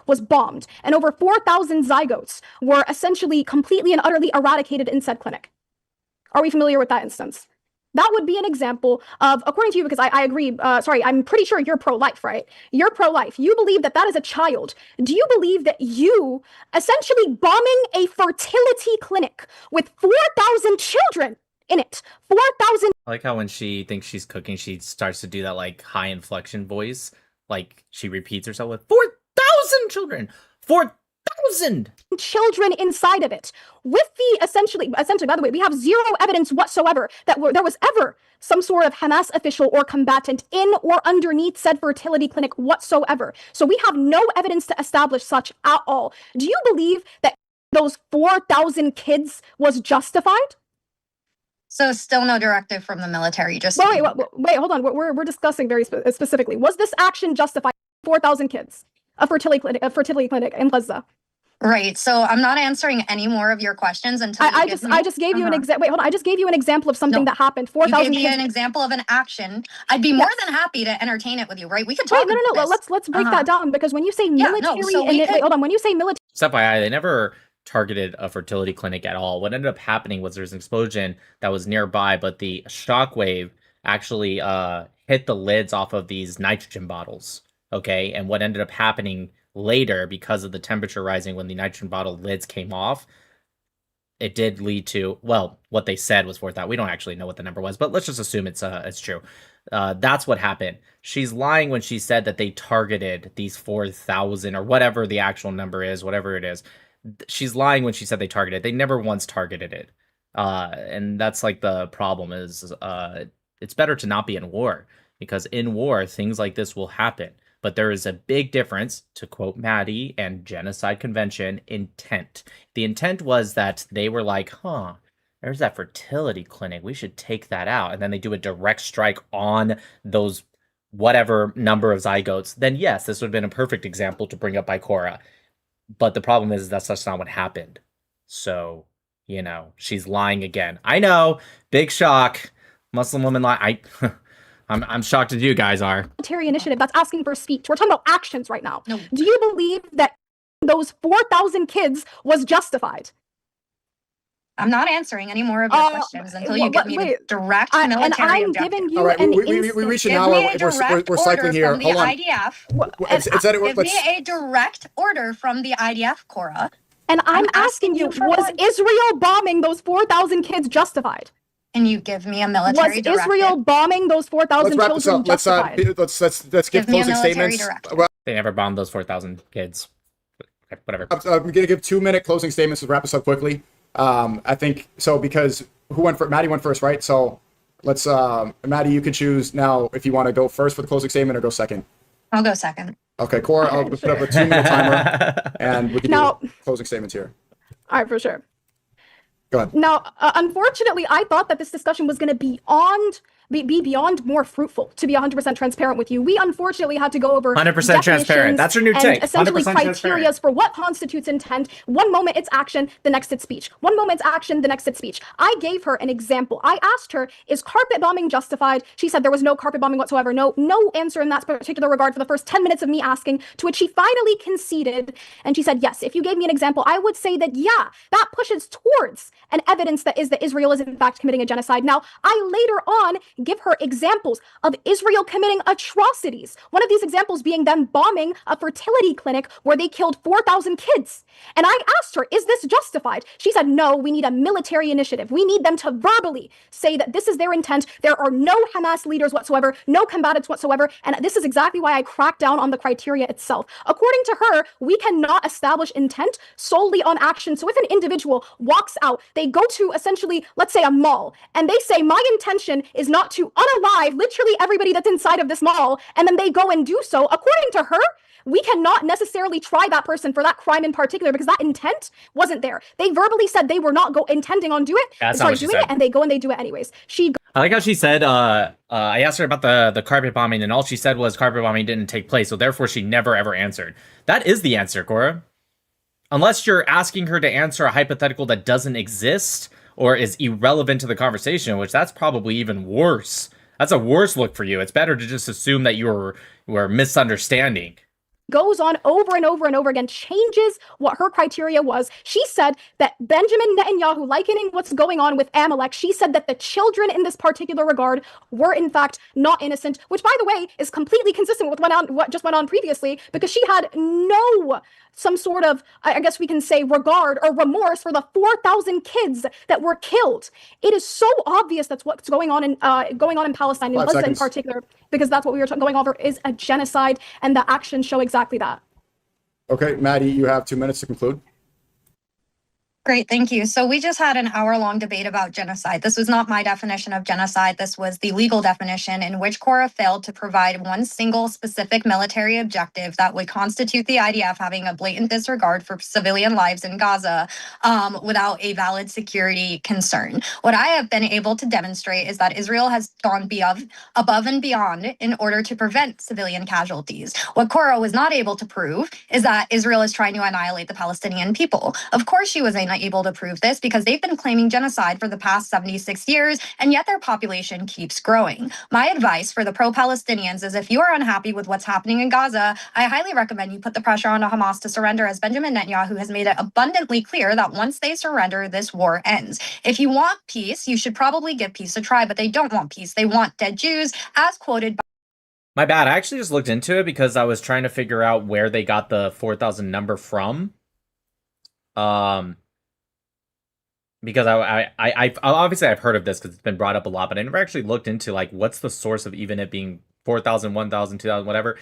was bombed and over 4,000 zygotes were essentially completely and utterly eradicated in said clinic? Are we familiar with that instance? That would be an example of, according to you, because I agree, I'm pretty sure you're pro-life, right? You're pro-life. You believe that is a child. Do you believe that you essentially bombing a fertility clinic with 4,000 children in it, 4,000... I like how when she thinks she's cooking, she starts to do that like high inflection voice. Like she repeats herself with 4,000 children, 4,000 4,000 children inside of it. With the essentially, by the way, we have zero evidence whatsoever that there was ever some sort of Hamas official or combatant in or underneath said fertility clinic whatsoever. So we have no evidence to establish such at all. Do you believe that those 4,000 kids was justified? So still no directive from the military. Just wait, hold on. We're discussing very specifically. Was this action justified? 4,000 kids, a fertility clinic in Gaza. Right. So I'm not answering any more of your questions until I just gave you an example. Wait, hold on. I just gave you an example of something that happened. 4,000 kids. An example of an action. I'd be more than happy to entertain it with you. Right? We could talk. Wait, no. Let's break that down, because when you say military, wait, hold on. When you say military, FYI, they never targeted a fertility clinic at all. What ended up happening was there's an explosion that was nearby, but the shockwave actually hit the lids off of these nitrogen bottles. Okay, and what ended up happening later, because of the temperature rising when the nitrogen bottle lids came off, it did lead to, well, what they said was 4,000. We don't actually know what the number was, but let's just assume it's true. That's what happened. She's lying when she said that they targeted these 4,000 or whatever the actual number is, whatever it is. She's lying when she said they targeted it. They never once targeted it. And that's like the problem is it's better to not be in war, because in war, things like this will happen. But there is a big difference, to quote Maddie and Genocide Convention, intent. The intent was that they were like, there's that fertility clinic. We should take that out. And then they do a direct strike on those whatever number of zygotes. Then yes, this would have been a perfect example to bring up by Korra. But the problem is that's not what happened. So, she's lying again. I know, big shock. Muslim woman lie. I'm shocked as you guys are. Military initiative that's asking for speech. We're talking about actions right now. No. Do you believe that those 4,000 kids was justified? I'm not answering any more of your questions until you give me a direct military and I'm objective. Giving you all right, we reach an hour. We're cycling here. Hold on. Give me a direct order from the IDF, Korra. And I'm asking you, was Israel bombing those 4,000 kids justified? Can you give me a military directive? Was Israel bombing those 4,000 children justified? Let's give closing statements. They never bombed those 4,000 kids. Okay, whatever. I'm going to give 2-minute closing statements to wrap us up quickly. I think so, because Maddie went first, right? So let's Maddie, you can choose now if you want to go first for the closing statement or go second. I'll go second. Okay, Korra, I'll put up a 2-minute timer and we can do closing statements here. All right, for sure. Go ahead. Now, unfortunately, I thought that this discussion was going to be beyond more fruitful, to be 100% transparent with you. We unfortunately had to go over 100% transparent. That's your new take. Essentially criteria for what constitutes intent. One moment it's action, the next it's speech. One moment it's action, the next it's speech. I gave her an example. I asked her, is carpet bombing justified? She said there was no carpet bombing whatsoever. No answer in that particular regard for the first 10 minutes of me asking, to which she finally conceded. And she said, yes, if you gave me an example, I would say that, yeah, that pushes towards an evidence that Israel is in fact committing a genocide. Now, I later on give her examples of Israel committing atrocities. One of these examples being them bombing a fertility clinic where they killed 4,000 kids. And I asked her, is this justified? She said, no, we need a military initiative. We need them to verbally say that this is their intent. There are no Hamas leaders whatsoever, no combatants whatsoever. And this is exactly why I cracked down on the criteria itself. According to her, we cannot establish intent solely on action. So if an individual walks out, they go to essentially, let's say, a mall, and they say, my intention is not to unalive literally everybody that's inside of this mall, and then they go and do so. According to her, we cannot necessarily try that person for that crime in particular, because that intent wasn't there. They verbally said they were not intending on doing it, and they go and they do it anyways. I like how she said, I asked her about the carpet bombing, and all she said was carpet bombing didn't take place, so therefore she never ever answered. That is the answer, Korra. Unless you're asking her to answer a hypothetical that doesn't exist or is irrelevant to the conversation, which that's probably even worse. That's a worse look for you. It's better to just assume that you were misunderstanding. Goes on over and over and over again, changes what her criteria was. She said that Benjamin Netanyahu, likening what's going on with Amalek, she said that the children in this particular regard were in fact not innocent, which, by the way, is completely consistent with what just went on previously, because she had no some sort of, I guess we can say, regard or remorse for the 4,000 kids that were killed. It is so obvious that's what's going on in Palestine, in Gaza in particular, because that's what we were going over, is a genocide, and the actions show exactly that. Okay, Maddie, you have 2 minutes to conclude. Great, thank you. So we just had an hour-long debate about genocide. This was not my definition of genocide. This was the legal definition in which Korra failed to provide one single specific military objective that would constitute the IDF having a blatant disregard for civilian lives in Gaza without a valid security concern. What I have been able to demonstrate is that Israel has gone above and beyond in order to prevent civilian casualties. What Korra was not able to prove is that Israel is trying to annihilate the Palestinian people. Of course, she was able to prove this because they've been claiming genocide for the past 76 years, and yet their population keeps growing. My advice for the pro-Palestinians is if you are unhappy with what's happening in Gaza, I highly recommend you put the pressure on Hamas to surrender, as Benjamin Netanyahu has made it abundantly clear that once they surrender, this war ends. If you want peace, you should probably give peace a try, but they don't want peace. They want dead Jews, as quoted by... My bad. I actually just looked into it because I was trying to figure out where they got the 4,000 number from. Because I obviously I've heard of this because it's been brought up a lot, but I never actually looked into like what's the source of even it being 4,000, 1,000, 2,000, whatever.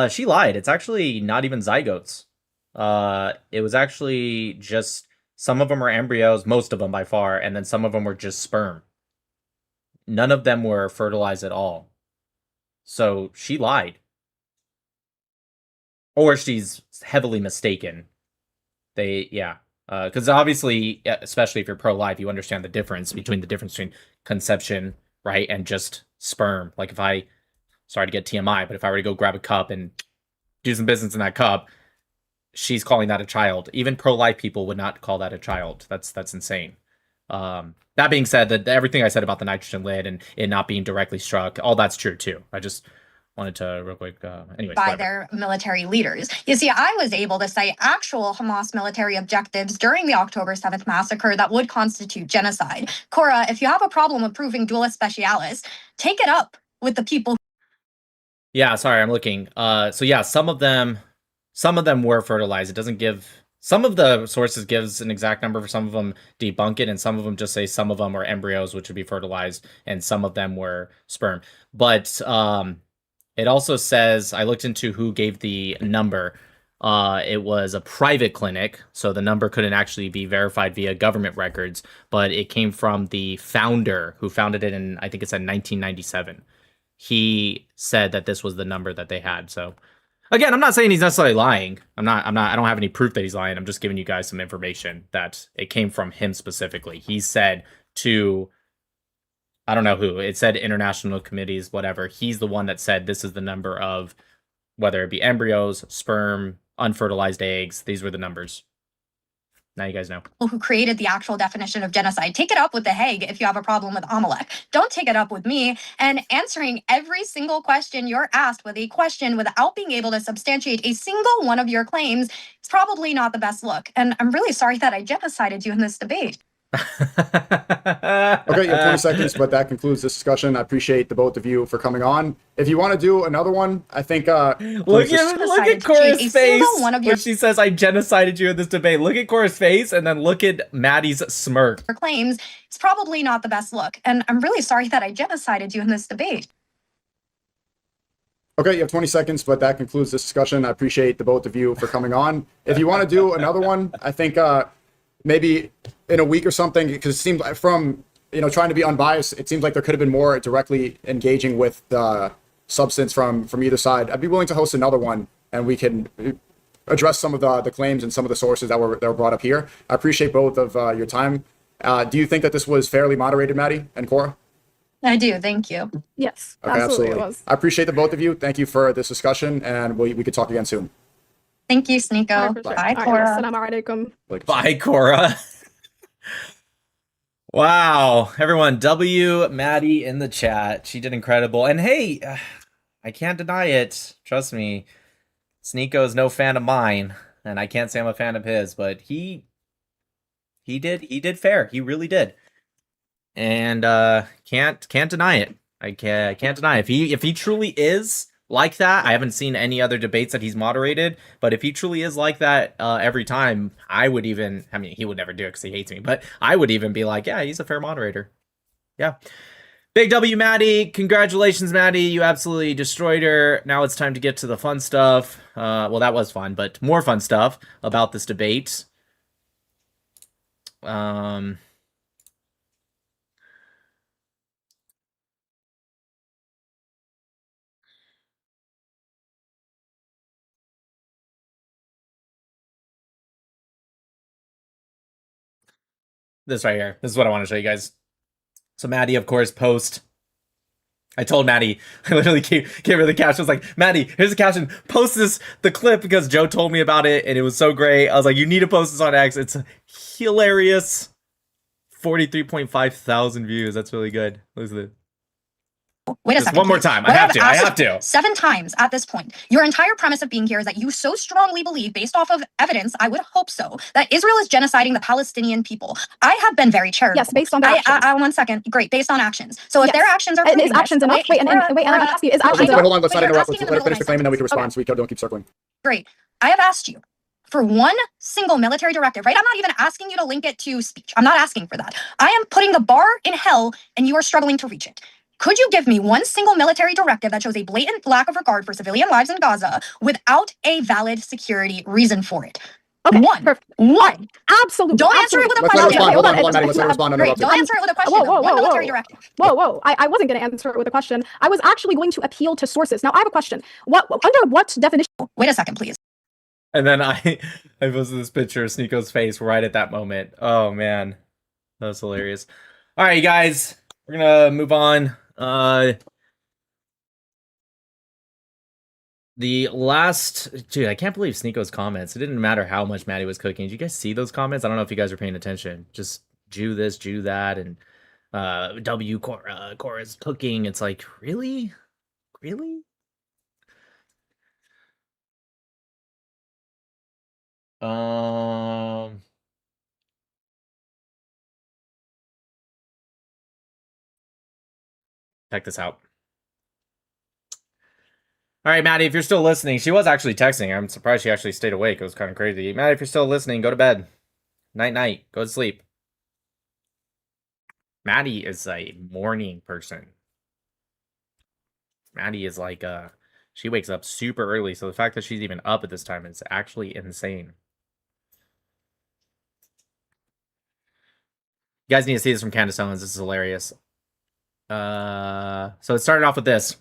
She lied. It's actually not even zygotes. It was actually just some of them are embryos, most of them by far, and then some of them were just sperm. None of them were fertilized at all. So she lied. Or she's heavily mistaken. Because obviously, especially if you're pro-life, you understand the difference between conception, right, and just sperm. Like if sorry to get TMI, but if I were to go grab a cup and do some business in that cup, she's calling that a child. Even pro-life people would not call that a child. That's insane. That being said, that everything I said about the nitrogen lid and it not being directly struck, all that's true too. I just wanted to real quick, anyways. By their military leaders. You see, I was able to cite actual Hamas military objectives during the October 7th massacre that would constitute genocide. Korra, if you have a problem with proving dualis specialis, take it up with the people. Yeah, sorry, I'm looking. So yeah, some of them were fertilized. It doesn't give. Some of the sources gives an exact number, for some of them debunk it, and some of them just say some of them are embryos, which would be fertilized, and some of them were sperm. But it also says, I looked into who gave the number. It was a private clinic, so the number couldn't actually be verified via government records, but it came from the founder who founded it in, I think it said 1997. He said that this was the number that they had. So again, I'm not saying he's necessarily lying. I don't have any proof that he's lying. I'm just giving you guys some information that it came from him specifically. He said to, I don't know who, it said international committees, whatever. He's the one that said this is the number of, whether it be embryos, sperm, unfertilized eggs. These were the numbers. Now you guys know. Who created the actual definition of genocide. Take it up with the Hague if you have a problem with Amalek. Don't take it up with me. And answering every single question you're asked with a question without being able to substantiate a single one of your claims is probably not the best look. And I'm really sorry that I genocided you in this debate. Okay, you have 20 seconds, but that concludes this discussion. I appreciate the both of you for coming on. If you want to do another one, I think look at Korra's face when she says I genocided you in this debate. Look at Korra's face and then look at Maddie's smirk. Your claims is probably not the best look. And I'm really sorry that I genocided you in this debate. Okay, you have 20 seconds, but that concludes this discussion. I appreciate the both of you for coming on. If you want to do another one, I think maybe in a week or something, because it seems like from, trying to be unbiased, it seems like there could have been more directly engaging with the substance from either side. I'd be willing to host another one, and we can address some of the claims and some of the sources that were brought up here. I appreciate both of your time. Do you think that this was fairly moderated, Maddie and Korra? I do, thank you. Yes, Okay, absolutely. It was. I appreciate the both of you. Thank you for this discussion, and we could talk again soon. Thank you, SNEAKO. 100%. Bye, All right, Korra. assalamu alaikum. Bye, Korra. Wow, everyone, W Maddie in the chat. She did incredible. And hey, I can't deny it. Trust me, SNEAKO is no fan of mine, and I can't say I'm a fan of his, but he did fair. He really did. And can't deny it. I can't deny it. If he truly is like that, I haven't seen any other debates that he's moderated, but if he truly is like that every time, I would even, I mean, he would never do it because he hates me, but I would even be like, yeah, he's a fair moderator. Yeah. Big W, Maddie. Congratulations, Maddie. You absolutely destroyed her. Now it's time to get to the fun stuff. Well, that was fun, but more fun stuff about this debate. This right here. This is what I want to show you guys. So Maddie, of course, I told Maddie, I literally gave her the caption. I was like, Maddie, here's the caption. Post the clip because Joe told me about it and it was so great. I was like, you need to post this on X. It's hilarious. 43.5 thousand views. That's really good. Listen to it. Wait a Just second. one more please. time. What I have I've to. asked 7 times at this point. Your entire premise of being here is that you so strongly believe, based off of evidence, I would hope so, that Israel is genociding the Palestinian people. I have been very charitable. Yes, based on their actions. 1 second. Great, based on actions. So if Yes. their actions are And is proving actions this, enough? Wait, and let me ask you, is actions Wait, enough? hold on. Let's not Wait, you're interrupt. asking Let's in let the her finish the middle claim, and then we can of my respond. So we don't keep circling. Great. I have asked you for one single military directive, right? I'm not even asking you to link it to speech. I'm not asking for that. I am putting the bar in hell and you are struggling to reach it. Could you give me one single military directive that shows a blatant lack of regard for civilian lives in Gaza without a valid security reason for it? Okay, One. perfect. One. Absolutely. Don't answer it with a Let's let her question. respond. Okay, Hold hold on, on. Maddie. Let's let her respond Great. uninterrupted. Don't answer it with a question. Whoa, whoa, One whoa, military whoa. directive. Whoa. I wasn't going to answer it with a question. I was actually going to appeal to sources. Now, I have a question. Under what definition? Wait a second, please. And then I posted this picture of SNEAKO's face right at that moment. Oh, man. That was hilarious. All right, you guys. We're going to move on. The last... Dude, I can't believe SNEAKO's comments. It didn't matter how much Maddie was cooking. Did you guys see those comments? I don't know if you guys are paying attention. Just Jew this, Jew that, and Korra's cooking. It's like, really? Really? Check this out. All right, Maddie, if you're still listening, she was actually texting. I'm surprised she actually stayed awake. It was kind of crazy. Maddie, if you're still listening, go to bed. Night. Go to sleep. Maddie is a morning person. Maddie is like, she wakes up super early. So the fact that she's even up at this time is actually insane. You guys need to see this from Candace Owens. This is hilarious. So it started off with this.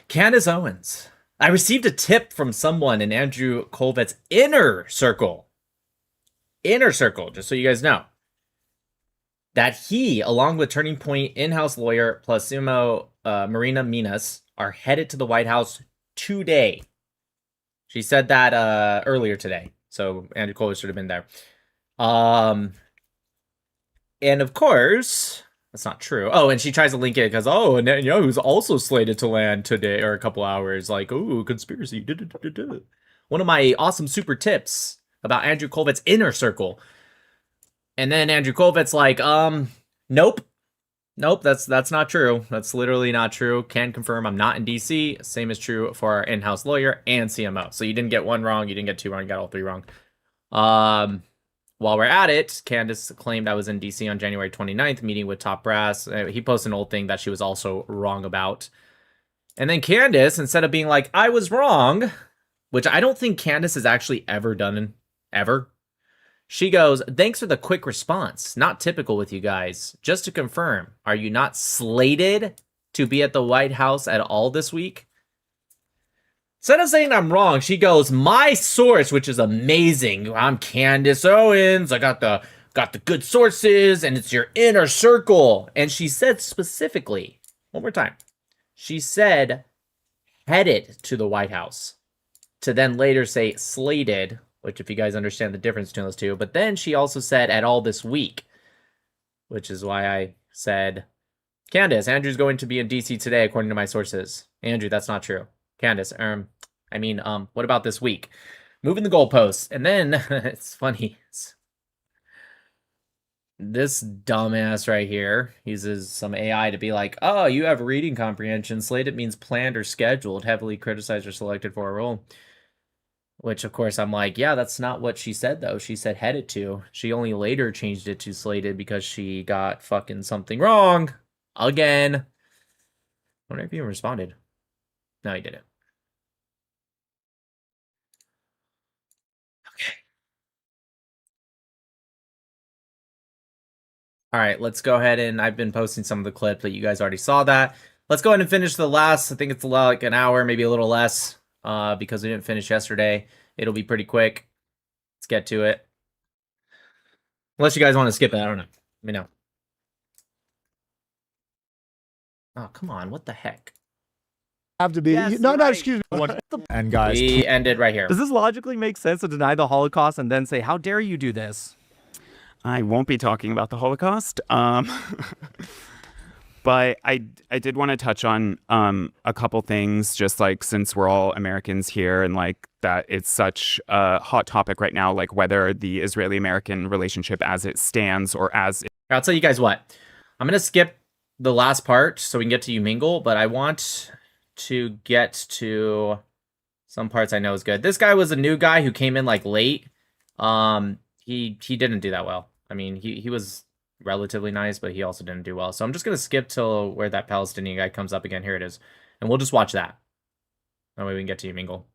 Candace Owens. I received a tip from someone in Andrew Colvet's inner circle. Inner circle, just so you guys know. That he, along with Turning Point in-house lawyer Plasimo Marina Minas, are headed to the White House today. She said that earlier today. So Andrew Colvet should have been there. And of course... That's not true. Oh, and she tries to link it because, oh, and Netanyahu's also slated to land today or a couple hours. Like, oh, conspiracy. One of my awesome super tips about Andrew Colvet's inner circle. And then Andrew Colvet's like, nope. Nope, that's not true. That's literally not true. Can confirm I'm not in DC. Same is true for our in-house lawyer and CMO. So you didn't get one wrong. You didn't get two wrong. You got all three wrong. While we're at it, Candace claimed I was in DC on January 29th, meeting with top brass. He posted an old thing that she was also wrong about. And then Candace, instead of being like, I was wrong, which I don't think Candace has actually ever done, ever. She goes, thanks for the quick response. Not typical with you guys. Just to confirm, are you not slated to be at the White House at all this week? Instead of saying I'm wrong, she goes, my source, which is amazing. I'm Candace Owens. I got the good sources, and it's your inner circle. And she said specifically, one more time, she said headed to the White House, to then later say slated, which if you guys understand the difference between those two. But then she also said at all this week, which is why I said, Candace, Andrew's going to be in DC today, according to my sources. Andrew, that's not true. Candace, what about this week? Moving the goalposts. And then, it's funny. This dumbass right here uses some AI to be like, oh, you have reading comprehension. Slated means planned or scheduled, heavily criticized or selected for a role. Which, of course, I'm like, yeah, that's not what she said, though. She said headed to. She only later changed it to slated because she got fucking something wrong. Again. I wonder if he even responded. No, he didn't. Okay. All right, let's go ahead and I've been posting some of the clip that you guys already saw that. Let's go ahead and finish the last, I think it's like an hour, maybe a little less, because we didn't finish yesterday. It'll be pretty quick. Let's get to it. Unless you guys want to skip it, I don't know. Let me know. Oh, come on. What the heck? Have to be. Yes, no, right. excuse me. And guys, We ended right here. Does this logically make sense to deny the Holocaust and then say, how dare you do this? I won't be talking about the Holocaust, but I did want to touch on a couple things, just like since we're all Americans here and like that it's such a hot topic right now, like whether the Israeli-American relationship as it stands or as... I'll tell you guys what. I'm going to skip the last part so we can get to you mingle, but I want to get to some parts I know is good. This guy was a new guy who came in like late. He didn't do that well. I mean, he was relatively nice, but he also didn't do well. So I'm just going to skip till where that Palestinian guy comes up again. Here it is. And we'll just watch that. That way we can get to you mingle.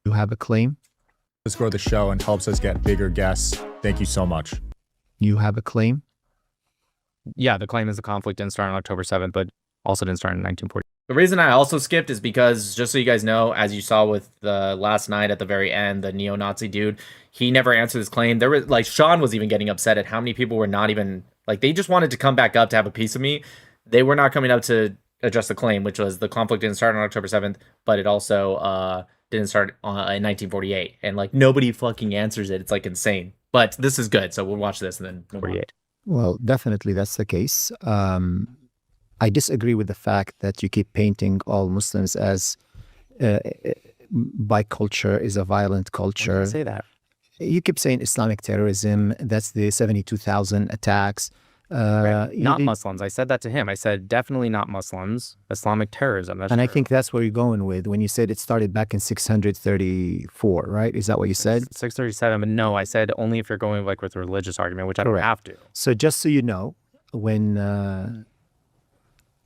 you have a claim. Let's grow the show and helps us get bigger guests. Thank you so much. You have a claim. Yeah, the claim is the conflict didn't start on October 7th, but also didn't start in 1940. The reason I also skipped is because, just so you guys know, as you saw with the last night at the very end, the neo-Nazi dude, he never answered his claim. There was like Sean was even getting upset at how many people were not even like they just wanted to come back up to have a piece of me. They were not coming up to address the claim, which was the conflict didn't start on October 7th, but it also didn't start in 1948. And like nobody fucking answers it. It's like insane. But this is good, so we'll watch this and then 48. Well, definitely that's the case. I disagree with the fact that you keep painting all Muslims as by culture is a violent culture. I say that. You keep saying Islamic terrorism. That's the 72,000 attacks. Not Muslims. I said that to him. I said definitely not Muslims. Islamic terrorism. That's and true. I think that's where you're going with when you said it started back in 634, right? Is that what you said? 637. But no, I said only if you're going like with a religious argument, which I don't have to. So just so you know, when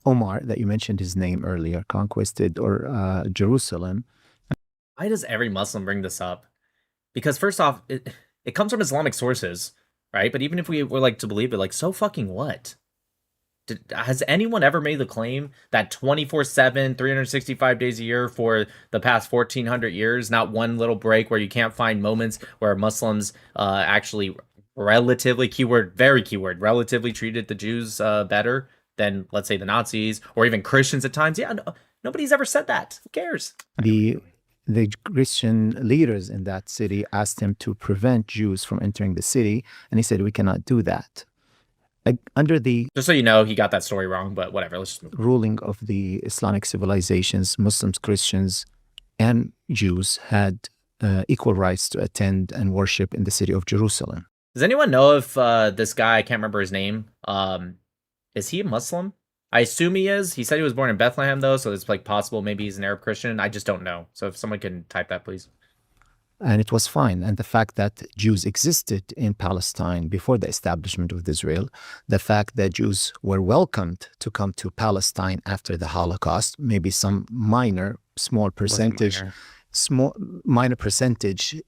Omar, that you mentioned his name earlier, conquested or Jerusalem. Why does every Muslim bring this up? Because first off, it comes from Islamic sources, right? But even if we were like to believe it, like so fucking what? Has anyone ever made the claim that 24/7, 365 days a year for the past 1400 years, not one little break where you can't find moments where Muslims actually relatively, keyword, very keyword, relatively treated the Jews better than, let's say, the Nazis or even Christians at times? Yeah, no, nobody's ever said that. Who cares? The Christian leaders in that city asked him to prevent Jews from entering the city, and he said, we cannot do that. Under the... Just so you know, he got that story wrong, but whatever, let's just move on. Ruling of the Islamic civilizations, Muslims, Christians, and Jews had equal rights to attend and worship in the city of Jerusalem. Does anyone know if this guy, I can't remember his name, is he a Muslim? I assume he is. He said he was born in Bethlehem, though, so it's like possible maybe he's an Arab Christian. I just don't know. So if someone can type that, please. And it was fine. And the fact that Jews existed in Palestine before the establishment of Israel, the fact that Jews were welcomed to come to Palestine after the Holocaust, maybe some minor percentage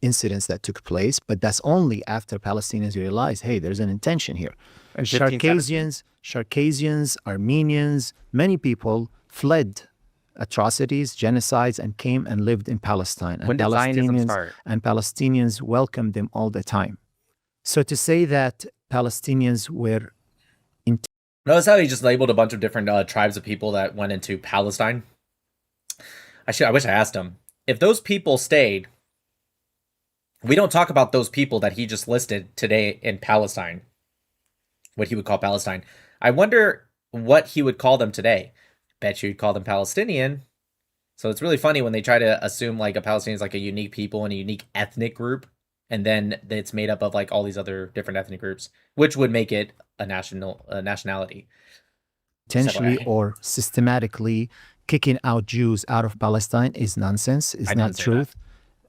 incidents that took place, but that's only after Palestinians realized, hey, there's an intention here. Circassians, Armenians, many people fled atrocities, genocides, and came and lived in Palestine. And When did Zionism start? And Palestinians welcomed them all the time. So to say that Palestinians were... Notice how he just labeled a bunch of different tribes of people that went into Palestine? I wish I asked him. If those people stayed, we don't talk about those people that he just listed today in Palestine, what he would call Palestine. I wonder what he would call them today. Bet you he'd call them Palestinian. So it's really funny when they try to assume like a Palestinian is like a unique people and a unique ethnic group, and then it's made up of like all these other different ethnic groups, which would make it a nationality. Intentionally or systematically kicking out Jews out of Palestine is nonsense. It's not truth.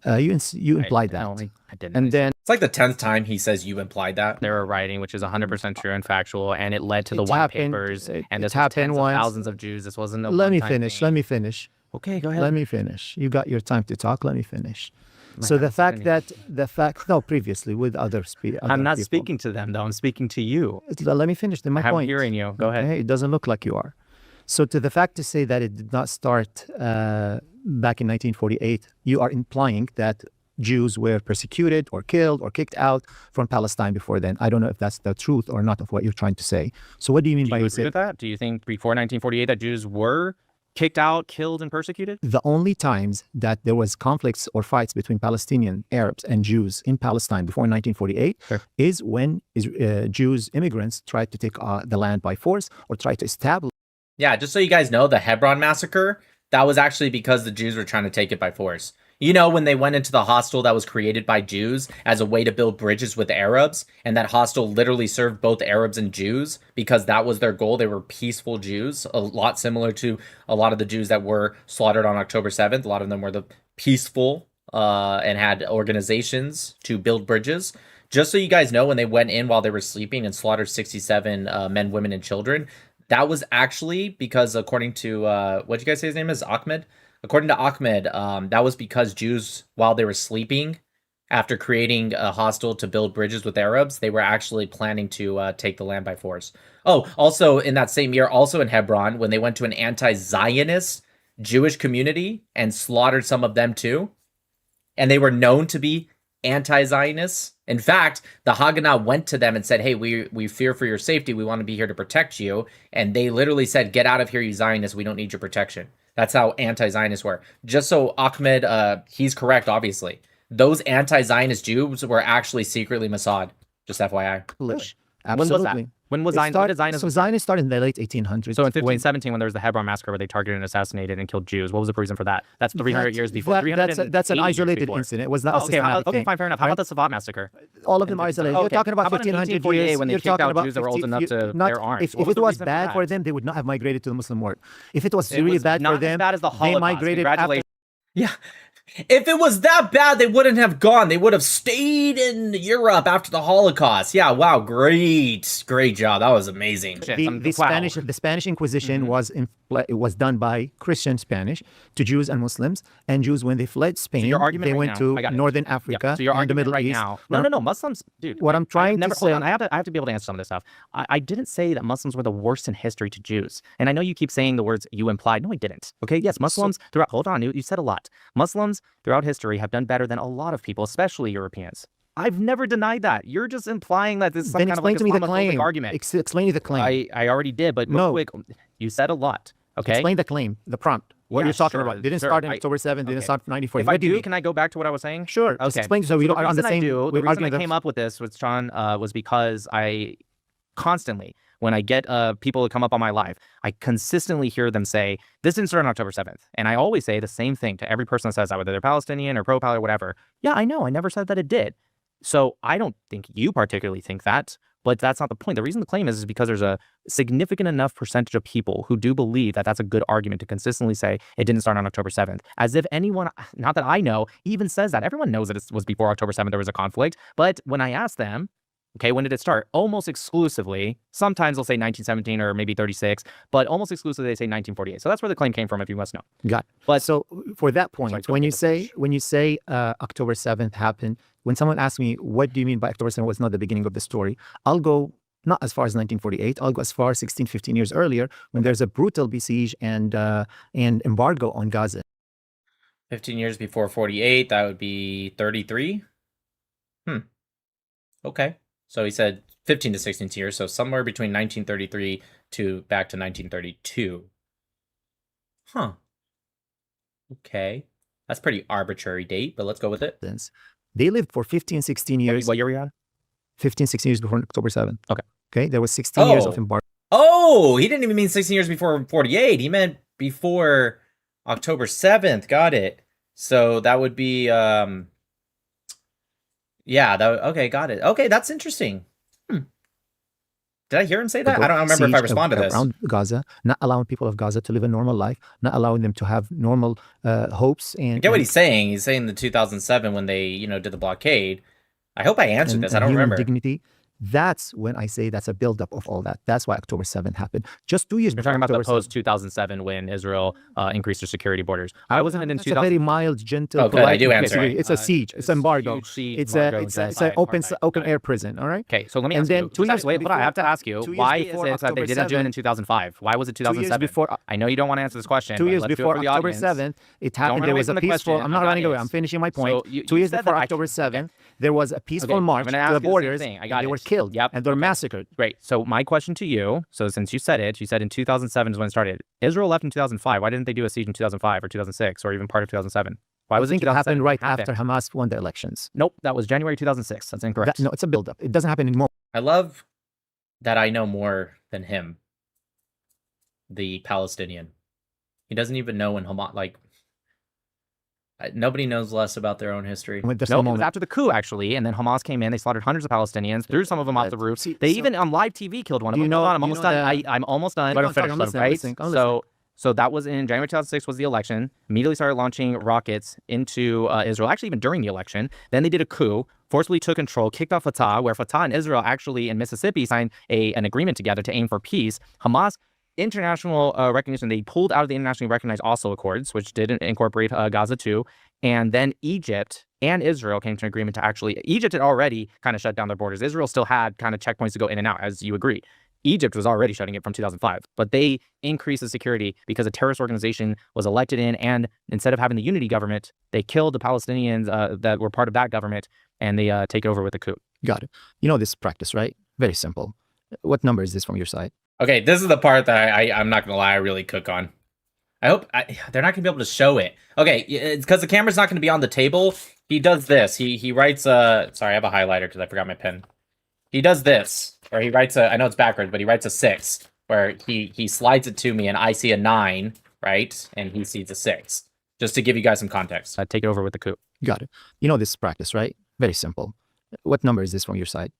You implied that. No, I didn't. And then It's like the 10th time he says you implied that. they were writing, which is 100% true and factual, and it led to the It white happened- papers. it- And it this was happened tens of once. thousands of Jews. This wasn't a let me one-time finish. thing. Let me finish. Okay, go ahead. Let me finish. You got your time to talk. Let me finish. My So the time's fact finished. that previously with other I'm not people. speaking to them, though. I'm speaking to you. Let me finish my I'm point. hearing you. Go ahead. Okay? It doesn't look like you are. So to the fact to say that it did not start back in 1948, you are implying that Jews were persecuted or killed or kicked out from Palestine before then. I don't know if that's the truth or not of what you're trying to say. So what do you mean Do by you you agree say with that? Do you think before 1948 that Jews were kicked out, killed, and persecuted? the only times that there was conflicts or fights between Palestinian Arabs and Jews in Palestine before 1948 is when Jews, immigrants, tried to take the land by force or tried to establish. Yeah, just so you guys know, the Hebron massacre, that was actually because the Jews were trying to take it by force. You know, when they went into the hostel that was created by Jews as a way to build bridges with Arabs, and that hostel literally served both Arabs and Jews because that was their goal. They were peaceful Jews, a lot similar to a lot of the Jews that were slaughtered on October 7th. A lot of them were the peaceful and had organizations to build bridges. Just so you guys know, when they went in while they were sleeping and slaughtered 67 men, women, and children, that was actually because, according to, what did you guys say his name is? Ahmed? According to Ahmed, that was because Jews, while they were sleeping, after creating a hostel to build bridges with Arabs, they were actually planning to take the land by force. Oh, also in that same year, also in Hebron, when they went to an anti-Zionist Jewish community and slaughtered some of them too, and they were known to be anti-Zionists. In fact, the Haganah went to them and said, hey, we fear for your safety. We want to be here to protect you. And they literally said, get out of here, you Zionists. We don't need your protection. That's how anti-Zionists were. Just so Ahmed, he's correct, obviously. Those anti-Zionist Jews were actually secretly Mossad. Just FYI. Absolutely. When was Zionism? So Zionism started in the late 1800s. So in 1517, when there was the Hebron massacre where they targeted and assassinated and killed Jews, what was the reason for that? That's 300 years before. That's an isolated incident. It was not a systematic okay, thing. fine, fair enough. How about the Savat massacre? All of them are isolated. You're talking about 1500 years. When they You're kicked talking out about Jews that were old 50 enough to bear arms. If it was bad for them, they would not have migrated to the Muslim world. If it was really bad for them, not as bad as the they Holocaust. migrated after. Yeah. If it was that bad, they wouldn't have gone. They would have stayed in Europe after the Holocaust. Yeah, wow, great job. That was amazing. The Spanish Inquisition was done by Christian Spanish to Jews and Muslims, and Jews, when they fled Spain, they went to Northern Africa and the Middle East. No, Muslims, dude. What I'm trying to say, I have to be able to answer some of this stuff. I didn't say that Muslims were the worst in history to Jews, and I know you keep saying the words you implied. No, I didn't. Okay, yes, Muslims throughout. Hold on, you said a lot. Muslims throughout history have done better than a lot of people, especially Europeans. I've never denied that. You're just implying that this is some then kind of explain like to me the Islamophobic claim. argument. Explain me the claim. I already did, but real quick, you said a lot. Okay. Explain the claim, the prompt. What you're talking about. Didn't start in October 7th, didn't start in 94. If I do, can I go back to what I was saying? Sure. Okay. Just explain so we don't on the same. The reason I came up with this with Sean was because I constantly, when I get people to come up on my live, I consistently hear them say, this didn't start on October 7th. And I always say the same thing to every person that says that, whether they're Palestinian or pro-Pal or whatever. Yeah, I know. I never said that it did. So I don't think you particularly think that, but that's not the point. The reason the claim is because there's a significant enough percentage of people who do believe that that's a good argument to consistently say it didn't start on October 7th. As if anyone, not that I know, even says that. Everyone knows that it was before October 7th there was a conflict. But when I ask them, okay, when did it start? Almost exclusively, sometimes they'll say 1917 or maybe 36, but almost exclusively they say 1948. So that's where the claim came from, if you must know. Got it. But so for that point, when you say October 7th happened, when someone asks me, what do you mean by October 7th was not the beginning of the story? I'll go not as far as 1948. I'll go as far as 16, 15 years earlier when there's a brutal besiege and embargo on Gaza. 15 years before 48, that would be 33. Okay. So he said 15 to 16 years, so somewhere between 1933 to back to 1932. Huh. Okay. That's pretty arbitrary date, but let's go with it. They lived for 15, 16 years. What year were you on? 15, 16 years before October 7th. Okay. There was 16 years of embargo. Oh, he didn't even mean 16 years before 48. He meant before October 7th. Got it. So that would be, yeah, okay, got it. Okay, that's interesting. Did I hear him say the that? I don't remember if I siege responded to this. around Gaza, not allowing people of Gaza to live a normal life, not allowing them to have normal hopes. And I get what he's saying. He's saying the 2007 when they, you know, did the blockade. I hope I answered this. I don't human remember. dignity. That's when I say that's a buildup of all that. That's why October 7th happened. Just 2 years You're before talking about the October 7th. post 2007 when Israel increased their security borders. I wasn't in It's a very mild, gentle, Oh, good. I polite. do answer it. It's a siege. It's embargo. huge siege, It's embargo, an open air prison. All right. Okay, so let me And ask then you. 2 years Wait, but I have to before- ask you, 2 years why is before it that they October didn't do it in 7th, 2005? Why was it 2 years 2007? before. I know you don't want to answer this question. 2 but years let's do it before for the October audience. 7th, it Don't happened. run There away was from a the peaceful. question. I'm not I got running away. it. I'm finishing my point. So you 2 years said before that October 7th, there was a peaceful Okay, march I'm gonna to the ask you the same borders. thing. I and got they it. were killed. Yep. And they're massacred. Great. So my question to you, so since you said it, you said in 2007 is when it started. Israel left in 2005. Why didn't they do a siege in 2005 or 2006 or even part of 2007? Why was I think it it happened 2007 right happened? after Hamas won the elections. Nope, that was January 2006. That's incorrect. No, it's a buildup. It doesn't happen anymore. I love that I know more than him, the Palestinian. He doesn't even know when Hamas, like, nobody knows less about their own history. With this No, it was moment. after the coup, actually, and then Hamas came in. They slaughtered hundreds of Palestinians, threw some of them off the roof. They even on live TV killed one of do you them. know- Hold on, I'm do you almost know done. that- I'm almost done. Let him finish, Right? I'm listening. So that was in January 2006 was the election. Immediately started launching rockets into Israel. Actually, even during the election. Then they did a coup, forcibly took control, kicked off Fatah, where Fatah and Israel actually in Mississippi signed an agreement together to aim for peace. Hamas. International recognition, they pulled out of the internationally recognized Oslo Accords, which did incorporate Gaza too. And then Egypt and Israel came to an agreement to actually, Egypt had already kind of shut down their borders. Israel still had kind of checkpoints to go in and out, as you agreed. Egypt was already shutting it from 2005, but they increased the security because a terrorist organization was elected in, and instead of having the unity government, they killed the Palestinians that were part of that government, and they take it over with a coup. Got it. You know this practice, right? Very simple. What number is this from your side? Okay, this is the part that I'm not gonna lie, I really cook on. I hope they're not gonna be able to show it. Okay, it's because the camera's not gonna be on the table. He does this. He writes sorry, I have a highlighter because I forgot my pen. He does this, or he writes I know it's backwards, but he writes a 6, where he slides it to me and I see a 9, right? And he sees a 6. Just to give you guys some context. Take it over with the coup. Got it. You know this practice, right? Very simple. What number is this from your side?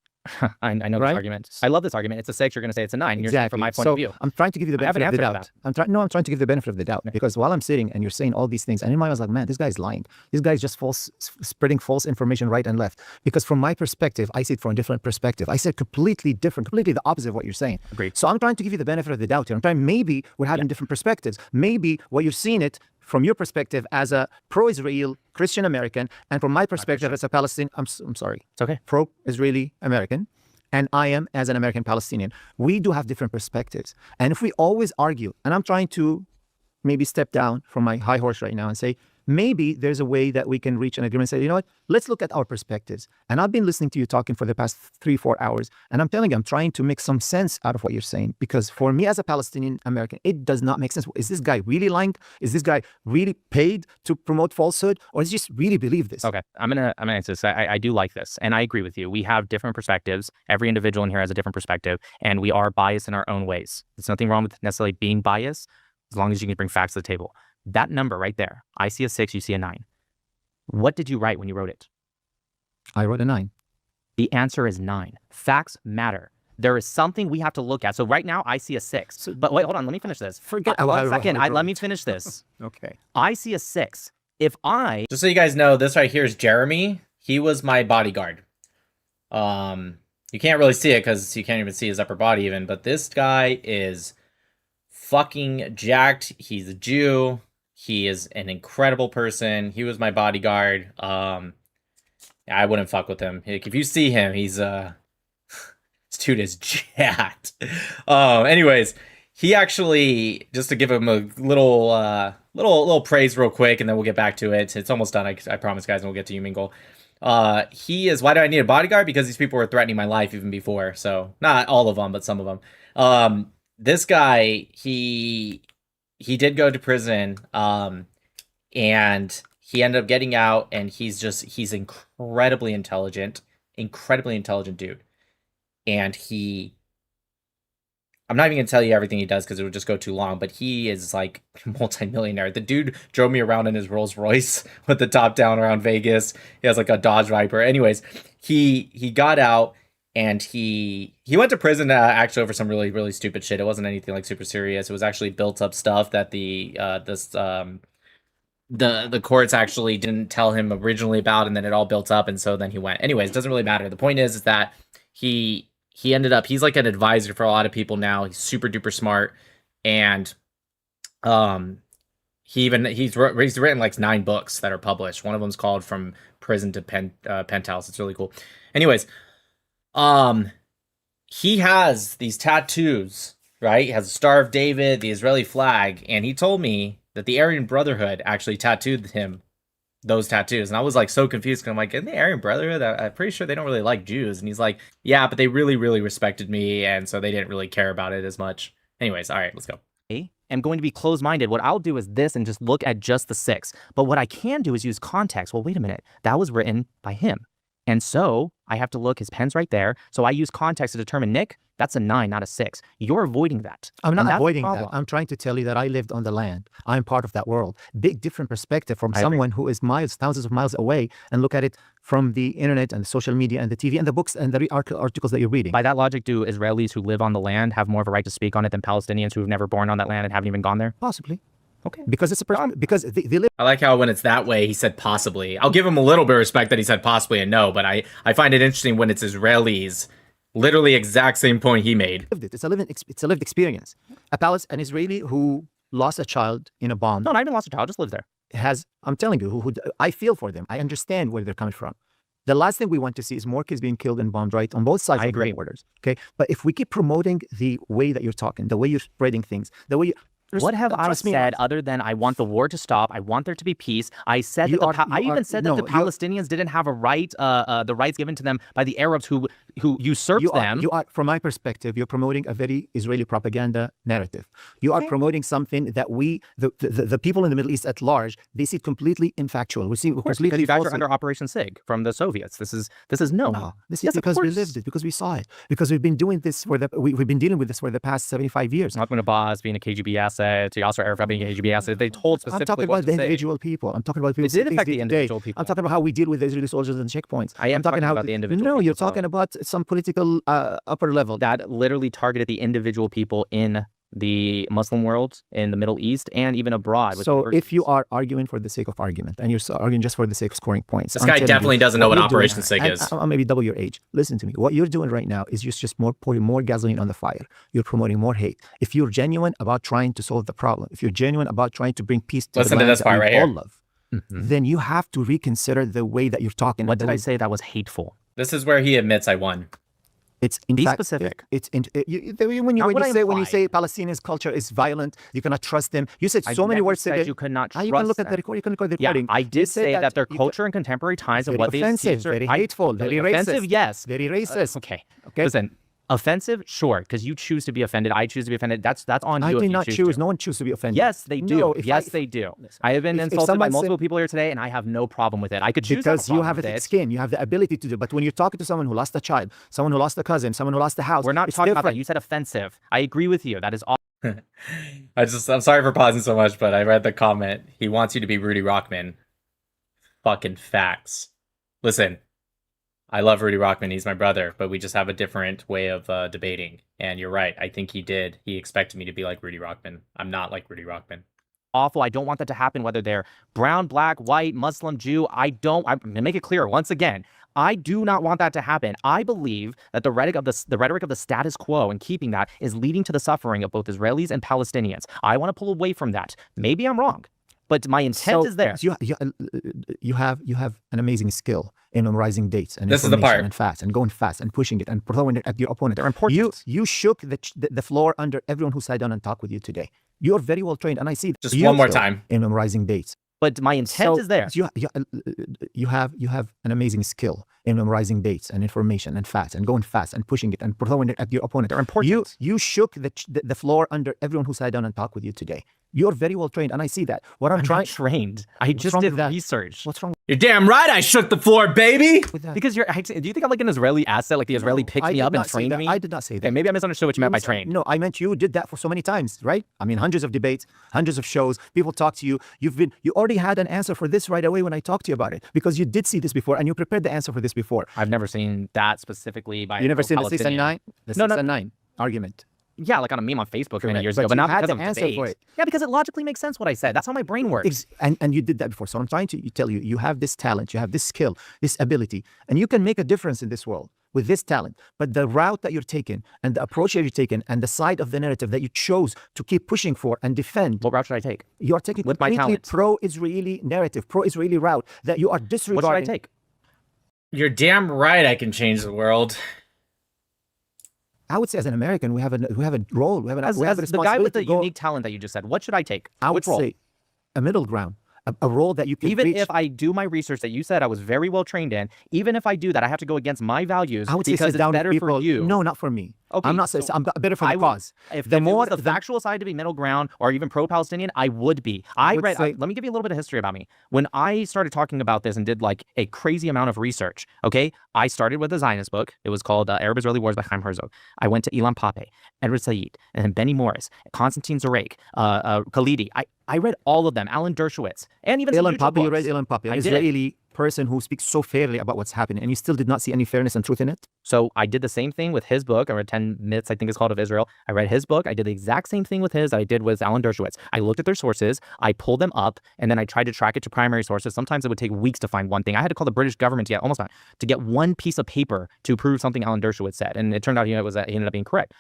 I know this argument. I love this argument. It's a 6. You're going to say it's a 9. You're saying from my point of view. I'm trying to give you the I have benefit an of the answer doubt. for I'm trying to give you the benefit of the doubt because while I'm sitting and you're saying all these things, and in my mind I was like, man, this guy's lying. This guy's just spreading false information right and left. Because from my perspective, I see it from a different perspective. I said completely different, completely the opposite of what you're saying. Agreed. So I'm trying to give you the benefit of the doubt here. I'm trying, maybe we're having different perspectives. Maybe what you're seeing it from your perspective as a pro-Israel Christian American, and from my perspective as a Palestinian, I'm sorry. It's okay. Pro-Israeli American. And I am as an American Palestinian. We do have different perspectives. And if we always argue, and I'm trying to maybe step down from my high horse right now and say, maybe there's a way that we can reach an agreement and say, you know what, let's look at our perspectives. And I've been listening to you talking for the past 3-4 hours. And I'm telling you, I'm trying to make some sense out of what you're saying. Because for me as a Palestinian American, it does not make sense. Is this guy really lying? Is this guy really paid to promote falsehood? Or does he just really believe this? Okay, I'm gonna answer this. I do like this, and I agree with you. We have different perspectives. Every individual in here has a different perspective, and we are biased in our own ways. There's nothing wrong with necessarily being biased, as long as you can bring facts to the table. That number right there, I see a 6, you see a 9. What did you write when you wrote it? I wrote a 9. The answer is 9. Facts matter. There is something we have to look at. So right now, I see a 6. But wait, hold on. Let me finish this. Forget. One second. Let me finish this. Okay. I see a 6. If I... Just so you guys know, this right here is Jeremy. He was my bodyguard. You can't really see it because you can't even see his upper body even. But this guy is fucking jacked. He's a Jew. He is an incredible person. He was my bodyguard. I wouldn't fuck with him. Like, if you see him, he's this dude is jacked. Anyways, he actually, just to give him a little praise real quick, and then we'll get back to it. It's almost done. I promise, guys, and we'll get to you, Mingle. He is. Why do I need a bodyguard? Because these people were threatening my life even before. So not all of them, but some of them. This guy, he did go to prison, and he ended up getting out, and he's incredibly intelligent dude. And I'm not even gonna tell you everything he does because it would just go too long, but he is like multi-millionaire. The dude drove me around in his Rolls Royce with the top down around Vegas. He has like a Dodge Viper. Anyways, he got out. and he went to prison actually over some really stupid shit. It wasn't anything like super serious. It was actually built up stuff that the courts actually didn't tell him originally about, and then it all built up, and so then he went. Anyways, it doesn't really matter. The point is that he ended up, he's like an advisor for a lot of people now. He's super duper smart, and he's written like 9 books that are published. One of them's called From Prison to Penthouse. It's really cool. Anyways, he has these tattoos, right? He has the Star of David, the Israeli flag, and he told me that the Aryan Brotherhood actually tattooed him those tattoos. And I was like so confused, because I'm like, in the Aryan Brotherhood, I'm pretty sure they don't really like Jews. And he's like, yeah, but they really respected me, and so they didn't really care about it as much. Anyways, all right, let's go. Am going to be closed-minded. What I'll do is this and just look at just the 6. But what I can do is use context. Well, wait a minute. That was written by him. And so I have to look, his pen's right there. So I use context to determine, Nick, that's a 9, not a 6. You're avoiding that. I'm not avoiding that. I'm trying to tell you that I lived on the land. I'm part of that world. Big different perspective from someone who is miles, thousands of miles away, and look at it from the internet and the social media and the TV and the books and the articles that you're reading. By that logic, do Israelis who live on the land have more of a right to speak on it than Palestinians who have never born on that land and haven't even gone there? Possibly. Okay. Because it's because they live. I like how when it's that way, he said possibly. I'll give him a little bit of respect that he said possibly and no, but I find it interesting when it's Israelis, literally exact same point he made. It's a lived experience. An Israeli who lost a child in a bomb. No, not even lost a child, just lived there. I'm telling you, I feel for them. I understand where they're coming from. The last thing we want to see is more kids being killed and bombed, right, on both sides of the borders. Okay, but if we keep promoting the way that you're talking, the way you're spreading things, the way you What have I said other than I want the war to stop? I want there to be peace. I said that I even said that the Palestinians didn't have a right, the rights given to them by the Arabs who usurped them. From my perspective, you're promoting a very Israeli propaganda narrative. You are promoting something that the people in the Middle East at large, they see completely infactual. We see because you guys are under Operation SIG from the Soviets. This is known. No, this is because we lived it, because we saw it, because we've been doing this we've been dealing with this for the past 75 years. Not going to Abbas being a KGB asset. To Yasser Arafat being a KGB asset. They told specifically. I'm talking about the individual people. I'm talking about people. It did affect the individual people. I'm talking about how we deal with the Israeli soldiers and checkpoints. I am talking about the individual. No, you're talking about some political upper level that literally targeted the individual people in the Muslim world, in the Middle East, and even abroad. So if you are arguing for the sake of argument, and you're arguing just for the sake of scoring points, this guy definitely doesn't know what Operation SIG is. I'll maybe double your age. Listen to me. What you're doing right now is just pouring more gasoline on the fire. You're promoting more hate. If you're genuine about trying to solve the problem, if you're genuine about trying to bring peace to the land this part that right we all here. love, then you have to reconsider the way that you're talking. What did I say that was hateful? This is where he admits I won. It's specific. When you say Palestinians' culture is violent, you cannot trust them. You said so many words that you could not trust. You can look at the recording. You can look at the recording. Yeah, I did say that their culture and contemporary times and what they offensive, very hateful, very racist. Offensive, yes. Very racist. Okay. Listen. Offensive, sure, because you choose to be offended. I choose to be offended. That's on you. I did not choose. No one chooses to be offended. Yes, they do. They do. Listen, I have been insulted by multiple people here today, and I have no problem with it. I could choose because you have a thick skin. You have the ability to do. But when you're talking to someone who lost a child, someone who lost a cousin, someone who lost a house, we're not talking about that. You said offensive. I agree with you. That is all. I'm sorry for pausing so much, but I read the comment. He wants you to be Rudy Rockman. Fucking facts. Listen. I love Rudy Rockman. He's my brother, but we just have a different way of debating. And you're right. I think he did. He expected me to be like Rudy Rockman. I'm not like Rudy Rockman. Awful. I don't want that to happen, whether they're brown, black, white, Muslim, Jew. I'm going to make it clear once again. I do not want that to happen. I believe that the rhetoric of the status quo and keeping that is leading to the suffering of both Israelis and Palestinians. I want to pull away from that. Maybe I'm wrong, but my intent is there. You have an amazing skill in memorizing dates and this is the part. And fast and going fast and pushing it and throwing it at your opponent. They're important. You shook the floor under everyone who sat down and talked with you today. You're very well trained, and I see just one more time in memorizing dates. But my intent is there. You have an amazing skill in memorizing dates and information and fast and going fast and pushing it and throwing it at your opponent. They're important. You shook the floor under everyone who sat down and talked with you today. You're very well trained, and I see that. I'm not trained. I just did research. What's wrong? You're damn right I shook the floor, baby! Because do you think I'm like an Israeli asset? Like the Israeli picked me up and trained me? I did not say that. Okay, maybe I misunderstood what you meant by trained. No, I meant you did that for so many times, right? I mean, hundreds of debates, hundreds of shows. People talk to you. You already had an answer for this right away when I talked to you about it, because you did see this before and you prepared the answer for this years before. I've never seen that specifically by You never seen the pro-Palestinian. 6 and 9? The 6 and 9 argument. Yeah, like on a meme on Facebook many Correct. years But ago, but you not had because the of answer debate. for it. Yeah, because it logically makes sense what I said. That's how my brain works. And you did that before. So I'm trying to tell you, you have this talent, you have this skill, this ability, and you can make a difference in this world with this talent. But the route that you're taking and the approach that you're taking and the side of the narrative that you chose to keep pushing for and defend. What route should I take? You're taking with my talent, pro-Israeli narrative, pro-Israeli route that you are disregarding. What should I take? You're damn right I can change the world. I would say as an American, we have a role. We have a As responsibility. the guy with the unique talent that you just said, what should I take? I would Which role? say a middle ground. A role that you can even reach. if I do my research that you said I was very well trained in, even if I do that, I have to go against my values I would say because sit it's down with better people. for you. No, not for me. Okay, I'm not. so I'm better for the cause. If the it more was the factual side to be middle ground or even pro-Palestinian, I would be. Let me give you a little bit of history about me. When I started talking about this and did like a crazy amount of research, okay, I started with a Zionist book. It was called Arab-Israeli Wars by Chaim Herzog. I went to Ilan Pappé, Edward Said, and then Benny Morris, Constantine Zarek, Khalidi. I read all of them, Alan Dershowitz, and even Ilan Pappé. You read Ilan Pappé, an I did. Israeli person who speaks so fairly about what's happening, and you still did not see any fairness and truth in it? So I did the same thing with his book. I read 10 Myths, I think it's called, of Israel. I read his book. I did the exact same thing with his that I did with Alan Dershowitz. I looked at their sources, I pulled them up, and then I tried to track it to primary sources. Sometimes it would take weeks to find one thing. I had to call the British government to get one piece of paper to prove something Alan Dershowitz said. And it turned out he ended up being correct.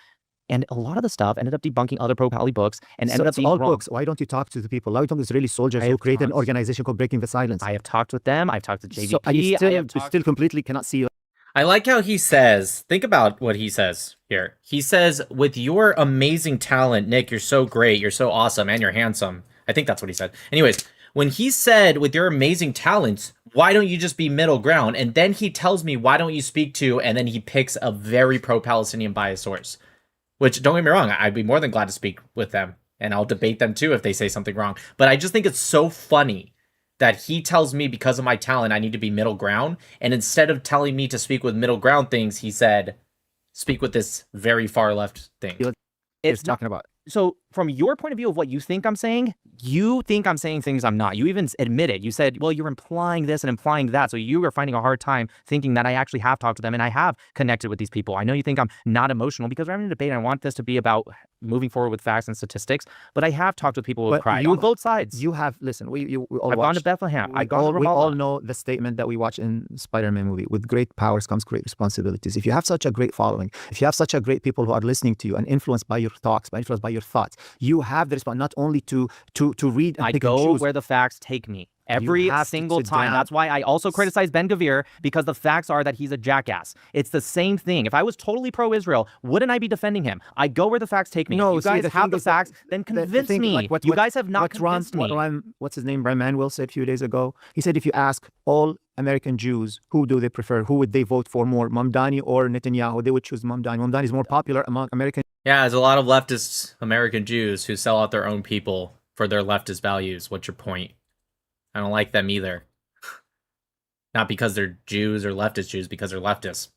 And a lot of the stuff ended up debunking other pro-Pali books and ended up being all wrong. books. Why don't you talk to the people? Why don't the Israeli soldiers who created an organization called Breaking the Silence? I have talked with them. I've talked to JVP. So, and you still completely cannot see. I like how he says, think about what he says here. He says, with your amazing talent, Nick, you're so great, you're so awesome, and you're handsome. I think that's what he said. Anyways, when he said, with your amazing talents, why don't you just be middle ground? And then he tells me, why don't you speak to, and then he picks a very pro-Palestinian biased source. Which, don't get me wrong, I'd be more than glad to speak with them. And I'll debate them too if they say something wrong. But I just think it's so funny that he tells me because of my talent, I need to be middle ground. And instead of telling me to speak with middle ground things, he said, speak with this very far left thing. It's talking about. So from your point of view of what you think I'm saying, you think I'm saying things I'm not. You even admitted, you said, well, you're implying this and implying that. So you are finding a hard time thinking that I actually have talked to them and I have connected with these people. I know you think I'm not emotional because we're having a debate and I want this to be about moving forward with facts and statistics, but I have talked with people who have cried on both sides. You have, listen, we all I've gone to Bethlehem. I've gone to we all Ramallah. know the statement that we watch in Spider-Man movie. With great powers comes great responsibilities. If you have such a great following, if you have such a great people who are listening to you and influenced by your talks, influenced by your thoughts, you have the response not only to read and I pick and go choose. where the facts take me. Every have to single sit time. down. That's why I also criticize Ben Gvir, because the facts are that he's a jackass. It's the same thing. If I was totally pro-Israel, wouldn't I be defending him? I go where the facts take me. No, if you guys see, the have thing the is that facts, then convince me. You guys have not convinced me. What's his name? Brian Manuel said a few days ago. He said if you ask all American Jews who do they prefer, who would they vote for more, Mamdani or Netanyahu, they would choose Mamdani. Mamdani is more popular among American. Yeah, there's a lot of leftist American Jews who sell out their own people for their leftist values. What's your point? I don't like them either. Not because they're Jews or leftist Jews, because they're leftists.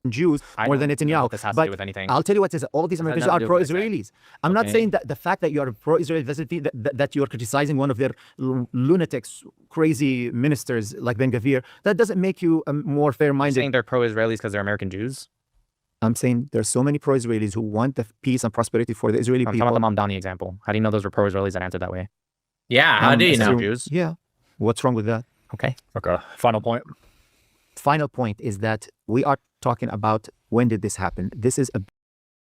Jews more than Netanyahu. This has to But do with anything. I'll tell you what is all these Americans are pro-Israelis. I'm not Okay. saying that the fact that you are pro-Israel doesn't mean that you're criticizing one of their lunatics, crazy ministers like Ben Gvir. That doesn't make you more You're fair-minded. saying they're pro-Israelis because they're American Jews? I'm saying there's so many pro-Israelis who want the peace and prosperity for the Israeli I'm people. talking about the Mamdani example. How do you know those were pro-Israelis that answered that way? Yeah, how do you know? Jews? Yeah. What's wrong with that? Okay. Okay. Final point. Final point is that we are talking about when did this happen. This is a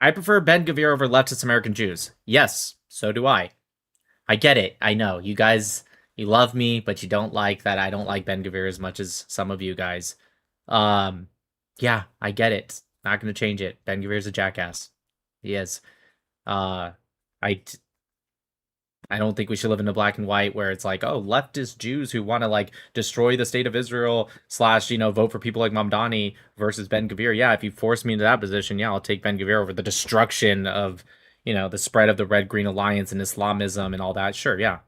I prefer Ben Gvir over leftist American Jews. Yes, so do I. I get it. I know. You guys, you love me, but you don't like that I don't like Ben Gvir as much as some of you guys. Yeah, I get it. Not going to change it. Ben Gvir's a jackass. He is. I don't think we should live in a black and white where it's like, oh, leftist Jews who want to like destroy the state of Israel / vote for people like Mamdani versus Ben Gvir. Yeah, if you force me into that position, yeah, I'll take Ben Gvir over the destruction of, the spread of the Red Green Alliance and Islamism and all that. Sure, yeah.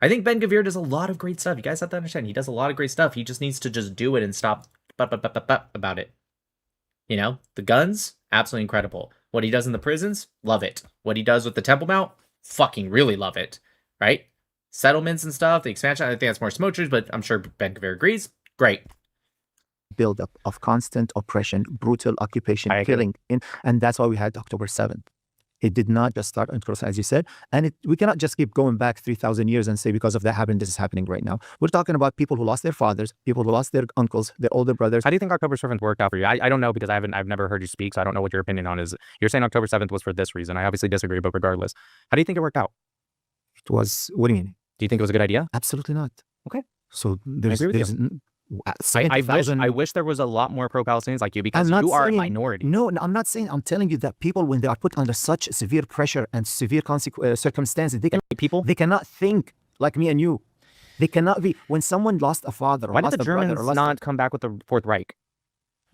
I think Ben Gvir does a lot of great stuff. You guys have to understand, he does a lot of great stuff. He just needs to just do it and stop about it. The guns, absolutely incredible. What he does in the prisons, love it. What he does with the Temple Mount, fucking really love it, right? Settlements and stuff, the expansion, I think that's more Smotrich, but I'm sure Ben Gvir agrees. Great. buildup of constant oppression, brutal occupation, killing, and that's why we had October 7th. It did not just start on Korra, as you said, and we cannot just keep going back 3,000 years and say because of that happened, this is happening right now. We're talking about people who lost their fathers, people who lost their uncles, their older brothers. How do you think October 7th worked out for you? I don't know because I've never heard you speak, so I don't know what your opinion on is. You're saying October 7th was for this reason. I obviously disagree, but regardless, how do you think it worked out? It was, what do you mean? Do you think it was a good idea? Absolutely not. Okay. So I wish there was a lot more pro-Palestinians like you because you are a minority. No, I'm not saying. I'm telling you that people, when they are put under such severe pressure and severe circumstances, they cannot think like me and you. They cannot be. When someone lost a father, why did the Germans not come back with the Fourth Reich?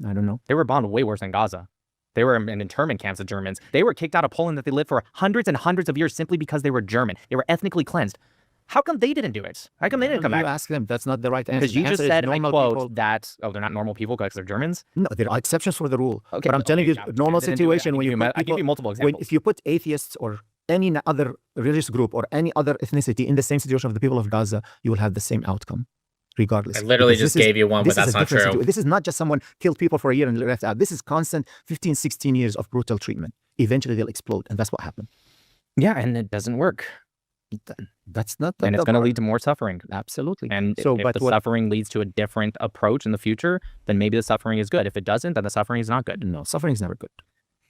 I don't know. They were bombed way worse than Gaza. They were in internment camps, the Germans. They were kicked out of Poland that they lived for hundreds and hundreds of years simply because they were German. They were ethnically cleansed. How come they didn't do it? How come they didn't come back? You ask them. That's not the right answer. Because you just said, I quote, that, oh, they're not normal people because they're Germans? No, there are exceptions for the rule. Okay, but I'm telling you, normal situation when you put I give you multiple examples. if you put atheists or any other religious group or any other ethnicity in the same situation of the people of Gaza, you will have the same outcome, regardless. I literally just gave you one, but that's not true. This is not just someone killed people for a year and left out. This is constant 15, 16 years of brutal treatment. Eventually they'll explode, and that's what happened. Yeah, and it doesn't work. That's not, and it's going to lead to more suffering. Absolutely. And so, if the suffering leads to a different approach in the future, then maybe the suffering is good. If it doesn't, then the suffering is not good. No, suffering is never good.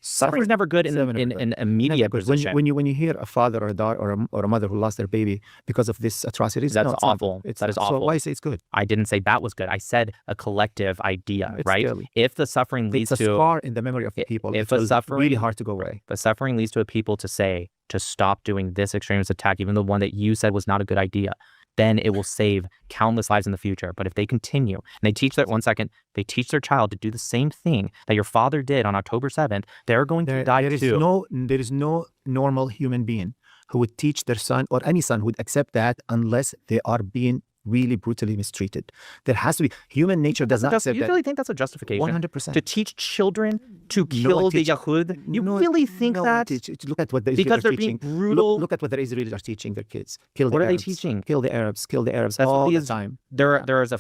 Suffering is never good in an immediate position. When you hear a father or a daughter or a mother who lost their baby because of this atrocities, that's awful. That is awful. So why say it's good? I didn't say that was good. I said a collective idea, right? Scary. If the suffering leads to a scar in the memory of the people, if a suffering really hard to go away. The suffering leads to a people to say to stop doing this extremist attack, even the one that you said was not a good idea, then it will save countless lives in the future. But if they continue and they teach they teach their child to do the same thing that your father did on October 7th, they're going to die too. There is no normal human being who would teach their son or any son who would accept that unless they are being really brutally mistreated. There has to be. Human nature does not accept that. You really think that's a justification? 100%. To teach children to kill the Yahud? You really think that? Look at what the Israelis because they're are teaching. Being brutal. Look at what the Israelis are teaching their kids. Kill the Arabs. What are they teaching? Kill the Arabs. Kill the Arabs. That's all the time. There is an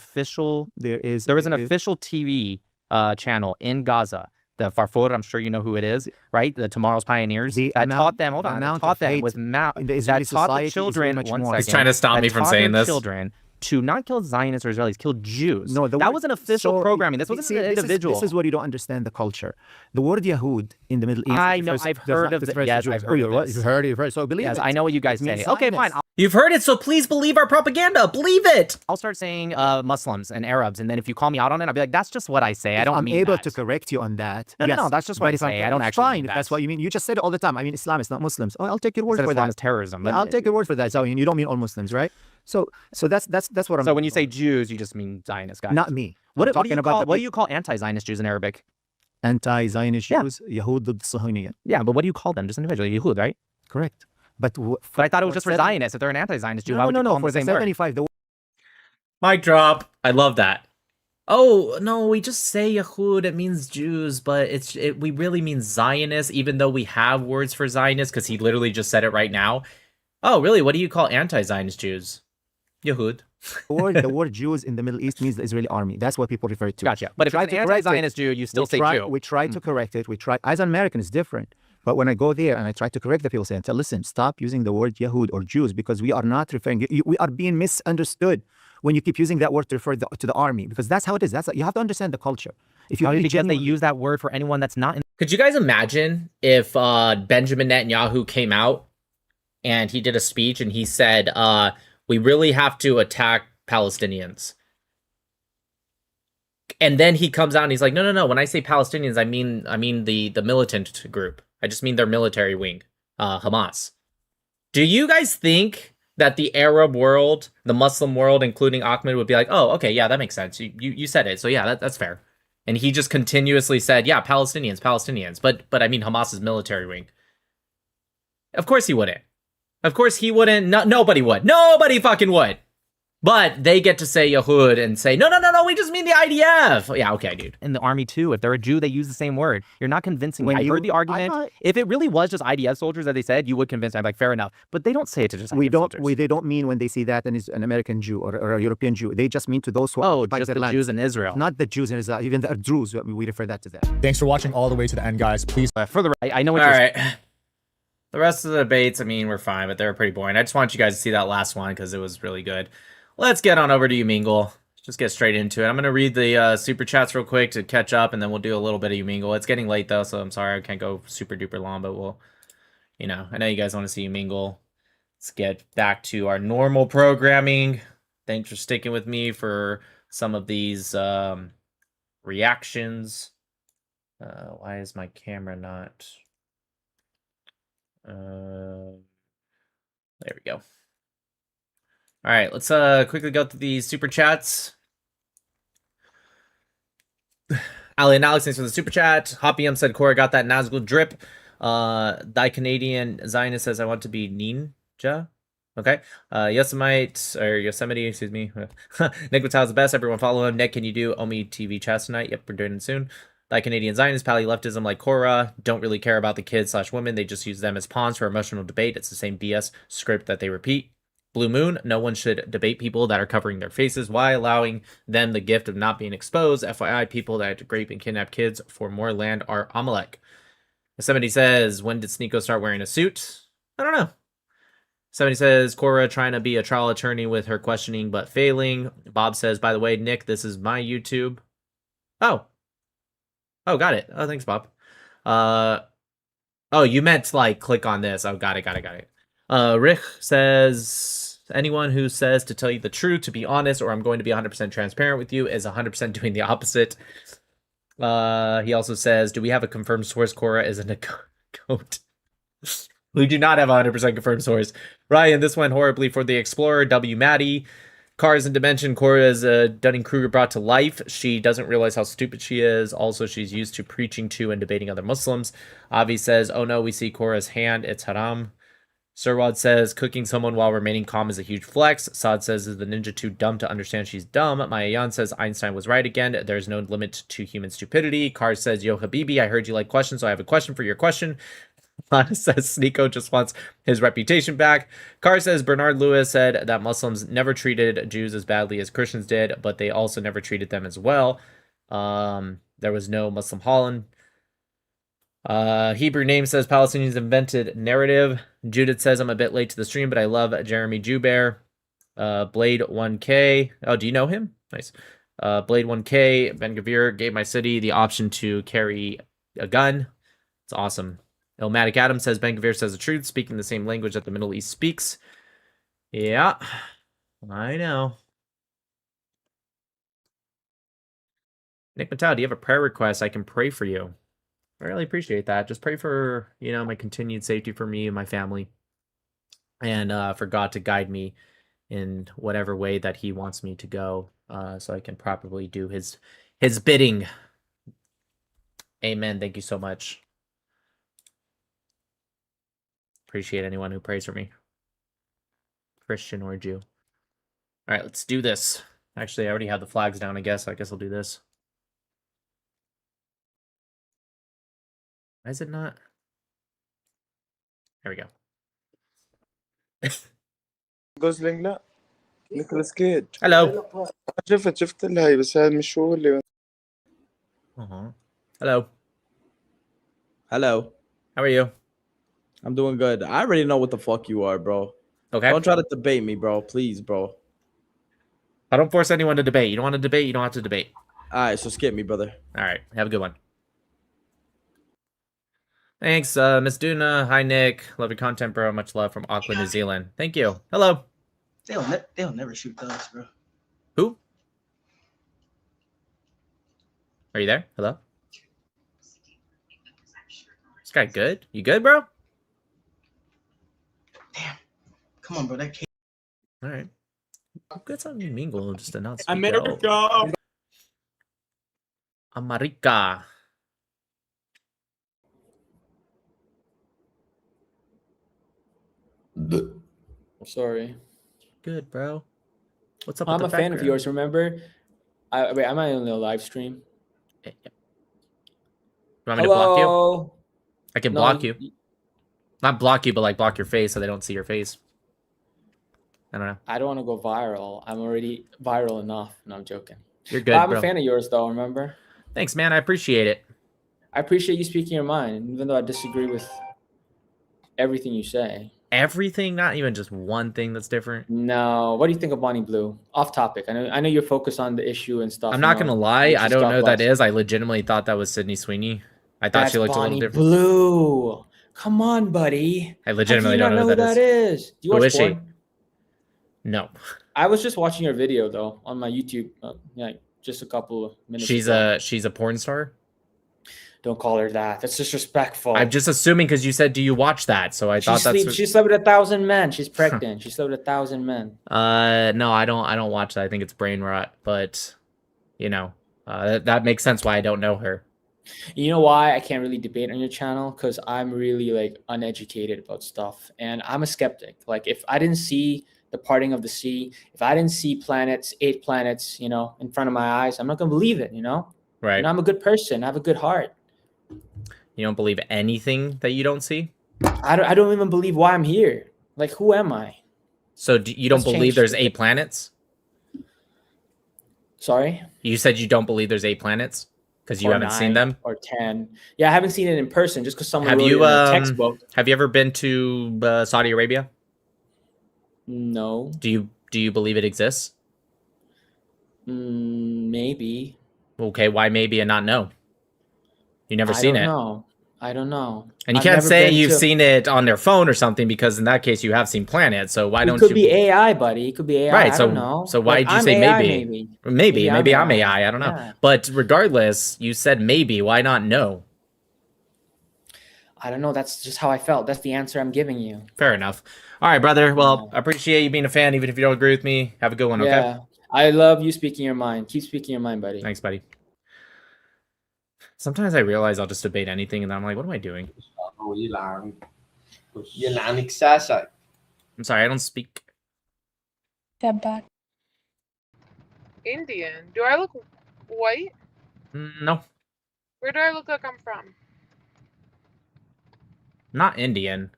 official TV channel in Gaza. The Farfour, I'm sure you know who it is, right? The Tomorrow's Pioneers. Taught them. Hold on. Taught them with in the Israeli society. The children. He's trying to stop me from saying this. Children to not kill Zionists or Israelis, kill Jews. No, that was an official programming. This wasn't an individual. This is what you don't understand the culture. The word Yahud in the Middle East. I know. I've heard of it. Yes, I've heard of this. You've heard. So believe it. Yes, I know what you guys say. Okay, fine. You've heard it, so please believe our propaganda. Believe it. I'll start saying Muslims and Arabs, and then if you call me out on it, I'll be like, that's just what I say. I don't I'm mean able that. to correct you on that. No, that's just what I say. I don't actually fine, if that's what you mean. You just said it all the time. I mean, Islam is not Muslims. Oh, I'll take your word for that. Islam is terrorism. I'll take your word for that. So you don't mean all Muslims, right? So that's what I'm. So when you say Jews, you just mean Zionist guys. Not me. What do you call anti-Zionist Jews in Arabic? Anti-Zionist Jews, Yahud al-Sahuniya. Yeah, but what do you call them? Just individually, Yahud, right? Correct. But I thought it was just for Zionists. If they're an anti-Zionist Jew, why would you call them the same word? 75. Mic drop. I love that. Oh no, we just say Yahud. It means Jews, but we really mean Zionists, even though we have words for Zionists, because he literally just said it right now. Oh, really? What do you call anti-Zionist Jews? Yahud. The word Jews in the Middle East means the Israeli army. That's what people refer to. Gotcha. But if it's an anti-Zionist Jew, you still say Jew. We try to correct it. As an American, it's different. But when I go there and I try to correct the people, saying, listen, stop using the word Yahud or Jews, because we are not referring. We are being misunderstood when you keep using that word to refer to the army, because that's how it is. You have to understand the culture. If you because they use that word for anyone that's not in. Could you guys imagine if Benjamin Netanyahu came out and he did a speech and he said, we really have to attack Palestinians. And then he comes out and he's like, no. When I say Palestinians, I mean the militant group. I just mean their military wing, Hamas. Do you guys think that the Arab world, the Muslim world, including Ahmed, would be like, oh, okay, yeah, that makes sense. You said it, so yeah, that's fair. And he just continuously said, yeah, Palestinians. But I mean Hamas's military wing. Of course he wouldn't. Of course he wouldn't. No, nobody would. Nobody fucking would. But they get to say Yahud and say, no, we just mean the IDF. Yeah, okay, dude. In the army too, if they're a Jew, they use the same word. You're not convincing me. When I you- heard the argument. If it really was just IDF soldiers that they said, you would convince me. I'm like, fair enough. But they don't say it to just IDF soldiers. They don't mean when they see that and is an American Jew or a European Jew. They just mean to those who Oh, occupy just their the land. Jews in Israel. Not the Jews in Israel, even the Druze. We refer that to them. Thanks for watching all the way to the end, guys. Please. Further, I know what All you're right. The rest of the debates, I mean, were fine, but they were pretty boring. I just want you guys to see that last one because it was really good. Let's get on over to you, Mingle. Just get straight into it. I'm going to read the super chats real quick to catch up, and then we'll do a little bit of you, Mingle. It's getting late, though, so I'm sorry I can't go super duper long, but we'll, I know you guys want to see you, Mingle. Let's get back to our normal programming. Thanks for sticking with me for some of these reactions. Why is my camera not... there we go. All right, let's quickly go through these super chats. Ali and Alex, thanks for the super chat. Hoppyum said, Korra got that Nazgul drip. Thy Canadian Zionist says, I want to be ninja. Okay. Yosemite, excuse me. Nick Mattel's the best. Everyone follow him. Nick, can you do Omi TV chats tonight? Yep, we're doing it soon. Thy Canadian Zionist, pally leftism like Korra. Don't really care about the kids/women. They just use them as pawns for emotional debate. It's the same BS script that they repeat. Blue Moon, no one should debate people that are covering their faces. Why allowing them the gift of not being exposed? FYI, people that rape and kidnap kids for more land are Amalek. Somebody says, when did SNEAKO start wearing a suit? I don't know. Somebody says, Korra trying to be a trial attorney with her questioning but failing. Bob says, by the way, Nick, this is my YouTube. Oh, got it. Oh, thanks, Bob. Oh, you meant like click on this. Oh, got it. Rick says, anyone who says to tell you the truth, to be honest, or I'm going to be 100% transparent with you is 100% doing the opposite. He also says, do we have a confirmed source? Korra is a goat. We do not have a 100% confirmed source. Ryan, this went horribly for the Explorer. W. Maddie. Cars in Dimension. Korra is Dunning-Kruger brought to life. She doesn't realize how stupid she is. Also, she's used to preaching to and debating other Muslims. Avi says, oh no, we see Korra's hand. It's haram. Sirwad says, cooking someone while remaining calm is a huge flex. Saad says, is the ninja too dumb to understand she's dumb? Mayayan says, Einstein was right again. There's no limit to human stupidity. Cars says, yo, Habibi, I heard you like questions, so I have a question for your question. Lana says, SNEAKO just wants his reputation back. Carr says, Bernard Lewis said that Muslims never treated Jews as badly as Christians did, but they also never treated them as well. There was no Muslim Holland. Hebrew name says Palestinians invented narrative. Judith says, I'm a bit late to the stream, but I love Jeremy Jubair. Blade 1K. Oh, do you know him? Nice. Blade 1K. Ben Gavir gave my city the option to carry a gun. It's awesome. Ilmatic Adam says, Ben Gavir says the truth, speaking the same language that the Middle East speaks. Yeah, I know. Nick Mattel, do you have a prayer request? I can pray for you. I really appreciate that. Just pray for, my continued safety for me and my family. And for God to guide me in whatever way that he wants me to go, so I can properly do his bidding. Amen. Thank you so much. Appreciate anyone who prays for me. Christian or Jew. All right, let's do this. Actually, I already have the flags down, I guess. I guess I'll do this. Why is it not? There we go. جوزلينج لا نيكولاس كيج. Hello. شفت الهاي بس هذا مش هو اللي. Hello. Hello. How are you? I'm doing good. I already know what the fuck you are, bro. Okay. Don't try to debate me, bro. Please, bro. I don't force anyone to debate. You don't want to debate, you don't have to debate. All right, so skip me, brother. All right. Have a good one. Thanks, Miss Duna. Hi, Nick. Love your content, bro. Much love from Auckland, New Zealand. Thank you. Hello. They'll never shoot those, bro. Who? Are you there? Hello? This guy good? You good, bro? Come on, bro. That kid. All right. Good on you, Mingle. Just announced. America. America. Sorry. Good, bro. What's up I'm with a the fan of yours. Remember? Wait, am I on the live stream? You want me to block you? Hello. I can No, block you. Not block you, but like block your face so they don't see your face. I don't know. I don't want to go viral. I'm already viral enough. No, I'm joking. You're good, I'm bro. a fan of yours, though. Remember? Thanks, man. I appreciate it. I appreciate you speaking your mind, even though I disagree with everything you say. Everything, not even just one thing that's different. No. What do you think of Bonnie Blue? Off topic. I know you're focused on the issue and stuff. I'm not gonna lie. I don't know who that bless. is. I legitimately thought that was Sydney Sweeney. I thought That's she looked Bonnie a little different. Blue. Come on, buddy. I legitimately How don't do you know not who that is. is. Do you Who watch is she? porn? No. I was just watching your video though on my YouTube. Just a couple of minutes. ago. She's a porn star. Don't call her that. That's disrespectful. I'm just assuming because you said, "Do you watch that?" So I thought that's. She slept with 1,000 men. She's pregnant. She slept with 1,000 men. No, I don't watch that. I think it's brain rot. But, you know, that makes sense why I don't know her. You know why I can't really debate on your channel? Because I'm really like uneducated about stuff, and I'm a skeptic. Like if I didn't see the parting of the sea, if I didn't see 8 planets, you know, in front of my eyes, I'm not gonna believe it. You know, Right? And I'm a good person. I have a good heart. You don't believe anything that you don't see? I don't even believe why I'm here. Like, who am I? So you don't believe there's 8 planets? Sorry? You said you don't believe there's 8 planets because you haven't seen them? Or 10. Yeah, I haven't seen it in person just because someone Have wrote you it in a textbook. have you ever been to Saudi Arabia? No. Do you believe it exists? Maybe. Okay, why maybe and not no? You never seen it. I don't know. And you can't say you've seen it on their phone or something because in that case you have seen planets. So why don't you? It could be AI, buddy. It could be AI. Right. I So don't know. so why did you say AI, maybe? Maybe I'm AI. I don't know. Yeah. But regardless, you said maybe. Why not no? I don't know. That's just how I felt. That's the answer I'm giving you. Fair enough. All right, brother. Well, I appreciate you being a fan, even if you don't agree with me. Have a good one. Okay. Yeah. I love you speaking your mind. Keep speaking your mind, buddy. Thanks, buddy. Sometimes I realize I'll just debate anything, and then I'm like, what am I doing? I'm sorry, I don't speak. Step back. Indian. Do I look white? No, Where do I look like I'm from? not Indian.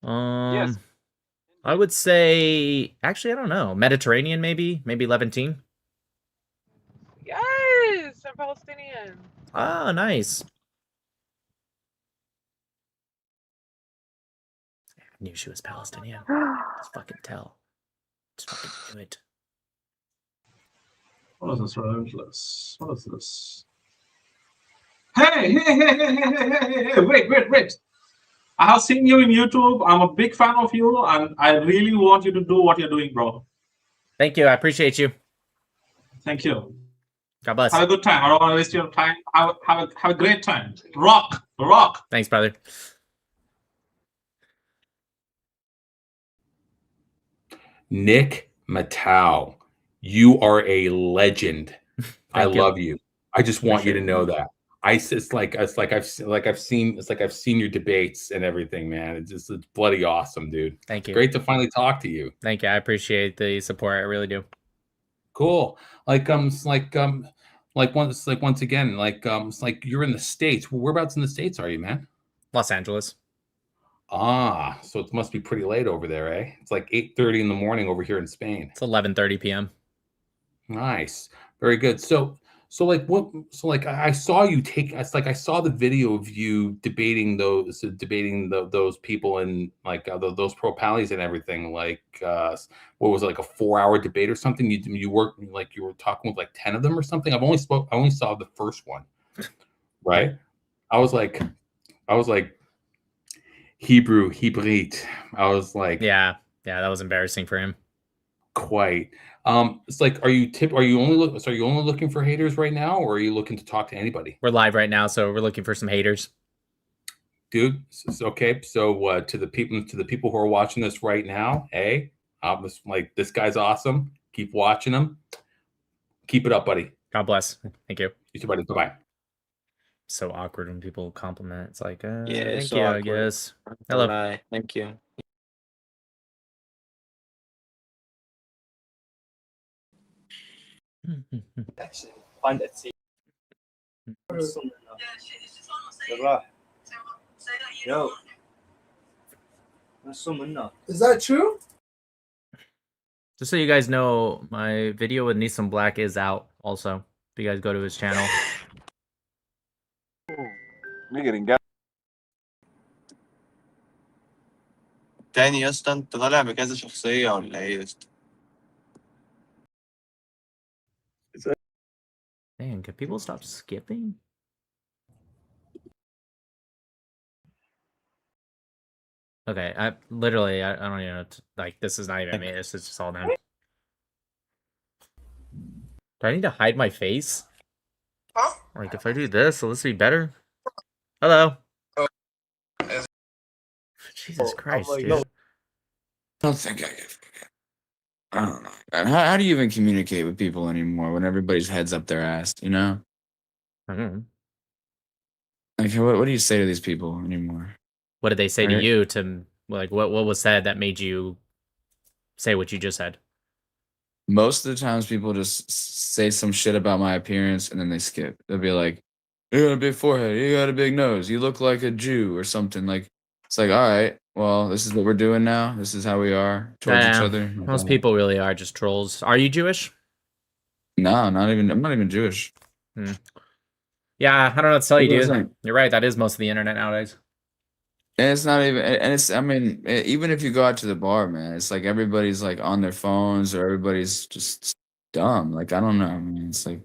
Yes. I would say, actually, I don't know. Mediterranean, maybe Levantine. Yes, I'm Palestinian. Oh, nice. I knew she was Palestinian. Just fucking tell. Just fucking do it. What is this relentless? What is this? Hey, wait. I have seen you in YouTube. I'm a big fan of you, and I really want you to do what you're doing, bro. Thank you. I appreciate you. Thank you. God bless. Have a good time. I don't want to waste your time. Have a great time. Rock. Thanks, brother. Nick Matau, you are a legend. I love you. I just want you to know that. It's like I've seen your debates and everything, man. It's bloody awesome, dude. Thank you. Great to finally talk to you. Thank you. I appreciate the support. I really do. Cool. Once again, it's like you're in the States. Whereabouts in the States are you, man? Los Angeles. Ah, so it must be pretty late over there, eh? It's like 8:30 in the morning over here in Spain. It's 11:30 p.m. Nice. Very good. So I saw you take. It's like I saw the video of you debating those people and those pro pallies and everything. What was it, like a 4-hour debate or something? You were talking with like 10 of them or something. I only saw the first one. Right. I was like Hebrew. I was like, yeah, that was embarrassing for him. Quite. It's like, are you only looking for haters right now, or are you looking to talk to anybody? We're live right now, so we're looking for some haters. Dude, okay. So to the people who are watching this right now, hey, I'm just like, this guy's awesome. Keep watching him. Keep it up, buddy. God bless. Thank you. You too, buddy. Bye-bye. So awkward when people compliment. It's like, Yeah, thank so you, awkward. I guess. Don't Hello. lie. Thank you. Find it. See. Yo. Is that true? Just so you guys know, my video with Nissan Black is out also. If you guys go to his channel. تاني يا اسطى انت طالع بكذا شخصية ولا ايه يا اسطى؟ Man, can people stop skipping? Okay, I literally I don't even know. Like, this is not even me. This is just all them. Do I need to hide my face? Like, if I do this, will this be better? Hello. Jesus Christ, dude. I don't think I can. I don't know. And how do you even communicate with people anymore when everybody's heads up their ass? You know, I don't know. like what do you say to these people anymore? What did they say to Right? you? To like, what was said that made you say what you just said? Most of the times, people just say some shit about my appearance and then they skip. They'll be like, "You got a big forehead. You got a big nose. You look like a Jew or something." Like, it's like, all right, well, this is what we're doing now. This is how we are towards each other. Most people really are just trolls. Are you Jewish? No, not even. I'm not even Jewish. Hmm. Yeah, I don't know what to tell you, That's what I'm dude. saying. You're right. That is most of the internet nowadays. And it's not even, and it's, I mean, even if you go out to the bar, man, it's like everybody's like on their phones or everybody's just dumb. Like, I don't know, man. It's like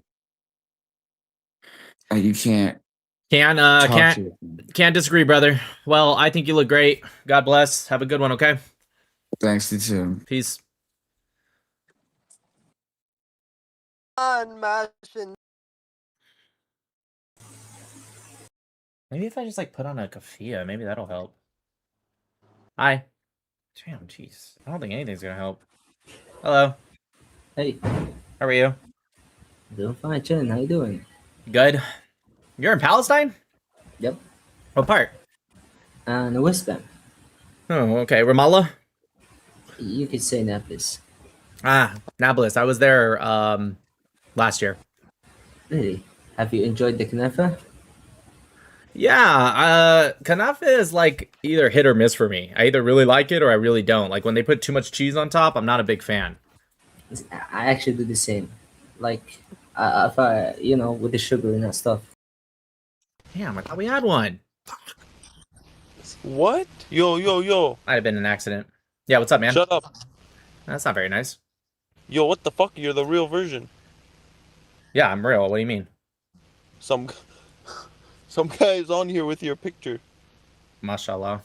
you can't talk to it. Can't disagree, brother. Well, I think you look great. God bless. Have a good one, okay? Thanks, you too. Peace. Maybe if I just like put on a keffiyeh, maybe that'll help. Hi. Damn, jeez. I don't think anything's gonna help. Hello. Hey. How are you? Doing fine, chilling. How you doing? Good. You're in Palestine? Yep. What part? The West Bank. Oh, okay. Ramallah? You could say Nablus. Ah, Nablus. I was there last year. Really? Have you enjoyed the knafa? Yeah, kanafa is like either hit or miss for me. I either really like it or I really don't. Like when they put too much cheese on top, I'm not a big fan. I actually do the same. Like, if I, with the sugar and that stuff. Damn, I thought we had one. What? Yo. Might have been an accident. Yeah, what's up, man? Shut up. That's not very nice. Yo, what the fuck? You're the real version. Yeah, I'm real. What do you mean? Some guy is on here with your picture. Mashallah.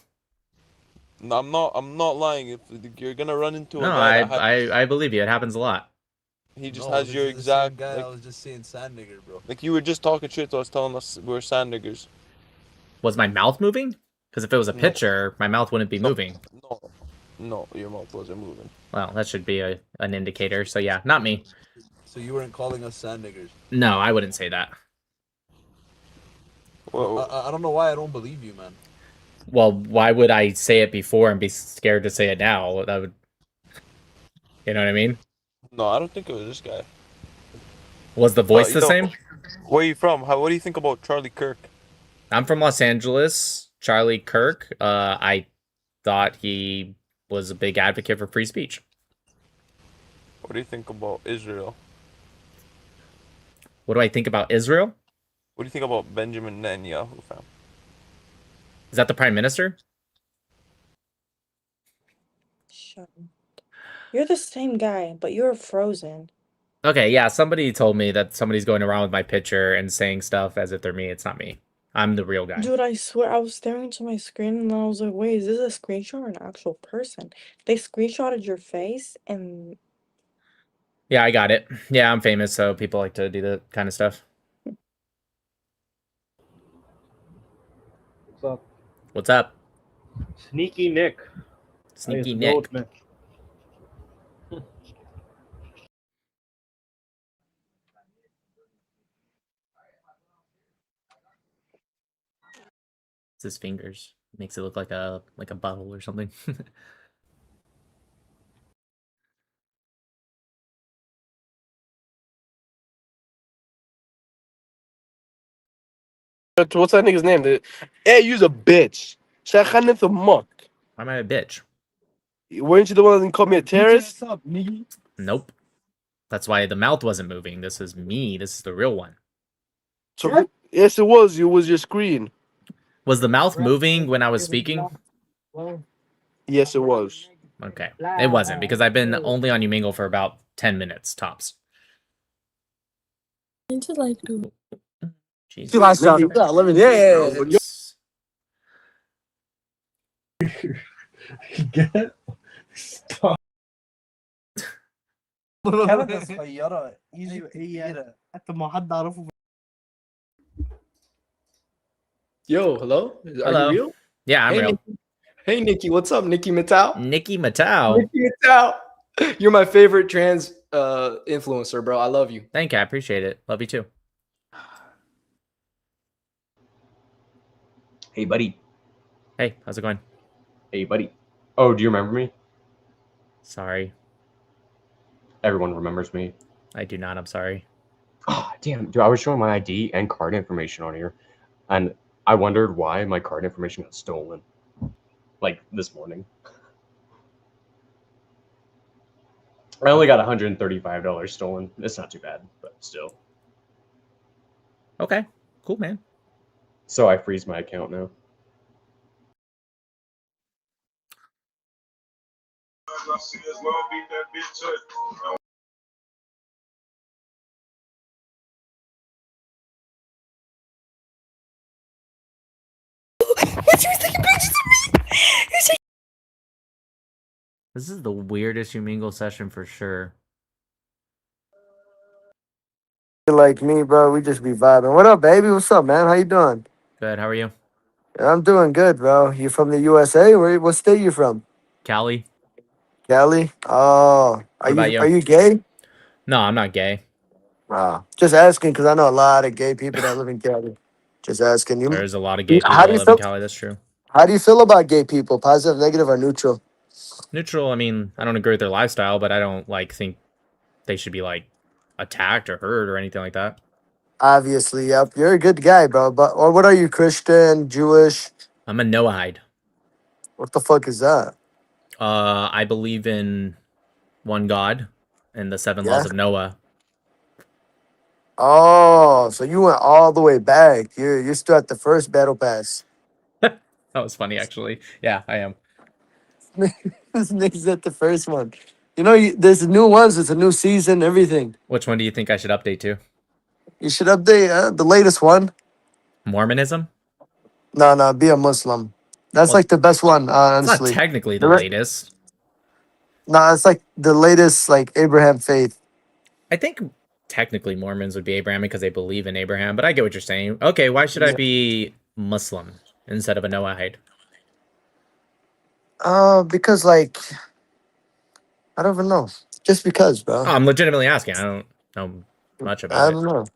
No, I'm not lying. If you're gonna run into a No, guy that I believe you. It happens a lot. he just has your exact guy like, I was just seeing sand nigger, bro. like you were just talking shit to us, telling us we're sand niggers. Was my mouth moving? Because if it was a picture, my mouth wouldn't be moving. No, your mouth wasn't moving. Well, that should be an indicator. So yeah, not me. So you weren't calling us sand niggers? No, I wouldn't say that. Well, I don't know why I don't believe you, man. Well, why would I say it before and be scared to say it now? That would, you know what I mean? No, I don't think it was this guy. Was the voice the same? Where are you from? What do you think about Charlie Kirk? I'm from Los Angeles. Charlie Kirk. I thought he was a big advocate for free speech. What do you think about Israel? What do I think about Israel? What do you think about Benjamin Netanyahu, fam? Is that the prime minister? Shut up. You're the same guy, but you're frozen. Okay, yeah, somebody told me that somebody's going around with my picture and saying stuff as if they're me. It's not me. I'm the real guy. Dude, I swear I was staring into my screen and I was like, wait, is this a screenshot or an actual person? They screenshotted your face and Yeah, I got it. Yeah, I'm famous, so people like to do that kind of stuff. What's up? What's up? Sneaky Nick. Sneaky Highest Nick. gold, man. It's his fingers. Makes it look like a bottle or something. What's that nigga's name? Hey, you's a bitch. Shaqan the muck. Why am I a bitch? Weren't you the one that called me a terrorist? Nope. That's why the mouth wasn't moving. This is me. This is the real one. So, yes, it was. It was your screen. Was the mouth moving when I was speaking? Yes, it was. Okay. It wasn't because I've been only on Umingle for about 10 minutes tops. Jesus. Stop. Yo, hello? Are Hello. you real? Yeah, I'm hey, real. Nikki. Hey, Nikki. What's up, Nikki Matau? Nikki Matau. Nikki Matau. You're my favorite trans influencer, bro. I love you. Thank you. I appreciate it. Love you too. Hey, buddy. Hey, how's it going? Hey, buddy. Oh, do you remember me? Sorry. Everyone remembers me. I do not. I'm sorry. Oh, damn. Dude, I was showing my ID and card information on here, and I wondered why my card information got stolen. Like, this morning. I only got $135 stolen. It's not too bad, but still. Okay. Cool, man. So I freeze my account now. This is the weirdest Umingle session for sure. Like me, bro, we just be vibing. What up, baby? What's up, man? How you doing? Good. How are you? I'm doing good, bro. You from the USA? What state you from? Cali. Cali? Oh, What about you? Are you gay? No, I'm not gay. Wow. Just asking because I know a lot of gay people that live in Cali. Just asking you. There's a lot of gay people How that do you live in feel? Cali. That's true. How do you feel about gay people? Positive, negative, or neutral? Neutral. I mean, I don't agree with their lifestyle, but I don't think they should be like attacked or hurt or anything like that. Obviously, yep. You're a good guy, bro. But or what are you? Christian, Jewish? I'm a Noahide. What the fuck is that? I believe in one God and the 7 Yeah. laws of Noah. Oh, so you went all the way back. You're still at the first battle pass. That was funny, actually. Yeah, I am. This nigga's at the first one. You know, there's new ones. It's a new season, everything. Which one do you think I should update to? You should update the latest one. Mormonism? No, be a Muslim. That's Well, like the best one, It's honestly. not technically the latest. No, it's like the latest, like Abraham faith. I think technically Mormons would be Abrahamic because they believe in Abraham, but I get what you're saying. Okay, why should I be Muslim instead of a Noahide? Because like I don't even know. Just because, bro. Oh, I'm legitimately asking. I don't know much about I it. don't know.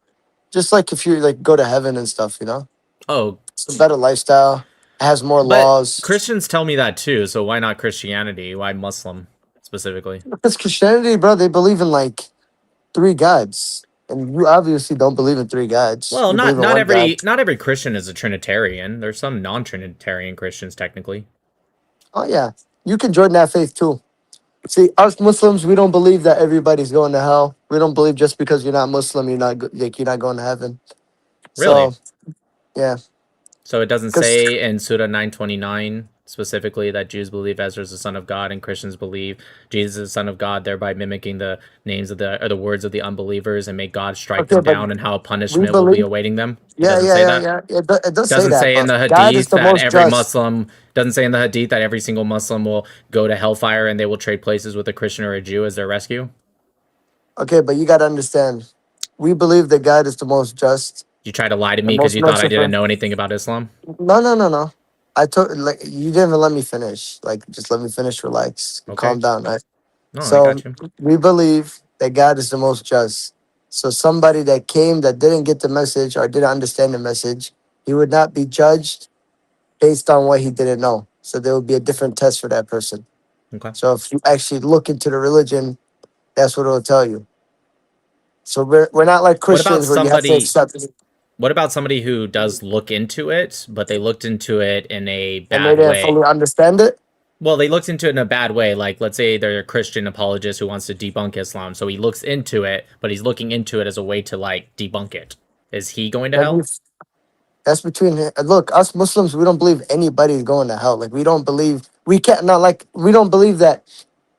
Just like if you like go to heaven and stuff, you know. Oh, It's a better lifestyle. It has more but laws. Christians tell me that too, so why not Christianity? Why Muslim specifically? Because Christianity, bro, they believe in like 3 gods, and you obviously don't believe in 3 gods. Well, You not believe in one God. not every Christian is a Trinitarian. There's some non-Trinitarian Christians technically. Oh yeah, you can join that faith too. See, us Muslims, we don't believe that everybody's going to hell. We don't believe just because you're not Muslim, you're not like you're not going to heaven. Really? So, yeah. So it doesn't 'Cause- say in Surah 929 specifically that Jews believe Ezra is the son of God and Christians believe Jesus is the son of God, thereby mimicking the names of the words of the unbelievers and make God strike Okay, them but down and how we punishment will be believe. awaiting them. It Yeah, doesn't yeah, say yeah, that. yeah. It does say Doesn't that. say in But the God is hadith the that most every just. Muslim doesn't say in the hadith that every single Muslim will go to hellfire and they will trade places with a Christian or a Jew as their rescue. Okay, but you got to understand. We believe that God is the most just, You try to lie to the me because most you thought I merciful. didn't know anything about Islam. No. I told like you didn't even let me finish. Like just let me finish. Relax. Okay. Calm down. Right. No, I So got you. we believe that God is the most just. So somebody that came that didn't get the message or didn't understand the message, he would not be judged based on what he didn't know. So there would be a different test for that person. Okay. So if you actually look into the religion, that's what it'll tell you. So we're not like What about Christians where you have to somebody? accept it. What about somebody who does look into it, but they looked into it in a And they bad didn't way? fully understand it. Well, they looked into it in a bad way. Like, let's say they're a Christian apologist who wants to debunk Islam. So he looks into it, but he's looking into it as a way to, like, debunk it. Is he going to hell? That's between. Look, us Muslims, we don't believe anybody's going to hell. Like, we don't believe we can't. Not like we don't believe that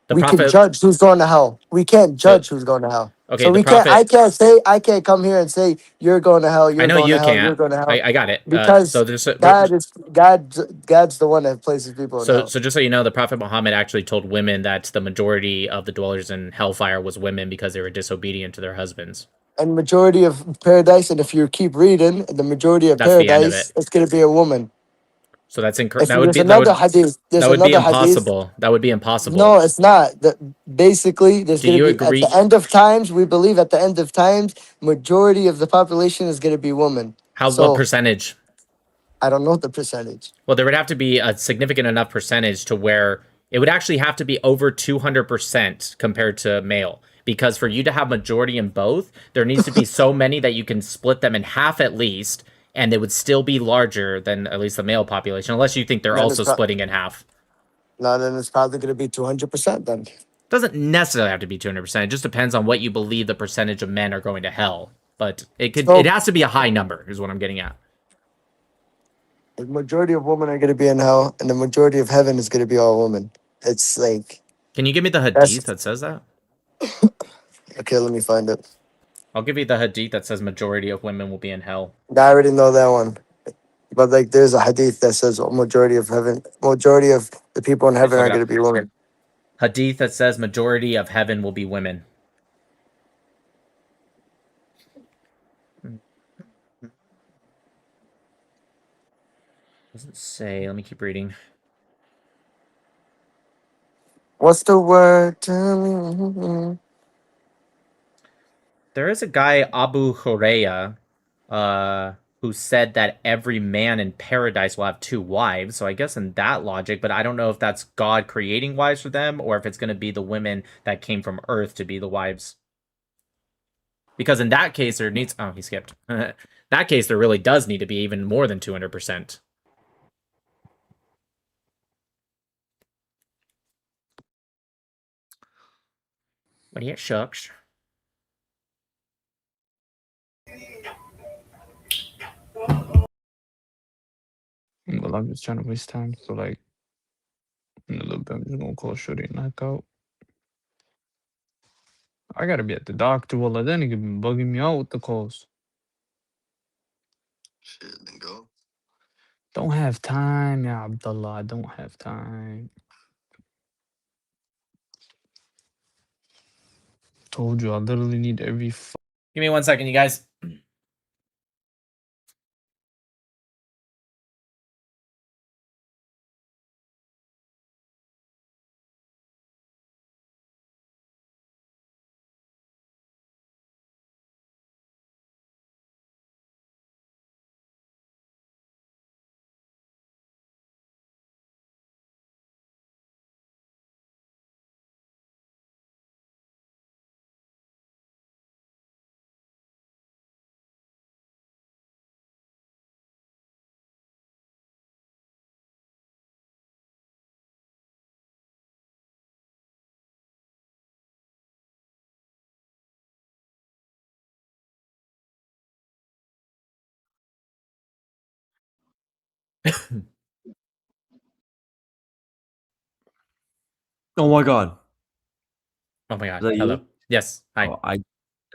we can Prophet- judge who's going to hell. We can't judge who's going to hell. Okay, so the we can't. Prophet- I can't come here and say you're going to hell. You're I know going you to hell. can't. You're going to hell. I got it. Because so there's God's the one that places people in So, hell. so just so you know, the Prophet Muhammad actually told women that the majority of the dwellers in hellfire was women because they were disobedient to their husbands. And majority of paradise, and if you keep reading, the majority of That's the end of paradise, it. it's going to be a woman. So that's incorrect. If That would there's be another hadith. There's that would be another hadith. impossible. That would be impossible. No, it's not. Basically, there's Do going you to be agree- at the end of times. We believe at the end of times, majority of the population is going to be women. What percentage? I don't know the percentage. Well, there would have to be a significant enough percentage to where it would actually have to be over 200% compared to male. Because for you to have majority in both, there needs to be so many that you can split them in half at least, and they would still be larger than at least the male population, unless you think they're Then also it's pro- splitting in half. No, then it's probably going to be 200% then. Doesn't necessarily have to be 200%. It just depends on what you believe the percentage of men are going to hell. But it has to be a high number, is what I'm getting at. The majority of women are going to be in hell, and the majority of heaven is going to be all women. It's like, Can you give me the hadith that says that? okay, let me find it. I'll give you the hadith that says majority of women will be in hell. I already know that one. But like, there's a hadith that says majority of the people in heaven look are it going to up. be women. Hadith that says majority of heaven will be women. Doesn't say. Let me keep reading. What's the word? Tell me. There is a guy, Abu Huraira, who said that every man in paradise will have 2 wives. So I guess in that logic, but I don't know if that's God creating wives for them or if it's going to be the women that came from Earth to be the wives. Because in that case, there needs... Oh, he skipped. That case, there really does need to be even more than 200%. But yeah, shucks. Well, I'm just trying to waste time. So, like, in a little bit, I'm just gonna call Shorty and knock out. I gotta be at the doctor. Well, that nigga been bugging me out with the calls. Shit, then go. Don't have time, yeah, Abdullah. I don't have time. Told you, I literally need every. Give me 1 second, you guys. Oh my god. Oh my god. Is that Hello. you? Yes. Hi. Oh,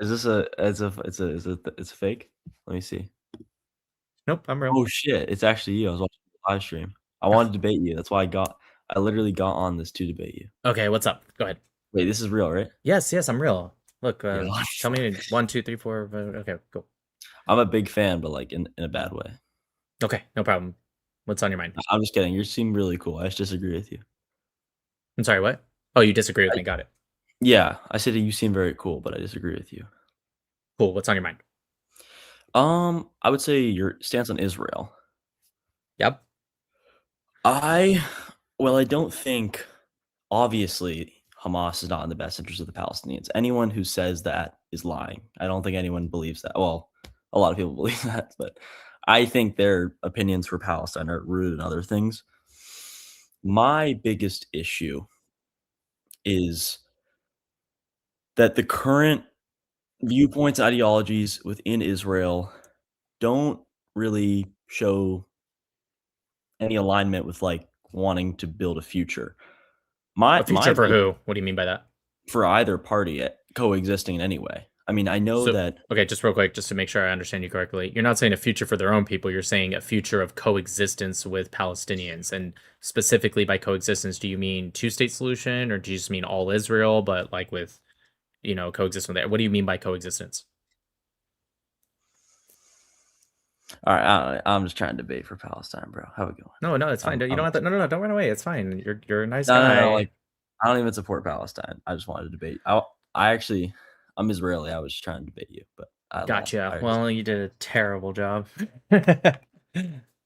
is this it's a fake? Let me see. Nope, I'm real. Oh shit, it's actually you. I was watching the live stream. I wanted to debate you. That's why I literally got on this to debate you. Okay, what's up? Go ahead. Wait, this is real, right? Yes, I'm real. Look, Yeah. tell me 1, 2, 3, 4. Okay, go. I'm a big fan, but like in a bad way. Okay, no problem. What's on your mind? I'm just kidding. You seem really cool. I just disagree with you. I'm sorry, what? Oh, you disagree with me. Got it. Yeah, I said that you seem very cool, but I disagree with you. Cool. What's on your mind? I would say your stance on Israel. Yep. I don't think, obviously, Hamas is not in the best interest of the Palestinians. Anyone who says that is lying. I don't think anyone believes that. Well, a lot of people believe that, but I think their opinions for Palestine are rooted in other things. My biggest issue is that the current viewpoints, ideologies within Israel don't really show any alignment with like wanting to build a future. A future for who? What do you mean by that? For either party coexisting in any way. I mean, I know that. Okay, just real quick, just to make sure I understand you correctly, you're not saying a future for their own people. You're saying a future of coexistence with Palestinians, and specifically by coexistence, do you mean two-state solution, or do you just mean all Israel, but like with, coexistence with that? What do you mean by coexistence? All right, I'm just trying to debate for Palestine, bro. How we going? No, it's fine. You don't have to. No, don't run away. It's fine. You're a nice No, guy. no, like I don't even support Palestine. I just wanted to debate. I'm Israeli. I was just trying to debate you, but I Gotcha. lost. Well, you did a terrible job.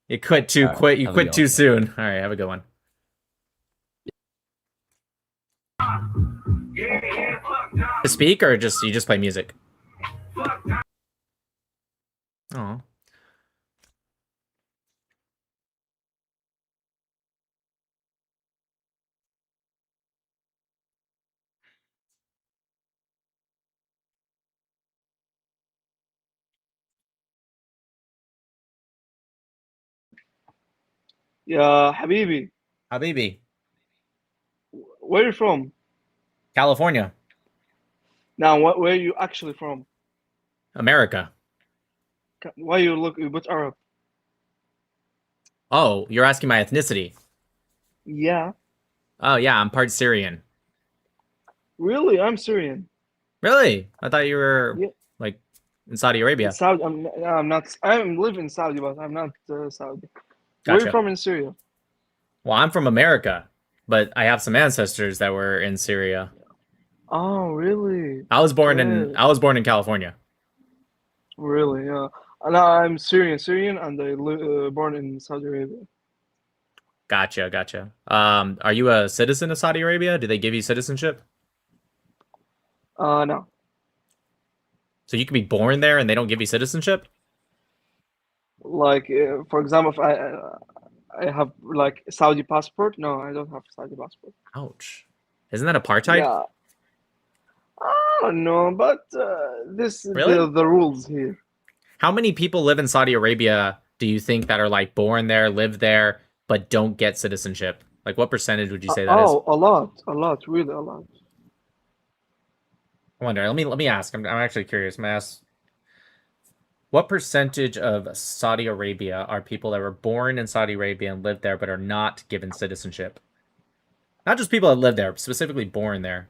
You quit too All right, quick. You have a quit good too one. soon. All right, have a good one. To speak or you just play music? Oh. يا حبيبي. Habibi. Where are you from? California. Now, where are you actually from? America. Why you put Arab? Oh, you're asking my ethnicity. Yeah. Oh, yeah, I'm part Syrian. Really? I'm Syrian. Really? I thought you were like in Saudi Arabia. Saudi. I'm not. I live in Saudi, but I'm not Saudi. Gotcha. Where are you from in Syria? Well, I'm from America, but I have some ancestors that were in Syria. Oh, really? I was born in California. Really? Yeah. And I'm Syrian, and I born in Saudi Arabia. Gotcha. Are you a citizen of Saudi Arabia? Do they give you citizenship? No. So you can be born there and they don't give you citizenship? Like, for example, if I have like Saudi passport. No, I don't have Saudi passport. Ouch. Isn't that apartheid? Yeah. I don't know, but Really? the rules here. How many people live in Saudi Arabia do you think that are like born there, live there, but don't get citizenship? Like what percentage would you say that is? Oh, a lot, really a lot. I wonder. Let me ask. I'm actually curious. I'm gonna ask, what percentage of Saudi Arabia are people that were born in Saudi Arabia and live there but are not given citizenship? Not just people that live there, specifically born there.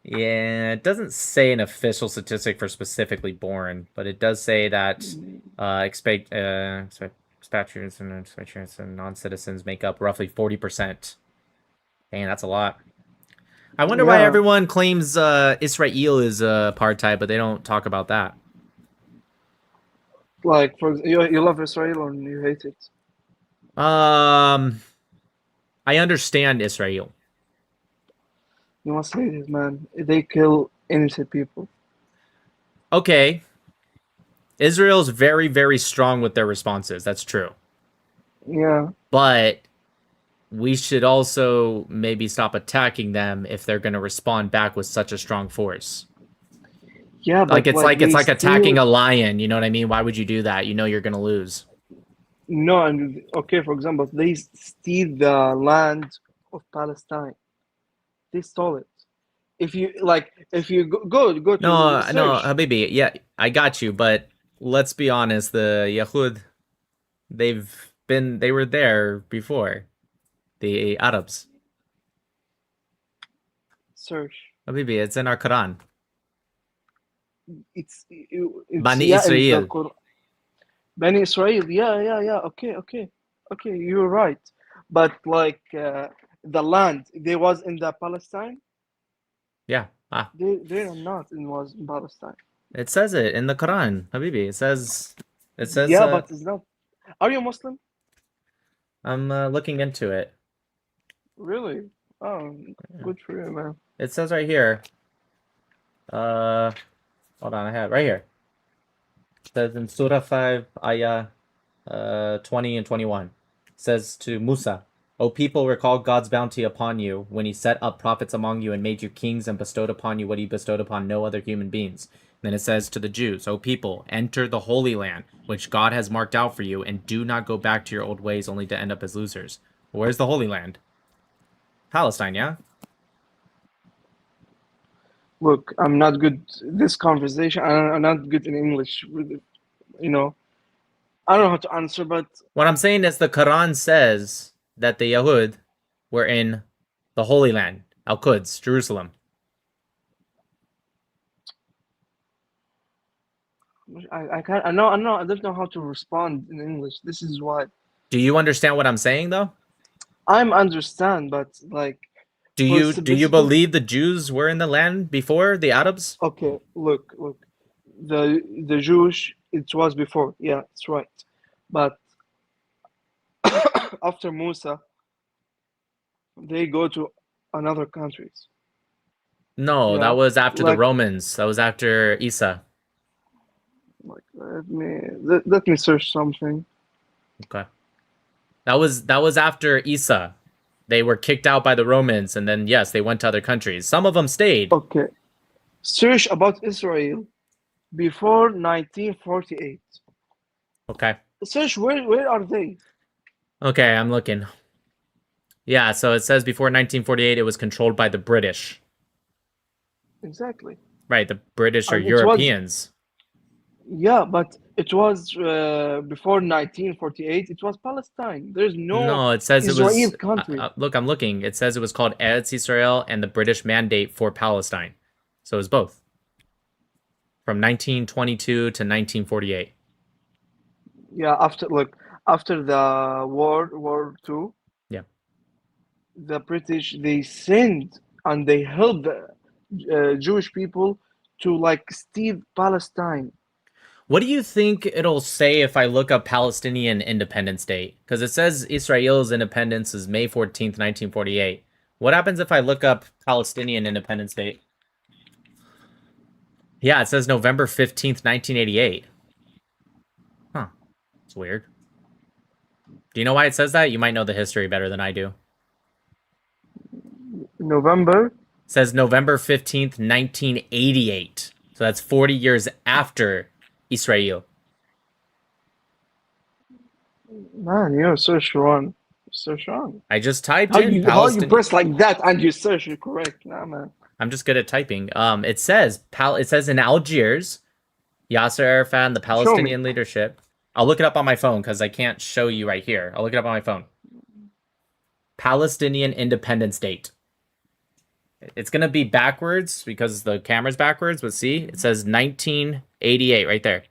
Yeah, it doesn't say an official statistic for specifically born, but it does say that expatriates and non-citizens make up roughly 40%. Dang, that's a lot. I wonder why everyone claims Israel is apartheid, but they don't talk about that. Like, you love Israel or you hate it? I understand Israel. You must hate it, man. They kill innocent people. Okay. Israel's very, very strong with their responses. That's true. Yeah. But we should also maybe stop attacking them if they're going to respond back with such a strong force. Yeah, but it's like attacking a lion. You know what I mean? Why would you do that? You know you're going to lose. No, and okay, for example, they steal the land of Palestine. They stole it. If you go to No, search. Habibi, yeah, I got you, but let's be honest, the Yahud, they were there before. The Arabs. Search. Habibi, it's in our Quran. It's Bani Israel. Bani Israel. Yeah. Okay. You're right. But like the land, they was in the Palestine. Yeah. They are not. It was in Palestine. It says it in the Quran, Habibi. It says. Yeah, but it's not. Are you Muslim? I'm looking into it. Really? Oh, good for you, man. It says right here. Hold on, I have it right here. It says in Surah 5, Ayah 20 and 21. It says to Musa, O people, recall God's bounty upon you when he set up prophets among you and made you kings and bestowed upon you what he bestowed upon no other human beings. Then it says to the Jews, O people, enter the Holy Land, which God has marked out for you, and do not go back to your old ways only to end up as losers. Where's the Holy Land? Palestine, yeah? Look, I'm not good at this conversation. I'm not good in English. You know, I don't know how to answer, but What I'm saying is the Quran says that the Yahud were in the Holy Land, Al-Quds, Jerusalem. I can't. I know. I don't know how to respond in English. This is why. Do you understand what I'm saying, though? I'm understand, but like, Do for you specific. believe the Jews were in the land before the Arabs? Okay, look. The Jewish it was before. Yeah, it's right, but after Musa, they go to another countries. No, Yeah, that was after the like Romans. That was after Isa. let me search something. Okay. That was after Isa. They were kicked out by the Romans, and then yes, they went to other countries. Some of them stayed. Okay, search about Israel before 1948. Okay. Search where are they? Okay, I'm looking. Yeah, so it says before 1948 it was controlled by the British. Exactly. Right, the British are And it was Europeans. yeah, but it was before 1948. It was Palestine. There's no No, it says it Israel was. country. Look, I'm looking. It says it was called Eretz Israel and the British Mandate for Palestine. So it was both. From 1922 to 1948. Yeah, after the War Two. Yeah. The British they sent and they helped the Jewish people to like steal Palestine. What do you think it'll say if I look up Palestinian independence date? Because it says Israel's independence is May 14th, 1948. What happens if I look up Palestinian independence date? Yeah, it says November 15th, 1988. Huh. It's weird. Do you know why it says that? You might know the history better than I do. November? It says November 15th, 1988. So that's 40 years after Israel. Man, you're so strong. So strong. I just typed How in you Palestinian. press like that and you search it correct? Nah, man. I'm just good at typing. It says in Algiers, Yasser Arafat and the Palestinian leadership. I'll look it up on my phone because I can't show you right here. I'll look it up on my phone. Palestinian independence date. It's gonna be backwards because the camera's backwards, but see, it says 1988 right there.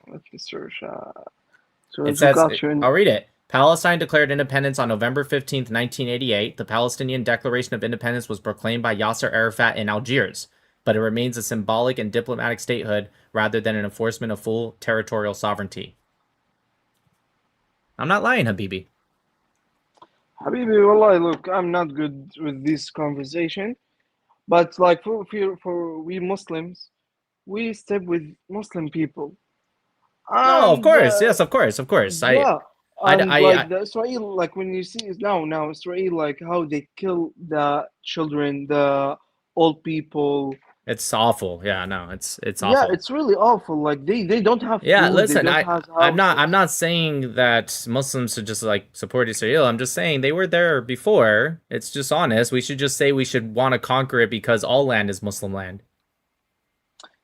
Let me search. It says, I'll read it. Palestine declared independence on November 15th, 1988. The Palestinian Declaration of Independence was proclaimed by Yasser Arafat in Algiers, but it remains a symbolic and diplomatic statehood rather than an enforcement of full territorial sovereignty. I'm not lying, Habibi. Habibi, wallahi, look, I'm not good with this conversation, but like for we Muslims, we step with Muslim people. No, of course, yes, of course. Yeah, and like I the Israel, like when you see now Israel, like how they kill the children, the old people. it's awful. Yeah, no, it's awful. Yeah, it's really awful. Like they don't have Yeah, food. listen, They don't have I'm not saying that Muslims should just like support Israel. I'm just saying they were there before. It's just honest. We should just say we should want to conquer it because all land is Muslim land.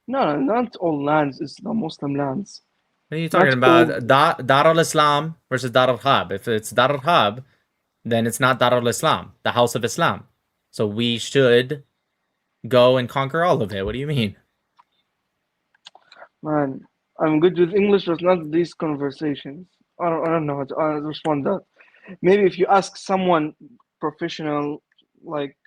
No, not all lands. It's the Muslim lands. What are you talking about? Dar al-Islam versus Dar al-Harb. If it's Dar al-Harb, then it's not Dar al-Islam, the House of Islam. So we should go and conquer all of it. What do you mean? Man, I'm good with English, but not these conversations. I don't know how to respond that. Maybe if you ask someone professional, like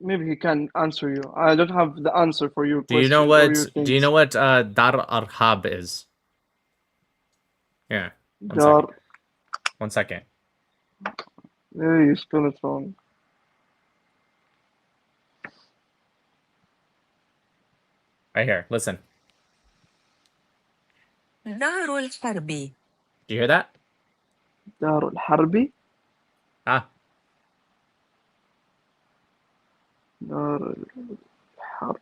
maybe he can answer you. I don't have the answer for your Do you know questions or your what? Do you know things. what Dar al-Harb is? Yeah. One Dar. second. 1 second. Yeah, you spell it wrong. Right here. Listen. دار الحرب. Do you hear that? دار الحرب. Ah. دار الحرب.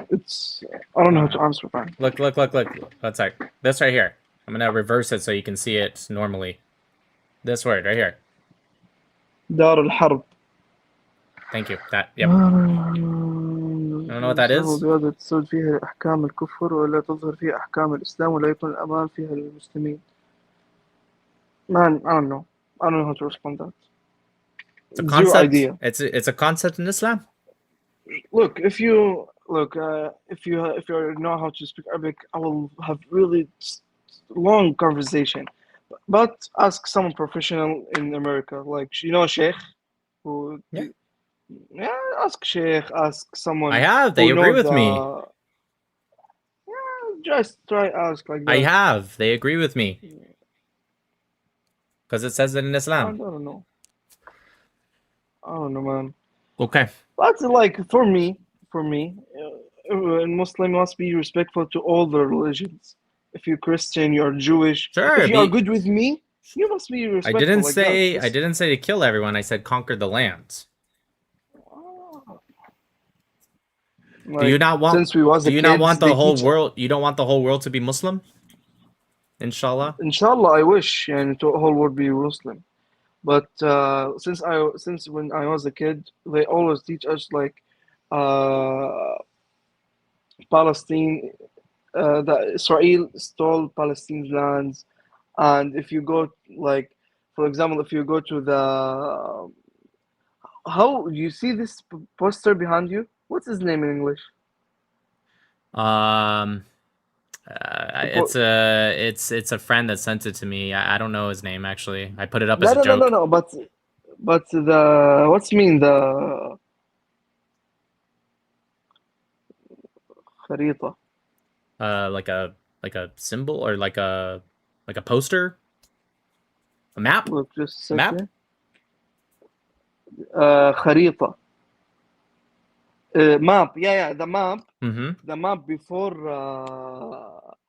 It's I don't know how to answer that. Look. That's like this right here. I'm gonna reverse it so you can see it normally. This word right here. دار الحرب. Thank you. That. Yep. You don't know what that is? بلاد تسود فيها أحكام الكفر ولا تظهر فيها أحكام الإسلام ولا يكون الأمان فيها للمسلمين. Man, I don't know. I don't know how to respond to that. It's a Zero concept. idea. It's a concept in Islam. Look, if you know how to speak Arabic, I will have really long conversation. But ask someone professional in America, like Sheikh, who ask Sheikh, ask someone. I have. They who agree know with me. Just try ask like that. I have. They agree with me. Because it says it in I Islam. don't know. I don't know, man. Okay. But like for me, a Muslim must be respectful to all the religions. If you're Christian, you're Jewish. Sure. If you are good with me, you must be respectful. I didn't say to kill everyone. I said conquer the land. Do you not want? Do you not want the whole world? You don't want the whole world to be Muslim? Inshallah. Inshallah, I wish and the whole world be Muslim. But since when I was a kid, they always teach us like Palestine, that Israel stole Palestine's lands, and if you go like, for example, if you go to the how you see this poster behind you? What's his name in English? It's a friend that sent it to me. I don't know his name actually. I put it up as a joke. No. But the what's mean the خريطة. Like a symbol or like a poster, a map. Look, just a map. خريطة. Map. Yeah, the map. Mm-hmm. The map before.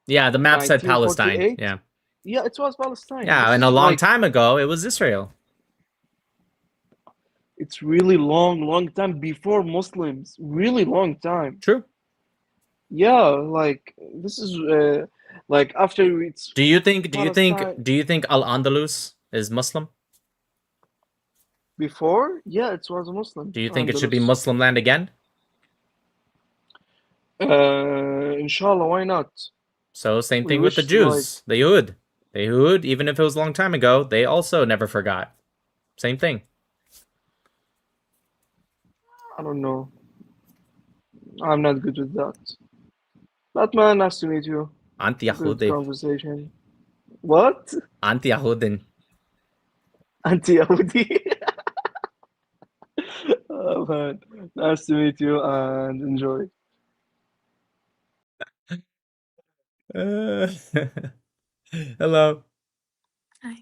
Yeah, the map said Palestine. Yeah. Yeah, it was Palestine. Yeah, and a long time ago, it was Israel. It's really long time before Muslims. Really long time. True. Yeah, like this is like after it's. Do you think Al-Andalus is Muslim? Before, yeah, it was Muslim. Do you think it should be Muslim land again? Inshallah, why not? So same thing with the Jews, the Yehud. The Yehud, even if it was a long time ago, they also never forgot. Same thing. I don't know. I'm not good with that. But man, nice to meet you. Anti-Yahudi. Good conversation. What? Anti-Yahudin. Anti-Yahudi. Oh man, nice to meet you and enjoy. Hello. Hi.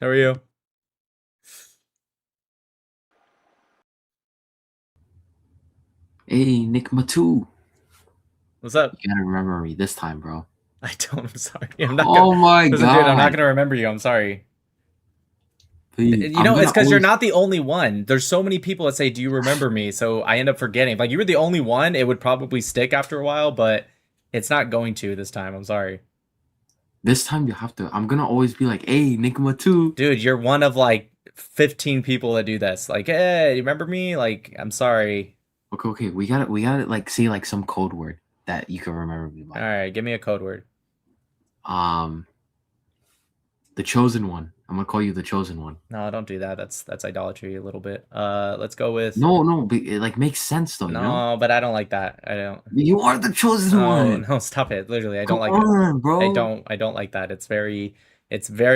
How are you? Hey, Nick Matu. What's up? You gotta remember me this time, bro. I don't. I'm sorry. I'm not Oh my god. Dude, I'm not gonna remember you. I'm sorry. Please. You know, it's because you're not the only one. There's so many people that say, "Do you remember me?" So I end up forgetting. Like you were the only one, it would probably stick after a while, but it's not going to this time. I'm sorry. This time you have to. I'm gonna always be like, "Hey, Nick Matu." Dude, you're one of like 15 people that do this. Like, hey, you remember me? Like, I'm sorry. Okay. We gotta like say like some code word that you can remember me by. All right, give me a code word. The chosen one. I'm gonna call you the chosen one. No, don't do that. That's idolatry a little bit. Let's go with. No, but it like makes sense though. No, you know? but I don't like that. I don't. You are the chosen one. No, stop it. Literally, I don't Come like on, it. bro. I don't like that. It's very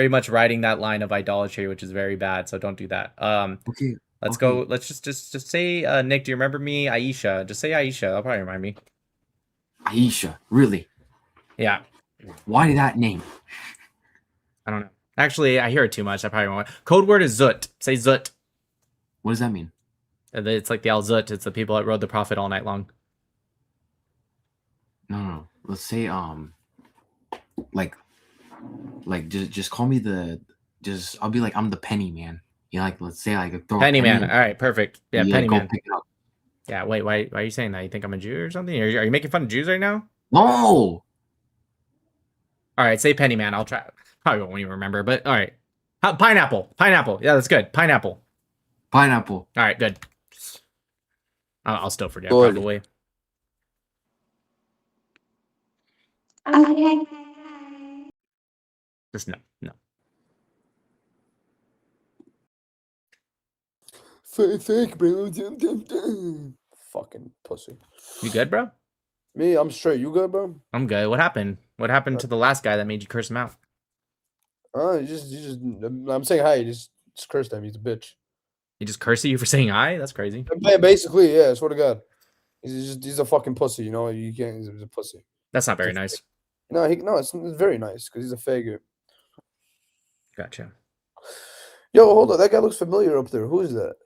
much riding that line of idolatry, which is very bad. So don't do that. Okay. Let's go. Let's just say, Nick, do you remember me? Aisha. Just say Aisha. That'll probably remind me. Aisha, really? Yeah. Why that name? I don't know. Actually, I hear it too much. I probably won't. Code word is Zut. Say Zut. What does that mean? It's like the Al Zut. It's the people that rode the Prophet all night long. No. Let's say like just call me I'll be like I'm the penny man. You know, like let's say like throw Penny a penny man. All right, perfect. Yeah, Penny go man. pick it up. Yeah, wait, why are you saying that? You think I'm a Jew or something? Are you making fun of Jews right now? No. All right, say Penny man. I'll try. Probably won't even remember, but all right. Pineapple. Yeah, that's good. Pineapple. Pineapple. All right, good. I'll still forget Good. probably. Just no. Fake, bro. Fucking pussy. You good, bro? Me, I'm straight. You good, bro? I'm good. What happened? What happened to the last guy that made you curse him out? You just. I'm saying hi. You just cursed him. He's a bitch. He just cursed you for saying hi? That's crazy. Basically, yeah. I swear to God, he's a fucking pussy. You know, you can't. He's a pussy. That's not very nice. No, it's very nice because he's a faggot. Gotcha. Yo, hold on. That guy looks familiar up there. Who is that?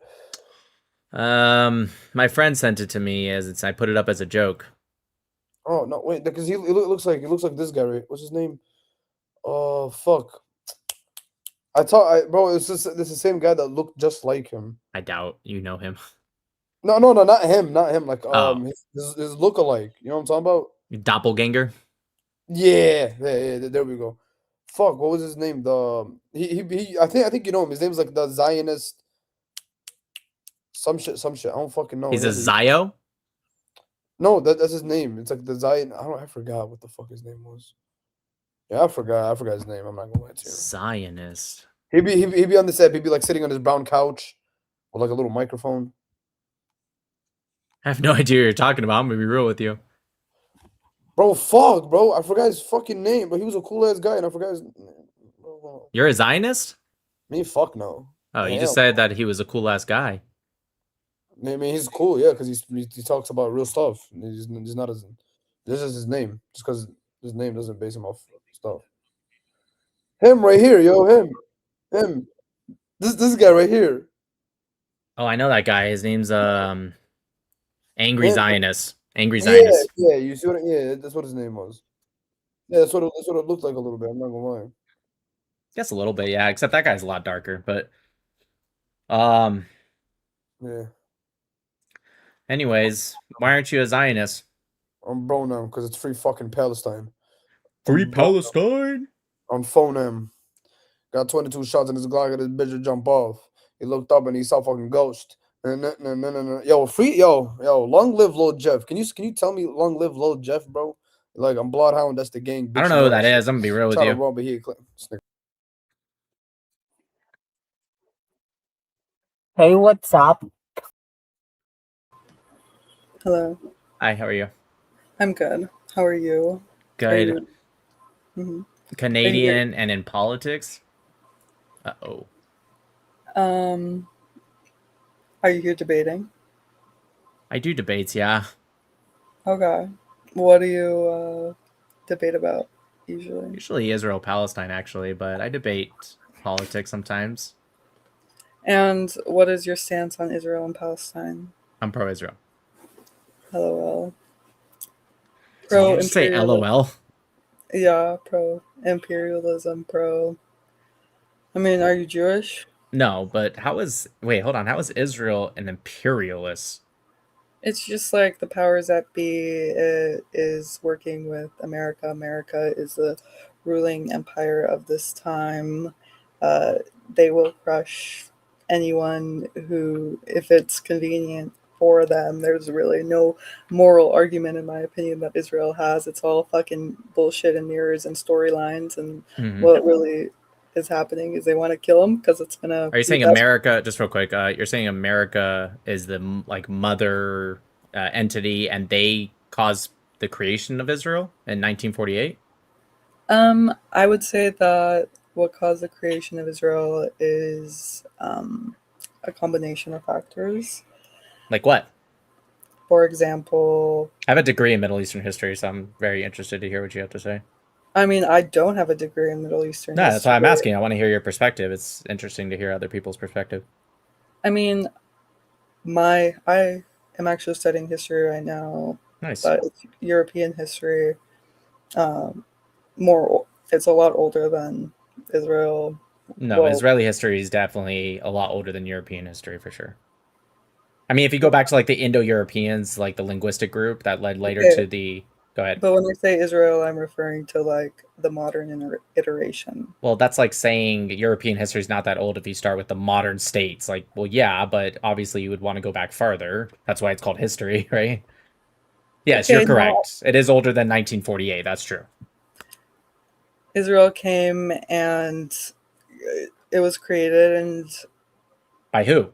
My friend sent it to me I put it up as a joke. Oh no, wait, because he looks like this guy, right? What's his name? Oh fuck. Bro, this is the same guy that looked just like him. I doubt you know him. No, not him. Like Oh. his look-alike. You know what I'm talking about? Doppelganger. Yeah, there we go. Fuck, what was his name? I think you know him. His name's like the Zionist. Some shit. I don't fucking know. He's a Zio. No, that's his name. It's like the Zion. I forgot what the fuck his name was. Yeah, I forgot his name. I'm not gonna lie to you. Zionist. He'd be on the set. He'd be like sitting on his brown couch with like a little microphone. I have no idea what you're talking about. I'm gonna be real with you. Bro, fuck, bro. I forgot his fucking name, but he was a cool ass guy, and I forgot his name. You're a Zionist? Me, fuck no. Oh, you just said that he was a cool ass guy. I mean, he's cool, yeah, because he talks about real stuff. He's not as. This is his name, just because his name doesn't base him off stuff. Him right here, yo, him. This guy right here. Oh, I know that guy. His name's Angry Zionist. Angry Yeah, Zionist. yeah. You see what? Yeah, that's what his name was. Yeah, that's what it looked like a little bit. I'm not gonna lie. Guess a little bit, yeah. Except that guy's a lot darker, but yeah. Anyways, why aren't you a Zionist? I'm bro now because it's free fucking Palestine. Free Palestine. On phone him. Got 22 shots in his Glock and his bitch would jump off. He looked up and he saw fucking ghost. No. Yo, long live Lil Jeff. Can you tell me long live Lil Jeff, bro? Like I'm Bloodhound, that's the gang. I don't know who that is. I'm gonna be real with you. Hey, what's up? Hello. Hi, how are you? I'm good. How are you? Good. Mhm. Canadian and in politics? Uh-oh. Are you here debating? I do debates, yeah. Okay. What do you debate about usually? Usually Israel-Palestine, actually, but I debate politics sometimes. And what is your stance on Israel and Palestine? I'm pro-Israel. LOL. Did you just say LOL? Yeah, pro-imperialism, pro... I mean, are you Jewish? No, but wait, hold on. How is Israel an imperialist? It's just like the powers that be is working with America. America is the ruling empire of this time. They will crush anyone who, if it's convenient for them. There's really no moral argument, in my opinion, that Israel has. It's all fucking bullshit and mirrors and storylines. And what really is happening is they want to kill them because it's gonna. Are you saying America? Just real quick, you're saying America is the mother entity, and they caused the creation of Israel in 1948? I would say that what caused the creation of Israel is a combination of factors. Like what? For example, I have a degree in Middle Eastern history, so I'm very interested to hear what you have to say. I mean, I don't have a degree in Middle Eastern No, history. that's why I'm asking. I want to hear your perspective. It's interesting to hear other people's perspective. I mean, I am actually studying history right now. Nice. But it's European history. It's a lot older than Israel. No, Well, Israeli history is definitely a lot older than European history for sure. I mean, if you go back to like the Indo-Europeans, like the linguistic group that led later okay. to the. Go ahead. But when I say Israel, I'm referring to like the modern iteration. Well, that's like saying European history is not that old if you start with the modern states. Like, well, yeah, but obviously you would want to go back farther. That's why it's called history, right? Yes, Okay, you're no. correct. It is older than 1948. That's true. Israel came and it was created and By who?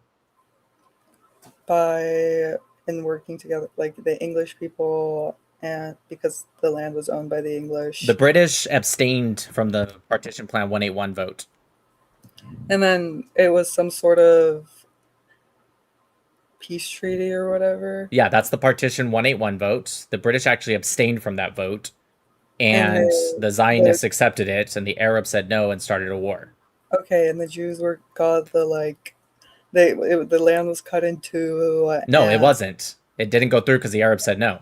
in working together, like the English people, and because the land was owned by the English. The British abstained from the Partition Plan 181 vote. And then it was some sort of peace treaty or whatever. Yeah, that's the Partition 181 vote. The British actually abstained from that vote. And the Zionists accepted it, and the Arabs said no and started a war. Okay, and the Jews got the like, the land was cut into. No, it wasn't. It didn't go through because the Arabs said no.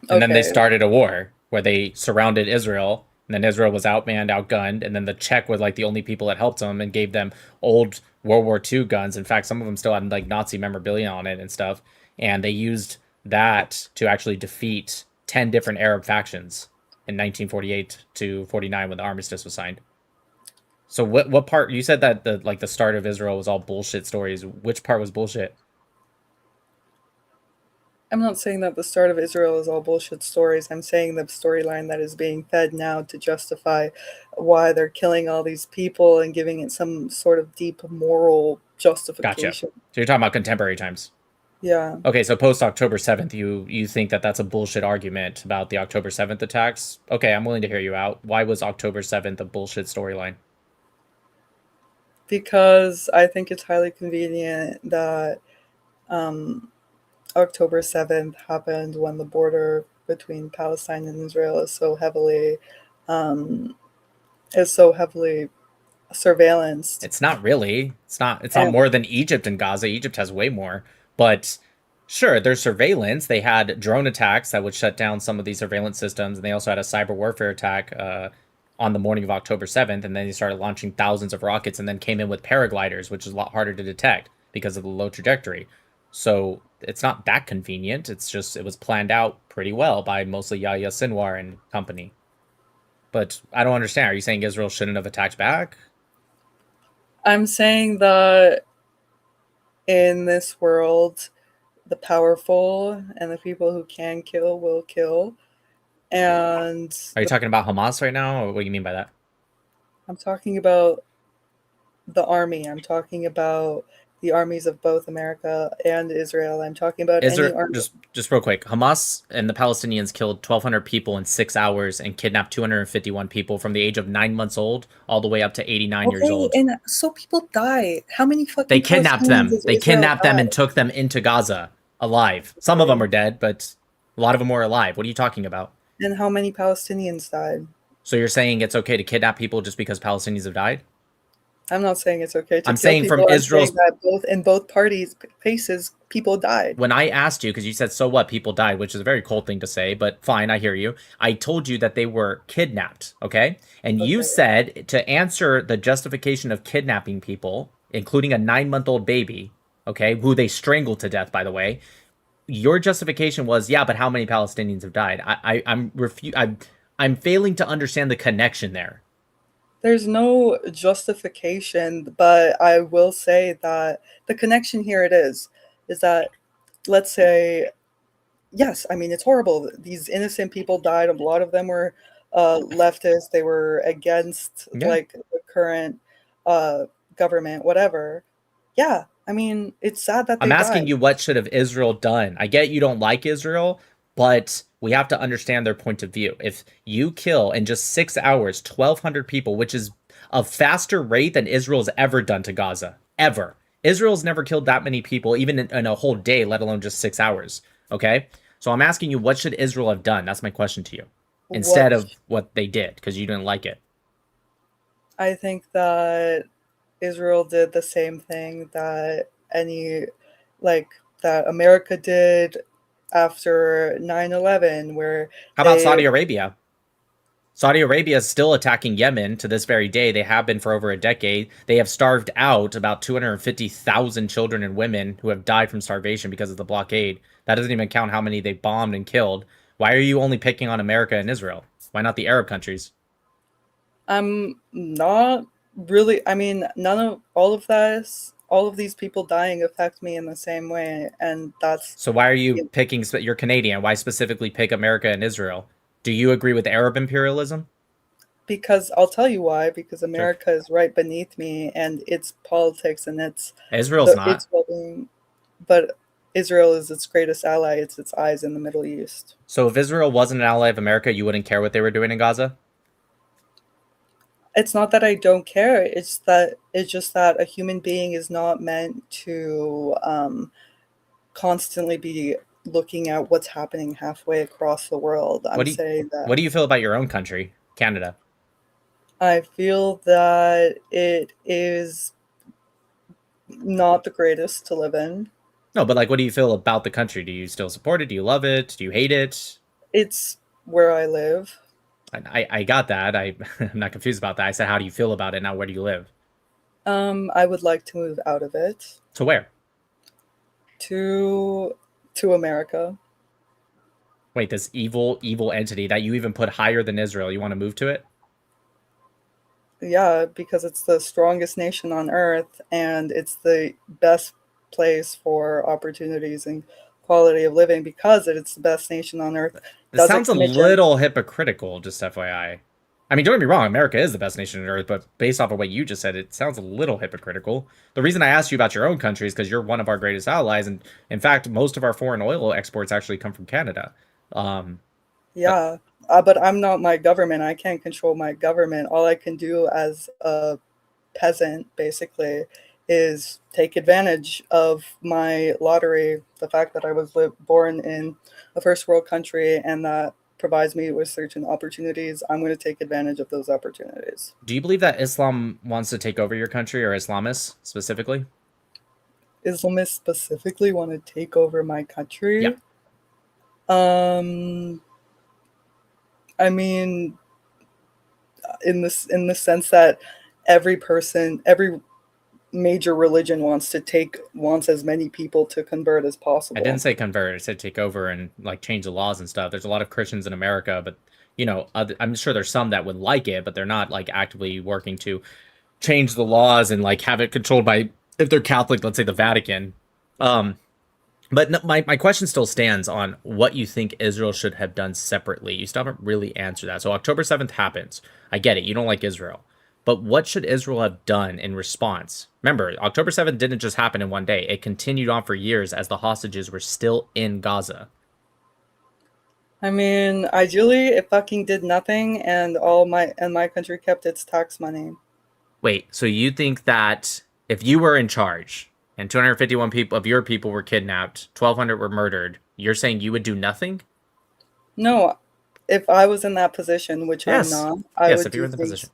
And then they started a war where they surrounded Israel, and then Israel was outmanned, outgunned, and then the Czech were like the only people that helped them and gave them old World War II guns. In fact, some of them still had like Nazi memorabilia on it and stuff. And they used that to actually defeat 10 different Arab factions in 1948 to 49 when the armistice was signed. So what part, you said that the start of Israel was all bullshit stories. Which part was bullshit? I'm not saying that the start of Israel is all bullshit stories. I'm saying the storyline that is being fed now to justify why they're killing all these people and giving it some sort of deep moral justification. Gotcha. So you're talking about contemporary times. Yeah. Okay, so post October 7th, you think that that's a bullshit argument about the October 7th attacks? Okay, I'm willing to hear you out. Why was October 7th a bullshit storyline? Because I think it's highly convenient that October 7th happened when the border between Palestine and Israel is so heavily surveillanced. It's not really. It's not more than Egypt and Gaza. Egypt has way more. But sure, there's surveillance. They had drone attacks that would shut down some of these surveillance systems, and they also had a cyber warfare attack on the morning of October 7th, and then they started launching thousands of rockets and then came in with paragliders, which is a lot harder to detect because of the low trajectory. So it's not that convenient. It's just it was planned out pretty well by mostly Yahya Sinwar and company. But I don't understand. Are you saying Israel shouldn't have attacked back? I'm saying that in this world, the powerful and the people who can kill will kill. And are you talking about Hamas right now, or what do you mean by that? I'm talking about the army. I'm talking about the armies of both America and Israel. I'm talking about any army. Just real quick. Hamas and the Palestinians killed 1,200 people in 6 hours and kidnapped 251 people from the age of 9 months old all the way up to 89 years old. And so people died. How many fucking They kidnapped them. They kidnapped them and took them into Gaza alive. Some of them are dead, but a lot of them were alive. What are you talking about? And how many Palestinians died? So you're saying it's okay to kidnap people just because Palestinians have died? I'm not saying it's okay to I'm kill saying people. from Israel's that in both parties' faces, people died. When I asked you, because you said, so what, people died, which is a very cold thing to say, but fine, I hear you. I told you that they were kidnapped, okay? And you said to answer the justification of kidnapping people, including a 9-month-old baby, okay, who they strangled to death, by the way, your justification was, yeah, but how many Palestinians have died? I'm failing to understand the connection there. There's no justification, but I will say that the connection here is that, let's say, yes, I mean, it's horrible. These innocent people died. A lot of them were leftists. They were against like the current government, whatever. Yeah, I mean, it's sad that they I'm asking died. you, what should have Israel done? I get you don't like Israel, but we have to understand their point of view. If you kill in just 6 hours 1,200 people, which is a faster rate than Israel's ever done to Gaza, ever. Israel's never killed that many people, even in a whole day, let alone just 6 hours. Okay? So I'm asking you, what should Israel have done? That's my question to you. instead What of what they did because you didn't like it? I think that Israel did the same thing that that America did after 9/11, where How about they Saudi Arabia? Saudi Arabia is still attacking Yemen to this very day. They have been for over a decade. They have starved out about 250,000 children and women who have died from starvation because of the blockade. That doesn't even count how many they bombed and killed. Why are you only picking on America and Israel? Why not the Arab countries? I'm not really. I mean, none of all of these people dying affect me in the same way, and that's So why are you picking? You're Canadian. Why specifically pick America and Israel? Do you agree with Arab imperialism? because I'll tell you why. Because America is right beneath me, and its politics and Israel's not. its well-being. But Israel is its greatest ally. It's its eyes in the Middle East. So if Israel wasn't an ally of America, you wouldn't care what they were doing in Gaza? It's not that I don't care. It's just that a human being is not meant to constantly be looking at what's happening halfway across the world. I'm saying that. What do you feel about your own country, Canada? I feel that it is not the greatest to live in. No, but like, what do you feel about the country? Do you still support it? Do you love it? Do you hate it? It's where I live. I got that. I'm not confused about that. I said, how do you feel about it? Now, where do you live? I would like to move out of it. To where? To America. Wait, this evil entity that you even put higher than Israel, you want to move to it? Yeah, because it's the strongest nation on earth, and it's the best place for opportunities and quality of living because it's the best nation on earth. It sounds a little hypocritical, just FYI. I mean, don't get me wrong, America is the best nation on earth, but based off of what you just said, it sounds a little hypocritical. The reason I asked you about your own country is because you're one of our greatest allies, and in fact, most of our foreign oil exports actually come from Canada. Yeah, but I'm not my government. I can't control my government. All I can do as a peasant, basically, is take advantage of my lottery, the fact that I was born in a first world country, and that provides me with certain opportunities. I'm going to take advantage of those opportunities. Do you believe that Islam wants to take over your country, or Islamists specifically? Islamists specifically want to take over my country? Yeah. I mean, in the sense that every major religion wants as many people to convert as possible. I didn't say convert. I said take over and like change the laws and stuff. There's a lot of Christians in America, but you know, I'm sure there's some that would like it, but they're not like actively working to change the laws and like have it controlled by, if they're Catholic, let's say the Vatican. But no, my question still stands on what you think Israel should have done separately. You still haven't really answered that. So October 7th happens. I get it. You don't like Israel. But what should Israel have done in response? Remember, October 7th didn't just happen in one day. It continued on for years as the hostages were still in Gaza. I mean, ideally, it fucking did nothing, and my country kept its tax money. Wait, so you think that if you were in charge and 251 people of your people were kidnapped, 1,200 were murdered, you're saying you would do nothing? No, if I was in that position, which Yes. I'm not, I Yes, would if you were in the do things. position.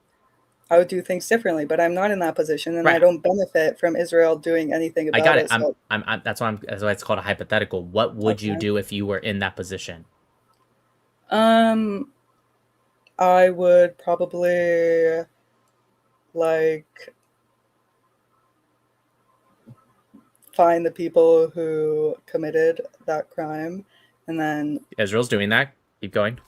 I would do things differently, but I'm not in that position, and I Right. don't benefit from Israel doing anything about I got it. it. That's why it's called a hypothetical. What would you do if you were in that position? I would probably like find the people who committed that crime, and then Israel's doing that. Keep going.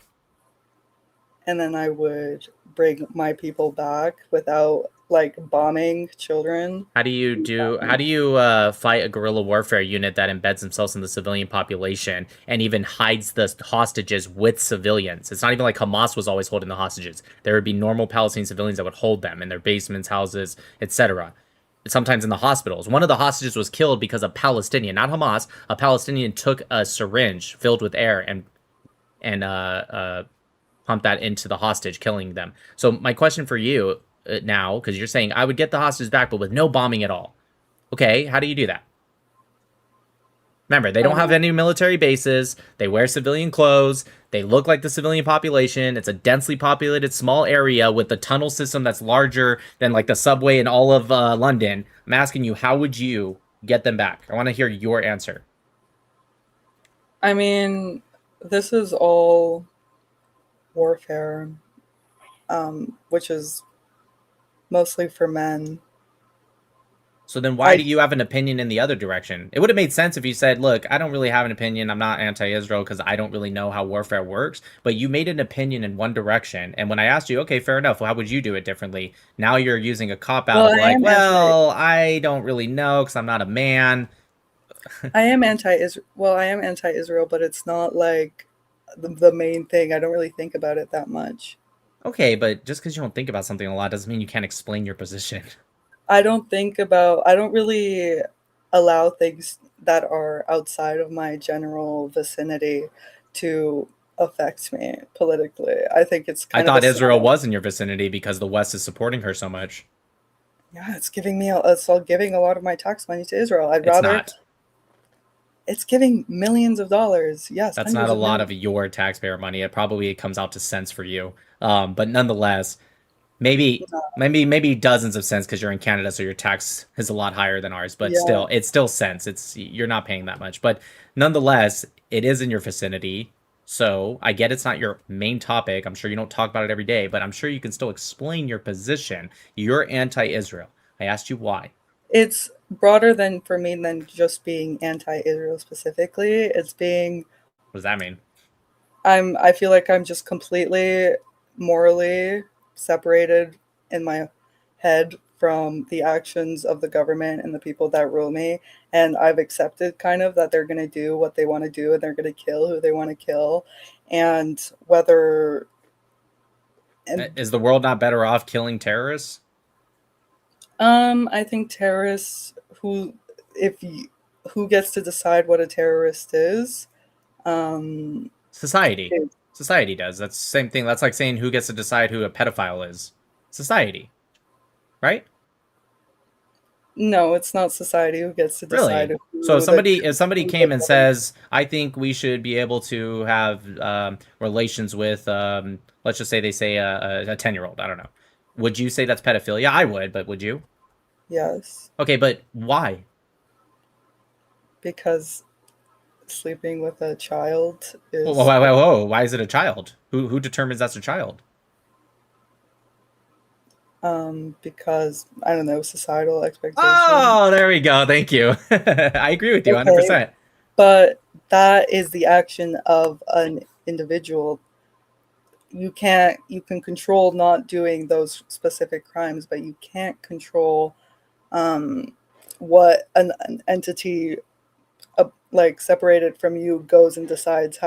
I would bring my people back without like bombing children. How do you fight a guerrilla warfare unit that embeds themselves in the civilian population and even hides the hostages with civilians? It's not even like Hamas was always holding the hostages. There would be normal Palestinian civilians that would hold them in their basements, houses, etc. Sometimes in the hospitals. One of the hostages was killed because a Palestinian, not Hamas, a Palestinian took a syringe filled with air and pumped that into the hostage, killing them. So my question for you now, because you're saying I would get the hostages back, but with no bombing at all. Okay, how do you do that? Remember, they don't have any military bases. They wear civilian clothes. They look like the civilian population. It's a densely populated small area with a tunnel system that's larger than like the subway in all of London. I'm asking you, how would you get them back? I want to hear your answer. I mean, this is all warfare, which is mostly for men. So then why do you have an opinion in the other direction? It would have made sense if you said, look, I don't really have an opinion. I'm not anti-Israel because I don't really know how warfare works. But you made an opinion in one direction. And when I asked you, okay, fair enough. Well, how would you do it differently? Now you're using a cop-out of like, well, I don't really know because I'm not a man. I am anti-Israel. Well, I am anti-Israel, but it's not like the main thing. I don't really think about it that much. Okay, but just because you don't think about something a lot doesn't mean you can't explain your position. I don't really allow things that are outside of my general vicinity to affect me politically. I think it's I thought Israel was in your vicinity because the West is supporting her so much. Yeah, it's all giving a lot of my tax money to Israel. It's giving millions of dollars. Yes, that's not a lot of your taxpayer money. It probably comes out to cents for you. But nonetheless, maybe dozens of cents because you're in Canada, so your tax is a lot higher than ours. But still, it's still cents. You're not paying that much. But nonetheless, it is in your vicinity. So I get it's not your main topic. I'm sure you don't talk about it every day, but I'm sure you can still explain your position. You're anti-Israel. I asked you why. It's broader than just being anti-Israel specifically. It's being. What does that mean? I feel like I'm just completely morally separated in my head from the actions of the government and the people that rule me, and I've accepted kind of that they're going to do what they want to do and they're going to kill who they want to kill, and whether. Is the world not better off killing terrorists? I think terrorists who gets to decide what a terrorist is? Society. Society does. That's the same thing. That's like saying who gets to decide who a pedophile is. Society. Right? No, it's not society who gets to decide. Really? So if somebody came and says, I think we should be able to have relations with, let's just say they say a 10-year-old. I don't know. Would you say that's pedophilia? I would, but would you? Yes. Okay, but why? Because sleeping with a child is. Whoa! Why is it a child? Who determines that's a child? Because I don't know, societal expectations. Oh, there we go. Thank you. I agree with you 100%. But that is the action of an individual. You can control not doing those specific crimes, but you can't control what an entity like separated from you goes and decides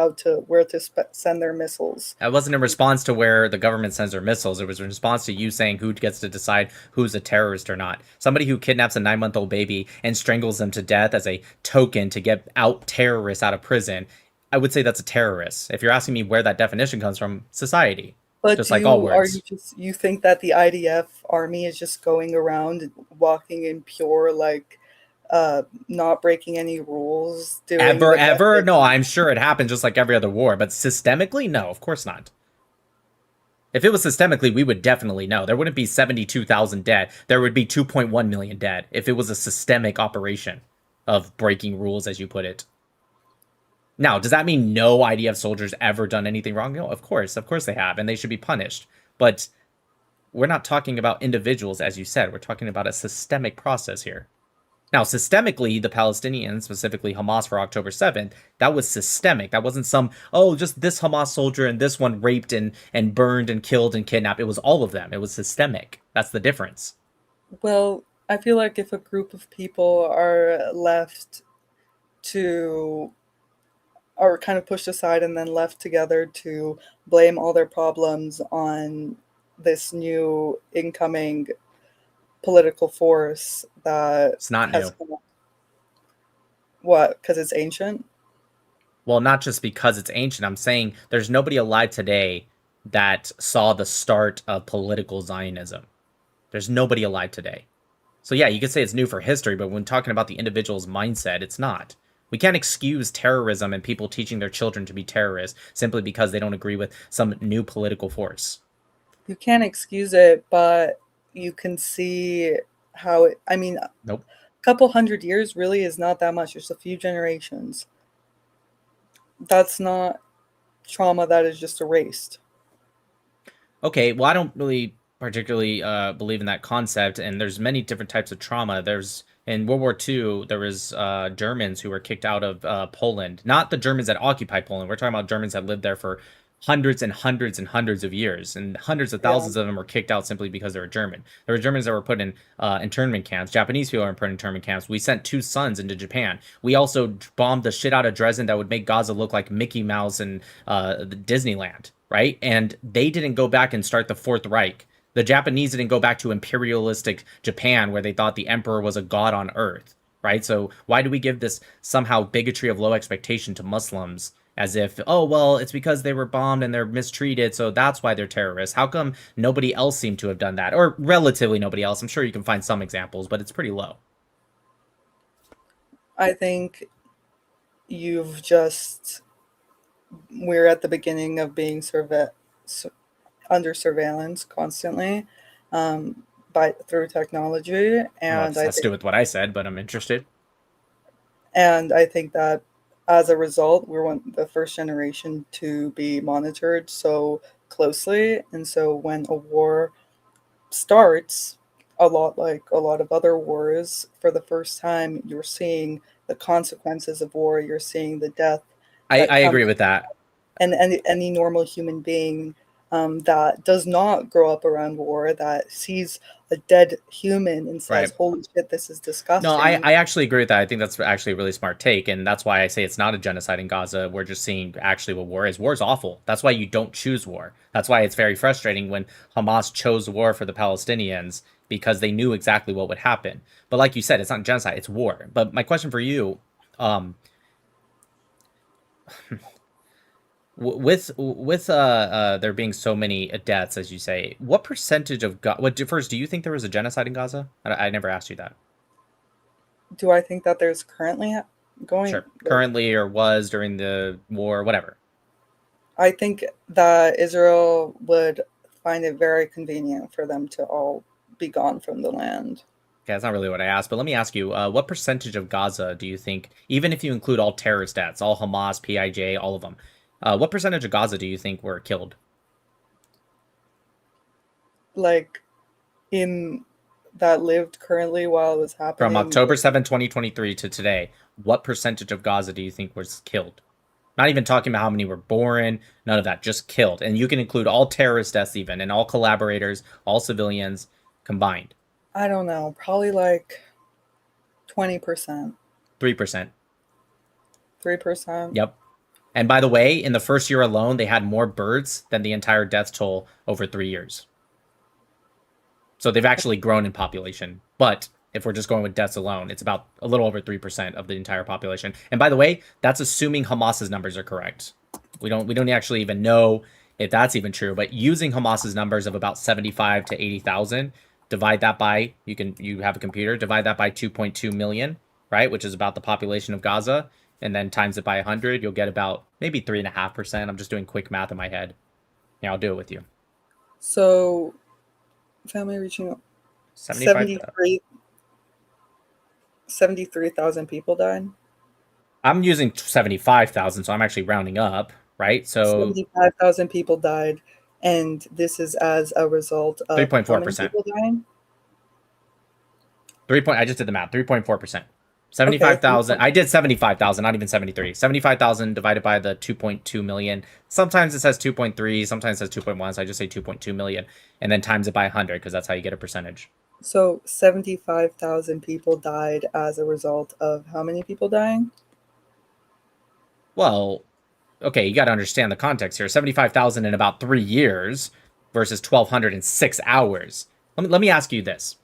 where to send their missiles. That wasn't in response to where the government sends their missiles. It was in response to you saying who gets to decide who's a terrorist or not. Somebody who kidnaps a 9-month-old baby and strangles them to death as a token to get terrorists out of prison. I would say that's a terrorist. If you're asking me where that definition comes from, society. But just like all words. You think that the IDF army is just going around walking in pure not breaking any rules? Ever? No, I'm sure it happens just like every other war, but systemically, no, of course not. If it was systemically, we would definitely know. There wouldn't be 72,000 dead. There would be 2.1 million dead if it was a systemic operation of breaking rules, as you put it. Now, does that mean no IDF soldiers ever done anything wrong? No, of course they have, and they should be punished. But we're not talking about individuals, as you said. We're talking about a systemic process here. Now, systemically, the Palestinians, specifically Hamas for October 7th, that was systemic. That wasn't just this Hamas soldier and this one raped and burned and killed and kidnapped. It was all of them. It was systemic. That's the difference. Well, I feel like if a group of people are kind of pushed aside and then left together to blame all their problems on this new incoming political force that it's not new. What? Because it's ancient? Well, not just because it's ancient. I'm saying there's nobody alive today that saw the start of political Zionism. There's nobody alive today. So yeah, you could say it's new for history, but when talking about the individual's mindset, it's not. We can't excuse terrorism and people teaching their children to be terrorists simply because they don't agree with some new political force. You can't excuse it, but you can see how it, I mean, Nope. a couple hundred years really is not that much. Just a few generations. That's not trauma that is just erased. Okay, well, I don't really particularly believe in that concept, and there's many different types of trauma. There's in World War II, there was Germans who were kicked out of Poland. Not the Germans that occupied Poland. We're talking about Germans that lived there for hundreds and hundreds and hundreds of years, and hundreds of thousands of them were kicked out simply because they were German. There were Germans that were put in internment camps. Japanese people were put in internment camps. We sent 2 sons into Japan. We also bombed the shit out of Dresden that would make Gaza look like Mickey Mouse and Disneyland, right? And they didn't go back and start the Fourth Reich. The Japanese didn't go back to imperialistic Japan where they thought the emperor was a god on earth, right? So why do we give this somehow bigotry of low expectation to Muslims as if, oh, well, it's because they were bombed and they're mistreated, so that's why they're terrorists? How come nobody else seemed to have done that? Or relatively nobody else. I'm sure you can find some examples, but it's pretty low. I think you've just, we're at the beginning of being under surveillance constantly through technology. And well, let's do with what I said, but I'm interested. And I think that as a result, we're the first generation to be monitored so closely. And so when a war starts, a lot like a lot of other wars, for the first time, you're seeing the consequences of war. You're seeing the death. I agree with that. And any normal human being that does not grow up around war, that sees a dead human and says, holy shit, this is disgusting. No, I actually agree with that. I think that's actually a really smart take, and that's why I say it's not a genocide in Gaza. We're just seeing actually what war is. War is awful. That's why you don't choose war. That's why it's very frustrating when Hamas chose war for the Palestinians, because they knew exactly what would happen. But like you said, it's not genocide, it's war. But my question for you, with there being so many deaths, as you say, what percentage of first, do you think there was a genocide in Gaza? I never asked you that. Do I think that there's currently going? Sure, currently or was during the war, whatever. I think that Israel would find it very convenient for them to all be gone from the land. Okay, that's not really what I asked, but let me ask you, what percentage of Gaza do you think, even if you include all terrorist deaths, all Hamas, PIJ, all of them, what percentage of Gaza do you think were killed? Like, in that lived currently while it was happening? From October 7, 2023 to today, what percentage of Gaza do you think was killed? Not even talking about how many were born, none of that, just killed. And you can include all terrorist deaths even, and all collaborators, all civilians combined. I don't know, probably like 20%. 3%. 3%? Yep. And by the way, in the first year alone, they had more births than the entire death toll over 3 years. So they've actually grown in population. But if we're just going with deaths alone, it's about a little over 3% of the entire population. And by the way, that's assuming Hamas's numbers are correct. We don't actually even know if that's even true. But using Hamas's numbers of about 75 to 80,000, divide that by, you have a computer, divide that by 2.2 million, right? Which is about the population of Gaza. And then times it by 100, you'll get about maybe 3.5%. I'm just doing quick math in my head. Yeah, I'll do it with you. So, family reaching 73,000 people died? I'm using 75,000, so I'm actually rounding up, right? So 75,000 people died, and this is as a result of 3.4%. people dying? I just did the math. 3.4%. 75,000. I did 75,000, not even 73. 75,000 divided by the 2.2 million. Sometimes it says 2.3, sometimes it says 2.1, so I just say 2.2 million, and then times it by 100, because that's how you get a percentage. So 75,000 people died as a result of how many people dying? Well, okay, you got to understand the context here. 75,000 in about 3 years versus 1,200 in 6 hours. Let me ask you this.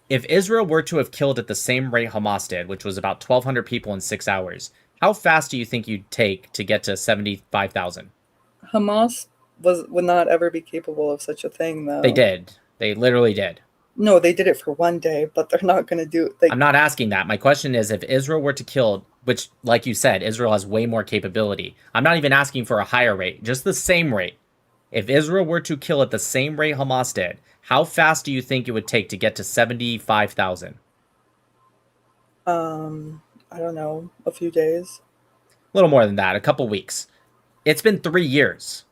If Israel were to have killed at the same rate Hamas did, which was about 1,200 people in 6 hours, how fast do you think you'd take to get to 75,000? Hamas would not ever be capable of such a thing, though. They did. They literally did. No, they did it for one day, but they're not going to do it. Like, I'm not asking that. My question is, if Israel were to kill, which, like you said, Israel has way more capability. I'm not even asking for a higher rate, just the same rate. If Israel were to kill at the same rate Hamas did, how fast do you think it would take to get to 75,000? I don't know, a few days. A little more than that, a couple weeks. It's been 3 years.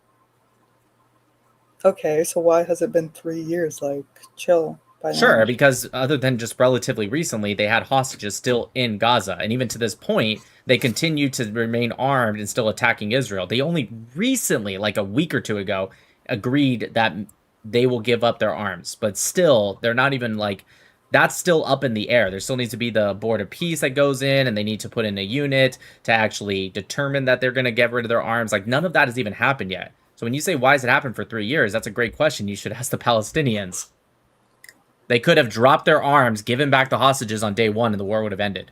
Okay, so why has it been 3 years? Like, chill. By Sure, now. because other than just relatively recently, they had hostages still in Gaza. And even to this point, they continue to remain armed and still attacking Israel. They only recently, like a week or two ago, agreed that they will give up their arms. But still, they're not even like, that's still up in the air. There still needs to be the board of peace that goes in, and they need to put in a unit to actually determine that they're going to get rid of their arms. Like, none of that has even happened yet. So when you say, why has it happened for 3 years? That's a great question. You should ask the Palestinians. They could have dropped their arms, given back the hostages on day one, and the war would have ended.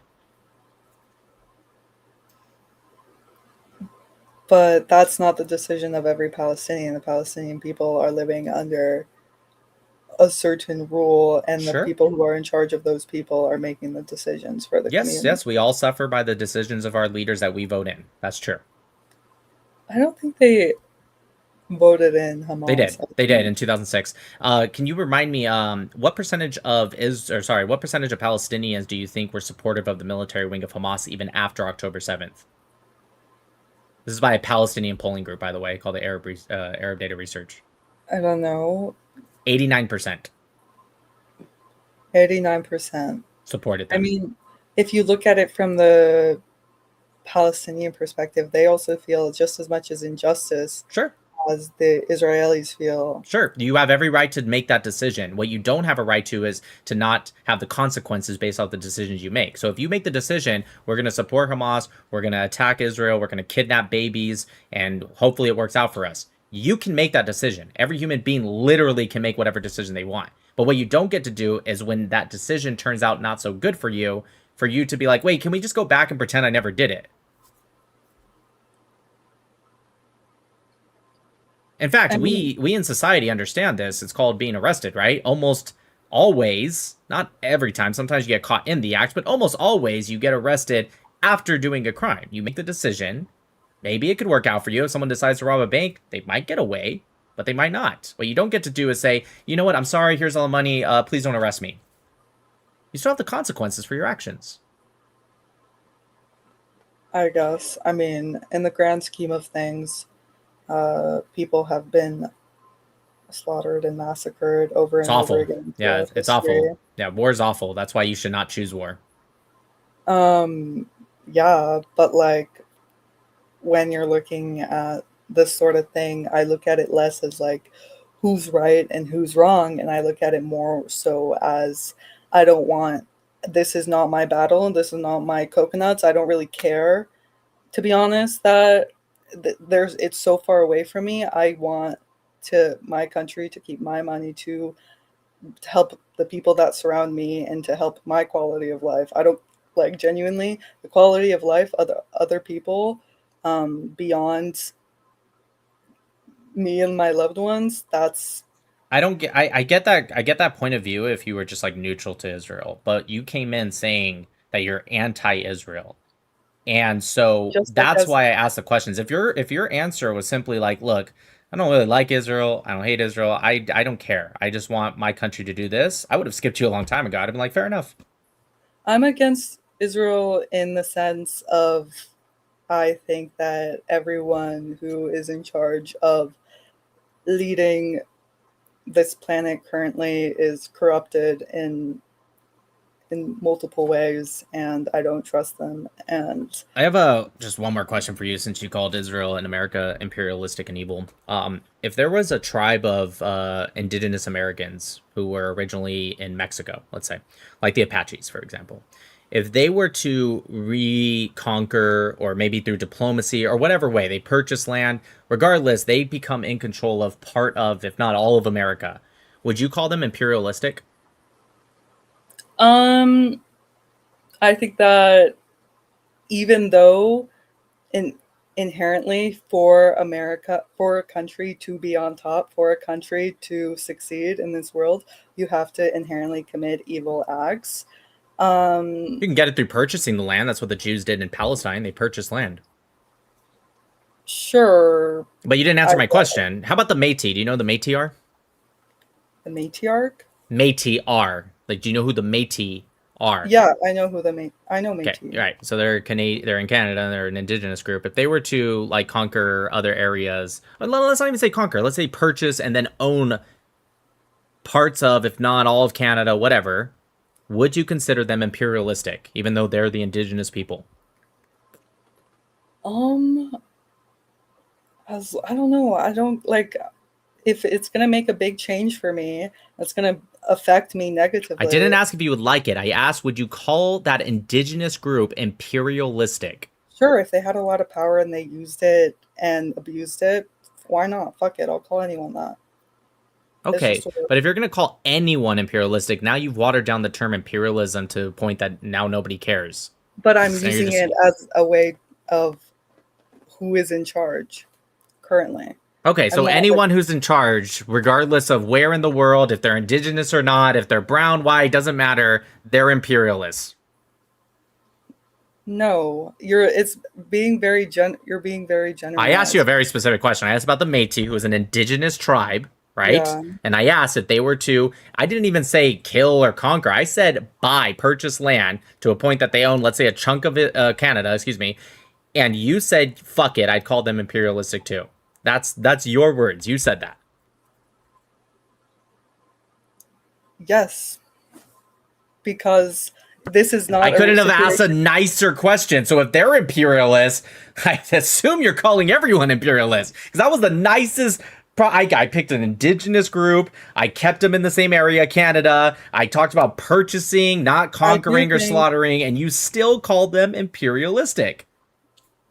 But that's not the decision of every Palestinian. The Palestinian people are living under a certain rule, and the people who are in charge of those people are making the decisions for the community. Yes, we all suffer by the decisions of our leaders that we vote in. That's true. I don't think they voted in Hamas. They did in 2006. Can you remind me what percentage of Palestinians do you think were supportive of the military wing of Hamas even after October 7th? This is by a Palestinian polling group, by the way, called the Arab Data Research. I don't know. 89%. 89% supported them. I mean, if you look at it from the Palestinian perspective, they also feel just as much as injustice as the Israelis feel. Sure, you have every right to make that decision. What you don't have a right to is to not have the consequences based off the decisions you make. So if you make the decision, we're going to support Hamas, we're going to attack Israel, we're going to kidnap babies, and hopefully it works out for us. You can make that decision. Every human being literally can make whatever decision they want. But what you don't get to do is when that decision turns out not so good for you to be like, wait, can we just go back and pretend I never did it? In fact, we in society understand this. It's called being arrested, right? Almost always, not every time, sometimes you get caught in the act, but almost always you get arrested after doing a crime. You make the decision. Maybe it could work out for you. If someone decides to rob a bank, they might get away, but they might not. What you don't get to do is say, you know what, I'm sorry, here's all the money, please don't arrest me. You still have the consequences for your actions. I guess. I mean, in the grand scheme of things, people have been slaughtered and massacred over and over again. Yeah, it's awful. Yeah, war's awful. That's why you should not choose war. Yeah, but like when you're looking at this sort of thing, I look at it less as like who's right and who's wrong, and I look at it more so as I don't want, this is not my battle, this is not my coconuts. I don't really care, to be honest, that it's so far away from me. I want my country to keep my money to help the people that surround me and to help my quality of life. I don't like, genuinely, the quality of life of other people beyond me and my loved ones. That's I get that point of view if you were just like neutral to Israel, but you came in saying that you're anti-Israel. And so that's why I asked the questions. If your answer was simply like, look, I don't really like Israel, I don't hate Israel, I don't care, I just want my country to do this, I would have skipped you a long time ago. I'd have been like, fair enough. I'm against Israel in the sense of, I think that everyone who is in charge of leading this planet currently is corrupted in multiple ways, and I don't trust them. And I have just one more question for you, since you called Israel and America imperialistic and evil. If there was a tribe of indigenous Americans who were originally in Mexico, let's say, like the Apaches, for example, if they were to reconquer, or maybe through diplomacy or whatever way, they purchase land, regardless, they become in control of part of, if not all of America, would you call them imperialistic? I think that even though inherently for America, for a country to be on top, for a country to succeed in this world, you have to inherently commit evil acts. You can get it through purchasing the land. That's what the Jews did in Palestine. They purchased land. Sure. But you didn't answer my question. How about the Métis? Do you know who the Métis are? The matriarch? Métis are. Like, do you know who the Métis are? Yeah, I know who the I know Métis. Okay, right. So they're they're in Canada, and they're an indigenous group. If they were to like conquer other areas, let's not even say conquer. Let's say purchase and then own parts of, if not all of Canada, whatever. Would you consider them imperialistic, even though they're the indigenous people? As I don't know. I don't like if it's gonna make a big change for me. That's gonna affect me negatively. I didn't ask if you would like it. I asked, would you call that indigenous group imperialistic? Sure, if they had a lot of power and they used it and abused it, why not? Fuck it, I'll call anyone that. Okay, but if you're going to call anyone imperialistic, now you've watered down the term imperialism to a point that now nobody cares. But I'm using it as a way of who is in charge currently. Okay, so anyone who's in charge, regardless of where in the world, if they're indigenous or not, if they're brown, white, doesn't matter, they're imperialists. No, you're being very generous. I asked you a very specific question. I asked about the Métis, who is an indigenous tribe, right? Yeah. And I asked if they were to, I didn't even say kill or conquer. I said purchase land to a point that they own, let's say, a chunk of it, Canada, excuse me. And you said, fuck it, I'd call them imperialistic too. That's your words. You said that. Yes. Because this is not. I couldn't have asked a nicer question. So if they're imperialists, I assume you're calling everyone imperialist. Because that was the nicest. I picked an indigenous group. I kept them in the same area, Canada. I talked about purchasing, not conquering or slaughtering, and you still called them imperialistic.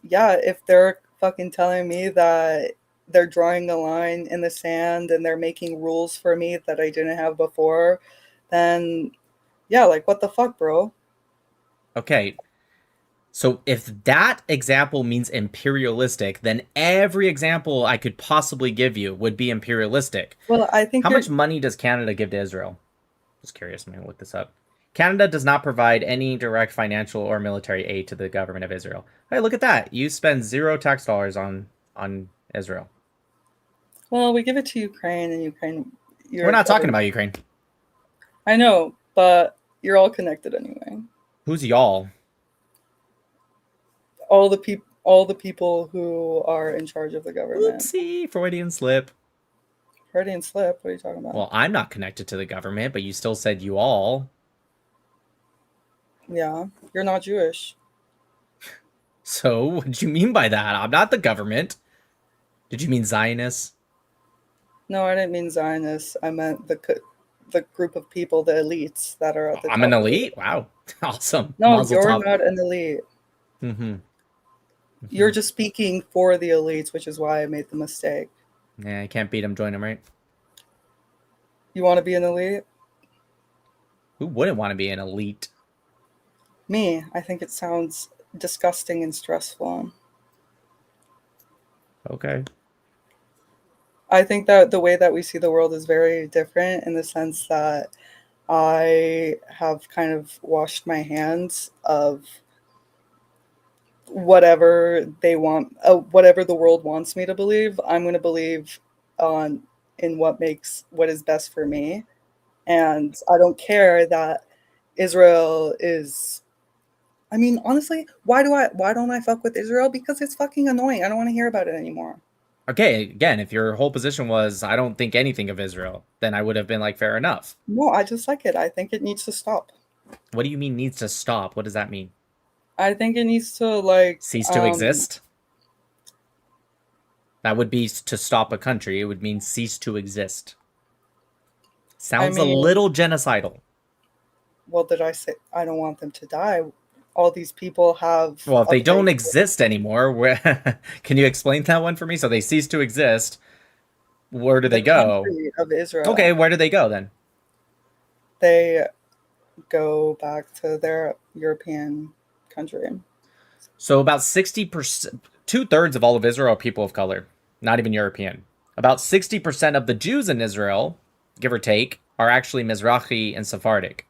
Yeah, if they're fucking telling me that they're drawing a line in the sand and they're making rules for me that I didn't have before, then yeah, like what the fuck, bro? Okay. So if that example means imperialistic, then every example I could possibly give you would be imperialistic. Well, I think how much money does Canada give to Israel? Just curious, I'm gonna look this up. Canada does not provide any direct financial or military aid to the government of Israel. Hey, look at that. You spend 0 tax dollars on Israel. Well, we give it to Ukraine, and Ukraine. We're not talking about Ukraine. I know, but you're all connected anyway. Who's y'all? All the people who are in charge of the government. Oopsie, Freudian slip. Freudian slip? What are you talking about? Well, I'm not connected to the government, but you still said you all. Yeah, you're not Jewish. So, what did you mean by that? I'm not the government. Did you mean Zionists? No, I didn't mean Zionists. I meant the group of people, the elites that are at the top. I'm an elite? Wow. Awesome. No, you're not an elite. Mm-hmm. You're just speaking for the elites, which is why I made the mistake. Yeah, I can't beat them, join them, right? You want to be an elite? Who wouldn't want to be an elite? Me. I think it sounds disgusting and stressful. Okay. I think that the way that we see the world is very different in the sense that I have kind of washed my hands of whatever they want, whatever the world wants me to believe. I'm going to believe in what is best for me. And I don't care that Israel is, I mean, honestly, why don't I fuck with Israel? Because it's fucking annoying. I don't want to hear about it anymore. Okay, again, if your whole position was, I don't think anything of Israel, then I would have been like, fair enough. No, I just like it. I think it needs to stop. What do you mean needs to stop? What does that mean? I think it needs to cease to exist? That would be to stop a country. It would mean cease to exist. Sounds a little genocidal. Well, did I say I don't want them to die? All these people have... Well, if they don't exist anymore, can you explain that one for me? So they cease to exist. Where do they go? Of Israel. Okay, where do they go then? They go back to their European country. So about 60%, 2/3 of all of Israel are people of color, not even European. About 60% of the Jews in Israel, give or take, are actually Mizrahi and Sephardic.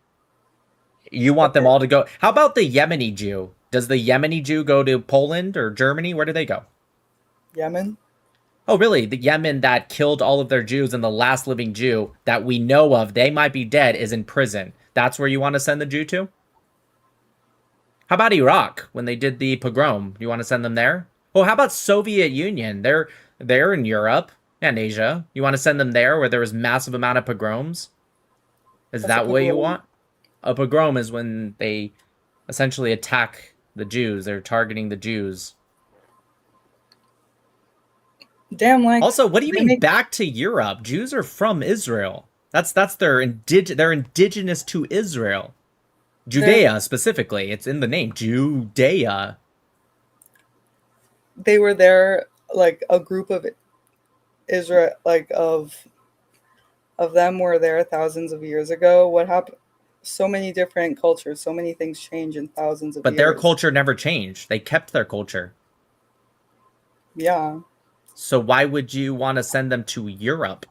You want them all to go. How about the Yemeni Jew? Does the Yemeni Jew go to Poland or Germany? Where do they go? Yemen. Oh, really? The Yemen that killed all of their Jews and the last living Jew that we know of, they might be dead, is in prison. That's where you want to send the Jew to? How about Iraq when they did the pogrom? You want to send them there? Oh, how about Soviet Union? They're in Europe and Asia. You want to send them there where there was massive amount of pogroms? Is What's a that what you pogrom? want? A pogrom is when they essentially attack the Jews. They're targeting the Jews. Damn, like. Also, what do you they mean make- back to Europe? Jews are from Israel. That's they're indigenous to Israel. Judea specifically. It's in the name. Judea. They were there, like a group of Israel, like of them were there thousands of years ago. What happened? So many different cultures, so many things change in thousands of But years. their culture never changed. They kept their culture. Yeah. So why would you want to send them to Europe?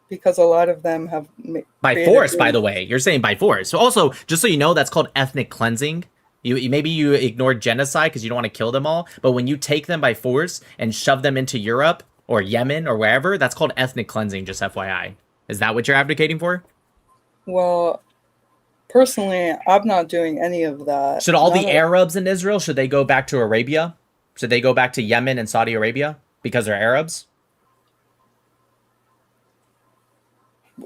Because a lot of them have By force, by the way. You're saying by force. So also, just so you know, that's called ethnic cleansing. Maybe you ignored genocide because you don't want to kill them all. But when you take them by force and shove them into Europe or Yemen or wherever, that's called ethnic cleansing, just FYI. Is that what you're advocating for? Well, personally, I'm not doing any of that. Should all the Arabs in Israel, should they go back to Arabia? Should they go back to Yemen and Saudi Arabia because they're Arabs?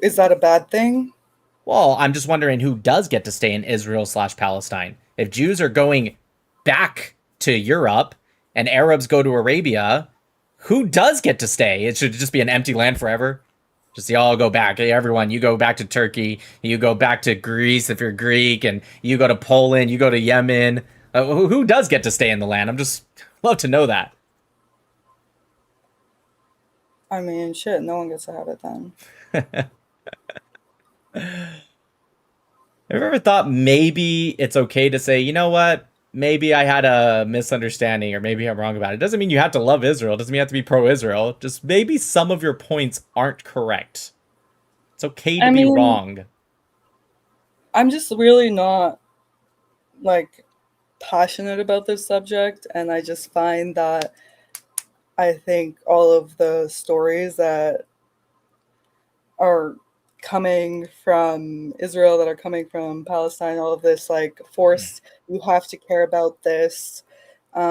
Is that a bad thing? Well, I'm just wondering who does get to stay in Israel/Palestine. If Jews are going back to Europe and Arabs go to Arabia, who does get to stay? It should just be an empty land forever. Just y'all go back. Hey, everyone, you go back to Turkey. You go back to Greece if you're Greek, and you go to Poland. You go to Yemen. Who does get to stay in the land? I'm just love to know that. I mean, shit, no one gets to have it then. Have you ever thought maybe it's okay to say, you know what? Maybe I had a misunderstanding or maybe I'm wrong about it. It doesn't mean you have to love Israel. It doesn't mean you have to be pro-Israel. Just maybe some of your points aren't correct. It's okay to be wrong. I'm just really not, like, passionate about this subject. And I just find that I think all of the stories that are coming from Israel, that are coming from Palestine, all of this, like, forced, you have to care about this. These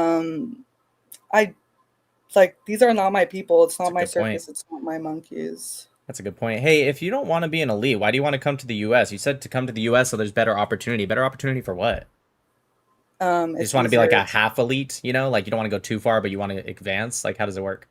are not my people. It's not my circus. It's not my monkeys. That's a good point. Hey, if you don't want to be an elite, why do you want to come to the U.S.? You said to come to the U.S. so there's better opportunity. Better opportunity for what? You just want to be like a half elite, you know? Like you don't want to go too far, but you want to advance? Like how does it work?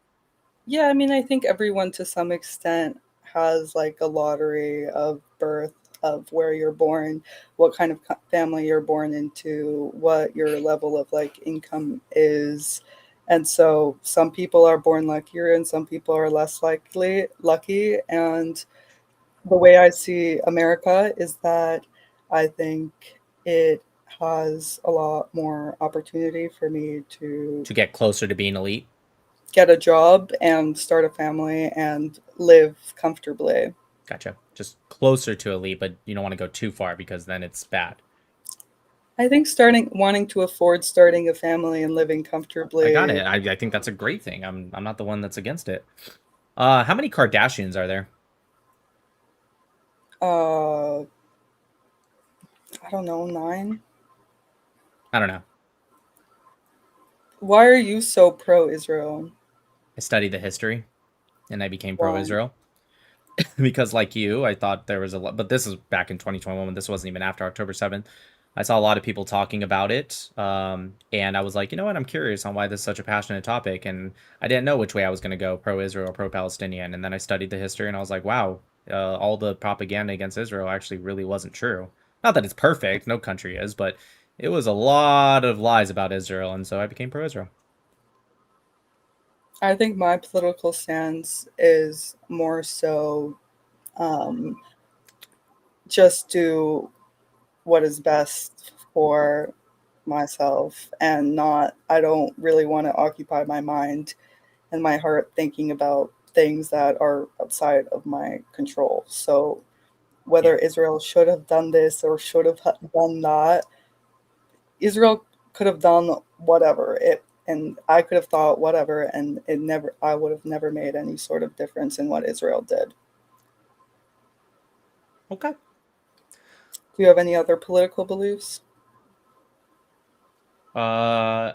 Yeah, I mean, I think everyone to some extent has like a lottery of birth, of where you're born, what kind of family you're born into, what your level of like income is. And so some people are born luckier and some people are less lucky. And the way I see America is that I think it has a lot more opportunity for me to get closer to being elite, get a job and start a family and live comfortably. Gotcha. Just closer to elite, but you don't want to go too far because then it's bad. I think wanting to afford starting a family and living comfortably. I got it. I think that's a great thing. I'm not the one that's against it. How many Kardashians are there? I don't know, 9. I don't know. Why are you so pro-Israel? I studied the history, and I became pro-Israel. Because like you, I thought there was a lot, but this is back in 2021 when this wasn't even after October 7th. I saw a lot of people talking about it, and I was like, you know what, I'm curious on why this is such a passionate topic, and I didn't know which way I was going to go, pro-Israel or pro-Palestinian, and then I studied the history, and I was like, wow, all the propaganda against Israel actually really wasn't true. Not that it's perfect, no country is, but it was a lot of lies about Israel, and so I became pro-Israel. I think my political stance is more so just do what is best for myself and not, I don't really want to occupy my mind and my heart thinking about things that are outside of my control. So whether Israel should have done this or should have done that, Israel could have done whatever it, and I could have thought whatever, and I would have never made any sort of difference in what Israel did. Okay. Do you have any other political beliefs? Yeah,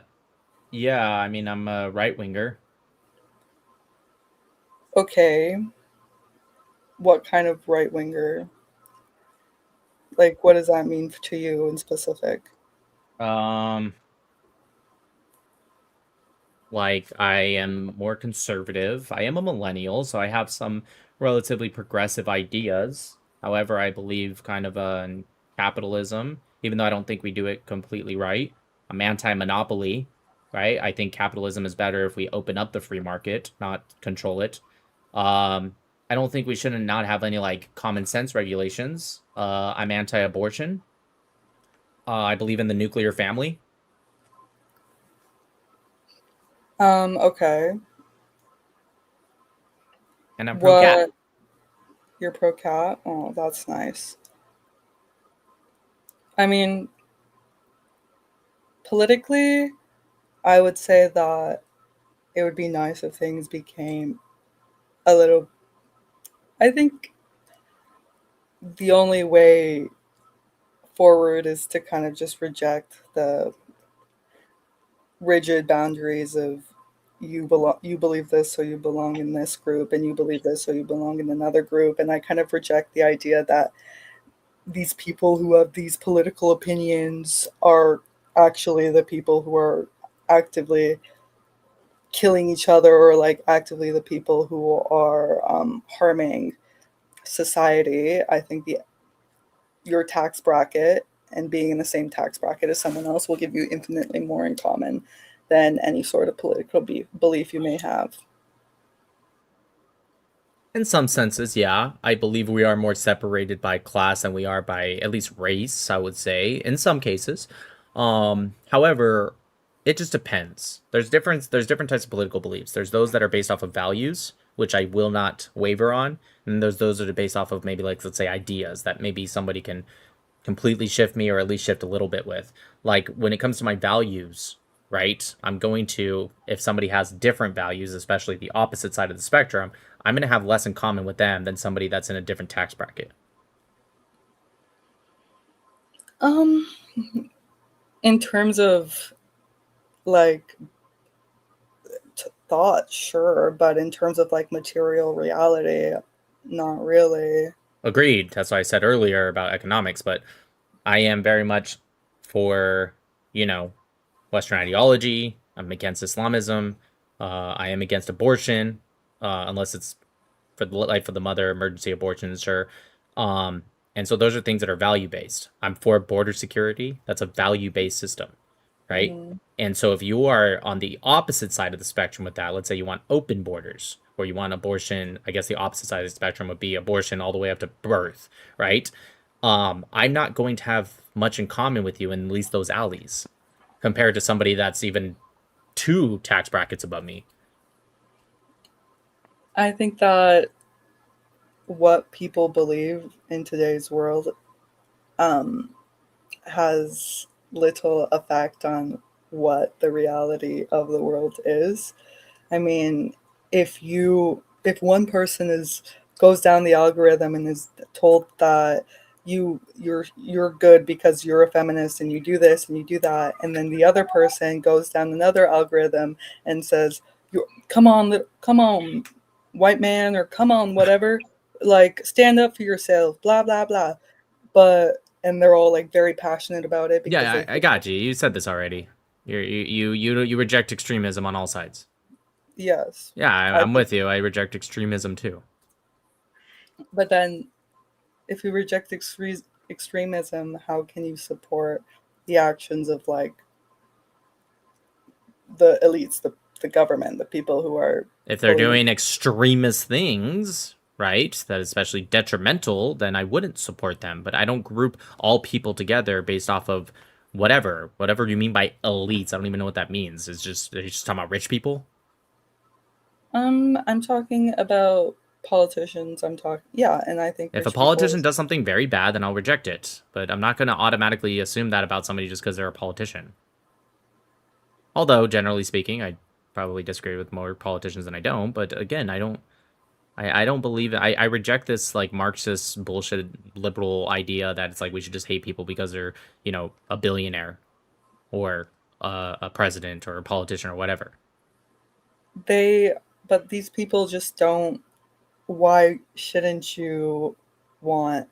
I mean, I'm a right-winger. Okay. What kind of right winger? Like, what does that mean to you in specific? Like, I am more conservative. I am a millennial, so I have some relatively progressive ideas. However, I believe kind of in capitalism, even though I don't think we do it completely right. I'm anti-monopoly, right? I think capitalism is better if we open up the free market, not control it. I don't think we shouldn't not have any like common sense regulations. I'm anti-abortion. I believe in the nuclear family. Okay. And I'm pro-cat. You're pro-cat? Oh, that's nice. I mean, politically, I would say that it would be nice if things became a little... I think the only way forward is to kind of just reject the rigid boundaries of you believe this, so you belong in this group, and you believe this, so you belong in another group. And I kind of reject the idea that these people who have these political opinions are actually the people who are actively killing each other, or like actively the people who are harming society. I think your tax bracket and being in the same tax bracket as someone else will give you infinitely more in common than any sort of political belief you may have. In some senses, yeah. I believe we are more separated by class than we are by at least race, I would say, in some cases. However, it just depends. There's different types of political beliefs. There's those that are based off of values, which I will not waver on, and there's those that are based off of maybe like let's say ideas that maybe somebody can completely shift me or at least shift a little bit with. Like when it comes to my values, right? I'm going to, if somebody has different values, especially the opposite side of the spectrum, I'm going to have less in common with them than somebody that's in a different tax bracket. In terms of like thought, sure, but in terms of like material reality, not really. Agreed. That's why I said earlier about economics, but I am very much for, Western ideology. I'm against Islamism. I am against abortion, unless it's for the life of the mother, emergency abortions, sure. And so those are things that are value-based. I'm for border security. That's a value-based system, right? And so if you are on the opposite side of the spectrum with that, let's say you want open borders or you want abortion, I guess the opposite side of the spectrum would be abortion all the way up to birth, right? I'm not going to have much in common with you in at least those alleys compared to somebody that's even 2 tax brackets above me. I think that what people believe in today's world has little effect on what the reality of the world is. I mean, if one person goes down the algorithm and is told that you're good because you're a feminist and you do this and you do that, and then the other person goes down another algorithm and says, come on, white man, or come on, whatever, like stand up for yourself, blah blah blah. And they're all like very passionate about it because Yeah, I got you. You said this already. You reject extremism on all sides. Yes. Yeah, I'm with you. I reject extremism too. But then, if you reject extremism, how can you support the actions of like the elites, the government, the people who are... If they're doing extremist things, right, that is especially detrimental, then I wouldn't support them. But I don't group all people together based off of whatever you mean by elites. I don't even know what that means. Are you just talking about rich people? I'm talking about politicians. Yeah, and I think If a rich people. politician does something very bad, then I'll reject it. But I'm not going to automatically assume that about somebody just because they're a politician. Although, generally speaking, I probably disagree with more politicians than I don't. But again, I don't believe it. I reject this like Marxist bullshit liberal idea that it's like we should just hate people because they're, you know, a billionaire or a president or a politician or whatever. But these people just don't. Why shouldn't you want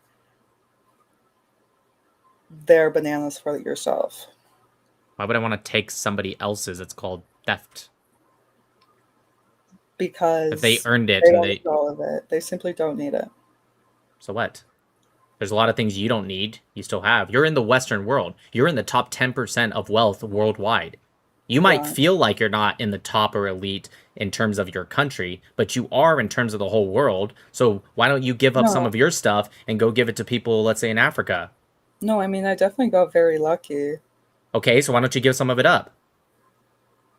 their bananas for yourself? Why would I want to take somebody else's? It's called theft. Because if they earned it they and don't they need all of it. They simply don't need it. So what? There's a lot of things you don't need. You still have. You're in the Western world. You're in the top 10% of wealth worldwide. You might Yeah. feel like you're not in the top or elite in terms of your country, but you are in terms of the whole world. So why don't you give up some No. of your stuff and go give it to people, let's say in Africa? No, I mean, I definitely got very lucky Okay, so why don't you give some of it up?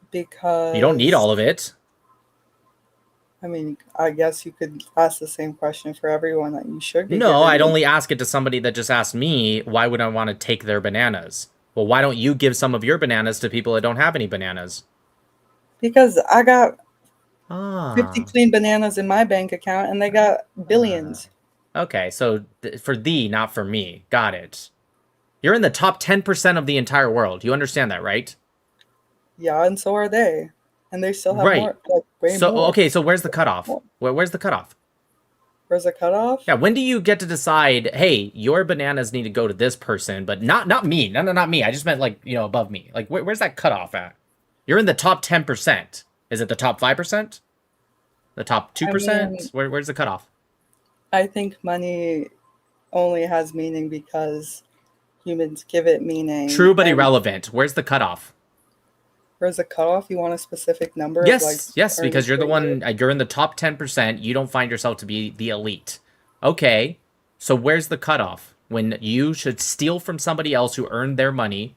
because You don't need all of it. I mean, I guess you could ask the same question for everyone that you should be No, giving I'd them. only ask it to somebody that just asked me, why would I want to take their bananas? Well, why don't you give some of your bananas to people that don't have any bananas? Because I got 50 Ah. clean bananas in my bank account and they got billions. Okay, so for thee, not for me. Got it. You're in the top 10% of the entire world. You understand that, right? Yeah, and so are they. And they still have Right. more, like, way So, more. okay, so where's the cutoff? Where's the cutoff? Where's the cutoff? Yeah, when do you get to decide, hey, your bananas need to go to this person, but not me. No, not me. I just meant, like, you know, above me. Like, where's that cutoff at? You're in the top 10%. Is it the top 5%? The top 2%? Where's the cutoff? I think money only has meaning because humans give it meaning. True, but and irrelevant. Where's the cutoff? Where's the cutoff? You want a specific number? Yes, of, like, yes, because earnings you're the per one, year? you're in the top 10%. You don't find yourself to be the elite. Okay, so where's the cutoff? When you should steal from somebody else who earned their money,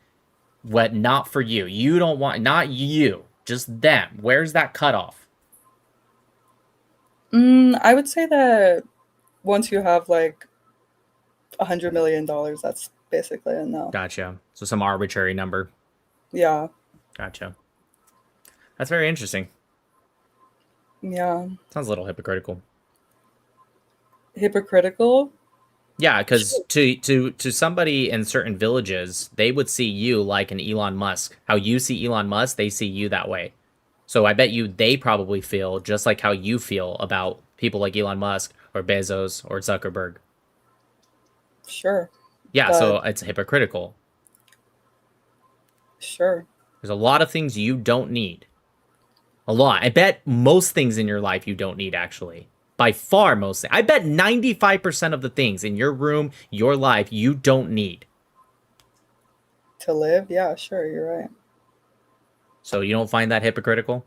what not for you. You don't want, not you, just them. Where's that cutoff? I would say that once you have like $100 million, that's basically enough. Gotcha. So some arbitrary number. Yeah. Gotcha. That's very interesting. Yeah. Sounds a little hypocritical. Hypocritical? Yeah, because to somebody in certain villages, they would see you like an Elon Musk. How you see Elon Musk, they see you that way. So I bet you they probably feel just like how you feel about people like Elon Musk or Bezos or Zuckerberg. Sure. Yeah, so it's hypocritical. Sure. There's a lot of things you don't need. A lot. I bet most things in your life you don't need, actually. By far, most. I bet 95% of the things in your room, your life, you don't need. To live? Yeah, sure, you're right. So you don't find that hypocritical?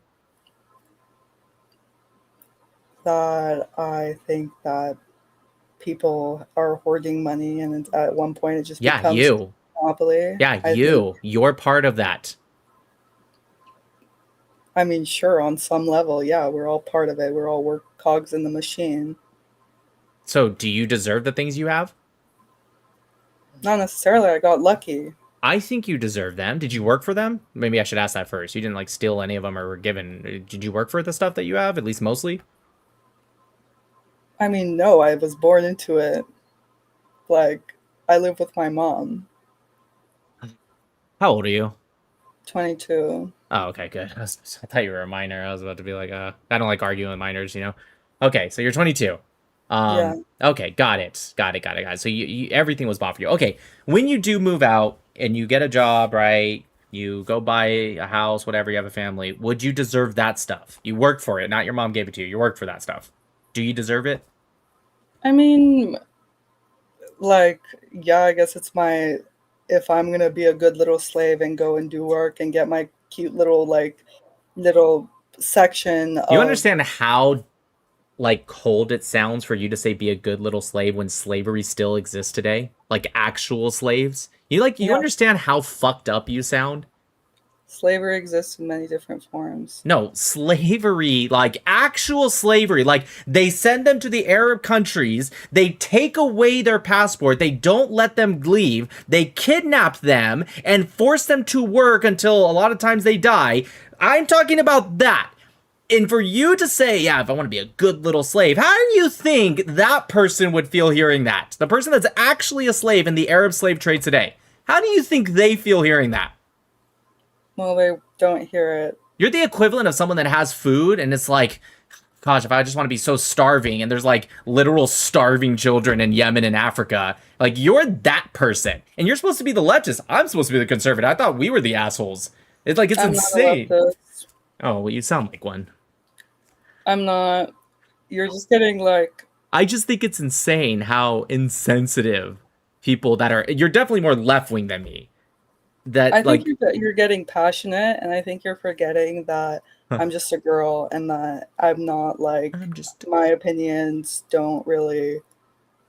That I think that people are hoarding money and at one point it just becomes you. monopoly. Yeah, I you. think- You're part of that. I mean, sure, on some level, yeah, we're all part of it. We're all cogs in the machine. So do you deserve the things you have? Not necessarily. I got lucky. I think you deserve them. Did you work for them? Maybe I should ask that first. You didn't like steal any of them or were given. Did you work for the stuff that you have, at least mostly? I mean, no, I was born into it. Like, I live with my mom. How old are you? 22. Oh, okay, good. I thought you were a minor. I was about to be like, I don't like arguing with minors, you know? Okay, so you're 22. Yeah. Okay, got it. So you everything was bought for you. Okay, when you do move out and you get a job, right? You go buy a house, whatever, you have a family. Would you deserve that stuff? You worked for it, not your mom gave it to you. You worked for that stuff. Do you deserve it? I mean, like, yeah, I guess it's my, if I'm going to be a good little slave and go and do work and get my cute little, like, little section You of, understand how like cold it sounds for you to say be a good little slave when slavery still exists today? Like actual slaves? You Yeah. understand how fucked up you sound? Slavery exists in many different forms. No, slavery, like actual slavery. Like they send them to the Arab countries, they take away their passport, they don't let them leave, they kidnap them and force them to work until a lot of times they die. I'm talking about that. And for you to say, yeah, if I want to be a good little slave, how do you think that person would feel hearing that? The person that's actually a slave in the Arab slave trade today. How do you think they feel hearing that? Well, they don't hear it. You're the equivalent of someone that has food and it's like, gosh, if I just want to be so starving and there's like literal starving children in Yemen and Africa, like you're that person. And you're supposed to be the leftist. I'm supposed to be the conservative. I thought we were the assholes. It's like, it's I'm insane. not a leftist. Oh, well, you sound like one. I'm not. You're just getting like. I just think it's insane how insensitive people that are. You're definitely more left wing than me. That I think like you're getting passionate, and I think you're forgetting that I'm just a girl, and that I'm not like. My opinions don't really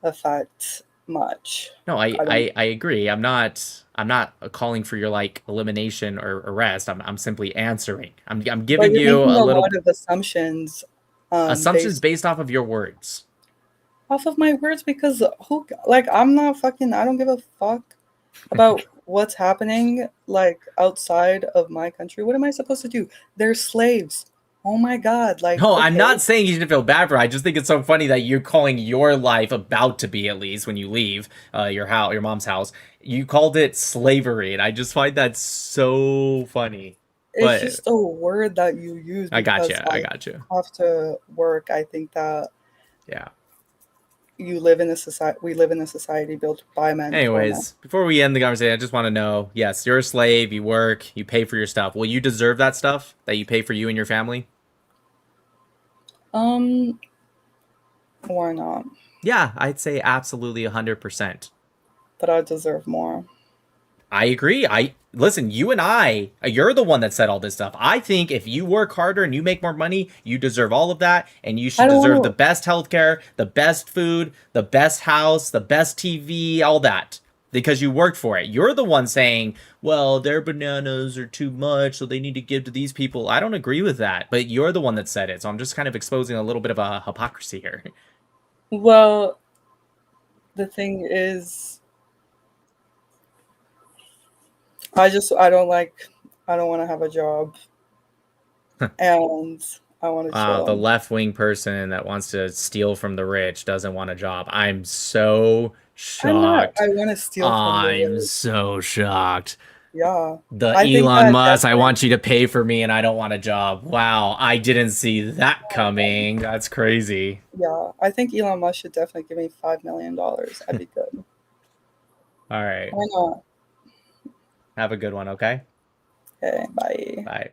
affect much. no, I agree. I'm not calling for your like elimination or arrest. I'm simply answering. I'm But giving you're you making a little lot of assumptions. assumptions based off of your words. Off of my words, because who like I'm not fucking. I don't give a fuck about what's happening like outside of my country. What am I supposed to do? They're slaves. Oh my god! Like No, okay. I'm not saying you should feel bad for it. I just think it's so funny that you're calling your life about to be, at least when you leave your house, your mom's house. You called it slavery, and I just find that so funny. It's just a word that you use. I got you. Because I got you. Have to work. I think that. Yeah. You live in a society. We live in a society built by men. For men. Anyways, before we end the conversation, I just want to know: yes, you're a slave. You work. You pay for your stuff. Will you deserve that stuff that you pay for you and your family? Why not? Yeah, I'd say absolutely 100%. But I deserve more. I agree. Listen, you and you're the one that said all this stuff. I think if you work harder and you make more money, you deserve all of that, and you should deserve the best healthcare, the best food, the best house, the best TV, all that, because you worked for it. You're the one saying, well, their bananas are too much, so they need to give to these people. I don't agree with that, but you're the one that said it, so I'm just kind of exposing a little bit of a hypocrisy here. Well, the thing is, I don't want to have a job, and I want to chill. The left-wing person that wants to steal from the rich doesn't want a job. I'm so shocked. I want to steal from the rich. I'm so shocked. Yeah. The Elon Musk, I want you to pay for me and I don't want a job. Wow, I didn't see that coming. That's crazy. Yeah, I think Elon Musk should definitely give me $5 million. I'd be good. All right. Why not? Have a good one, okay? Okay, bye. Bye.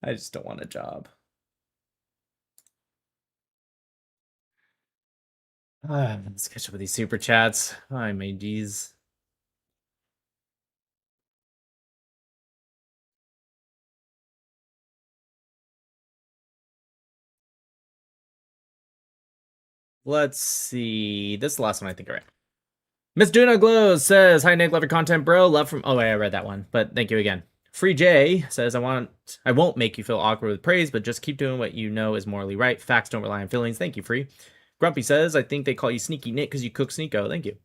I just don't want a job. Let's catch up with these super chats. I made these. Let's see. This is the last one I think I read. Miss Duna Glows says, hi Nick, love your content, bro. Love from oh wait, I read that one, but thank you again. Free J says, I won't make you feel awkward with praise, but just keep doing what you know is morally right. Facts don't rely on feelings. Thank you, Free. Grumpy says, I think they call you Sneaky Nick because you cook Sneako. Thank you.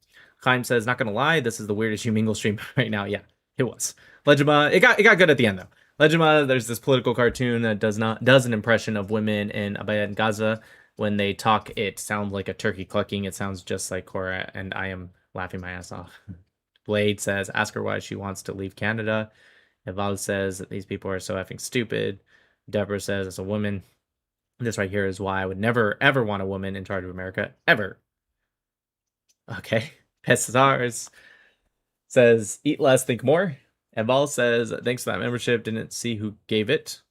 Chaim says, not gonna lie, this is the weirdest you mingle stream right now. Yeah, it was. Legima, it got good at the end though. Legima, there's this political cartoon that does an impression of women in Abaya and Gaza. When they talk, it sounds like a turkey clucking. It sounds just like Korra, and I am laughing my ass off. Blade says, ask her why she wants to leave Canada. Eval says that these people are so effing stupid. Deborah says, as a woman, this right here is why I would never, ever want a woman in charge of America. Ever. Okay. Pesazars says, eat less, think more. Eval says, thanks for that membership. Didn't see who gave it.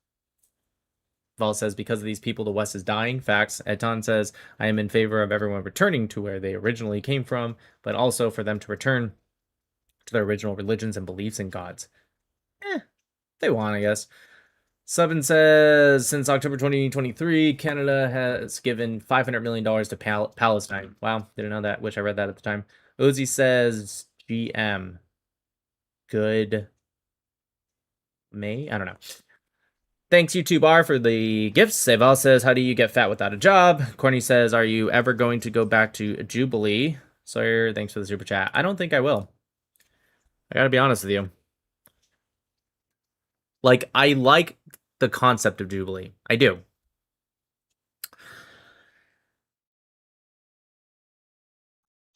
Val says, because of these people, the West is dying. Facts. Etan says, I am in favor of everyone returning to where they originally came from, but also for them to return to their original religions and beliefs in gods. They want, I guess. Subin says, since October 2023, Canada has given $500 million to Palestine. Wow, didn't know that. Wish I read that at the time. Uzi says, GM. Good May? I don't know. Thanks, YouTube R, for the gifts. Seval says, how do you get fat without a job? Corny says, are you ever going to go back to Jubilee? Sawyer, thanks for the super chat. I don't think I will. I gotta be honest with you. Like, I like the concept of Jubilee. I do.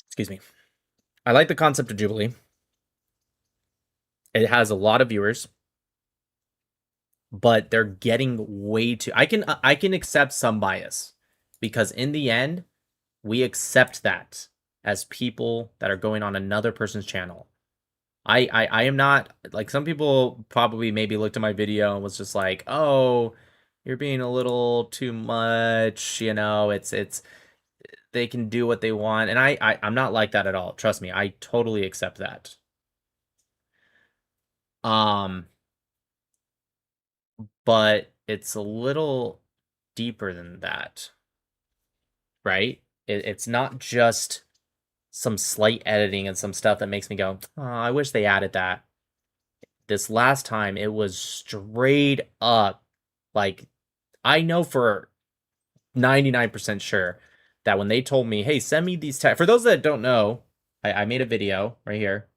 Excuse me. I like the concept of Jubilee. It has a lot of viewers, but they're getting way too... I can accept some bias, because in the end, we accept that as people that are going on another person's channel. I am not... Like, some people probably maybe looked at my video and was just like, oh, you're being a little too much, you know, it's they can do what they want. And I'm not like that at all. Trust me, I totally accept that. But it's a little deeper than that, right? It's not just some slight editing and some stuff that makes me go, oh, I wish they added that. This last time, it was straight up, like, I know for 99% sure that when they told me, hey, send me these for those that don't know, I made a video right here.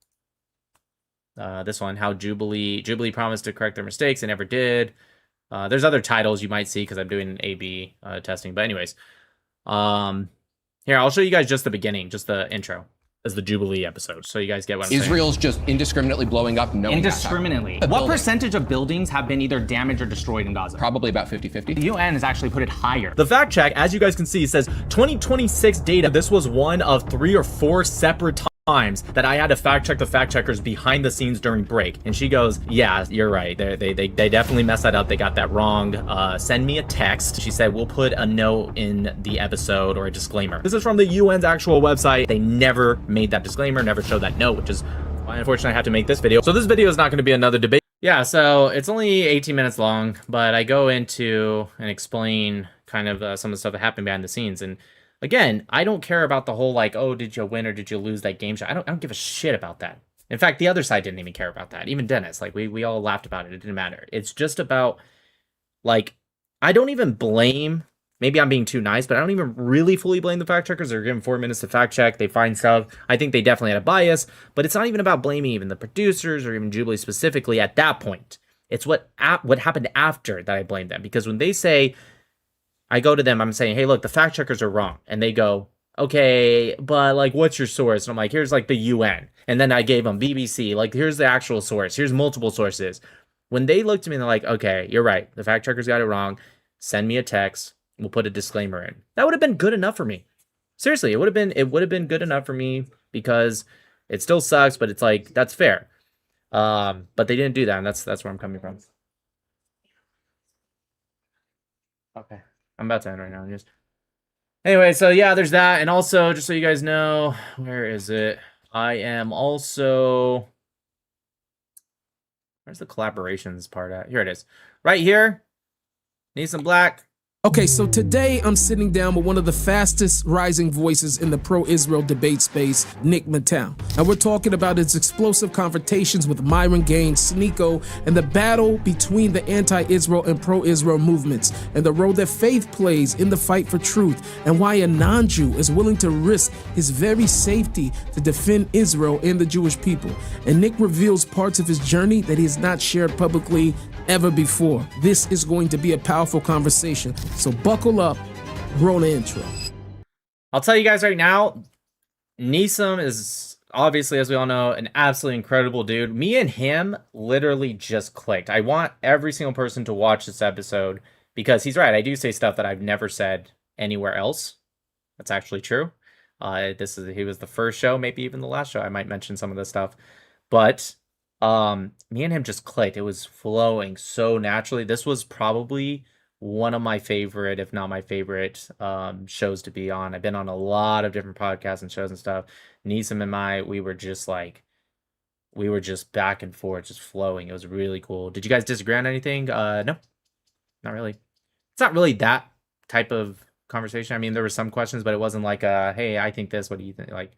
This one, how Jubilee promised to correct their mistakes and never did. There's other titles you might see because I'm doing A/B testing. But anyways, here, I'll show you guys just the beginning, just the intro as the Jubilee episode, so you guys get what I'm saying. Israel's just indiscriminately blowing up. Indiscriminately. What percentage of buildings have been either damaged or destroyed in Gaza? Probably about 50-50. The UN has actually put it higher. The fact check, as you guys can see, says 2026 data. This was one of 3 or 4 separate times that I had to fact check the fact checkers behind the scenes during break, and she goes, yeah, you're right, they definitely messed that up, they got that wrong, send me a text. She said, we'll put a note in the episode or a disclaimer. This is from the UN's actual website. They never made that disclaimer, never showed that note, which is why unfortunately I have to make this video. So this video is not going to be another debate. Yeah, so it's only 18 minutes long, but I go into and explain kind of some of the stuff that happened behind the scenes. And again, I don't care about the whole, like, oh, did you win or did you lose that game show? I don't give a shit about that. In fact, the other side didn't even care about that. Even Dennis, like, we all laughed about it. It didn't matter. It's just about, like, I don't even blame, maybe I'm being too nice, but I don't even really fully blame the fact checkers. They're given 4 minutes to fact check. They find stuff. I think they definitely had a bias, but it's not even about blaming even the producers or even Jubilee specifically at that point. It's what happened after that I blame them. Because when they say, I go to them, I'm saying, hey, look, the fact checkers are wrong. And they go, okay, but, like, what's your source? And I'm like, here's, like, the UN. And then I gave them BBC. Like, here's the actual source. Here's multiple sources. When they looked at me and they're like, okay, you're right. The fact checkers got it wrong. Send me a text. We'll put a disclaimer in. That would have been good enough for me. Seriously, it would have been good enough for me, because it still sucks, but it's like, that's fair. But they didn't do that, and that's where I'm coming from. Okay. I'm about to end right now. Just anyway, so yeah, there's that. And also, just so you guys know, where is it? I am also... Where's the collaborations part at? Here it is. Right here. Need some black. Okay, so today I'm sitting down with one of the fastest rising voices in the pro-Israel debate space, Nick Mattel. And we're talking about his explosive confrontations with Myron Gaines, SNEAKO, and the battle between the anti-Israel and pro-Israel movements, and the role that faith plays in the fight for truth, and why a non-Jew is willing to risk his very safety to defend Israel and the Jewish people. And Nick reveals parts of his journey that he has not shared publicly ever before. This is going to be a powerful conversation, so buckle up, roll the intro. I'll tell you guys right now, Neeson is obviously, as we all know, an absolutely incredible dude. Me and him literally just clicked. I want every single person to watch this episode, because he's right. I do say stuff that I've never said anywhere else. That's actually true. He was the first show, maybe even the last show. I might mention some of this stuff, but me and him just clicked. It was flowing so naturally. This was probably one of my favorite, if not my favorite, shows to be on. I've been on a lot of different podcasts and shows and stuff. Neeson and we were just back and forth, just flowing. It was really cool. Did you guys disagree on anything? No? Not really. It's not really that type of conversation. I mean, there were some questions, but it wasn't like, hey, I think this. What do you think? Like,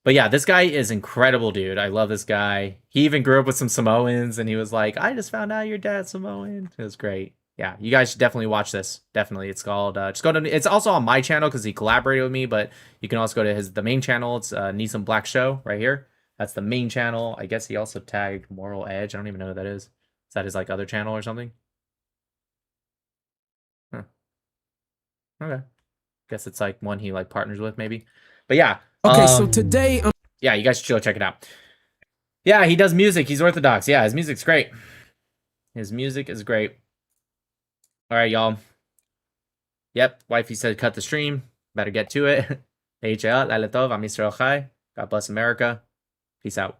but yeah, this guy is incredible, dude. I love this guy. He even grew up with some Samoans, and he was like, I just found out your dad's Samoan. It was great. Yeah, you guys should definitely watch this. Definitely. It's called, just go to, it's also on my channel because he collaborated with me, but you can also go to the main channel. It's Nissan Black Show right here. That's the main channel. I guess he also tagged Moral Edge. I don't even know who that is. Is that his like other channel or something? Huh. Okay. Guess it's like one he like partners with maybe. But yeah. Okay, so today yeah, you guys should go check it out. Yeah, he does music. He's Orthodox. Yeah, his music's great. His music is great. All right, y'all. Yep, wifey said cut the stream. Better get to it. God bless America. Peace out.